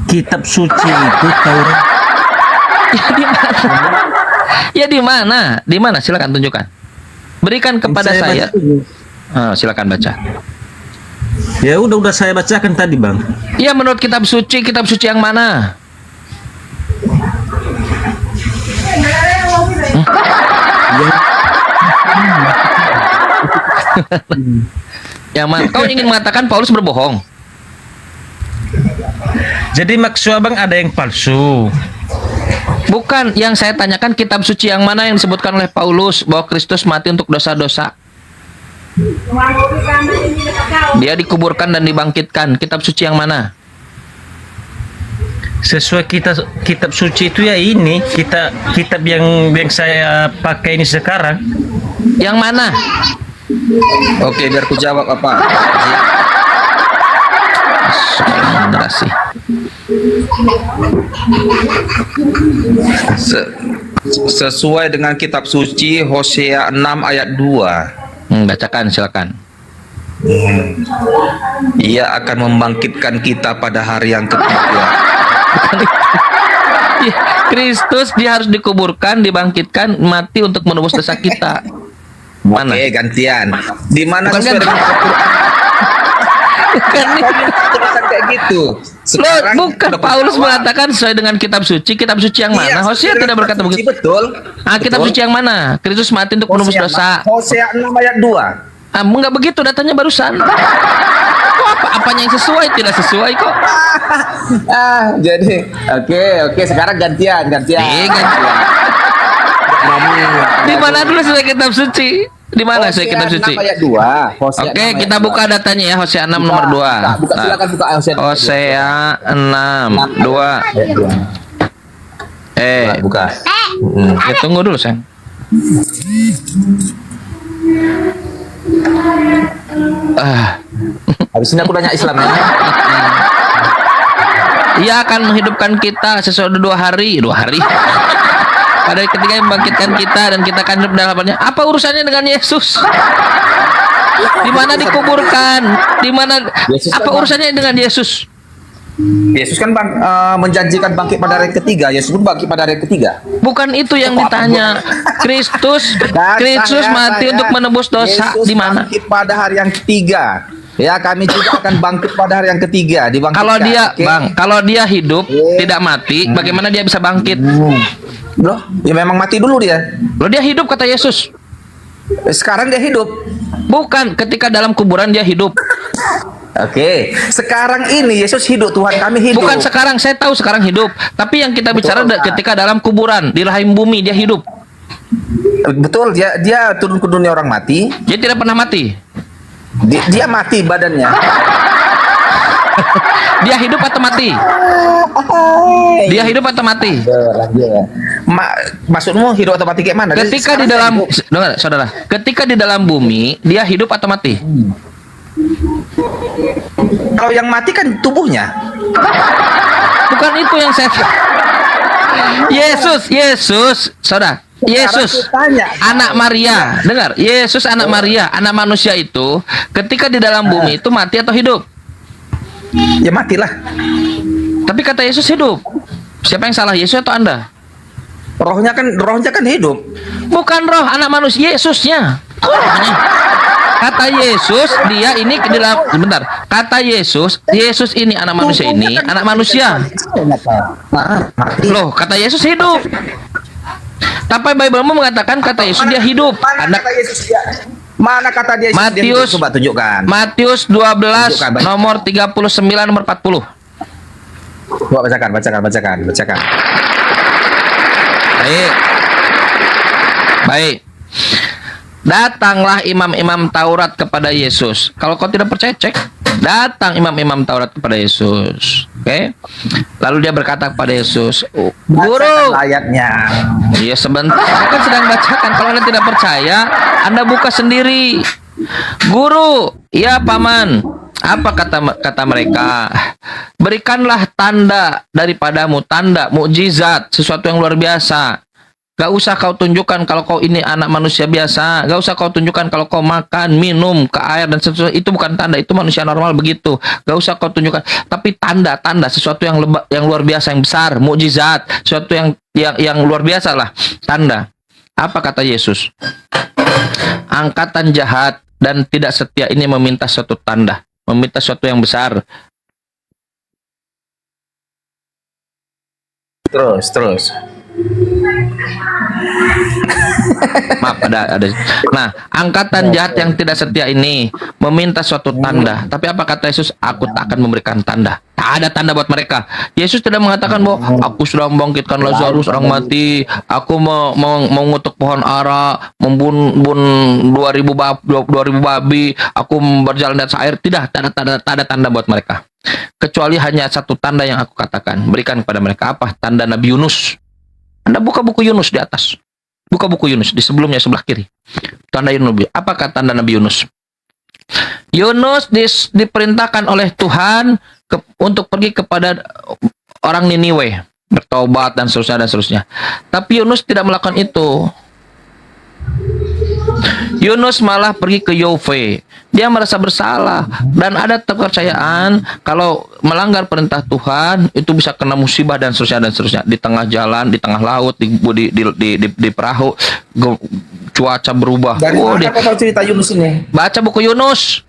Kitab suci itu Taurat. Ya di mana? Di mana? Silakan tunjukkan. Berikan kepada saya. Silakan baca. Ya udah saya bacakan tadi, Bang. Ya, menurut kitab suci yang mana? Yang mana? Kau ingin mengatakan Paulus berbohong? Jadi maksud abang ada yang palsu. Bukan, yang saya tanyakan kitab suci yang mana yang disebutkan oleh Paulus bahwa Kristus mati untuk dosa-dosa. Dia dikuburkan dan dibangkitkan. Kitab suci yang mana? Sesuai kitab suci itu ya ini kitab yang saya pakai ini sekarang. Yang mana? Oke, biar ku jawab apa. Generasi. Sesuai dengan kitab suci Hosea 6 ayat 2. Bacakan, silakan. Ia akan membangkitkan kita pada hari yang ketiga. Kristus dia harus dikuburkan, dibangkitkan, mati untuk menebus dosa kita. Mana? Oke, gantian. Di mana Bukan sesuai dengan Al-Quran? Bukan kayak gitu. Sekarang bukan, Paulus mengatakan sesuai dengan kitab suci yang mana? Hosea tidak berkata begitu. Betul. Kitab suci yang mana? Kristus mati untuk menebus dosa. Hosea 6 ayat 2. Enggak begitu datanya barusan. Apanya yang sesuai, tidak sesuai kok. Jadi oke, sekarang gantian. Di mana dulu sesuai kitab suci? Di mana sesuai kitab suci? Hosea 6 ayat 2. Oke, kita buka datanya ya, Hosea 6 nomor 2. Silakan buka Hosea 6 2. Buka. Ya, tunggu dulu, sayang. Habis ini aku tanya Islam ya. Ia akan menghidupkan kita sesudah 2 hari. Pada hari ketiga membangkitkan kita dan kita akan hidup dalamnya. Apa urusannya dengan Yesus? Di mana dikuburkan? Di mana? Apa urusannya dengan Yesus? Yesus kan menjanjikan bangkit pada hari ketiga. Yesus pun bangkit pada hari ketiga. Bukan itu yang ditanya. Kristus mati untuk menebus dosa. Yesus Di mana? bangkit pada hari yang ketiga. Ya, kami juga akan bangkit pada hari yang ketiga. Kalau dia, Bang, kalau dia hidup tidak mati, bagaimana dia bisa bangkit? Loh, ya memang mati dulu dia. Loh, dia hidup kata Yesus. Sekarang dia hidup. Bukan, ketika dalam kuburan dia hidup. Oke, sekarang ini Yesus hidup, Tuhan kami hidup. Bukan sekarang, saya tahu sekarang hidup. Tapi yang kita bicara ketika dalam kuburan, di rahim bumi dia hidup. Betul, dia turun ke dunia orang mati. Dia tidak pernah mati. Dia mati badannya. Dia hidup atau mati? Dia hidup atau mati? Maksudmu hidup atau mati kayak mana? Ketika di dalam, dengar saudara, ketika di dalam bumi dia hidup atau mati? Kalau yang mati kan tubuhnya. Bukan itu yang saya. Yesus, saudara. Yesus, anak Maria, dengar. Yesus anak Maria, anak manusia itu, ketika di dalam bumi itu mati atau hidup? Ya matilah. Tapi kata Yesus hidup. Siapa yang salah, Yesus atau Anda? Rohnya kan hidup. Bukan roh anak manusia, Yesusnya. Kata Yesus, dia ini di dalam, sebentar. Kata Yesus ini anak manusia ini, anak manusia. Loh, kata Yesus hidup. Tapi Bible-mu mengatakan kata Yesus dia hidup. Mana kata dia Matius, coba tunjukkan. Matius 12 nomor 39 nomor 40. Coba bacakan. Baik. Datanglah imam-imam Taurat kepada Yesus. Kalau kau tidak percaya, cek. Datang imam-imam Taurat kepada Yesus. Oke. Lalu dia berkata kepada Yesus, "Guru." Ayatnya. Iya, sebentar. Saya kan sedang bacakan. Kalau Anda tidak percaya, Anda buka sendiri. "Guru, ya paman." Apa kata mereka? "Berikanlah tanda daripadamu, tanda, mukjizat, sesuatu yang luar biasa. Gak usah kau tunjukkan kalau kau ini anak manusia biasa. Gak usah kau tunjukkan kalau kau makan, minum, ke air dan sesuatu. Itu bukan tanda, itu manusia normal begitu. Gak usah kau tunjukkan. Tapi tanda sesuatu yang luar biasa, yang besar, mukjizat, sesuatu yang luar biasa lah, tanda." Apa kata Yesus? "Angkatan jahat dan tidak setia ini meminta suatu tanda, meminta sesuatu yang besar." Terus. Maaf, ada. Nah, angkatan jahat yang tidak setia ini meminta suatu tanda. Tapi apa kata Yesus? "Aku tak akan memberikan tanda." Tak ada tanda buat mereka. Yesus tidak mengatakan bahwa aku sudah membangkitkan Lazarus orang mati, aku mengutuk pohon ara, membunuh 2000 babi, aku berjalan di atas air. Tidak ada tanda buat mereka. Kecuali hanya satu tanda yang aku katakan, berikan kepada mereka. Apa? Tanda Nabi Yunus. Anda buka buku Yunus di atas. Buka buku Yunus di sebelumnya sebelah kiri. Tanda Yunus. Apakah tanda Nabi Yunus? Yunus diperintahkan oleh Tuhan untuk pergi kepada orang Niniwe, bertobat dan seterusnya. Tapi Yunus tidak melakukan itu. Yunus malah pergi ke Yove. Dia merasa bersalah dan ada kepercayaan kalau melanggar perintah Tuhan itu bisa kena musibah dan seterusnya. Di tengah jalan, di tengah laut, di perahu, cuaca berubah. Dari mana kau tahu cerita Yunus ini? Baca buku Yunus.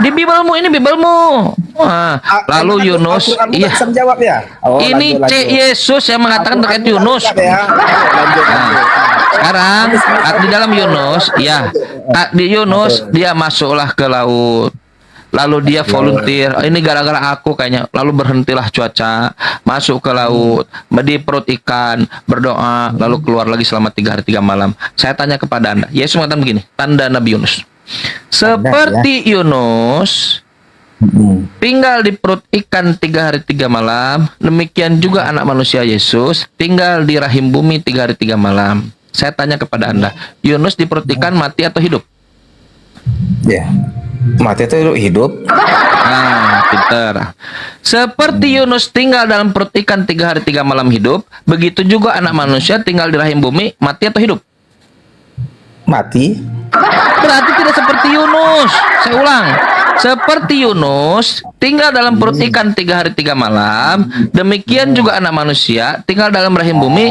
Di Bibelmu, ini Bibelmu. Nah, lalu Yunus, iya. Jawab ya. Ini Yesus yang mengatakan terkait Yunus. Nah, sekarang di dalam Yunus, ya, di Yunus dia masuklah ke laut. Lalu dia volunteer. Ini gara-gara aku kayaknya. Lalu berhentilah cuaca, masuk ke laut, di perut ikan, berdoa, lalu keluar lagi selama 3 hari 3 malam. Saya tanya kepada Anda, Yesus mengatakan begini, tanda Nabi Yunus. Seperti Yunus tinggal di perut ikan 3 hari 3 malam, demikian juga anak manusia Yesus tinggal di rahim bumi 3 hari 3 malam. Saya tanya kepada Anda, Yunus di perut ikan mati atau hidup? Ya. Mati itu hidup. Nah, pinter. Seperti Yunus tinggal dalam perut ikan 3 hari 3 malam hidup, begitu juga anak manusia tinggal di rahim bumi, mati atau hidup? Mati. Berarti tidak seperti Yunus. Saya ulang. Seperti Yunus tinggal dalam perut ikan 3 hari 3 malam, demikian juga anak manusia tinggal dalam rahim bumi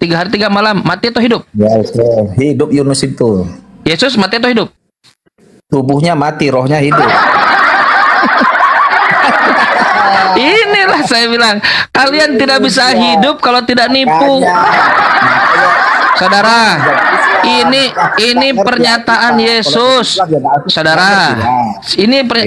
3 hari 3 malam, mati atau hidup? Ya, hidup Yunus itu. Yesus mati atau hidup? Tubuhnya mati, rohnya hidup. Inilah saya bilang, kalian tidak bisa hidup kalau tidak nipu. Saudara, ini pernyataan Yesus. Saudara,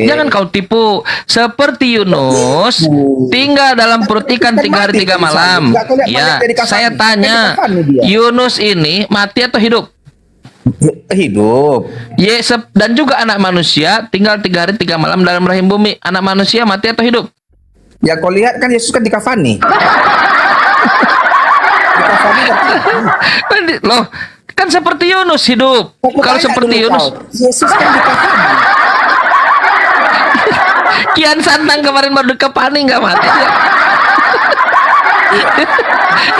jangan kau tipu. Seperti Yunus tinggal dalam perut ikan 3 hari 3 malam. Ya, saya tanya, Yunus ini mati atau hidup? Hidup. Dan juga anak manusia tinggal 3 hari 3 malam dalam rahim bumi. Anak manusia mati atau hidup? Ya kau lihat kan Yesus kan dikafani. Loh, kan seperti Yunus hidup. Kalau seperti Yunus, Yesus kan dikafani. Kian Santang kemarin baru dikafani nggak mati ya?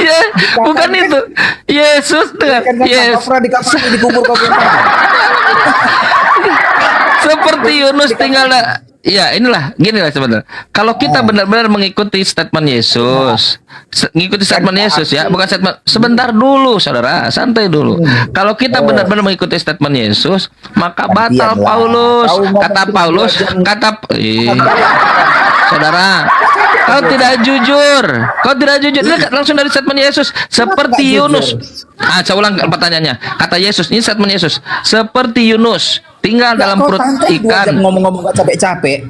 Ya, bukan itu. Yesus dengan seperti Yunus tinggal. Ya, inilah gini lah sebenarnya. Kalau kita benar-benar mengikuti statement Yesus, mengikuti statement Yesus ya, bukan statement. Sebentar dulu, saudara, santai dulu. Kalau kita benar-benar mengikuti statement Yesus, maka batal Paulus. Kata Paulus, saudara, kau tidak jujur. Lihat langsung dari statement Yesus. Seperti Yunus. Saya ulang pertanyaannya. Kata Yesus, ini statement Yesus. Seperti Yunus tinggal dalam perut ikan. Ngomong-ngomong gak capek-capek.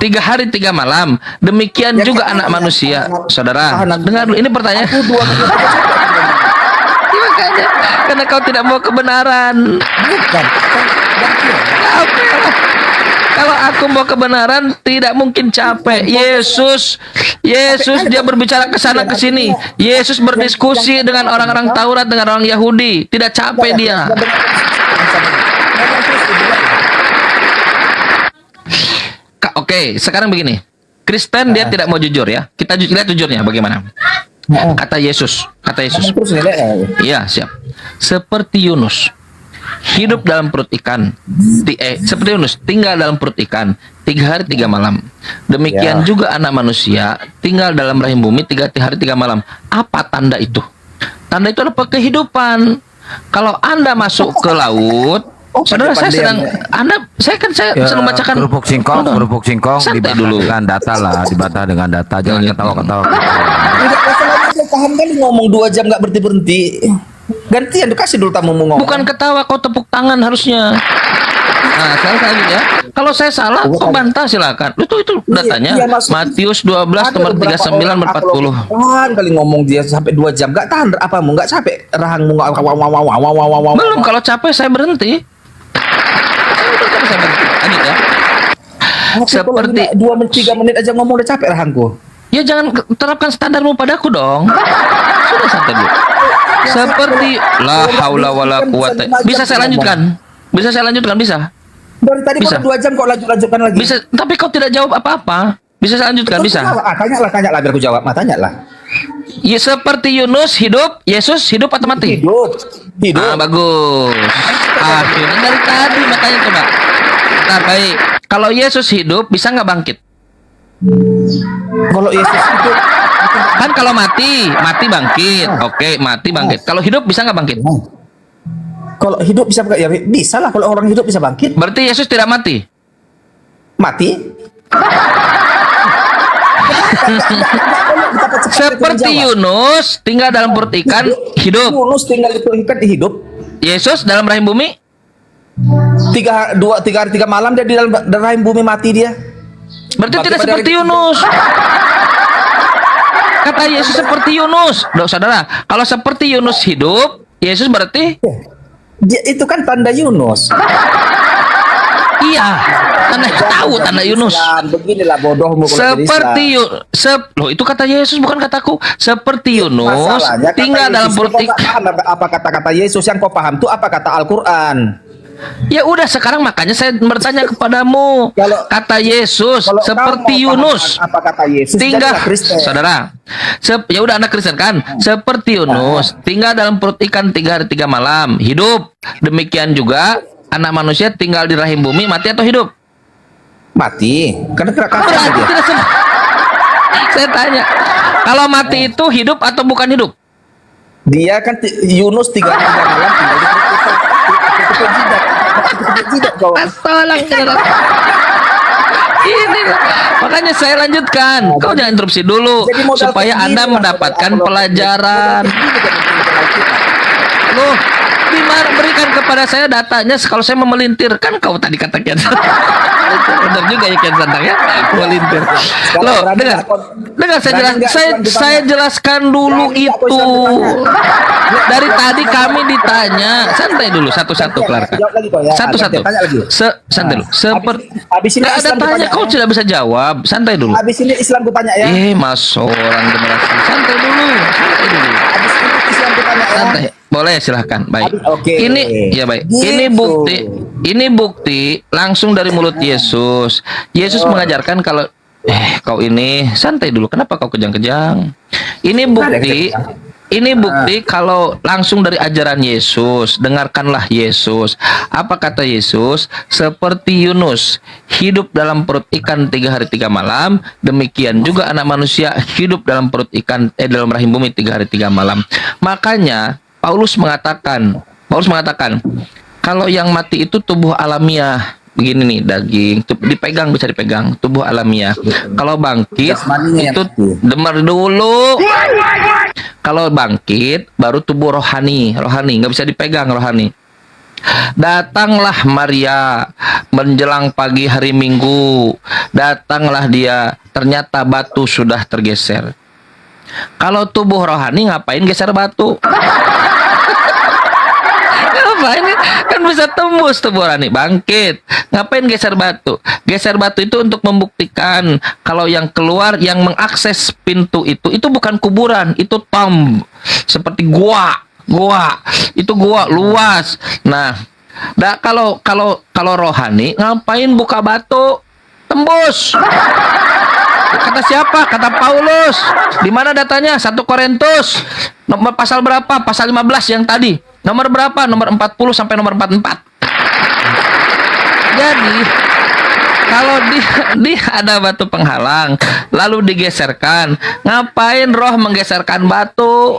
3 hari 3 malam. Demikian juga anak manusia. Saudara, dengar dulu. Ini pertanyaan. Makanya, karena kau tidak mau kebenaran. Kalau aku mau kebenaran, tidak mungkin capek. Yesus dia berbicara ke sana ke sini. Yesus berdiskusi dengan orang-orang Taurat, dengan orang Yahudi. Tidak capek dia. Oke, sekarang begini. Kristen dia tidak mau jujur ya. Kita lihat jujurnya bagaimana. Kata Yesus. Iya, siap. Seperti Yunus hidup dalam perut ikan, seperti Yunus tinggal dalam perut ikan 3 hari 3 malam. Demikian juga anak manusia tinggal dalam rahim bumi 3 hari 3 malam. Apa tanda itu? Tanda itu adalah kehidupan. Kalau Anda masuk ke laut, saudara, saya sedang saya sedang membacakan kerupuk singkong dibantah dulu dengan data lah, dibantah dengan data, jangan ketawa-ketawa. Saya paham kali ngomong 2 jam nggak berhenti-berhenti. Gantian, kasih dulu tamu ngomong. Bukan ketawa, kau tepuk tangan harusnya. Nah, saya lagi ya. Kalau saya salah, kau bantah silakan. Itu datanya. Matius 12 nomor 39 40. Tahan kali ngomong dia sampai 2 jam. Enggak tahan apamu, enggak capek rahangmu. Belum, kalau capek saya berhenti. Lanjut ya. Seperti 2-3 menit aja ngomong udah capek rahangku. Ya jangan terapkan standarmu padaku dong. Sudah santai dulu. Seperti la haula wala quwata. Bisa saya lanjutkan? Bisa. Dari tadi bisa. 2 jam kok lanjutkan lagi. Bisa, tapi kau tidak jawab apa-apa. Bisa saya lanjutkan? Bisa. Tanyalah biar aku jawab. Tanyalah. Ya, seperti Yunus hidup, Yesus hidup atau mati? Hidup. Bagus. Akhirnya dari tadi makanya coba. Nah, baik. Kalau Yesus hidup, bisa nggak bangkit? Kalau Yesus hidup, kan kalau mati bangkit. Oke, mati bangkit. Kalau hidup bisa nggak bangkit? Kalau hidup bisa bangkit, ya bisa lah. Kalau orang hidup bisa bangkit. Berarti Yesus tidak mati? Mati. Seperti Yunus tinggal dalam perut ikan, hidup. Yunus tinggal di perut ikan, hidup. Yesus dalam rahim bumi 3 hari 3 malam dia di dalam rahim bumi, mati dia. Berarti tidak seperti Yunus. Kata Yesus seperti Yunus. Loh, saudara, kalau seperti Yunus hidup, Yesus berarti itu kan tanda Yunus. Iya, tanda Yunus. Beginilah bodohmu. Seperti loh, itu kata Yesus, bukan kataku. Seperti Yunus tinggal dalam perut ikan. Apa kata-kata Yesus yang kau paham itu apa kata Al-Quran? Ya udah sekarang makanya saya bertanya kepadamu. Kata Yesus seperti Yunus. Apa kata Yesus? Tinggal Jadilah Kristen. saudara. Ya udah anak Kristen kan? Seperti Yunus tinggal dalam perut ikan 3 hari 3 malam, hidup. Demikian juga anak manusia tinggal di rahim bumi, mati atau hidup? Mati. Karena Berarti dia. tidak saya tanya, kalau mati itu hidup atau bukan hidup? Dia kan Yunus 3 hari 3 malam tinggal di perut ikan. Itu jidat kau. Tolong ini makanya saya lanjutkan. Kau jangan interupsi dulu supaya Anda mendapatkan pelajaran. Loh, berikan kepada saya datanya kalau saya memelintir. Kan kau tadi katakan. Benar juga ya Kian Santang ya, melintir. Loh, dengar saya jelaskan dulu itu. Dari tadi kami ditanya, santai dulu satu-satu kelarkan. Satu-satu. Santai dulu. Habis ini Nggak ada Islam tanya, ditanya, kau tidak bisa jawab. Santai dulu. Habis ini Islam kutanya ya. Masuk orang generasi. Santai dulu. Habis ini Islam kutanya ya. Santai. Boleh silahkan. Baik. Oke. Ini ya baik. Gitu. Ini bukti langsung dari mulut Yesus. Yesus mengajarkan kalau kau ini santai dulu. Kenapa kau kejang-kejang? Ini bukti kalau langsung dari ajaran Yesus. Dengarkanlah Yesus. Apa kata Yesus? Seperti Yunus hidup dalam perut ikan 3 hari 3 malam, demikian juga anak manusia hidup dalam perut ikan dalam rahim bumi 3 hari 3 malam. Makanya Paulus mengatakan kalau yang mati itu tubuh alamiah. Begini nih, daging dipegang, bisa dipegang, tubuh alamiah. Kalau bangkit itu dengar dulu. Kalau bangkit baru tubuh rohani nggak bisa dipegang rohani. Datanglah Maria menjelang pagi hari Minggu. Datanglah dia, ternyata batu sudah tergeser. Kalau tubuh rohani ngapain geser batu? Ngapain? Kan bisa tembus tubuh rohani, bangkit. Ngapain geser batu? Geser batu itu untuk membuktikan kalau yang keluar, yang mengakses pintu itu bukan kuburan, itu tomb, seperti gua. Itu gua luas. Nah, kalau rohani ngapain buka batu? Tembus. Kata siapa? Kata Paulus. Di mana datanya? 1 Korintus. Nomor pasal berapa? Pasal 15 yang tadi. Nomor berapa? Nomor 40 sampai nomor 44. Jadi kalau dia ada batu penghalang lalu digeserkan, ngapain roh menggeserkan batu?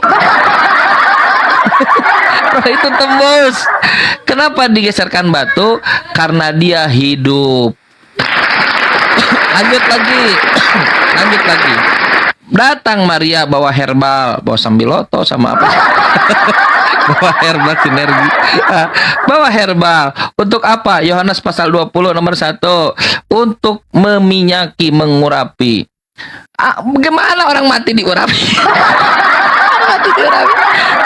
Roh itu tembus. Kenapa digeserkan batu? Karena dia hidup. Lanjut lagi. Datang Maria bawa herbal, bawa sambiloto sama apa? Bawa herbal sinergi. Bawa herbal. Untuk apa? Yohanes pasal 20 nomor 1. Untuk meminyaki, mengurapi. Bagaimana orang mati diurapi? Mati diurapi.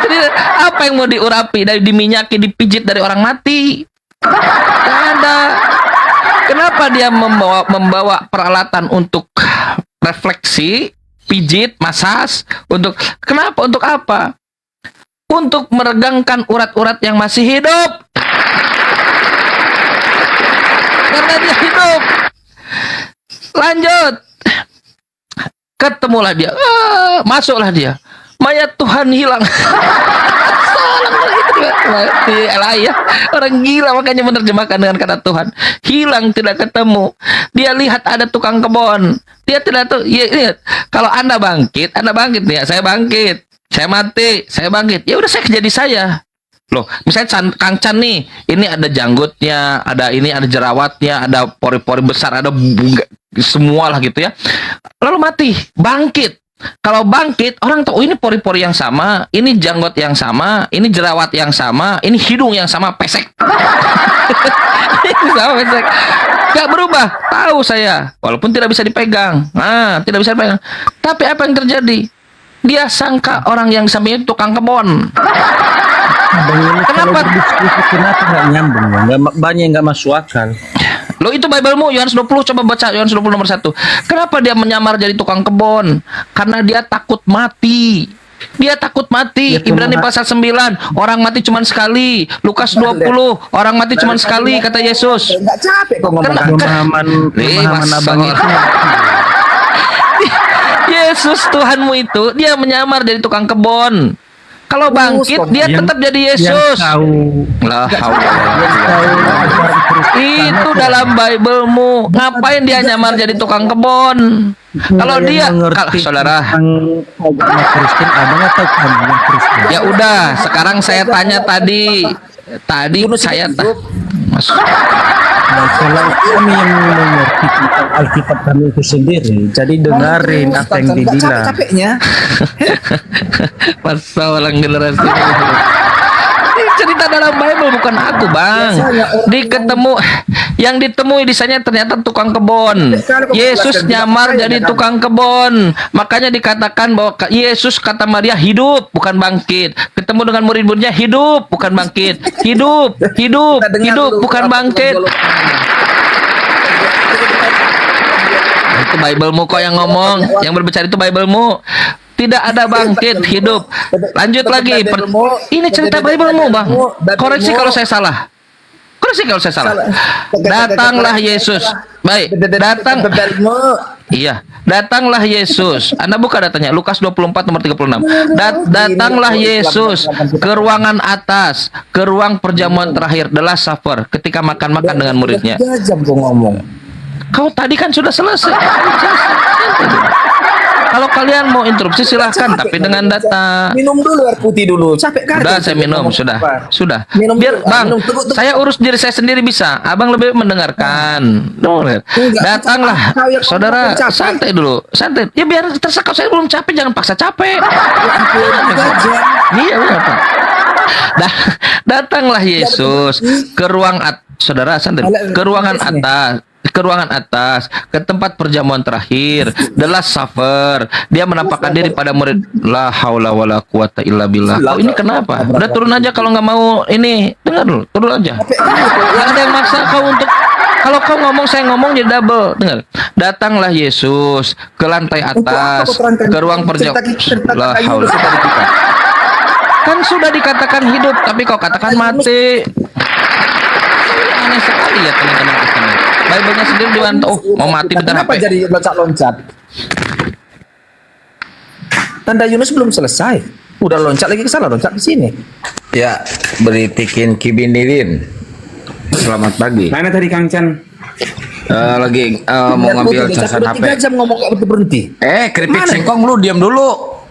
Jadi apa yang mau diurapi? Dari diminyaki, dipijit dari orang mati? Tidak ada. Kenapa dia membawa peralatan untuk refleksi, pijit, masas? Kenapa? Untuk apa? Untuk meregangkan urat-urat yang masih hidup. Karena dia hidup. Lanjut. Ketemulah dia. Masuklah dia. Mayat Tuhan hilang. Ya. Orang gila makanya menerjemahkan dengan kata Tuhan. Hilang, tidak ketemu. Dia lihat ada tukang kebon. Dia tidak tahu. Ya, lihat. Kalau Anda bangkit nih. Saya bangkit. Saya mati, saya bangkit. Ya udah, saya jadi saya. Loh, misalnya Kang Chan nih, ini ada janggutnya, ada jerawatnya, ada pori-pori besar, ada bunga, semua lah gitu ya. Lalu mati, bangkit. Kalau bangkit, orang tahu ini pori-pori yang sama, ini janggut yang sama, ini jerawat yang sama, ini hidung yang sama, pesek. Sama pesek. Gak berubah, tahu saya. Walaupun tidak bisa dipegang. Tidak bisa dipegang. Tapi apa yang terjadi? Dia sangka orang yang sampingnya tukang kebon. Kenapa? Kenapa nggak nyambung? Banyak yang nggak masuk akal. Loh, itu Biblemu Yohanes 20, coba baca Yohanes 20 nomor 1. Kenapa dia menyamar jadi tukang kebon? Karena dia takut mati. Dia takut mati. Ya, cuma- Ibrani pasal 9, orang mati cuma sekali. Lukas 20, orang mati cuma sekali, kata Yesus. Nggak capek kok ngomong. Pemahaman abang itu Yesus Tuhanmu itu dia menyamar jadi tukang kebon. Kalau bangkit dia tetap jadi Yesus. Lah, itu dalam Biblemu. Ngapain dia nyamar jadi tukang kebon? Kalau dia, saudara, agama Kristen, abang atau agama Kristen? ya udah. Sekarang saya tanya tadi saya Mas. Kalau kami yang mengerti tentang Alkitab kami itu sendiri, jadi dengarin apa yang dibilang. Capeknya. Masa orang generasi ini cerita dalam Bible, bukan aku, Bang. Yang ditemui di sana ternyata tukang kebon. Yesus nyamar jadi tukang kebon. Makanya dikatakan bahwa Yesus, kata Maria, hidup bukan bangkit. Ketemu dengan murid-muridnya, hidup bukan bangkit. Hidup bukan bangkit. Itu Biblemu kok yang ngomong, yang berbicara itu Biblemu. Tidak ada bangkit, hidup. Lanjut lagi. Ini cerita Biblemu, Bang. Koreksi kalau saya salah. Datanglah Yesus. Baik, datanglah Yesus. Anda buka datanya, Lukas 24 nomor 36. Datanglah Yesus ke ruangan atas, ke ruang perjamuan terakhir, the last supper, ketika makan-makan dengan muridnya. 3 jam kok ngomong. Kau tadi kan sudah selesai. Kalau kalian mau interupsi silahkan, tapi dengan data. Minum dulu air putih dulu. Capek kan? Sudah saya minum, sudah. Minum Biar dulu, Bang, minum, tunggu. saya urus diri saya sendiri bisa. Abang lebih mendengarkan. Datanglah, saudara, santai dulu, santai. Ya biar tersekap, saya belum capek, jangan paksa capek. Iya, Pak. Datanglah Yesus ke ruang saudara, santai. Ke ruangan atas, ke tempat perjamuan terakhir, the last supper. Dia menampakkan diri pada murid. La haula wala quwata illa billah. Oh, ini kenapa? Udah turun aja kalau nggak mau ini. Dengar dulu, turun aja. Nggak ada yang maksa kau untuk. Kalau kau ngomong, saya ngomong jadi double. Dengar. Datanglah Yesus ke lantai atas, ke ruang perjamuan. La haula. Kan sudah dikatakan hidup, tapi kau katakan mati. Aneh sekali ya teman-teman Kristen. Bible-nya sendiri dibantah. Oh, mau mati bentar Kenapa HP. jadi loncat-loncat? Tanda Yunus belum selesai. Udah loncat lagi ke sana, loncat ke sini. Ya, beritikin Kibinirin. Selamat pagi. Mana tadi Kang Chan? Lagi mau ngambil casan HP. 3 jam ngomong gak berhenti. Keripik singkong, lu diam dulu.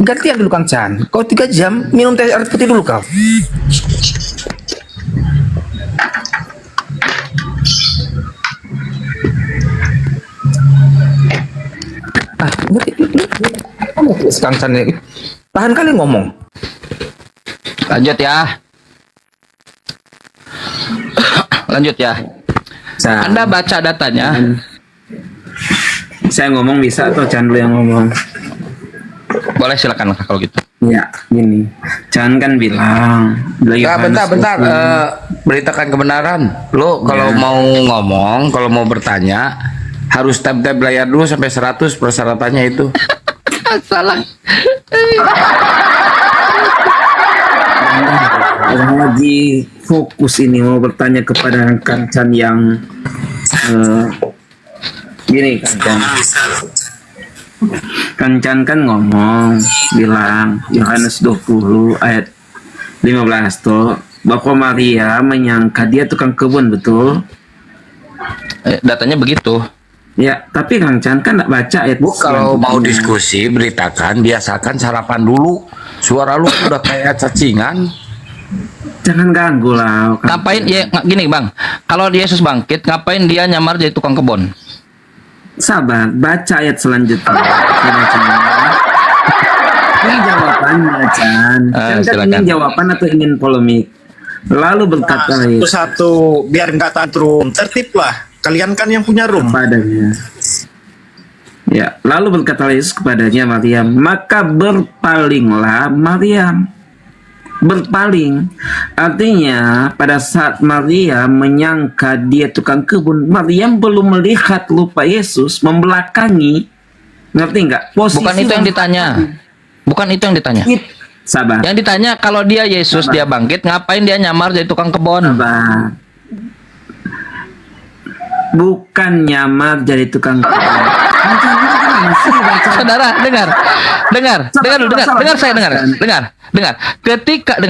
Gantian dulu Kang Chan. Kau 3 jam minum teh air putih dulu kau. Kang Chan ini tahan kali ngomong. Lanjut ya. Lanjut ya. Anda baca datanya. Saya ngomong bisa atau Chan dulu yang ngomong? Boleh, silakan kalau gitu. Ya, gini. Chan kan bilang. Bentar. Beritakan kebenaran. Lu kalau mau ngomong, kalau mau bertanya, harus tab-tab layar dulu sampai 100 persyaratannya itu. Salah. Orang lagi fokus ini mau bertanya kepada Kang Chan yang gini Kang Chan. Kang Chan kan ngomong bilang Yohanes 20 ayat 15 tuh bahwa Maria menyangka dia tukang kebun, betul? Datanya begitu. Ya, tapi Kang Chan kan nggak baca ayat. Kalau mau diskusi, beritakan, biasakan sarapan dulu. Suara lu udah kayak cacingan. Jangan ganggu lah. Ngapain ya gini Bang, kalau Yesus bangkit, ngapain dia nyamar jadi tukang kebon? Sabar, baca ayat selanjutnya. Ini jawabannya, Chan. Kan ingin jawaban atau ingin polemik? Lalu berkata Satu-satu, biar nggak tantrum, tertib lah. Kalian kan yang punya room. Kepadanya. Ya, lalu berkata Yesus kepadanya, Maryam, maka berpalinglah Maryam. Berpaling artinya pada saat Maria menyangka dia tukang kebun, Maryam belum melihat lupa Yesus membelakangi Ngerti nggak? Posisi Bukan itu yang ditanya. Bukan itu yang ditanya. Sabar. Yang ditanya kalau dia Yesus, dia bangkit, ngapain dia nyamar jadi tukang kebon? Sabar. Bukan nyamar jadi tukang kebun. Saudara, dengar. Ketika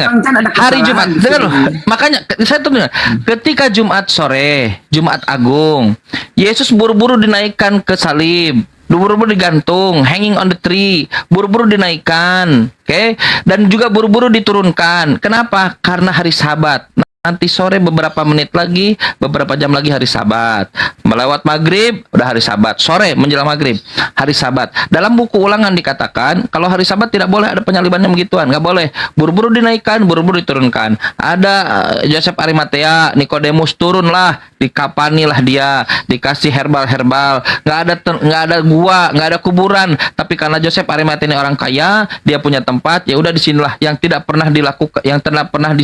hari Jumat, dengar loh. Makanya saya tuh dengar. Ketika Jumat sore, Jumat Agung, Yesus buru-buru dinaikkan ke salib. Buru-buru digantung, hanging on the tree, buru-buru dinaikkan, oke? Dan juga buru-buru diturunkan. Kenapa? Karena hari Sabat. Nanti sore beberapa menit lagi, beberapa jam lagi hari Sabat. Melewat maghrib, udah hari Sabat. Sore menjelang maghrib, hari Sabat. Dalam buku Ulangan dikatakan, kalau hari Sabat tidak boleh ada penyaliban yang begituan. Nggak boleh. Buru-buru dinaikkan, buru-buru diturunkan. Ada Yosef Arimatea, Nikodemus turunlah, dikapanilah dia, dikasih herbal-herbal. Nggak ada gua, nggak ada kuburan. Tapi karena Yosef Arimatea ini orang kaya, dia punya tempat, ya udah disinilah. Yang tidak pernah dilakukan, yang tidak pernah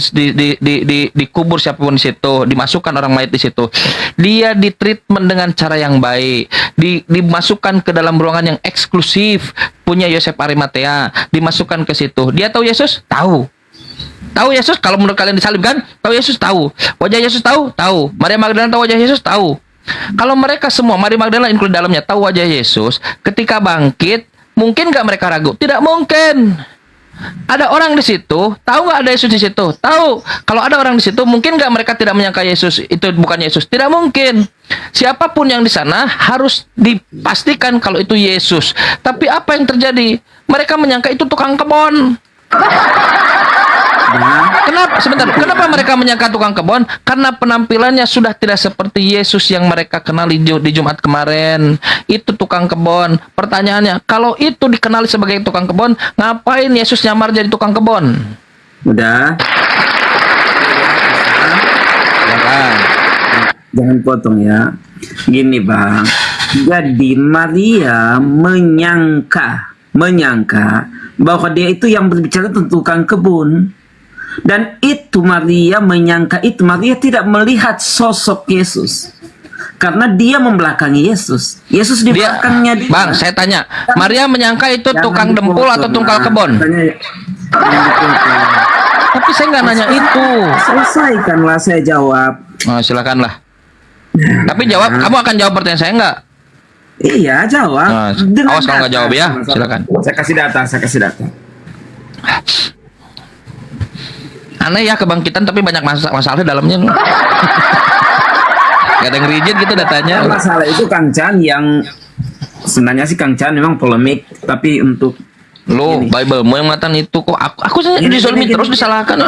dikubur siapapun di situ, dimasukkan orang mayat di situ. Dia ditreatment dengan cara yang baik, dimasukkan ke dalam ruangan yang eksklusif punya Yosef Arimatea, dimasukkan ke situ. Dia tahu Yesus? Tahu. Tahu Yesus? Kalau menurut kalian disalibkan, tahu Yesus? Tahu. Wajah Yesus tahu? Tahu. Maria Magdalena tahu wajah Yesus? Tahu. Kalau mereka semua, Maria Magdalena include dalamnya, tahu wajah Yesus, ketika bangkit, mungkin nggak mereka ragu? Tidak mungkin. Ada orang di situ, tahu nggak ada Yesus di situ? Tahu. Kalau ada orang di situ, mungkin nggak mereka tidak menyangka Yesus itu bukan Yesus? Tidak mungkin. Siapapun yang di sana harus dipastikan kalau itu Yesus. Tapi apa yang terjadi? Mereka menyangka itu tukang kebon. Kenapa? Sebentar. Kenapa mereka menyangka tukang kebon? Karena penampilannya sudah tidak seperti Yesus yang mereka kenali di Jumat kemarin. Itu tukang kebon. Pertanyaannya, kalau itu dikenali sebagai tukang kebon, ngapain Yesus nyamar jadi tukang kebon? Udah. Jangan potong ya. Gini Bang. Jadi Maria menyangka bahwa dia itu yang berbicara tentang tukang kebun. Dan itu Maria menyangka itu. Maria tidak melihat sosok Yesus. Karena dia membelakangi Yesus. Yesus di belakangnya dia. Bang, saya tanya. Maria menyangka itu tukang dempul atau tukang kebon? Tapi saya nggak nanya itu. Selesaikanlah saya jawab. Oh, silakanlah. Tapi jawab, kamu akan jawab pertanyaan saya nggak? Iya, jawab. Awas kalau nggak jawab ya, silakan. Saya kasih data. Aneh ya kebangkitan tapi banyak masalah di dalamnya. Gak ada yang rigid gitu datanya. Masalah itu Kang Chan yang sebenarnya sih Kang Chan memang polemik, tapi untuk lo Bible-mu yang mengatakan itu kok aku dizolimi terus disalahkan.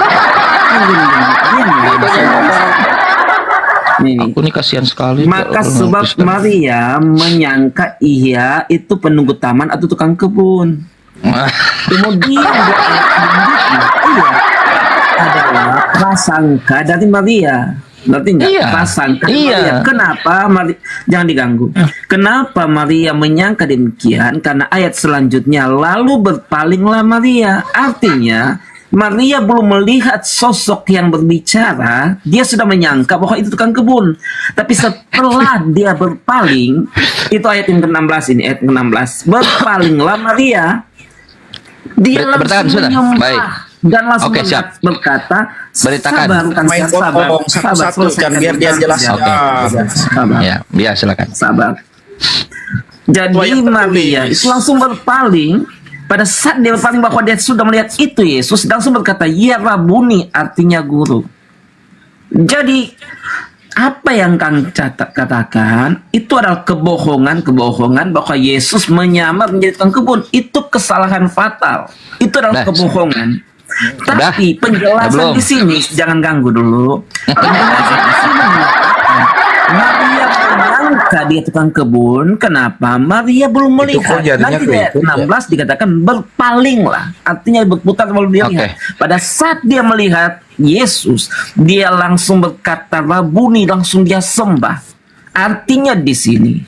Aku nih kasihan sekali. Maka sebab Maria menyangka iya itu penunggu taman atau tukang kebun. Kemudian adalah prasangka dari Maria. Berarti enggak? Iya. Prasangka Iya. Maria. Kenapa Maria? Jangan diganggu. Kenapa Maria menyangka demikian? Karena ayat selanjutnya lalu berpalinglah Maria. Artinya Maria belum melihat sosok yang berbicara, dia sudah menyangka bahwa itu tukang kebun. Tapi setelah dia berpaling, itu ayat yang ke-16 ini, ayat ke-16. Berpalinglah Maria. Dia langsung menyembah. Baik. Dan langsung Oke, siap. berkata, beritakan. Sabar, biar dia jelas. Ya, biar silakan. Sabar. Jadi Maria itu langsung berpaling. Pada saat dia berpaling bahwa dia sudah melihat itu Yesus, langsung berkata, "Ya Rabuni," artinya guru. Jadi apa yang Kang katakan itu adalah kebohongan bahwa Yesus menyamar menjadi tukang kebun. Itu kesalahan fatal. Itu adalah kebohongan. Tapi penjelasan di sini jangan ganggu dulu. Penjelasan di sini mengatakan Maria menyangka dia tukang kebun. Kenapa? Maria belum melihat. Nanti di ayat 16 dikatakan berpalinglah. Artinya berputar lalu dia lihat. Pada saat dia melihat Yesus, dia langsung berkata Rabuni, langsung dia sembah. Artinya di sini.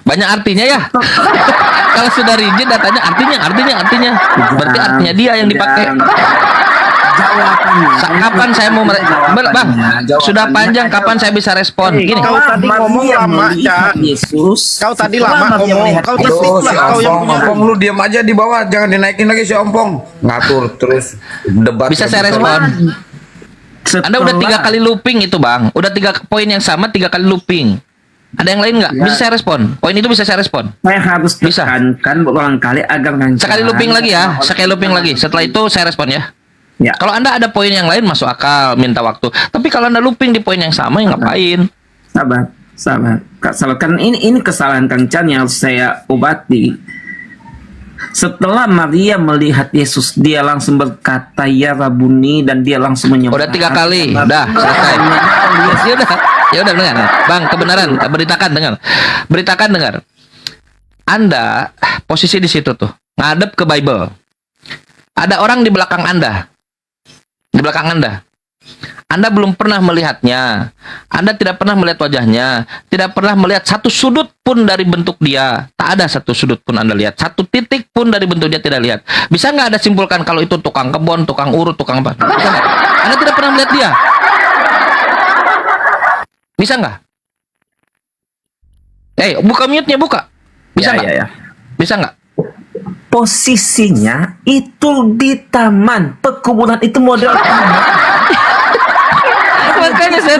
Banyak artinya ya. Kalau sudah rigid datanya artinya. Berarti artinya dia yang dipakai. jawabannya. Kapan saya mau Bang, sudah panjang, kapan saya bisa respon? Gini. Kau tadi ngomong lama, Cak. Yesus. Kau tadi lama ngomong. Kau tadi kau yang punya. Ompong lu diam aja di bawah, jangan dinaikin lagi si Ompong. Ngatur terus debat. Bisa saya respon? Anda udah 3 kali looping itu, Bang. Udah 3 poin yang sama 3 kali looping. Ada yang lain nggak? Bisa saya respon. Poin itu bisa saya respon. Saya harus tekankan berulang kali agar lancar. Sekali looping lagi ya. Sekali looping lagi. Setelah itu saya respon ya. Ya. Kalau Anda ada poin yang lain masuk akal, minta waktu. Tapi kalau Anda looping di poin yang sama, ya ngapain? Sabar. Kan ini kesalahan Kang Chan yang harus saya obati. Setelah Maria melihat Yesus, dia langsung berkata ya Rabuni, dan dia langsung menyembah. Udah 3 kali, udah selesai. Ya udah dengar, Bang, kebenaran, beritakan dengar. Anda posisi di situ tuh, ngadep ke Bible. Ada orang di belakang Anda. Anda belum pernah melihatnya. Anda tidak pernah melihat wajahnya, tidak pernah melihat satu sudut pun dari bentuk dia. Tak ada satu sudut pun Anda lihat, satu titik pun dari bentuk dia tidak lihat. Bisa nggak Anda simpulkan kalau itu tukang kebun, tukang urut, tukang apa? Bisa nggak? Anda tidak pernah melihat dia. Bisa nggak? Buka mute-nya, buka. Bisa nggak? Ya. Bisa nggak? Posisinya itu di taman perkebunan, itu model taman. Makanya saya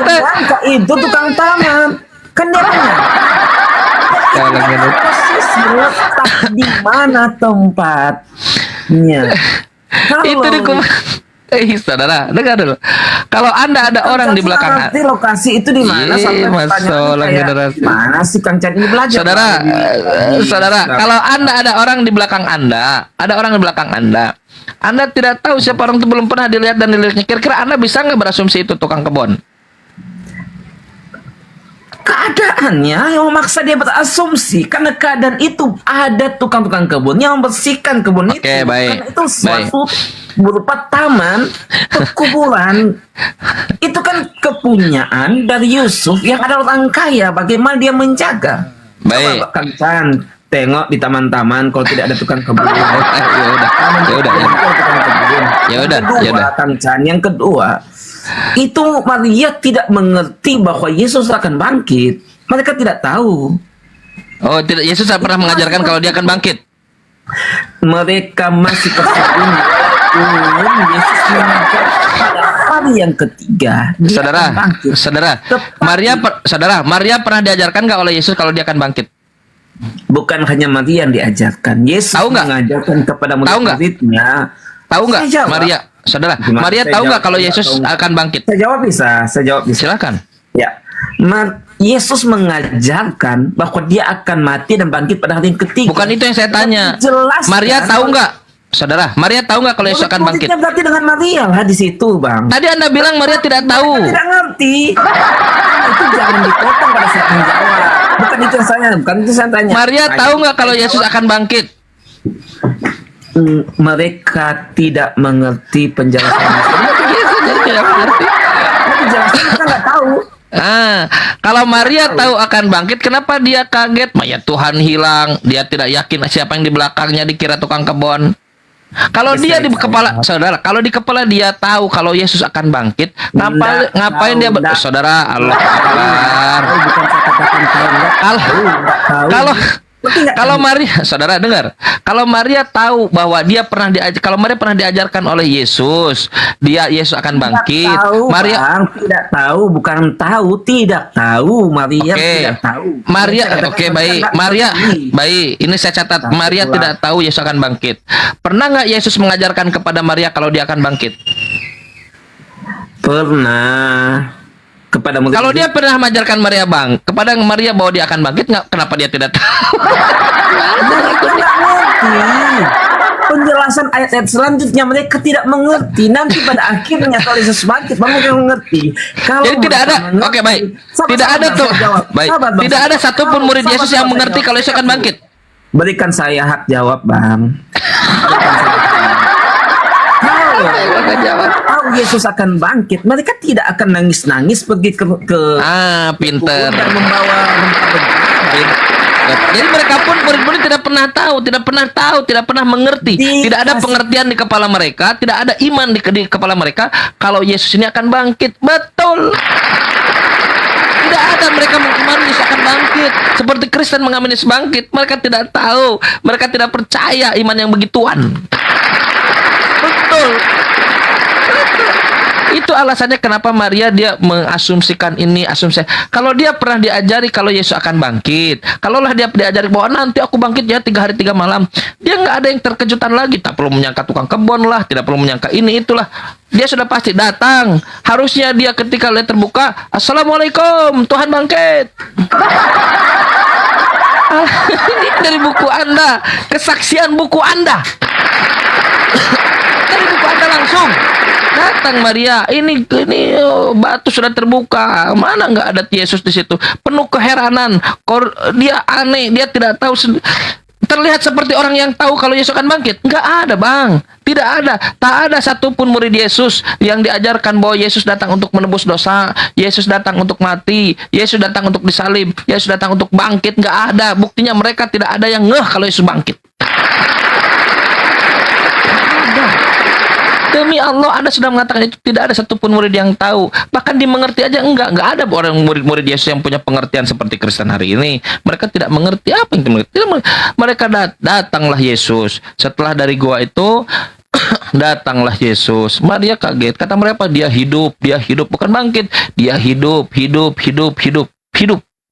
itu tukang taman. Kan dia punya. Posisi letak di mana tempatnya. Itu di saudara, dengar dulu. Kalau Anda ada orang di belakang Anda, lokasi itu di mana? Mana sih Kang Chan ini belajar? Saudara, kalau Anda ada orang di belakang Anda, Anda tidak tahu siapa orang itu, belum pernah dilihat dan dilihatnya. Kira-kira Anda bisa nggak berasumsi itu tukang kebun? Keadaannya yang memaksa dia berasumsi, karena keadaan itu ada tukang-tukang kebun yang membersihkan kebun itu. Baik. Karena itu suatu berupa taman perkuburan. Itu kan kepunyaan dari Yusuf yang ada orang kaya. Bagaimana dia menjaga? Baik. Coba Kang Chan tengok di taman-taman kalau tidak ada tukang kebun. Ya udah. Kang Chan, yang kedua, itu Maria tidak mengerti bahwa Yesus akan bangkit. Mereka tidak tahu. Oh, tidak. Yesus tak pernah mengajarkan kalau dia akan bangkit. Mereka masih tersinggung. Yesus mengajar pada hari yang ketiga. Saudara, Maria pernah diajarkan nggak oleh Yesus kalau dia akan bangkit? Bukan hanya Maria yang diajarkan. Yesus mengajarkan kepada murid-muridnya. Tahu nggak Maria? Saudara, Maria tahu nggak kalau Yesus akan bangkit? Saya jawab bisa. Silakan. Ya, Yesus mengajarkan bahwa dia akan mati dan bangkit pada hari yang ketiga. Bukan itu yang saya tanya. Maria tahu nggak? Saudara, Maria tahu nggak kalau Yesus akan bangkit? Berarti dengan Maria lah di situ, Bang. Tadi Anda bilang Maria tidak tahu. Tidak ngerti. Itu jangan dipotong pada saat menjawab. Bukan itu yang saya tanya. Maria tahu nggak kalau Yesus akan bangkit? Mereka tidak mengerti penjelasan. Tidak mengerti. Penjelasan kita nggak tahu. Kalau Maria tahu akan bangkit, kenapa dia kaget? Mayat Tuhan hilang, dia tidak yakin siapa yang di belakangnya, dikira tukang kebun. Kalau dia di kepala, saudara, kalau di kepala dia tahu kalau Yesus akan bangkit, ngapain dia saudara, Allah Akbar. Kalau Maria, saudara dengar, kalau Maria tahu bahwa kalau Maria pernah diajarkan oleh Yesus, Yesus akan bangkit. Maria tidak tahu, bukan tahu, tidak tahu. Maria tidak tahu. Maria, baik. Maria, baik. Ini saya catat. Maria tidak tahu Yesus akan bangkit. Pernah nggak Yesus mengajarkan kepada Maria kalau dia akan bangkit? Pernah. Kalau dia pernah mengajarkan Maria kepada Maria bahwa dia akan bangkit, kenapa dia tidak tahu? Penjelasan ayat-ayat selanjutnya mereka tidak mengerti. Nanti pada akhirnya kalau Yesus bangkit, mereka mengerti. Jadi tidak ada. Baik. Tidak ada tuh. Baik. Tidak ada satupun murid Yesus yang mengerti kalau Yesus akan bangkit. Berikan saya hak jawab, Bang. Kalau Yesus akan bangkit, mereka tidak akan nangis-nangis pergi ke pinter dan membawa Jadi mereka pun murid-murid tidak pernah tahu, tidak pernah mengerti. Tidak ada pengertian di kepala mereka, tidak ada iman di kepala mereka kalau Yesus ini akan bangkit. Betul. Tidak ada mereka mengimani Yesus akan bangkit. Seperti Kristen mengamini Yesus bangkit, mereka tidak tahu, mereka tidak percaya iman yang begituan. Betul. Itu alasannya kenapa Maria dia mengasumsikan ini, asumsi. Kalau dia pernah diajari kalau Yesus akan bangkit, kalaulah dia diajari bahwa nanti aku bangkit ya 3 hari 3 malam, dia nggak ada yang terkejutan lagi. Tak perlu menyangka tukang kebun lah, tidak perlu menyangka ini itulah. Dia sudah pasti datang. Harusnya dia ketika lihat terbuka, Assalamualaikum, Tuhan bangkit. Ini dari buku Anda, kesaksian buku Anda. Dari buku Anda langsung. Datang Maria, ini batu sudah terbuka, mana nggak ada Yesus di situ, penuh keheranan, dia aneh, dia tidak tahu, terlihat seperti orang yang tahu kalau Yesus akan bangkit, nggak ada bang, tidak ada, tak ada satupun murid Yesus yang diajarkan bahwa Yesus datang untuk menebus dosa, Yesus datang untuk mati, Yesus datang untuk disalib, Yesus datang untuk bangkit, nggak ada, buktinya mereka tidak ada yang ngeh kalau Yesus bangkit. Demi Allah, Anda sudah mengatakan itu, tidak ada satupun murid yang tahu. Bahkan dimengerti aja enggak ada orang murid-murid Yesus yang punya pengertian seperti Kristen hari ini. Mereka tidak mengerti apa yang dimengerti. Mereka datanglah Yesus. Setelah dari gua itu datanglah Yesus. Maria kaget. Kata mereka, dia hidup, bukan bangkit. Dia hidup.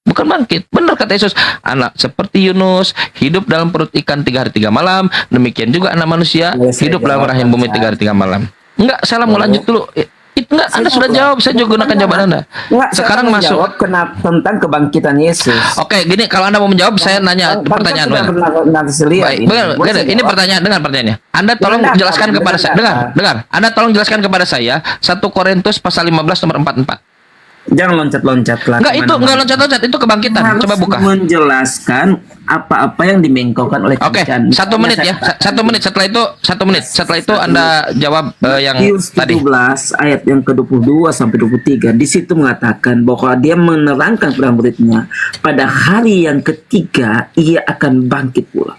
Bukan bangkit. Benar kata Yesus. Anak seperti Yunus hidup dalam perut ikan 3 hari 3 malam. Demikian juga anak manusia hidup dalam rahim bumi 3 hari 3 malam. Enggak, saya mau lanjut dulu. Enggak, Anda sudah jawab. Saya juga gunakan jawaban Anda. Sekarang masuk tentang kebangkitan Yesus. Oke, gini, kalau Anda mau menjawab, saya nanya pertanyaan. Baik, ini pertanyaan, dengan pertanyaannya. Anda tolong jelaskan kepada saya. Dengar. Anda tolong jelaskan kepada saya 1 Korintus pasal 15 nomor 44. Jangan loncat-loncat lah. Enggak, itu enggak loncat-loncat, itu kebangkitan. Harus Coba buka. Menjelaskan apa-apa yang dimengkaukan oleh Oke, 1 menit ya. 1 menit. Setelah itu Anda jawab yang Matius 17 tadi. ayat yang ke-22 sampai 23. Di situ mengatakan bahwa dia menerangkan kepada muridnya, pada hari yang ketiga ia akan bangkit pula.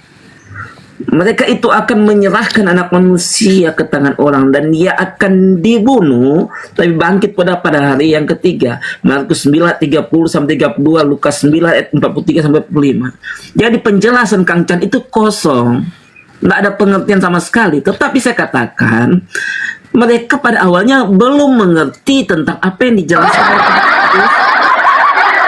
Mereka itu akan menyerahkan anak manusia ke tangan orang dan dia akan dibunuh tapi bangkit pada hari yang ketiga. Markus 9 30 sampai 32, Lukas 9 ayat 43 sampai 45. Jadi penjelasan Kang Chan itu kosong. Tidak ada pengertian sama sekali. Tetapi saya katakan mereka pada awalnya belum mengerti tentang apa yang dijelaskan oleh Kristus.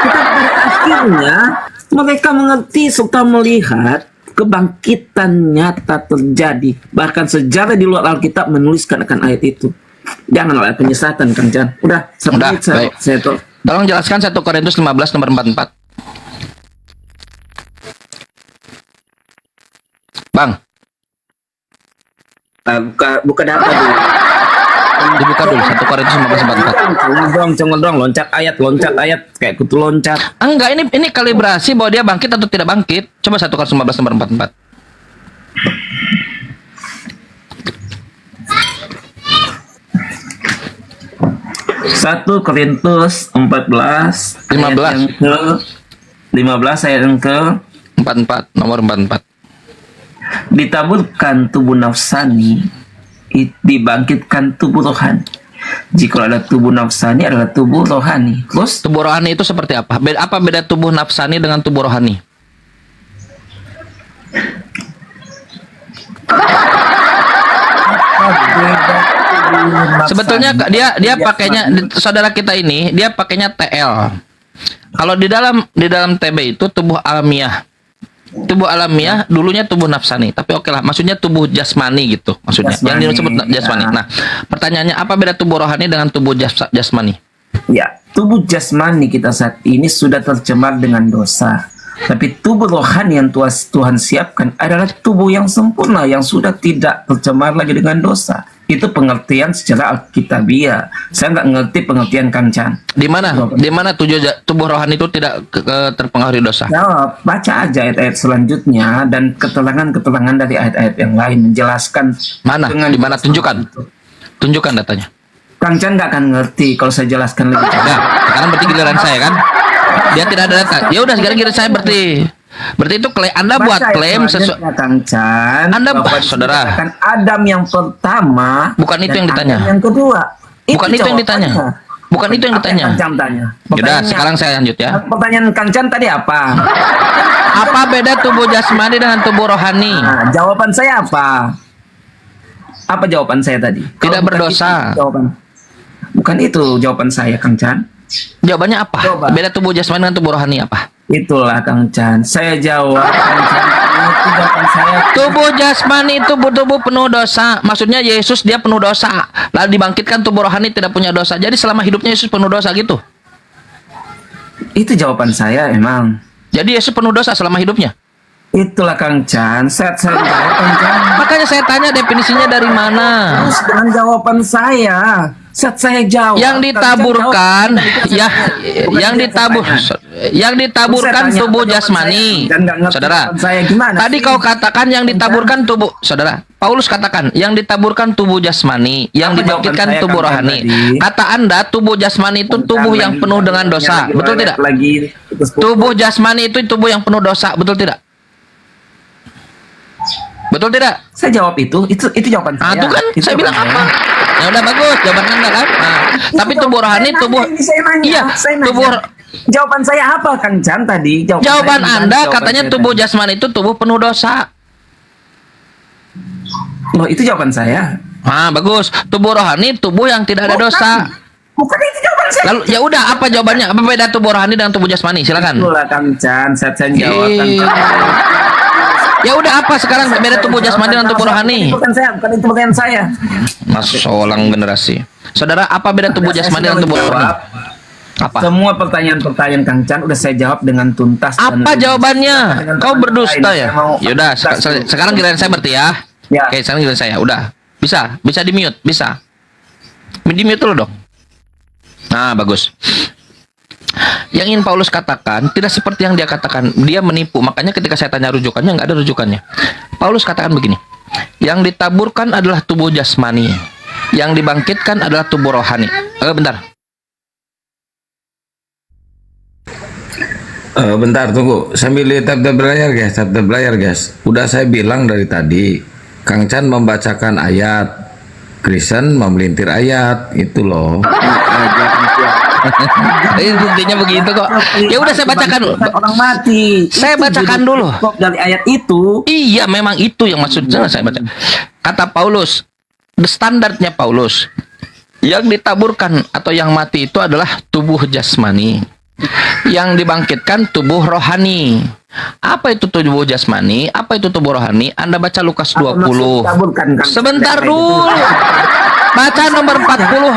Tetapi pada akhirnya mereka mengerti serta melihat kebangkitan nyata terjadi. Bahkan sejarah di luar Alkitab menuliskan akan ayat itu. Jangan ada penyesatan, Kang Jan. Udah, saya tuh. Tolong jelaskan 1 Korintus 15 nomor 44. Bang. Buka data dulu. Dibuka dulu 1 Korintus 15 44. Congol dong, loncat ayat kayak kutu loncat. Enggak, ini kalibrasi bahwa dia bangkit atau tidak bangkit. Coba 1 Korintus 15 nomor 44. Satu Korintus 15 ayat yang ke 44 nomor 44. Ditaburkan tubuh nafsani, dibangkitkan tubuh rohani. Jika ada tubuh nafsani adalah tubuh rohani. Terus tubuh rohani itu seperti apa? Apa beda tubuh nafsani dengan tubuh rohani? Sebetulnya dia pakainya, saudara kita ini dia pakainya TL. Kalau di dalam TB itu tubuh alamiah. Tubuh alamiah dulunya tubuh nafsani, tapi oke lah, maksudnya tubuh jasmani gitu, maksudnya jasmani, yang disebut jasmani. Nah, pertanyaannya apa beda tubuh rohani dengan tubuh jasmani? Ya, tubuh jasmani kita saat ini sudah tercemar dengan dosa. Tapi tubuh rohani yang Tuhan siapkan adalah tubuh yang sempurna, yang sudah tidak tercemar lagi dengan dosa. Itu pengertian secara alkitabiah. Saya nggak ngerti pengertian Kancan. Di mana tubuh rohani itu tidak terpengaruhi dosa? Nah, baca aja ayat-ayat selanjutnya dan keterangan-keterangan dari ayat-ayat yang lain menjelaskan. Di mana? Tunjukkan datanya. Kancan nggak akan ngerti kalau saya jelaskan lebih jauh. Nah, sekarang berarti giliran saya kan? Dia tidak ada data. Ya udah, sekarang giliran saya berarti. Berarti itu Anda buat Baca klaim sesuatu. selanjutnya, Kang Chan. Anda, bahwa saudara. dikatakan Adam yang pertama. Bukan itu dan yang ditanya. Adam yang kedua. Bukan itu yang ditanya. jawabannya. Bukan itu yang Apa ditanya. Kang Chan tanya? Yaudah, Pertanyaannya- sekarang saya lanjut ya. Pertanyaan Kang Chan tadi apa? Apa beda tubuh jasmani dengan tubuh rohani? Nah, jawaban saya apa? Apa jawaban saya tadi? Tidak Kalau bukan berdosa. itu jawaban. Bukan itu jawaban saya, Kang Chan. Jawabannya apa? Coba. Beda tubuh jasmani dengan tubuh rohani apa? Itulah Kang Chan. Saya jawab, Kang Chan. Itu jawaban saya. Tubuh jasmani itu tubuh penuh dosa. Maksudnya Yesus dia penuh dosa. Lalu dibangkitkan tubuh rohani tidak punya dosa. Jadi selama hidupnya Yesus penuh dosa gitu. Itu jawaban saya emang. Jadi Yesus penuh dosa selama hidupnya. Itulah Kang Chan. Saya jawab, Kang Chan. Makanya saya tanya definisinya dari mana? Terus dengan jawaban saya. Saat saya jawab. Yang ditaburkan, ya, yang ditaburkan tubuh jasmani, saudara. Tadi kau katakan yang ditaburkan tubuh, saudara. Paulus katakan yang ditaburkan tubuh jasmani, yang Apa dibangkitkan jawaban saya, tubuh Kang Chan, rohani. tadi? Kata Anda tubuh jasmani itu tubuh yang penuh dengan dosa, betul tidak? Lagi, Tubuh jasmani itu tubuh yang penuh dosa, betul tidak? Betul tidak? Saya jawab itu jawaban saya. Itu kan Itu saya bilang jawaban apa? saya. Ya udah bagus jawaban Anda kan. Nah, tapi tubuh rohani Saya tubuh nanya, saya nanya, iya, saya nanya. tubuh Jawaban saya apa Kang Chan tadi? jawaban saya Anda jawaban katanya saya tubuh tadi. jasmani itu tubuh penuh dosa. Loh, itu jawaban saya. Ah, bagus. Tubuh rohani tubuh yang tidak ada dosa. Bukan itu jawaban saya. Lalu ya udah apa jawabannya? Apa beda tubuh rohani dengan tubuh jasmani? Silakan. Itulah Kang Chan, saya jawab Kang Ih. Chan. Ya udah apa sekarang beda tubuh jasmani dengan tubuh rohani? Bukan saya, bukan itu pertanyaan saya. Mas solang generasi. Saudara, apa beda tubuh Saya jasmani sudah dengan tubuh rohani? menjawab. Apa? Semua pertanyaan-pertanyaan Kang Chan udah saya jawab dengan tuntas. dan Apa rinci. jawabannya? Dengan Kau pertanyaan berdusta lain, ya? saya mau Yaudah, tuntas dulu. sekarang giliran saya berarti ya. Ya. Oke, sekarang giliran saya. Udah. Bisa di mute, bisa. Di mute dulu dong. Nah, bagus. Yang ingin Paulus katakan tidak seperti yang dia katakan. Dia menipu. Makanya ketika saya tanya rujukannya, nggak ada rujukannya. Paulus katakan begini. Yang ditaburkan adalah tubuh jasmani. Yang dibangkitkan adalah tubuh rohani. Bentar. Bentar tunggu, sambil lihat tab layar guys. Udah saya bilang dari tadi, Kang Chan membacakan ayat, Kristen memelintir ayat, itu loh. Intinya begitu kok. Ya udah saya bacakan dulu. Orang mati. Saya Itu bacakan judul dulu. pokok dari ayat itu. Iya, memang itu yang maksudnya saya baca. Kata Paulus, standarnya Paulus, yang ditaburkan atau yang mati itu adalah tubuh jasmani. Yang dibangkitkan tubuh rohani. Apa itu tubuh jasmani? Apa itu tubuh rohani? Anda baca Lukas 20. Sebentar dulu. Baca nomor 40.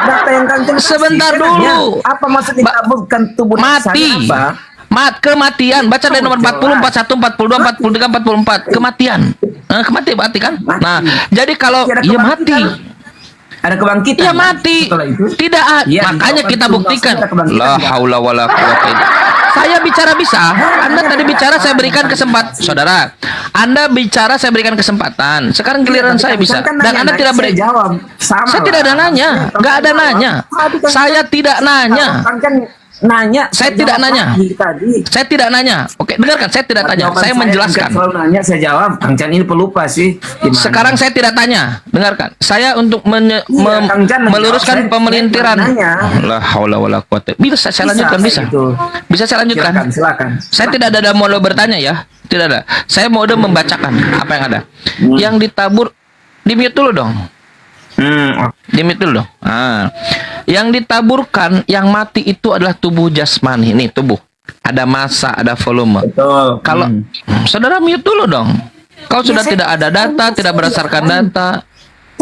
Data yang Kang Chan Sebentar kasih, dulu. Apa maksud ditaburkan tubuh Mati. apa? Kematian. Baca dari nomor 40, 41, 42, 43, 44. Kematian. Kematian berarti kan? Nah, jadi kalau Iya, ada ia mati. Ada kebangkitan. Ia kan? mati. Setelah itu. Tidak ada. Iya, Makanya di kita jawaban buktikan. ada kebangkitan La nggak? haula wala quwata illa. Saya bicara bisa. Anda tadi bicara saya berikan kesempatan. Saudara, Anda bicara saya berikan kesempatan. Sekarang giliran saya bisa. Kan Dan Anda tidak beri. jawab. Sama Saya tidak ada nanya. Nggak ada nanya. Saya tidak nanya. Kang Chan nanya. Saya tidak jawab nanya. lagi tadi. Saya tidak nanya. Oke, dengarkan. Saya tidak tanya. Jawaban Saya Kang menjelaskan. Chan selalu nanya, saya jawab. Kang Chan ini pelupa sih. Gimana? Sekarang saya tidak tanya. Dengarkan. Saya untuk Kang Chan menjawab, meluruskan saya pemelintiran. nanya. La haula wala quwata. Bisa saya lanjutkan bisa. Gitu. Bisa saya lanjutkan. Silakan. Saya tidak ada mode bertanya ya. Tidak ada. Saya mode membacakan apa yang ada. Yang ditabur di mute dulu dong. Di mute dulu dong. Yang ditaburkan, yang mati itu adalah tubuh jasmani. Ini tubuh. Ada massa, ada volume. Betul. Kalau saudara mute dulu dong. Kau sudah saya- tidak ada data, tidak berdasarkan data.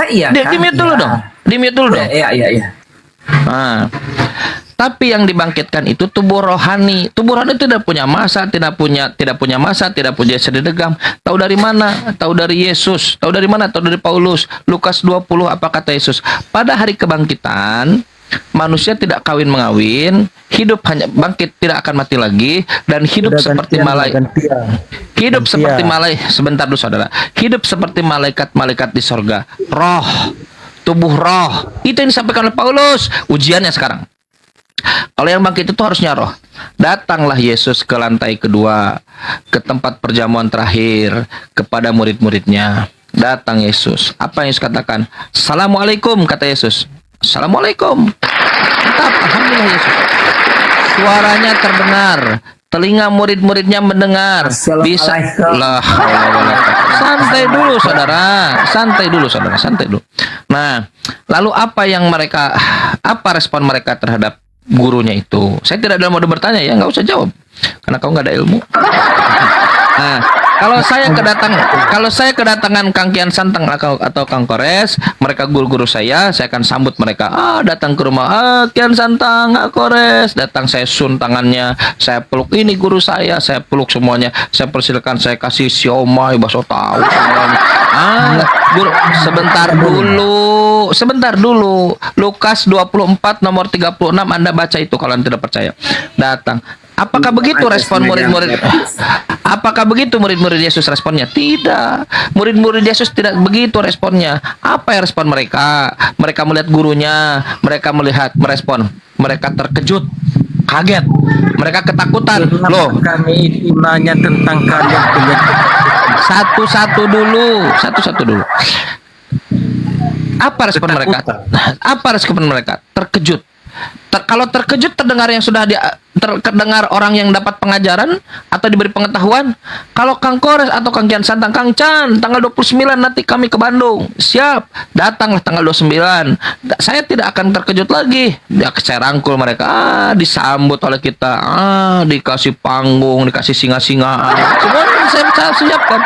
Iya. Di mute dulu dong. Di mute dulu dong. Iya. Nah, tapi yang dibangkitkan itu tubuh rohani. Tubuh rohani tidak punya masa, tidak punya masa, tidak punya sededegam. Tahu dari mana? Tahu dari Yesus. Tahu dari mana? Tahu dari Paulus. Lukas 20 apa kata Yesus? Pada hari kebangkitan, manusia tidak kawin mengawin, hidup hanya bangkit tidak akan mati lagi dan hidup seperti malaikat. Hidup seperti malaikat. Sebentar dulu saudara. Hidup seperti malaikat-malaikat di sorga. Roh, tubuh roh. Itu yang disampaikan oleh Paulus. Ujiannya sekarang. Kalau yang bangkit itu harusnya roh. Datanglah Yesus ke lantai kedua, ke tempat perjamuan terakhir, kepada murid-muridnya. Datang Yesus. Apa yang Yesus katakan? Assalamualaikum, kata Yesus. Assalamualaikum. Tetap, alhamdulillah Yesus. Suaranya terdengar. Telinga murid-muridnya mendengar. Bisa. Lah, santai dulu saudara. Santai dulu saudara. Santai dulu. Nah, lalu apa respon mereka terhadap gurunya itu? Saya tidak dalam mode bertanya ya, nggak usah jawab. Karena kau nggak ada ilmu. Nah, kalau saya kedatangan Kang Kian Santang atau Kang Kores, mereka guru-guru saya akan sambut mereka. Datang ke rumah, Kian Santang, Kores, datang, saya sun tangannya, saya peluk ini guru saya peluk semuanya, saya persilakan, saya kasih siomay, bakso tahu semuanya. Guru, sebentar dulu. Lukas 24 nomor 36 Anda baca itu kalau Anda tidak percaya. Datang. Apakah begitu respon murid-murid? Apakah begitu murid-murid Yesus responnya? Tidak. Murid-murid Yesus tidak begitu responnya. Apa yang respon mereka? Mereka melihat gurunya, mereka merespon. Mereka terkejut, kaget, mereka ketakutan. Loh, kami imannya tentang kalian punya satu-satu dulu. Apa respon mereka? Apa respon mereka? Terkejut. Kalau terkejut terdengar yang sudah terdengar orang yang dapat pengajaran atau diberi pengetahuan. Kalau Kang Kores atau Kang Kian Santang, Kang Chan, tanggal 29 nanti kami ke Bandung. Siap, datanglah tanggal 29. Saya tidak akan terkejut lagi. Saya rangkul mereka, disambut oleh kita, dikasih panggung, dikasih singa-singaan. Semuanya saya siapkan.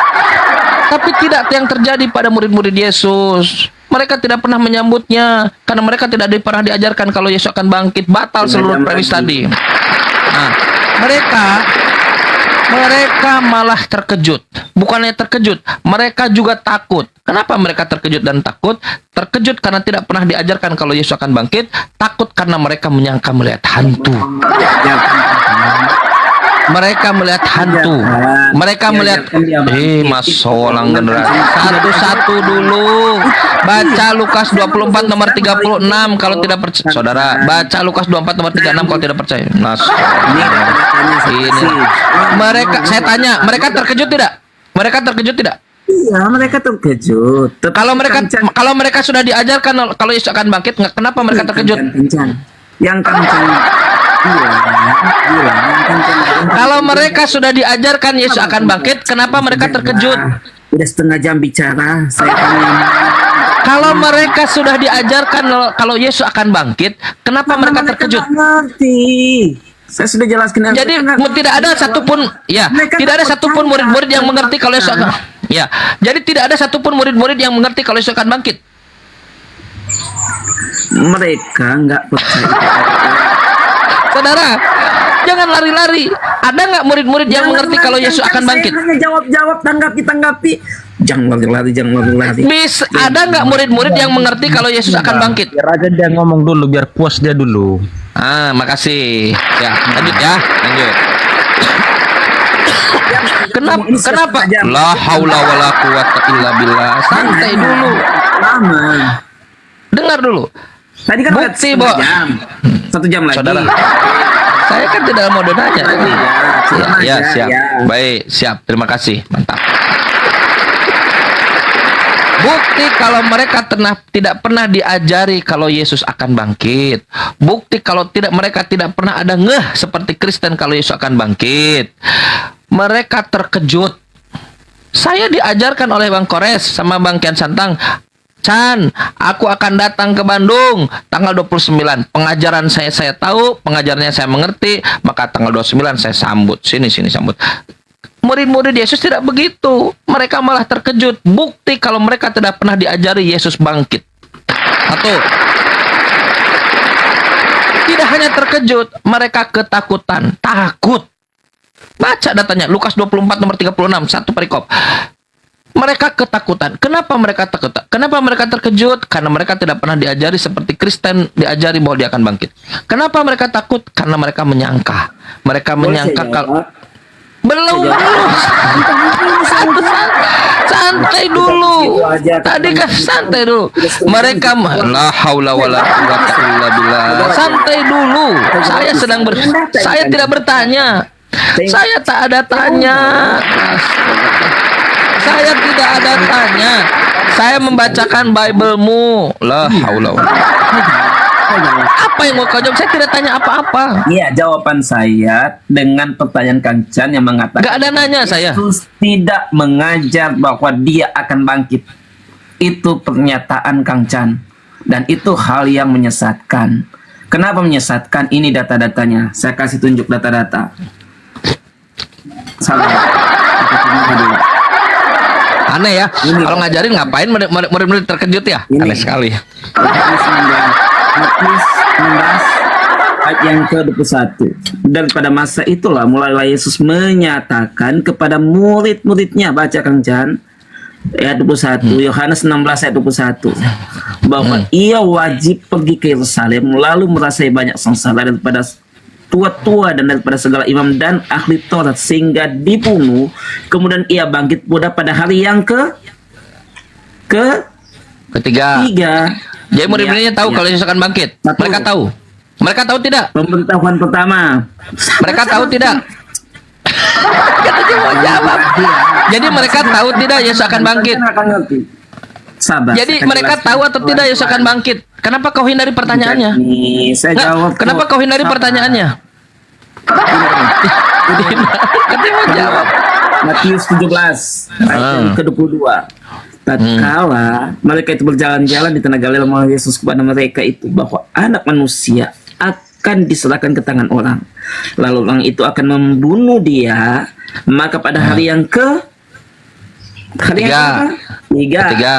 Tapi tidak yang terjadi pada murid-murid Yesus. Mereka tidak pernah menyambutnya karena mereka tidak pernah diajarkan kalau Yesus akan bangkit. Batal seluruh premis tadi. Nah, mereka malah terkejut. Bukannya terkejut, mereka juga takut. Kenapa mereka terkejut dan takut? Terkejut karena tidak pernah diajarkan kalau Yesus akan bangkit. Takut karena mereka menyangka melihat hantu. Mereka melihat hantu. Mereka melihat Mas Solang generasi. Satu-satu dulu. Baca Lukas 24 nomor 36 kalau tidak percaya. Saudara, baca Lukas 24 nomor 36 kalau tidak percaya. Mas. Ini. Saya tanya, mereka terkejut tidak? Mereka terkejut tidak? Iya, mereka terkejut. Kalau mereka sudah diajarkan kalau Yesus akan bangkit, kenapa mereka terkejut? Yang kencang. Kalau mereka sudah diajarkan Yesus akan bangkit, kenapa mereka terkejut? Udah setengah jam bicara, saya kalau mereka sudah diajarkan kalau Yesus akan bangkit, kenapa mereka terkejut? Ngerti. Saya sudah jelaskan. Jadi tidak ada satupun, tidak ada satupun murid-murid yang mengerti kalau Yesus akan, jadi tidak ada satupun murid-murid yang mengerti kalau Yesus akan bangkit. Mereka nggak percaya. Saudara, jangan lari-lari. Ada nggak murid-murid yang mengerti kalau Yesus akan bangkit? Hanya jawab, tanggapi. Jangan lari. Ada nggak murid-murid yang mengerti kalau Yesus akan bangkit? Biar aja dia ngomong dulu, biar puas dia dulu. Makasih. Ya, lanjut. Kenapa? La haula wala quwata illa billah. Santai dulu. Dengar dulu. Tadi kan bukti, Bo. 1 jam lagi. Saudara, saya kan tidak mau nanya. Siap. Baik, siap. Terima kasih. Mantap. Bukti kalau mereka tidak pernah diajari kalau Yesus akan bangkit. Bukti kalau mereka tidak pernah ada ngeh seperti Kristen kalau Yesus akan bangkit. Mereka terkejut. Saya diajarkan oleh Bang Kores sama Bang Kian Santang. Chan, aku akan datang ke Bandung tanggal 29. Pengajaran saya tahu, pengajarannya saya mengerti, maka tanggal 29 saya sambut. Sini sambut. Murid-murid Yesus tidak begitu. Mereka malah terkejut. Bukti kalau mereka tidak pernah diajari Yesus bangkit. Tidak hanya terkejut, mereka ketakutan, takut. Baca datanya, Lukas 24 nomor 36, 1 perikop. Mereka ketakutan. Kenapa mereka takut? Kenapa mereka terkejut? Karena mereka tidak pernah diajari seperti Kristen diajari bahwa dia akan bangkit. Kenapa mereka takut? Karena mereka menyangka. Mereka menyangka kalau belum. santai dulu. Tadi kan santai dulu. Mereka la haula wala quwata illa billah. Santai dulu. Saya tidak bertanya. Saya tak ada tanya. Saya tidak ada tanya. Saya membacakan Bible-mu. La haula wala. Apa yang mau kau jawab? Saya tidak tanya apa-apa. Iya, jawaban saya dengan pertanyaan Kang Chan yang mengatakan Gak ada nanya saya. Yesus tidak mengajar bahwa dia akan bangkit. Itu pernyataan Kang Chan. Dan itu hal yang menyesatkan. Kenapa menyesatkan? Ini data-datanya. Saya kasih tunjuk data-data. Salah. Aneh ya. Kalau ngajarin ngapain murid-murid terkejut ya? Aneh sekali. Matius 16 ayat yang ke-21. Dan pada masa itulah mulailah Yesus menyatakan kepada murid-muridnya, baca Kang Chan ayat 21, Yohanes 16 ayat 21, bahwa ia wajib pergi ke Yerusalem lalu merasai banyak sengsara daripada tua-tua dan daripada segala imam dan ahli Taurat sehingga dibunuh, kemudian ia bangkit pula pada hari yang ketiga. Jadi murid-muridnya tahu Ya. kalau Yesus akan bangkit. Satu. Mereka tahu. Mereka tahu tidak? Pemberitahuan pertama. Mereka tahu tidak? Katanya mau jawab. Jadi mereka tahu tidak Yesus akan bangkit? Sabar. Jadi saya mereka jelaskan tahu atau tidak Yesus akan bangkit? Kenapa kau hindari pertanyaannya? Nih, saya Nggak, jawab. kenapa kok. kau hindari Sabar. pertanyaannya? Katanya mau jawab. Matius 17 ayat yang ke-22. Tatkala mereka itu berjalan-jalan di tanah Galilea, mengatakan Yesus kepada mereka itu bahwa anak manusia akan diserahkan ke tangan orang, lalu orang itu akan membunuh dia, maka pada hari yang ketiga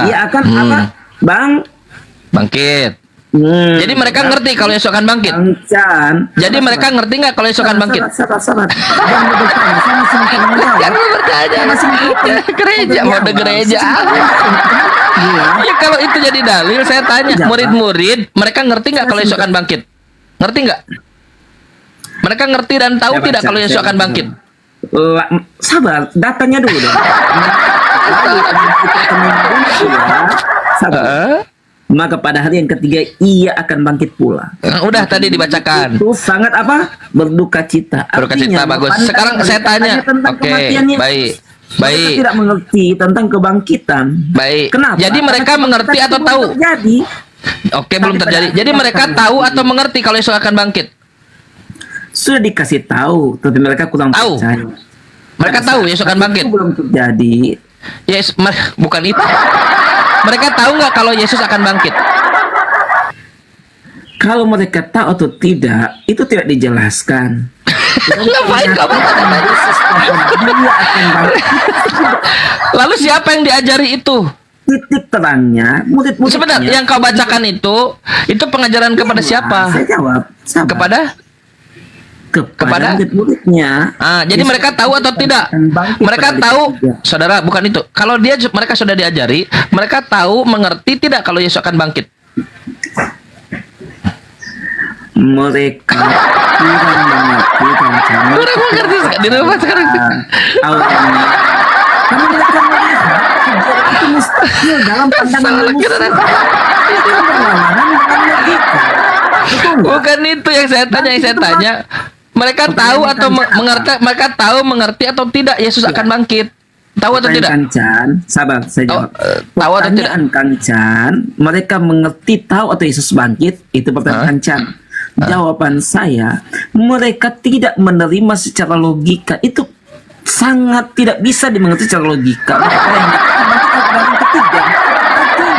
dia akan apa, Bang? Bangkit. Jadi mereka ngerti kalau Yesus akan bangkit. Jadi mereka ngerti nggak kalau Yesus akan bangkit? Sabar. Jangan bertanya, saya masih menjawab. Jangan bertanya. Gereja mau ada gereja. Ya kalau itu jadi dalil, saya tanya murid-murid, mereka ngerti nggak kalau Yesus akan bangkit? Ngerti nggak? Mereka ngerti dan tahu tidak kalau Yesus akan bangkit? Sabar, datanya dulu dong. Sabar. Maka pada hari yang ketiga ia akan bangkit pula. Udah tadi dibacakan. Itu sangat apa? Berduka cita. Berduka cita, bagus. Sekarang saya tanya. Oke, baik. Mereka tidak mengerti tentang kebangkitan. Baik. Kenapa? Jadi mereka mengerti atau tahu? Terjadi. Oke, belum terjadi. Jadi mereka tahu atau mengerti kalau Yesus akan bangkit? Sudah dikasih tahu, tapi mereka kurang percaya. Mereka tahu Yesus akan bangkit. Itu belum terjadi. Yes, bukan itu. Mereka tahu nggak kalau Yesus akan bangkit? Kalau mereka tahu atau tidak, itu tidak dijelaskan. Ngapain kamu? Lalu siapa yang diajari itu? Titik terangnya, murid-muridnya. Sebentar, yang kau bacakan itu pengajaran kepada siapa? Saya jawab. Sabar. Kepada murid-muridnya. Jadi mereka tahu atau tidak? Mereka tahu, saudara, bukan itu. Kalau mereka sudah diajari, mereka tahu, mengerti tidak kalau Yesus akan bangkit? Mereka kurang mengerti di rumah sekarang. Awalnya, karena mereka melihat sejarah itu mustahil dalam pandangan manusia. Itu berlawanan dengan logika. Bukan itu yang saya tanya. Mereka tahu atau mengerti atau tidak Yesus akan bangkit? Tahu atau tidak? Kancan, sabar, saya jawab. Tahu atau tidak? Kancan, mereka mengerti tahu atau Yesus bangkit? Itu pertanyaan Kancan. Jawaban saya, mereka tidak menerima secara logika. Itu sangat tidak bisa dimengerti secara logika. Yang ketiga,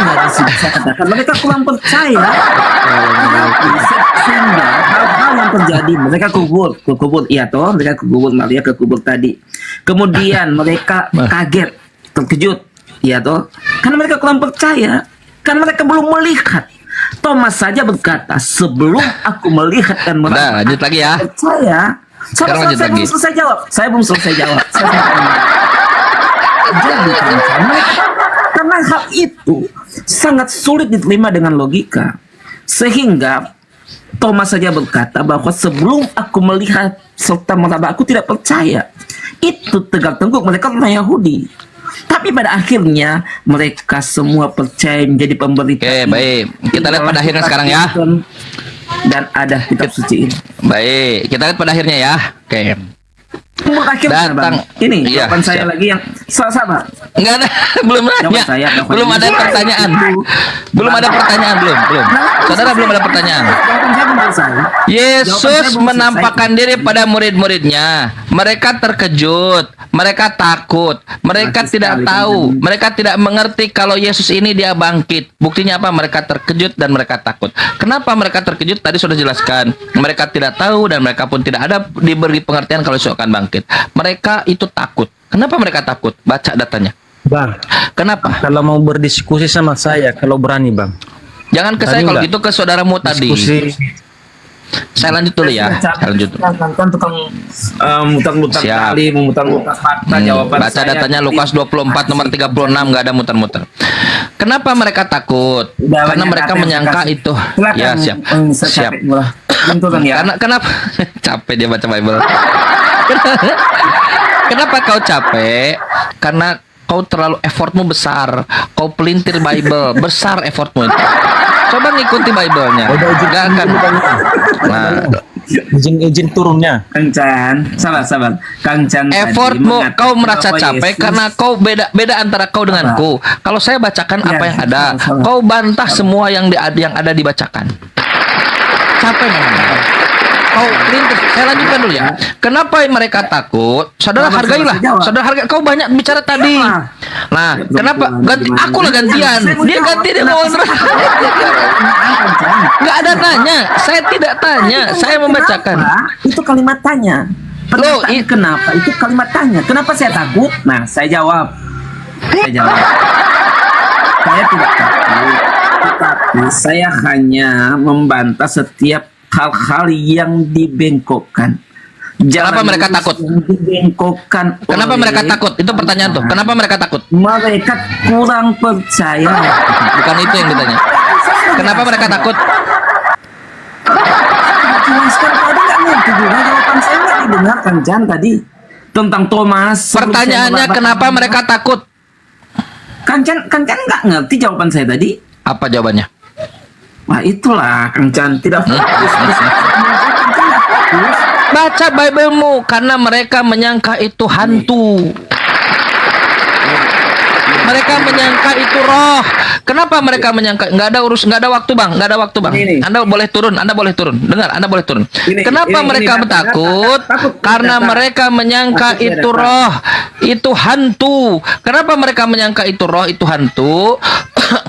artinya bisa katakan mereka kurang percaya. Sehingga hal-hal yang terjadi, mereka kubur, iya toh, mereka kubur, Maria ke kubur tadi. Kemudian mereka kaget, terkejut, iya toh, karena mereka kurang percaya, karena mereka belum melihat. Thomas saja berkata, sebelum aku melihat dan merasakan, lanjut lagi ya. Percaya. Saya belum selesai jawab. Jadi karena hal itu sangat sulit diterima dengan logika, sehingga Thomas saja berkata bahwa sebelum aku melihat serta meraba, aku tidak percaya. Itu tegak tengkuk mereka orang Yahudi. Tapi pada akhirnya mereka semua percaya menjadi pemberita. Oke, baik. Kita lihat pada akhirnya sekarang ya. Dan ada kitab suci ini. Baik, kita lihat pada akhirnya ya. Oke. Menurut akhirnya, Bang, ini Iya, jawaban saya siap. lagi yang sabar. Enggak ada, belum nanya. Jawaban saya, Belum ada pertanyaan. Belum ada pertanyaan, belum. Saudara belum ada pertanyaan. Jawaban saya belum selesai. Jawaban saya Yesus belum menampakkan diri pada murid-muridnya. Mereka terkejut, mereka takut, mereka tidak tahu, mereka tidak mengerti kalau Yesus ini dia bangkit. Buktinya apa? Mereka terkejut dan mereka takut. Selesai. Kenapa mereka terkejut? Tadi sudah jelaskan. Mereka tidak tahu dan mereka pun tidak ada diberi pengertian kalau Yesus akan bangkit. Mereka itu takut. Kenapa mereka takut? Baca datanya. Bang, kenapa? Kalau mau berdiskusi sama saya, kalau berani, Bang. Jangan ke saya, kalau gitu ke saudaramu tadi. Diskusi. Saya lanjut dulu ya. Saya lanjut. Kan tukang mutar-mutar Siap. kali, memutar-mutar fakta jawaban Baca saya. datanya Lukas 24 nomor 36, nggak ada muter-muter. Kenapa mereka takut? Karena banyak mereka data yang menyangka dikasih. itu. Silakan, Ya, siap. saya Siap. capek gua. Benturan ya. Karena kenapa? Capek dia baca Bible. Kenapa kau capek? Karena kau terlalu effortmu besar. Kau pelintir Bible, besar effortmu itu. Coba ngikuti Bible-nya. Gak akan. Nah, Izin turunnya. Kang Chan, sabar. Kang Chan tadi effortmu mengatakan kau merasa bahwa capek Yesus- karena kau beda antara kau denganku. Kalau saya bacakan apa yang ada, kau bantah semua yang ada dibacakan. Capek namanya. Kau pelintir. Saya lanjutkan dulu ya. Kenapa mereka takut? Saudara hargailah. Saudara hargai. Kau banyak bicara tadi. Nah, kenapa? Ganti aku lah gantian. Dia ganti dia ngomong terus. Nggak ada tanya. Saya tidak tanya. Saya membacakan. Itu kalimat tanya. Pertanyaan kenapa? Itu kalimat tanya. Kenapa saya takut? Nah, saya jawab. Saya tidak takut. Tetapi saya hanya membantah setiap hal-hal yang dibengkokkan. Kenapa mereka takut? Yang dibengkokkan. Kenapa oleh- mereka takut? Itu pertanyaan tuh. Kenapa mereka takut? Mereka kurang percaya. Bukan itu yang ditanya. Kenapa mereka takut? Jelaskan tadi nggak ngerti juga jawaban saya nggak didengarkan Jan tadi tentang Thomas. Pertanyaannya kenapa mereka takut? Kang Chan nggak ngerti jawaban saya tadi. Apa jawabannya? Wah itulah Kang Chan tidak fokus. Baca Biblemu karena mereka menyangka itu hantu. Mereka menyangka itu roh. Kenapa mereka menyangka? Nggak ada waktu bang. Anda boleh turun. Dengar, Anda boleh turun. Kenapa mereka takut? Karena mereka menyangka itu roh, itu hantu. Kenapa mereka menyangka itu roh, itu hantu?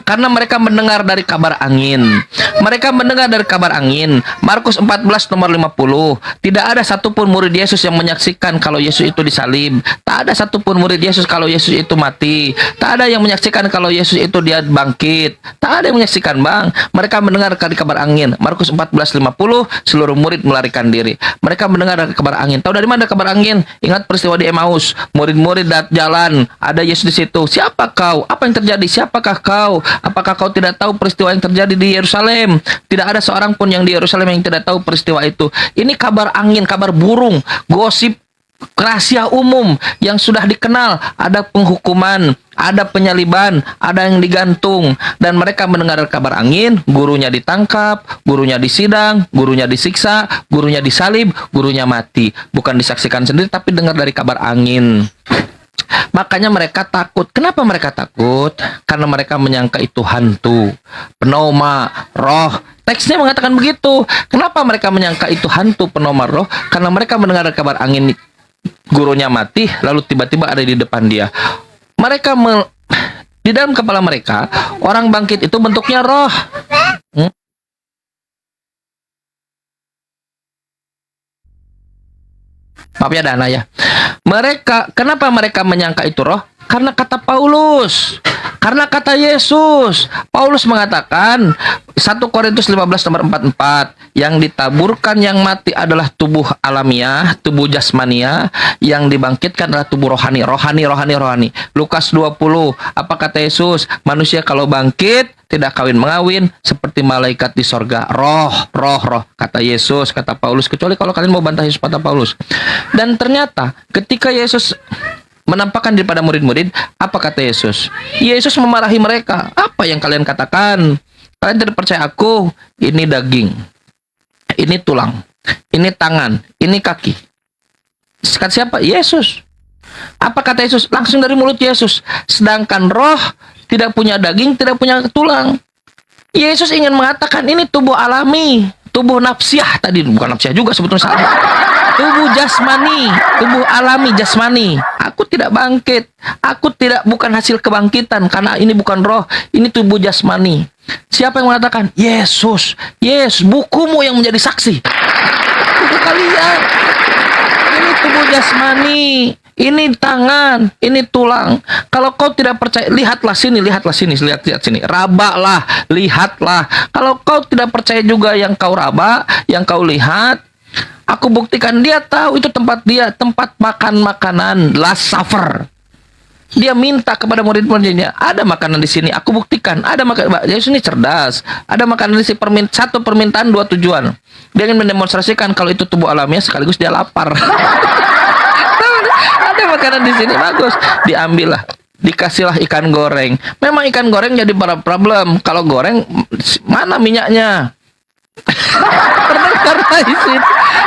Karena mereka mendengar dari kabar angin. Mereka mendengar dari kabar angin. Markus 14 nomor 50. Tidak ada satupun murid Yesus yang menyaksikan kalau Yesus itu disalib. Tak ada satupun murid Yesus kalau Yesus itu mati. Tak ada yang menyaksikan kalau Yesus itu dia bangkit. Tak ada yang menyaksikan bang. Mereka mendengar dari kabar angin. Markus 14:50. Seluruh murid melarikan diri. Mereka mendengar dari kabar angin. Tahu dari mana kabar angin? Ingat peristiwa di Emmaus. Murid-murid jalan. Ada Yesus di situ. Siapa kau? Apa yang terjadi? Siapakah kau? Apakah kau tidak tahu peristiwa yang terjadi di Yerusalem? Tidak ada seorang pun yang di Yerusalem yang tidak tahu peristiwa itu. Ini kabar angin, kabar burung, gosip, rahasia umum yang sudah dikenal. Ada penghukuman, ada penyaliban, ada yang digantung. Dan mereka mendengar kabar angin, gurunya ditangkap, gurunya disidang, gurunya disiksa, gurunya disalib, gurunya mati. Bukan disaksikan sendiri, tapi dengar dari kabar angin. Makanya mereka takut. Kenapa mereka takut? Karena mereka menyangka itu hantu, pneuma, roh. Teksnya mengatakan begitu. Kenapa mereka menyangka itu hantu, pneuma, roh? Karena mereka mendengar kabar angin, gurunya mati, lalu tiba-tiba ada di depan dia. Mereka di dalam kepala mereka, orang bangkit itu bentuknya roh. Maaf ya Dana ya. Kenapa mereka menyangka itu roh? Karena kata Paulus, karena kata Yesus. Paulus mengatakan 1 Korintus 15 nomor 44, yang ditaburkan yang mati adalah tubuh alamiah, tubuh jasmania, yang dibangkitkan adalah tubuh rohani. Lukas 20, apa kata Yesus? Manusia kalau bangkit tidak kawin-mengawin seperti malaikat di sorga. Roh. Kata Yesus, kata Paulus. Kecuali kalau kalian mau bantah Yesus, kata Paulus. Dan ternyata ketika Yesus menampakkan diri pada murid-murid. Apa kata Yesus? Yesus memarahi mereka. Apa yang kalian katakan? Kalian tidak percaya aku? Ini daging, ini tulang, ini tangan, ini kaki. Kata siapa? Yesus. Apa kata Yesus? Langsung dari mulut Yesus. Sedangkan roh tidak punya daging, tidak punya tulang. Yesus ingin mengatakan ini tubuh alami, tubuh nafsiah tadi, bukan nafsiah juga sebetulnya salah. Tubuh jasmani, tubuh alami jasmani. Aku tidak bangkit. Aku tidak, bukan hasil kebangkitan karena ini bukan roh, ini tubuh jasmani. Siapa yang mengatakan? Yesus. Yes, bukumu yang menjadi saksi. Tubuh kalian. Ini tubuh jasmani. Ini tangan, ini tulang. Kalau kau tidak percaya, lihatlah sini, lihat sini. Rabalah, lihatlah. Kalau kau tidak percaya juga yang kau raba, yang kau lihat, aku buktikan. Dia tahu itu tempat dia, tempat makan makanan, last supper. Dia minta kepada murid-muridnya, ada makanan di sini. Aku buktikan, ada makanan. Yesus ini cerdas. Ada makanan di sini, satu permintaan, dua tujuan. Dia ingin mendemonstrasikan kalau itu tubuh alamiah sekaligus dia lapar. Ada makanan di sini, bagus. Diambillah, dikasihlah ikan goreng. Memang ikan goreng jadi problem. Kalau goreng, mana minyaknya?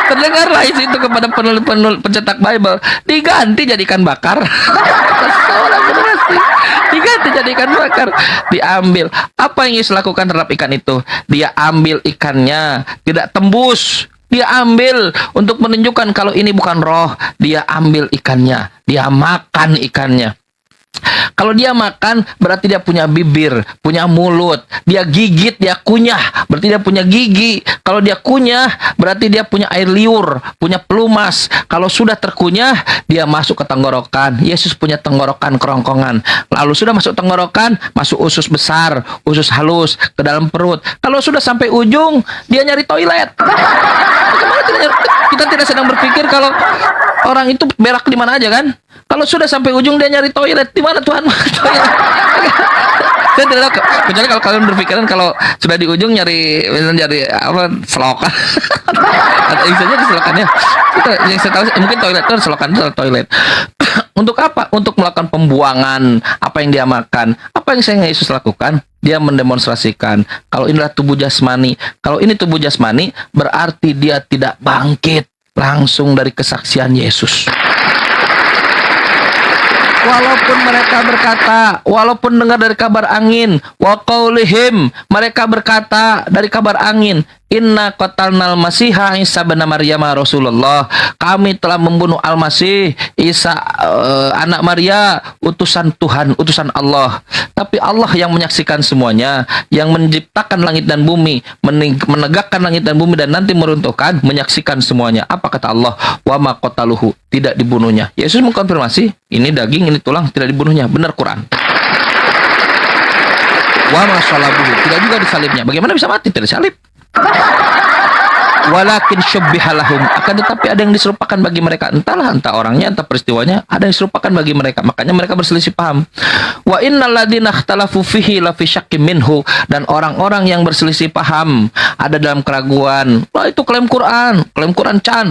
Terdengarlah itu kepada penulis pencetak Bible, diganti jadi ikan bakar. Diganti jadi ikan bakar. Diambil. Apa yang Yesus lakukan terhadap ikan itu? Dia ambil ikannya, tidak tembus. Dia ambil untuk menunjukkan kalau ini bukan roh. Dia ambil ikannya, dia makan ikannya. Kalau dia makan, berarti dia punya bibir, punya mulut. Dia gigit, dia kunyah, berarti dia punya gigi. Kalau dia kunyah, berarti dia punya air liur, punya pelumas. Kalau sudah terkunyah, dia masuk ke tenggorokan. Yesus punya tenggorokan kerongkongan. Lalu sudah masuk tenggorokan, masuk usus besar, usus halus, ke dalam perut. Kalau sudah sampai ujung, dia nyari toilet. Bagaimana kita tidak sedang berpikir kalau orang itu berak di mana aja kan? Kalau sudah sampai ujung dia nyari toilet, di mana Tuhan? Toilet. Saya tidak tahu, kecuali kalau kalian berpikiran kalau sudah di ujung nyari apa, selokan. Atau misalnya di selokannya. Itu yang saya tahu mungkin toilet itu selokan itu toilet. Untuk apa? Untuk melakukan pembuangan apa yang dia makan. Apa yang Yesus lakukan? Dia mendemonstrasikan kalau inilah tubuh jasmani. Kalau ini tubuh jasmani, berarti dia tidak bangkit langsung dari kesaksian Yesus. Walaupun mereka berkata, walaupun dengar dari kabar angin, wa qaulihim, mereka berkata dari kabar angin, inna qatalnal masiha Isa bin Maryam Rasulullah, kami telah membunuh Al-Masih Isa anak Maria, utusan Tuhan, utusan Allah. Tapi Allah yang menyaksikan semuanya, yang menciptakan langit dan bumi, menegakkan langit dan bumi dan nanti meruntuhkan, menyaksikan semuanya. Apa kata Allah? Wa ma qataluhu, tidak dibunuhnya. Yesus mengkonfirmasi, ini daging, ini tulang, tidak dibunuhnya. Benar Quran. Wa ma salabuhu, tidak juga disalibnya. Bagaimana bisa mati? Tidak disalib. Walakin syubbihalahum, akan tetapi ada yang diserupakan bagi mereka, entah orangnya, entah peristiwanya, ada yang diserupakan bagi mereka, makanya mereka berselisih paham. Wa innal ladzina ikhtalafu fihi la fi syakkim minhu, dan orang-orang yang berselisih paham ada dalam keraguan. Wah, itu klaim Quran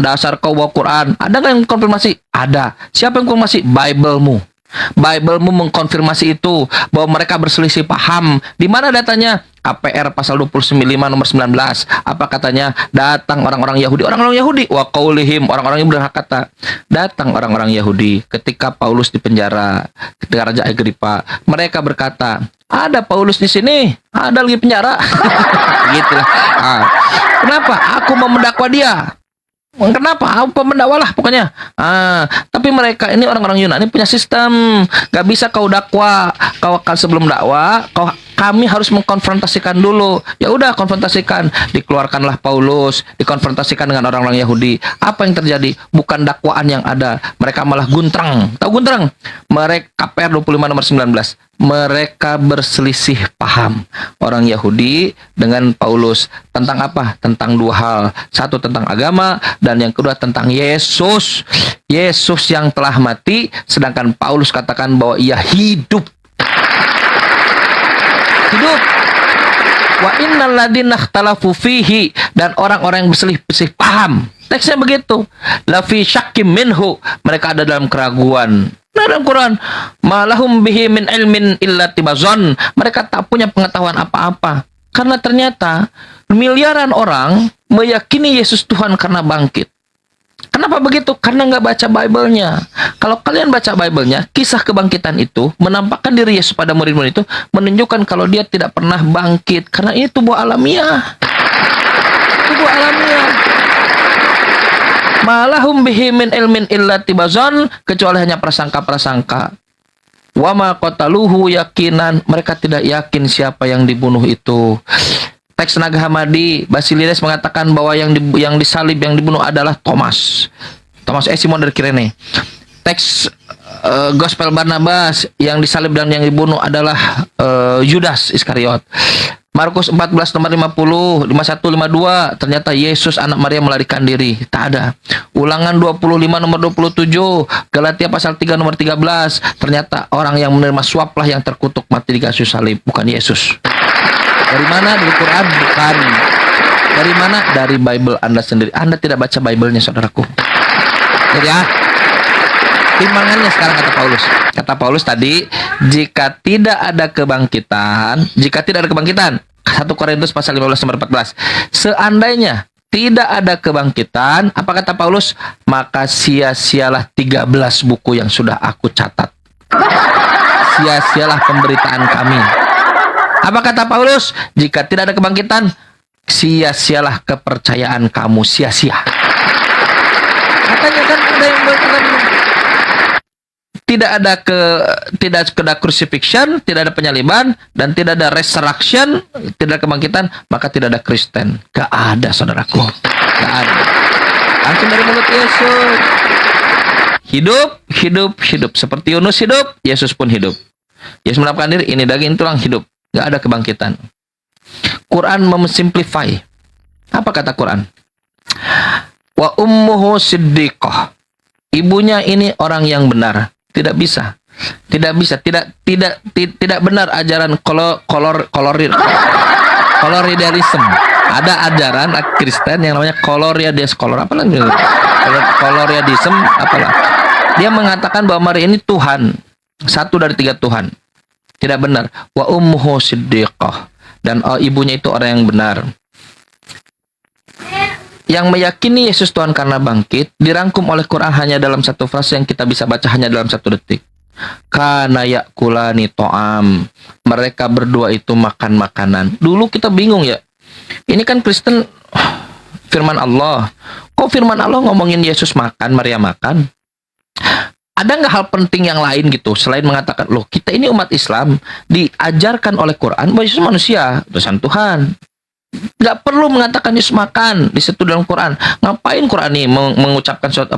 dasar kau bawa Quran. Ada nggak yang konfirmasi? Ada. Siapa yang konfirmasi? Bible-mu mengkonfirmasi itu, bahwa mereka berselisih paham. Di mana datanya? KPR pasal 25 nomor 19. Apa katanya? Datang orang-orang Yahudi. Wa qaulihim, orang-orang yang berhak kata. Datang orang-orang Yahudi ketika Paulus di penjara, ketika Raja Agripa. Mereka berkata, ada Paulus di sini, ada lagi penjara. Gitulah. Kenapa? Aku mau mendakwa dia. Kenapa? Apa mendakwalah pokoknya. Tapi mereka ini orang-orang Yunani punya sistem. Gak bisa kau dakwa. Kau sebelum dakwa, kami harus mengkonfrontasikan dulu. Ya udah, konfrontasikan. Dikeluarkanlah Paulus, dikonfrontasikan dengan orang-orang Yahudi. Apa yang terjadi? Bukan dakwaan yang ada. Mereka malah guntrang. Tahu guntrang? Mereka KPR 25 nomor 19. Mereka berselisih paham, orang Yahudi dengan Paulus, tentang apa? Tentang dua hal. Satu tentang agama, dan yang kedua tentang Yesus. Yesus yang telah mati, sedangkan Paulus katakan bahwa ia hidup. Wa innal ladzina ikhtalafu fihi, dan orang-orang yang berselisih paham. Teksnya begitu. La fi syakkim minhu, mereka ada dalam keraguan. Nah, dalam Quran, malahum bihi min ilmin illa tibazon. Mereka tak punya pengetahuan apa-apa. Karena ternyata miliaran orang meyakini Yesus Tuhan karena bangkit. Kenapa begitu? Karena nggak baca Bible-nya. Kalau kalian baca Bible-nya, kisah kebangkitan itu menampakkan diri Yesus pada murid-murid itu menunjukkan kalau dia tidak pernah bangkit. Karena ini tubuh alamiah. Tubuh alamiah. Malahum bihi min ilmin illa tibazon, kecuali hanya prasangka-prasangka. Wa ma qataluhu yakinan, mereka tidak yakin siapa yang dibunuh itu. Teks Nag Hammadi, Basilides mengatakan bahwa yang disalib, yang dibunuh adalah Thomas Simon dari Kirene. Teks Gospel Barnabas, yang disalib dan yang dibunuh adalah Yudas Iskariot. Markus 14 nomor 50, 51, 52, ternyata Yesus anak Maria melarikan diri. Tak ada. Ulangan 25 nomor 27, Galatia pasal 3 nomor 13, ternyata orang yang menerima suap lah yang terkutuk mati di kayu salib, bukan Yesus. Dari mana? Dari Quran? Bukan. Dari mana? Dari Bible Anda sendiri. Anda tidak baca Bible-nya, saudaraku. Jadi ya, timbangannya sekarang kata Paulus tadi, jika tidak ada kebangkitan, 1 Korintus pasal 15 nomor 14, seandainya tidak ada kebangkitan, apa kata Paulus? Maka sia-sialah 13 buku yang sudah aku catat. Sia-sialah pemberitaan kami. Apa kata Paulus? Jika tidak ada kebangkitan, sia-sialah kepercayaan kamu, sia-sia. Katanya kan ada yang berkata tidak ada crucifixion, tidak ada penyaliban, dan tidak ada resurrection, tidak ada kebangkitan, maka tidak ada Kristen. Gak ada, saudaraku. Gak ada. Langsung dari mulut Yesus. Hidup. Seperti Yunus hidup, Yesus pun hidup. Yesus menampakkan diri, ini daging tulang hidup. Gak ada kebangkitan. Quran memsimplify. Apa kata Quran? Wa ummuhu siddiqah. Ibunya ini orang yang benar. Tidak bisa. Tidak benar ajaran kolorialism. Ada ajaran Kristen yang namanya kolorialism apalah. Dia mengatakan bahwa Maria ini Tuhan, satu dari 3 Tuhan. Tidak benar. Wa ummuhu siddiqah. Dan ibunya itu orang yang benar. Yang meyakini Yesus Tuhan karena bangkit dirangkum oleh Quran hanya dalam satu frase yang kita bisa baca hanya dalam 1 detik. Kana yakulani to'am. Mereka berdua itu makan makanan. Dulu kita bingung ya. Ini kan Kristen firman Allah. Kok firman Allah ngomongin Yesus makan, Maria makan? Ada nggak hal penting yang lain gitu selain mengatakan, loh kita ini umat Islam diajarkan oleh Quran bahwa Yesus manusia, utusan Tuhan. Nggak perlu mengatakan Yesus makan di situ dalam Quran. Ngapain Quran ini mengucapkan suatu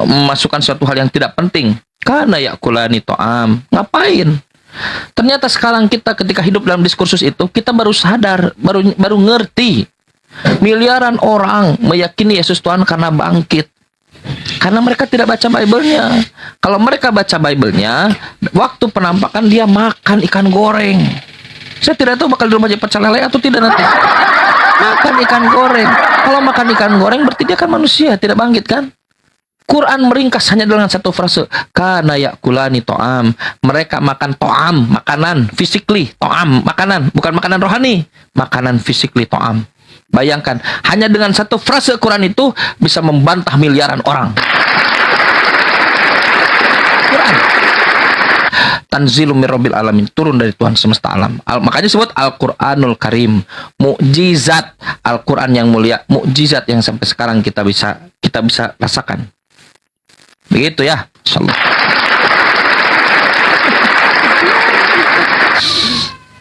memasukkan suatu hal yang tidak penting? Karena yakulani to'am. Ngapain? Ternyata sekarang kita ketika hidup dalam diskursus itu, kita baru sadar, baru ngerti. Miliaran orang meyakini Yesus Tuhan karena bangkit. Karena mereka tidak baca Bible-nya. Kalau mereka baca Bible-nya, waktu penampakan dia makan ikan goreng. Saya tidak tahu bakal di rumah pecel lele atau tidak nanti. Makan ikan goreng. Kalau makan ikan goreng berarti dia kan manusia, tidak bangkit kan? Quran meringkas hanya dengan satu frase. Kana yakulani to'am. Mereka makan to'am, makanan, physically, to'am, makanan. Bukan makanan rohani. Makanan physically, to'am. Bayangkan, hanya dengan satu frase Quran itu bisa membantah miliaran orang. Quran. Tanzilum mir rabbil alamin, turun dari Tuhan semesta alam. Makanya disebut Al-Qur'anul Karim, mukjizat. Al-Qur'an yang mulia, mukjizat yang sampai sekarang kita bisa rasakan. Begitu ya, insyaallah.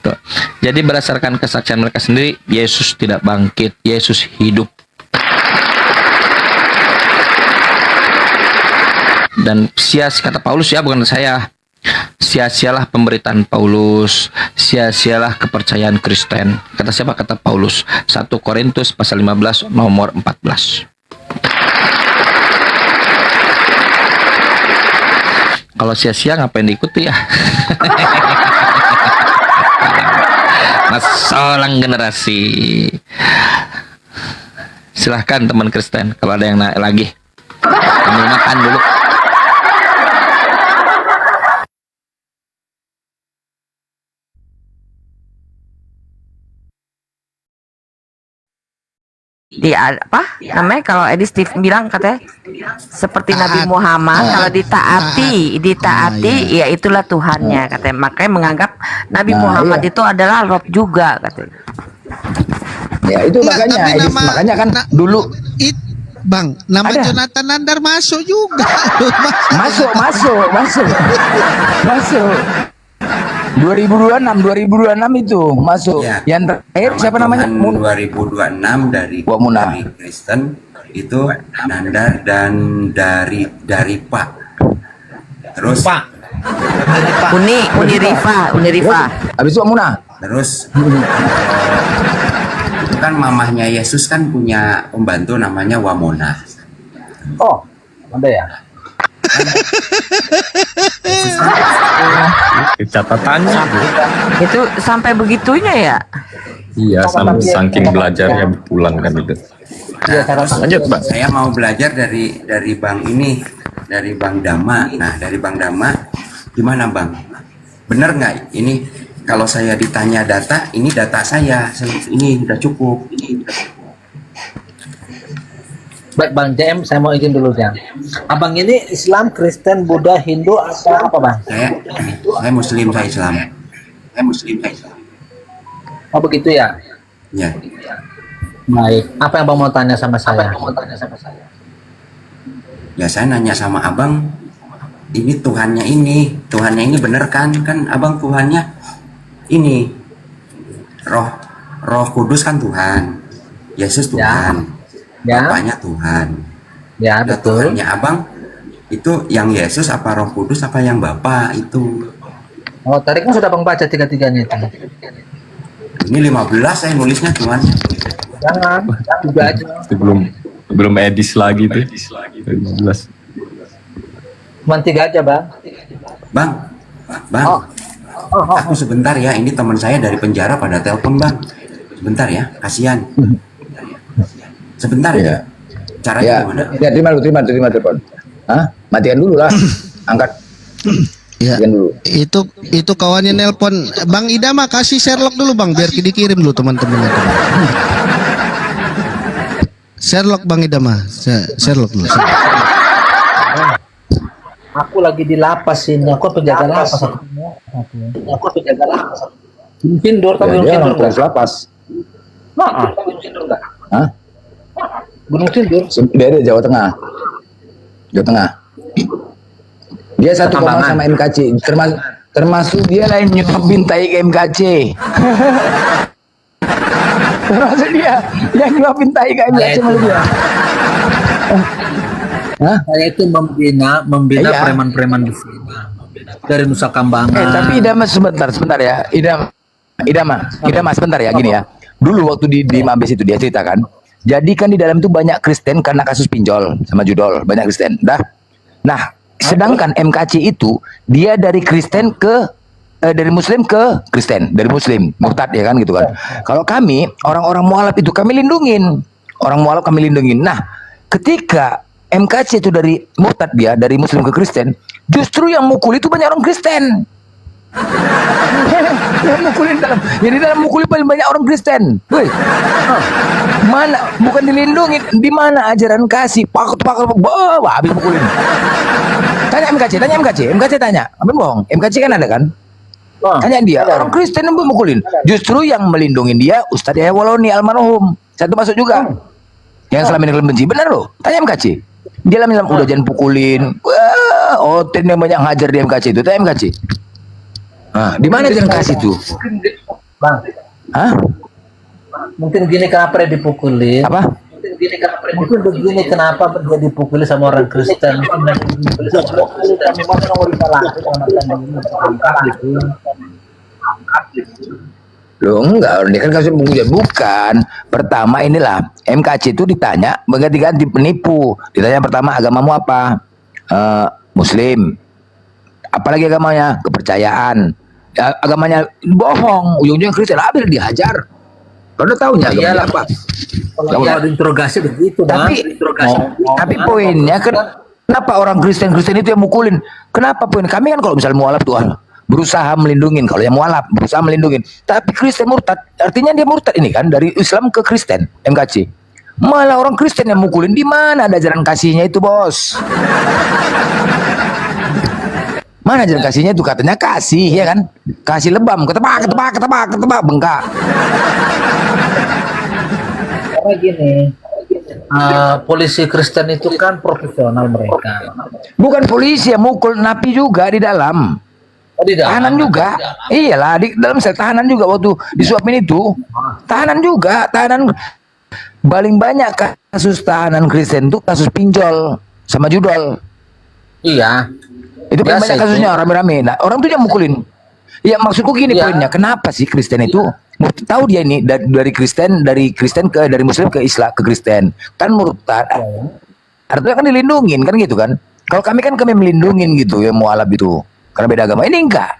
Tuh. Jadi berdasarkan kesaksian mereka sendiri, Yesus tidak bangkit, Yesus hidup. Dan kata Paulus ya, bukan saya. Sia-sialah pemberitaan Paulus, sia-sialah kepercayaan Kristen. Kata siapa? Kata Paulus. 1 Korintus pasal 15 nomor 14. Kalau sia-sia ngapain diikuti ya? Masalah generasi. Silahkan teman Kristen, kalau ada yang naik lagi, ambil makan dulu. apa namanya, kalau Edi Steve bilang katanya seperti Nabi Muhammad, kalau ditaati ya itulah Tuhannya katanya, makanya menganggap Nabi Muhammad itu adalah Rob juga katanya. Ya itu Enggak, makanya tapi Edis, makanya kan dulu Bang, nama Ada. Jonathan Nandar masuk juga. masuk 2026 itu masuk. Ya. Yang terakhir siapa namanya? 2026 dari Kristen itu Nandar dan dari Pak. Terus Unirifa. Habis itu Muna. Terus itu kan mamahnya Yesus kan punya pembantu namanya Wamona. Oh, ada ya? Catatannya Itu sampai begitunya ya? iya, saking belajarnya pulang kan itu. Nah, terus lanjut, Bang. saya mau belajar dari Bang ini, dari Bang Dama. Nah, dari Bang Dama, gimana Bang? Bener nggak ini kalau saya ditanya data, ini data saya, ini udah cukup. Baik Bang JM, saya mau izin dulu ya. Abang ini Islam, Kristen, Buddha, Hindu atau apa Bang? Saya Muslim, saya Islam. Oh begitu ya? Ya. Baik, apa yang Bang mau tanya sama saya? Ya saya nanya sama abang, ini Tuhannya ini bener kan? Kan abang Tuhannya ini Roh Kudus kan Tuhan, Yesus Tuhan, Bapaknya Tuhan. Ya Nah, betul. Tuhannya abang itu yang Yesus apa Roh Kudus apa yang Bapa itu? Oh tadi kan sudah Bang baca tiga-tiganya itu. Ini 15 saya nulisnya Tuhannya. Jangan, juga aja. Itu belum edis lagi tuh. Jelas. Cuma 3 aja Bang. Bang. Aku sebentar ya, ini teman saya dari penjara pada telepon Bang. Sebentar ya, kasihan. Sebentar ya. Caranya gimana? Ya terima telepon. Hah? Matikan dulu lah. Angkat. Ya. Itu kawannya nelpon. Bang Ida mah kasih Sherlock dulu Bang, biar dikirim dulu teman-teman. Sherlock Bang Ida mah. Sherlock dulu. Aku lagi di lapas ini, aku penjaga lapas. Aku penjaga lapas. Sindur tapi Gunung Sindur enggak? Lapas. Hah? Gunung Sindur. Dari Jawa Tengah. Dia satu koma sama MKC, termasuk dia lah yang nyuapin tai ke MKC. Termasuk dia yang nyuapin tai ke MKC malah dia. Saya itu membina Iya. preman-preman di sini dari Nusa Kambangan. Tapi Idama sebentar ya. Idama sebentar ya, gini ya. Dulu waktu di Mabes itu dia ceritakan. Jadi kan di dalam itu banyak Kristen karena kasus pinjol sama judol, banyak Kristen. Nah, sedangkan MKC itu dia dari Kristen ke dari Muslim ke Kristen, dari Muslim murtad ya kan gitu kan. Kalau kami orang-orang mualaf itu kami lindungin, Nah, ketika MKC itu dari murtad dia dari Muslim ke Kristen, justru yang mukul itu banyak orang Kristen. Yang di dalam mukul paling banyak orang Kristen. Woi, mana bukan dilindungi, di mana ajaran kasih pakut habis mukulin. Tanya MKC tanya, apa bohong? MKC kan ada kan? Tanya dia, orang Kristen yang mukulin. Justru yang melindungi dia Ustadz Yahya Waloni almarhum, satu masuk juga. Yang selama ini kalian benci, benar loh. Tanya MKC. Dia dalam udah jangan pukulin. Wah, Oten yang banyak ngajar di MKC itu, tanya MKC. Nah, di mana jalan kasih tuh? Bang. Hah? Mungkin gini kenapa dia dipukulin? Apa? Mungkin begini kenapa dia dipukuli sama orang Kristen? Loh enggak, dia kan kasus pembunuhan. Bukan. Pertama inilah MKC itu ditanya mengganti-ganti penipu. Ditanya pertama agamamu apa? Muslim. Apalagi agamanya? Kepercayaan. Ya, agamanya bohong. Ujung-ujungnya Kristen. Habis dihajar. Kalau udah tahunya agamanya apa? Kalau ada interogasi begitu, Tapi poinnya kan kenapa orang Kristen itu yang mukulin? Kenapa poin kami kan kalau misalnya mualaf Tuhan berusaha melindungin, kalau yang mualaf berusaha melindungin, tapi Kristen murtad, artinya dia murtad ini kan dari Islam ke Kristen MKC. Malah orang Kristen yang mukulin. Di mana ada ajaran kasihnya itu, bos? Mana ajaran kasihnya itu? Katanya kasih, ya kan? Kasih lebam, ketebak, bengkak. Karena gini, polisi Kristen itu kan profesional mereka. Bukan polisi yang mukul, napi juga di dalam. Tahanan juga. Iyalah, di dalam sel tahanan juga waktu disuapin itu. Tahanan juga, tahanan. Paling banyak kasus tahanan Kristen itu kasus pinjol sama judol. Iya. Itu paling Biasa banyak itu. kasusnya rame-rame. Nah, orang tuh yang mukulin. Ya maksudku gini poinnya, kenapa sih Kristen itu tahu dia ini dari Kristen dari Muslim ke Islam ke Kristen kan murtad, artinya kan dilindungin kan gitu kan. Kalau kami melindungin gitu ya mualaf itu karena beda agama. Ini enggak,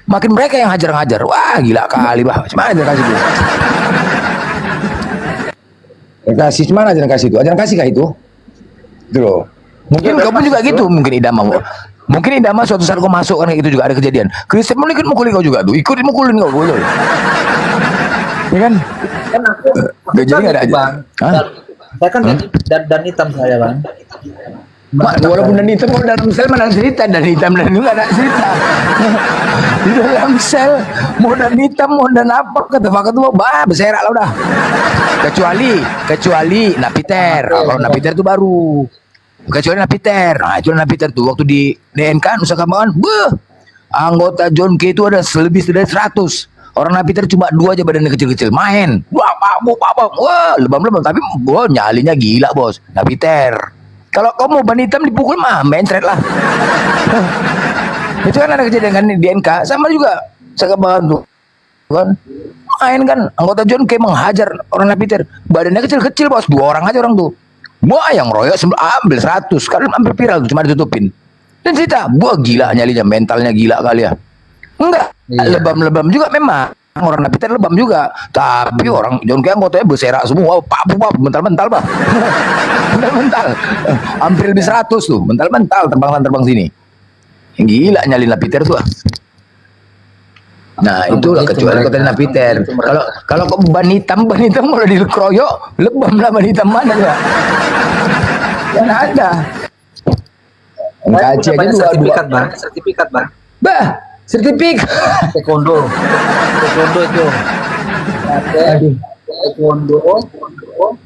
makin mereka yang hajar-hajar. Wah gila kali bah, cuma aja kasih itu. Kasih cuma aja kasih itu, aja kasih kah itu? Itu loh. Mungkin kau pun juga gitu, mungkin idam mau. Mungkin Idama suatu saat kau masuk kan kayak gitu juga ada kejadian. Kristen mau ikut mukulin kau juga tuh, ikut mukulin kau tuh. Ya kan? Kan aku Jadi nggak ada aja. Bang. Saya kan dan hitam saya, Bang. Walaupun dan hitam, kalau dalam sel mana cerita dan hitam dan itu nggak ada cerita. Di dalam sel mau dan hitam mau dan apa kata Pak Ketua, bah berserak lah udah. Kecuali Napiter. Kalau Napiter itu baru. Kecuali Napiter. Nah, itu Napiter tuh waktu di DNK Nusa Kambangan, anggota John K itu ada lebih dari 100. Orang Napiter cuma 2 aja badannya kecil-kecil main. Wah, lebam-lebam tapi nyalinya gila, Bos. Napiter. Kalau kamu mau ban hitam dipukul mah mencret lah. Itu kan ada kejadian kan di DNK sama juga Nusa Kambangan tuh. Kan main kan anggota John K menghajar orang Napiter. Badannya kecil-kecil, Bos. 2 orang aja orang tuh. Wah yang royok ambil 100 kan hampir viral tuh cuma ditutupin dan cerita gila nyalinya mentalnya gila kali ya enggak lebam-lebam juga memang orang Napiter lebam juga tapi orang John K anggotanya berserak semua mental-mental pak mental hampir lebih 100 tuh mental terbang sini gila nyalin Napiter tuh. Nah itulah kecuali kota Napiter. Kalau kok ban hitam kalau dikeroyok lebam lah ban hitam mana juga. Kan ada. Kaji aja Sertifikat, Bang. Sertifikat. Taekwondo itu. Taekwondo.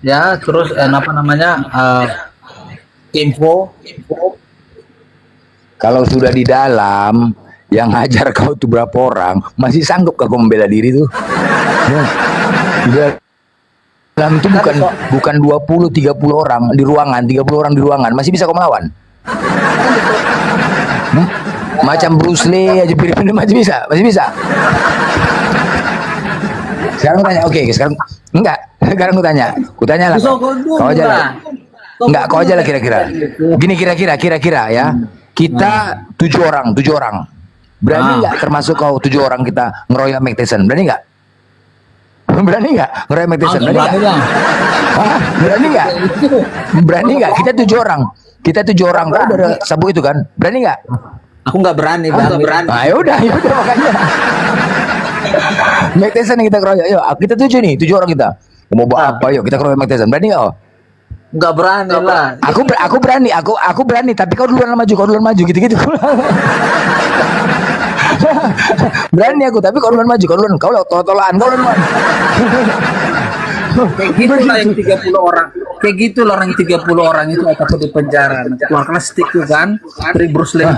Ya, terus apa namanya? Info. Kalau sudah di dalam yang ngajar kau tuh berapa orang, masih sanggup kau membela diri tuh? Dalam itu bukan 20-30 orang di ruangan, 30 orang di ruangan, masih bisa kau melawan? Macam Bruce Lee aja pilih-pilih masih bisa. Sekarang tanya, sekarang enggak. Sekarang ku tanya lah. Kau aja lah. Enggak, kau aja lah kira-kira. Gini kira-kira ya. Kita 7 orang. Berani nggak termasuk kau 7 orang kita ngeroyok Mike Tyson? Berani nggak? Ngeroyok Mike Tyson? Berani nggak? Kita 7 orang. Kau udah sabu itu kan? Berani nggak? Aku nggak berani, Bang. Nah, yaudah makanya. Mike Tyson yang kita keroyok. Yuk, kita 7 nih, 7 orang kita. Mau bawa apa? Yuk kita keroyok Mike Tyson. Berani nggak? Nggak berani lah. Aku berani, tapi kau duluan maju, gitu-gitu. Berani aku, tapi kau duluan maju, kau tol-tolan, kau duluan. Kayak gitu lah yang 30 orang. Kayak gitu lah orang 30 orang itu atau di penjara. Keluarkan stick tuh kan, dari Bruce Lee.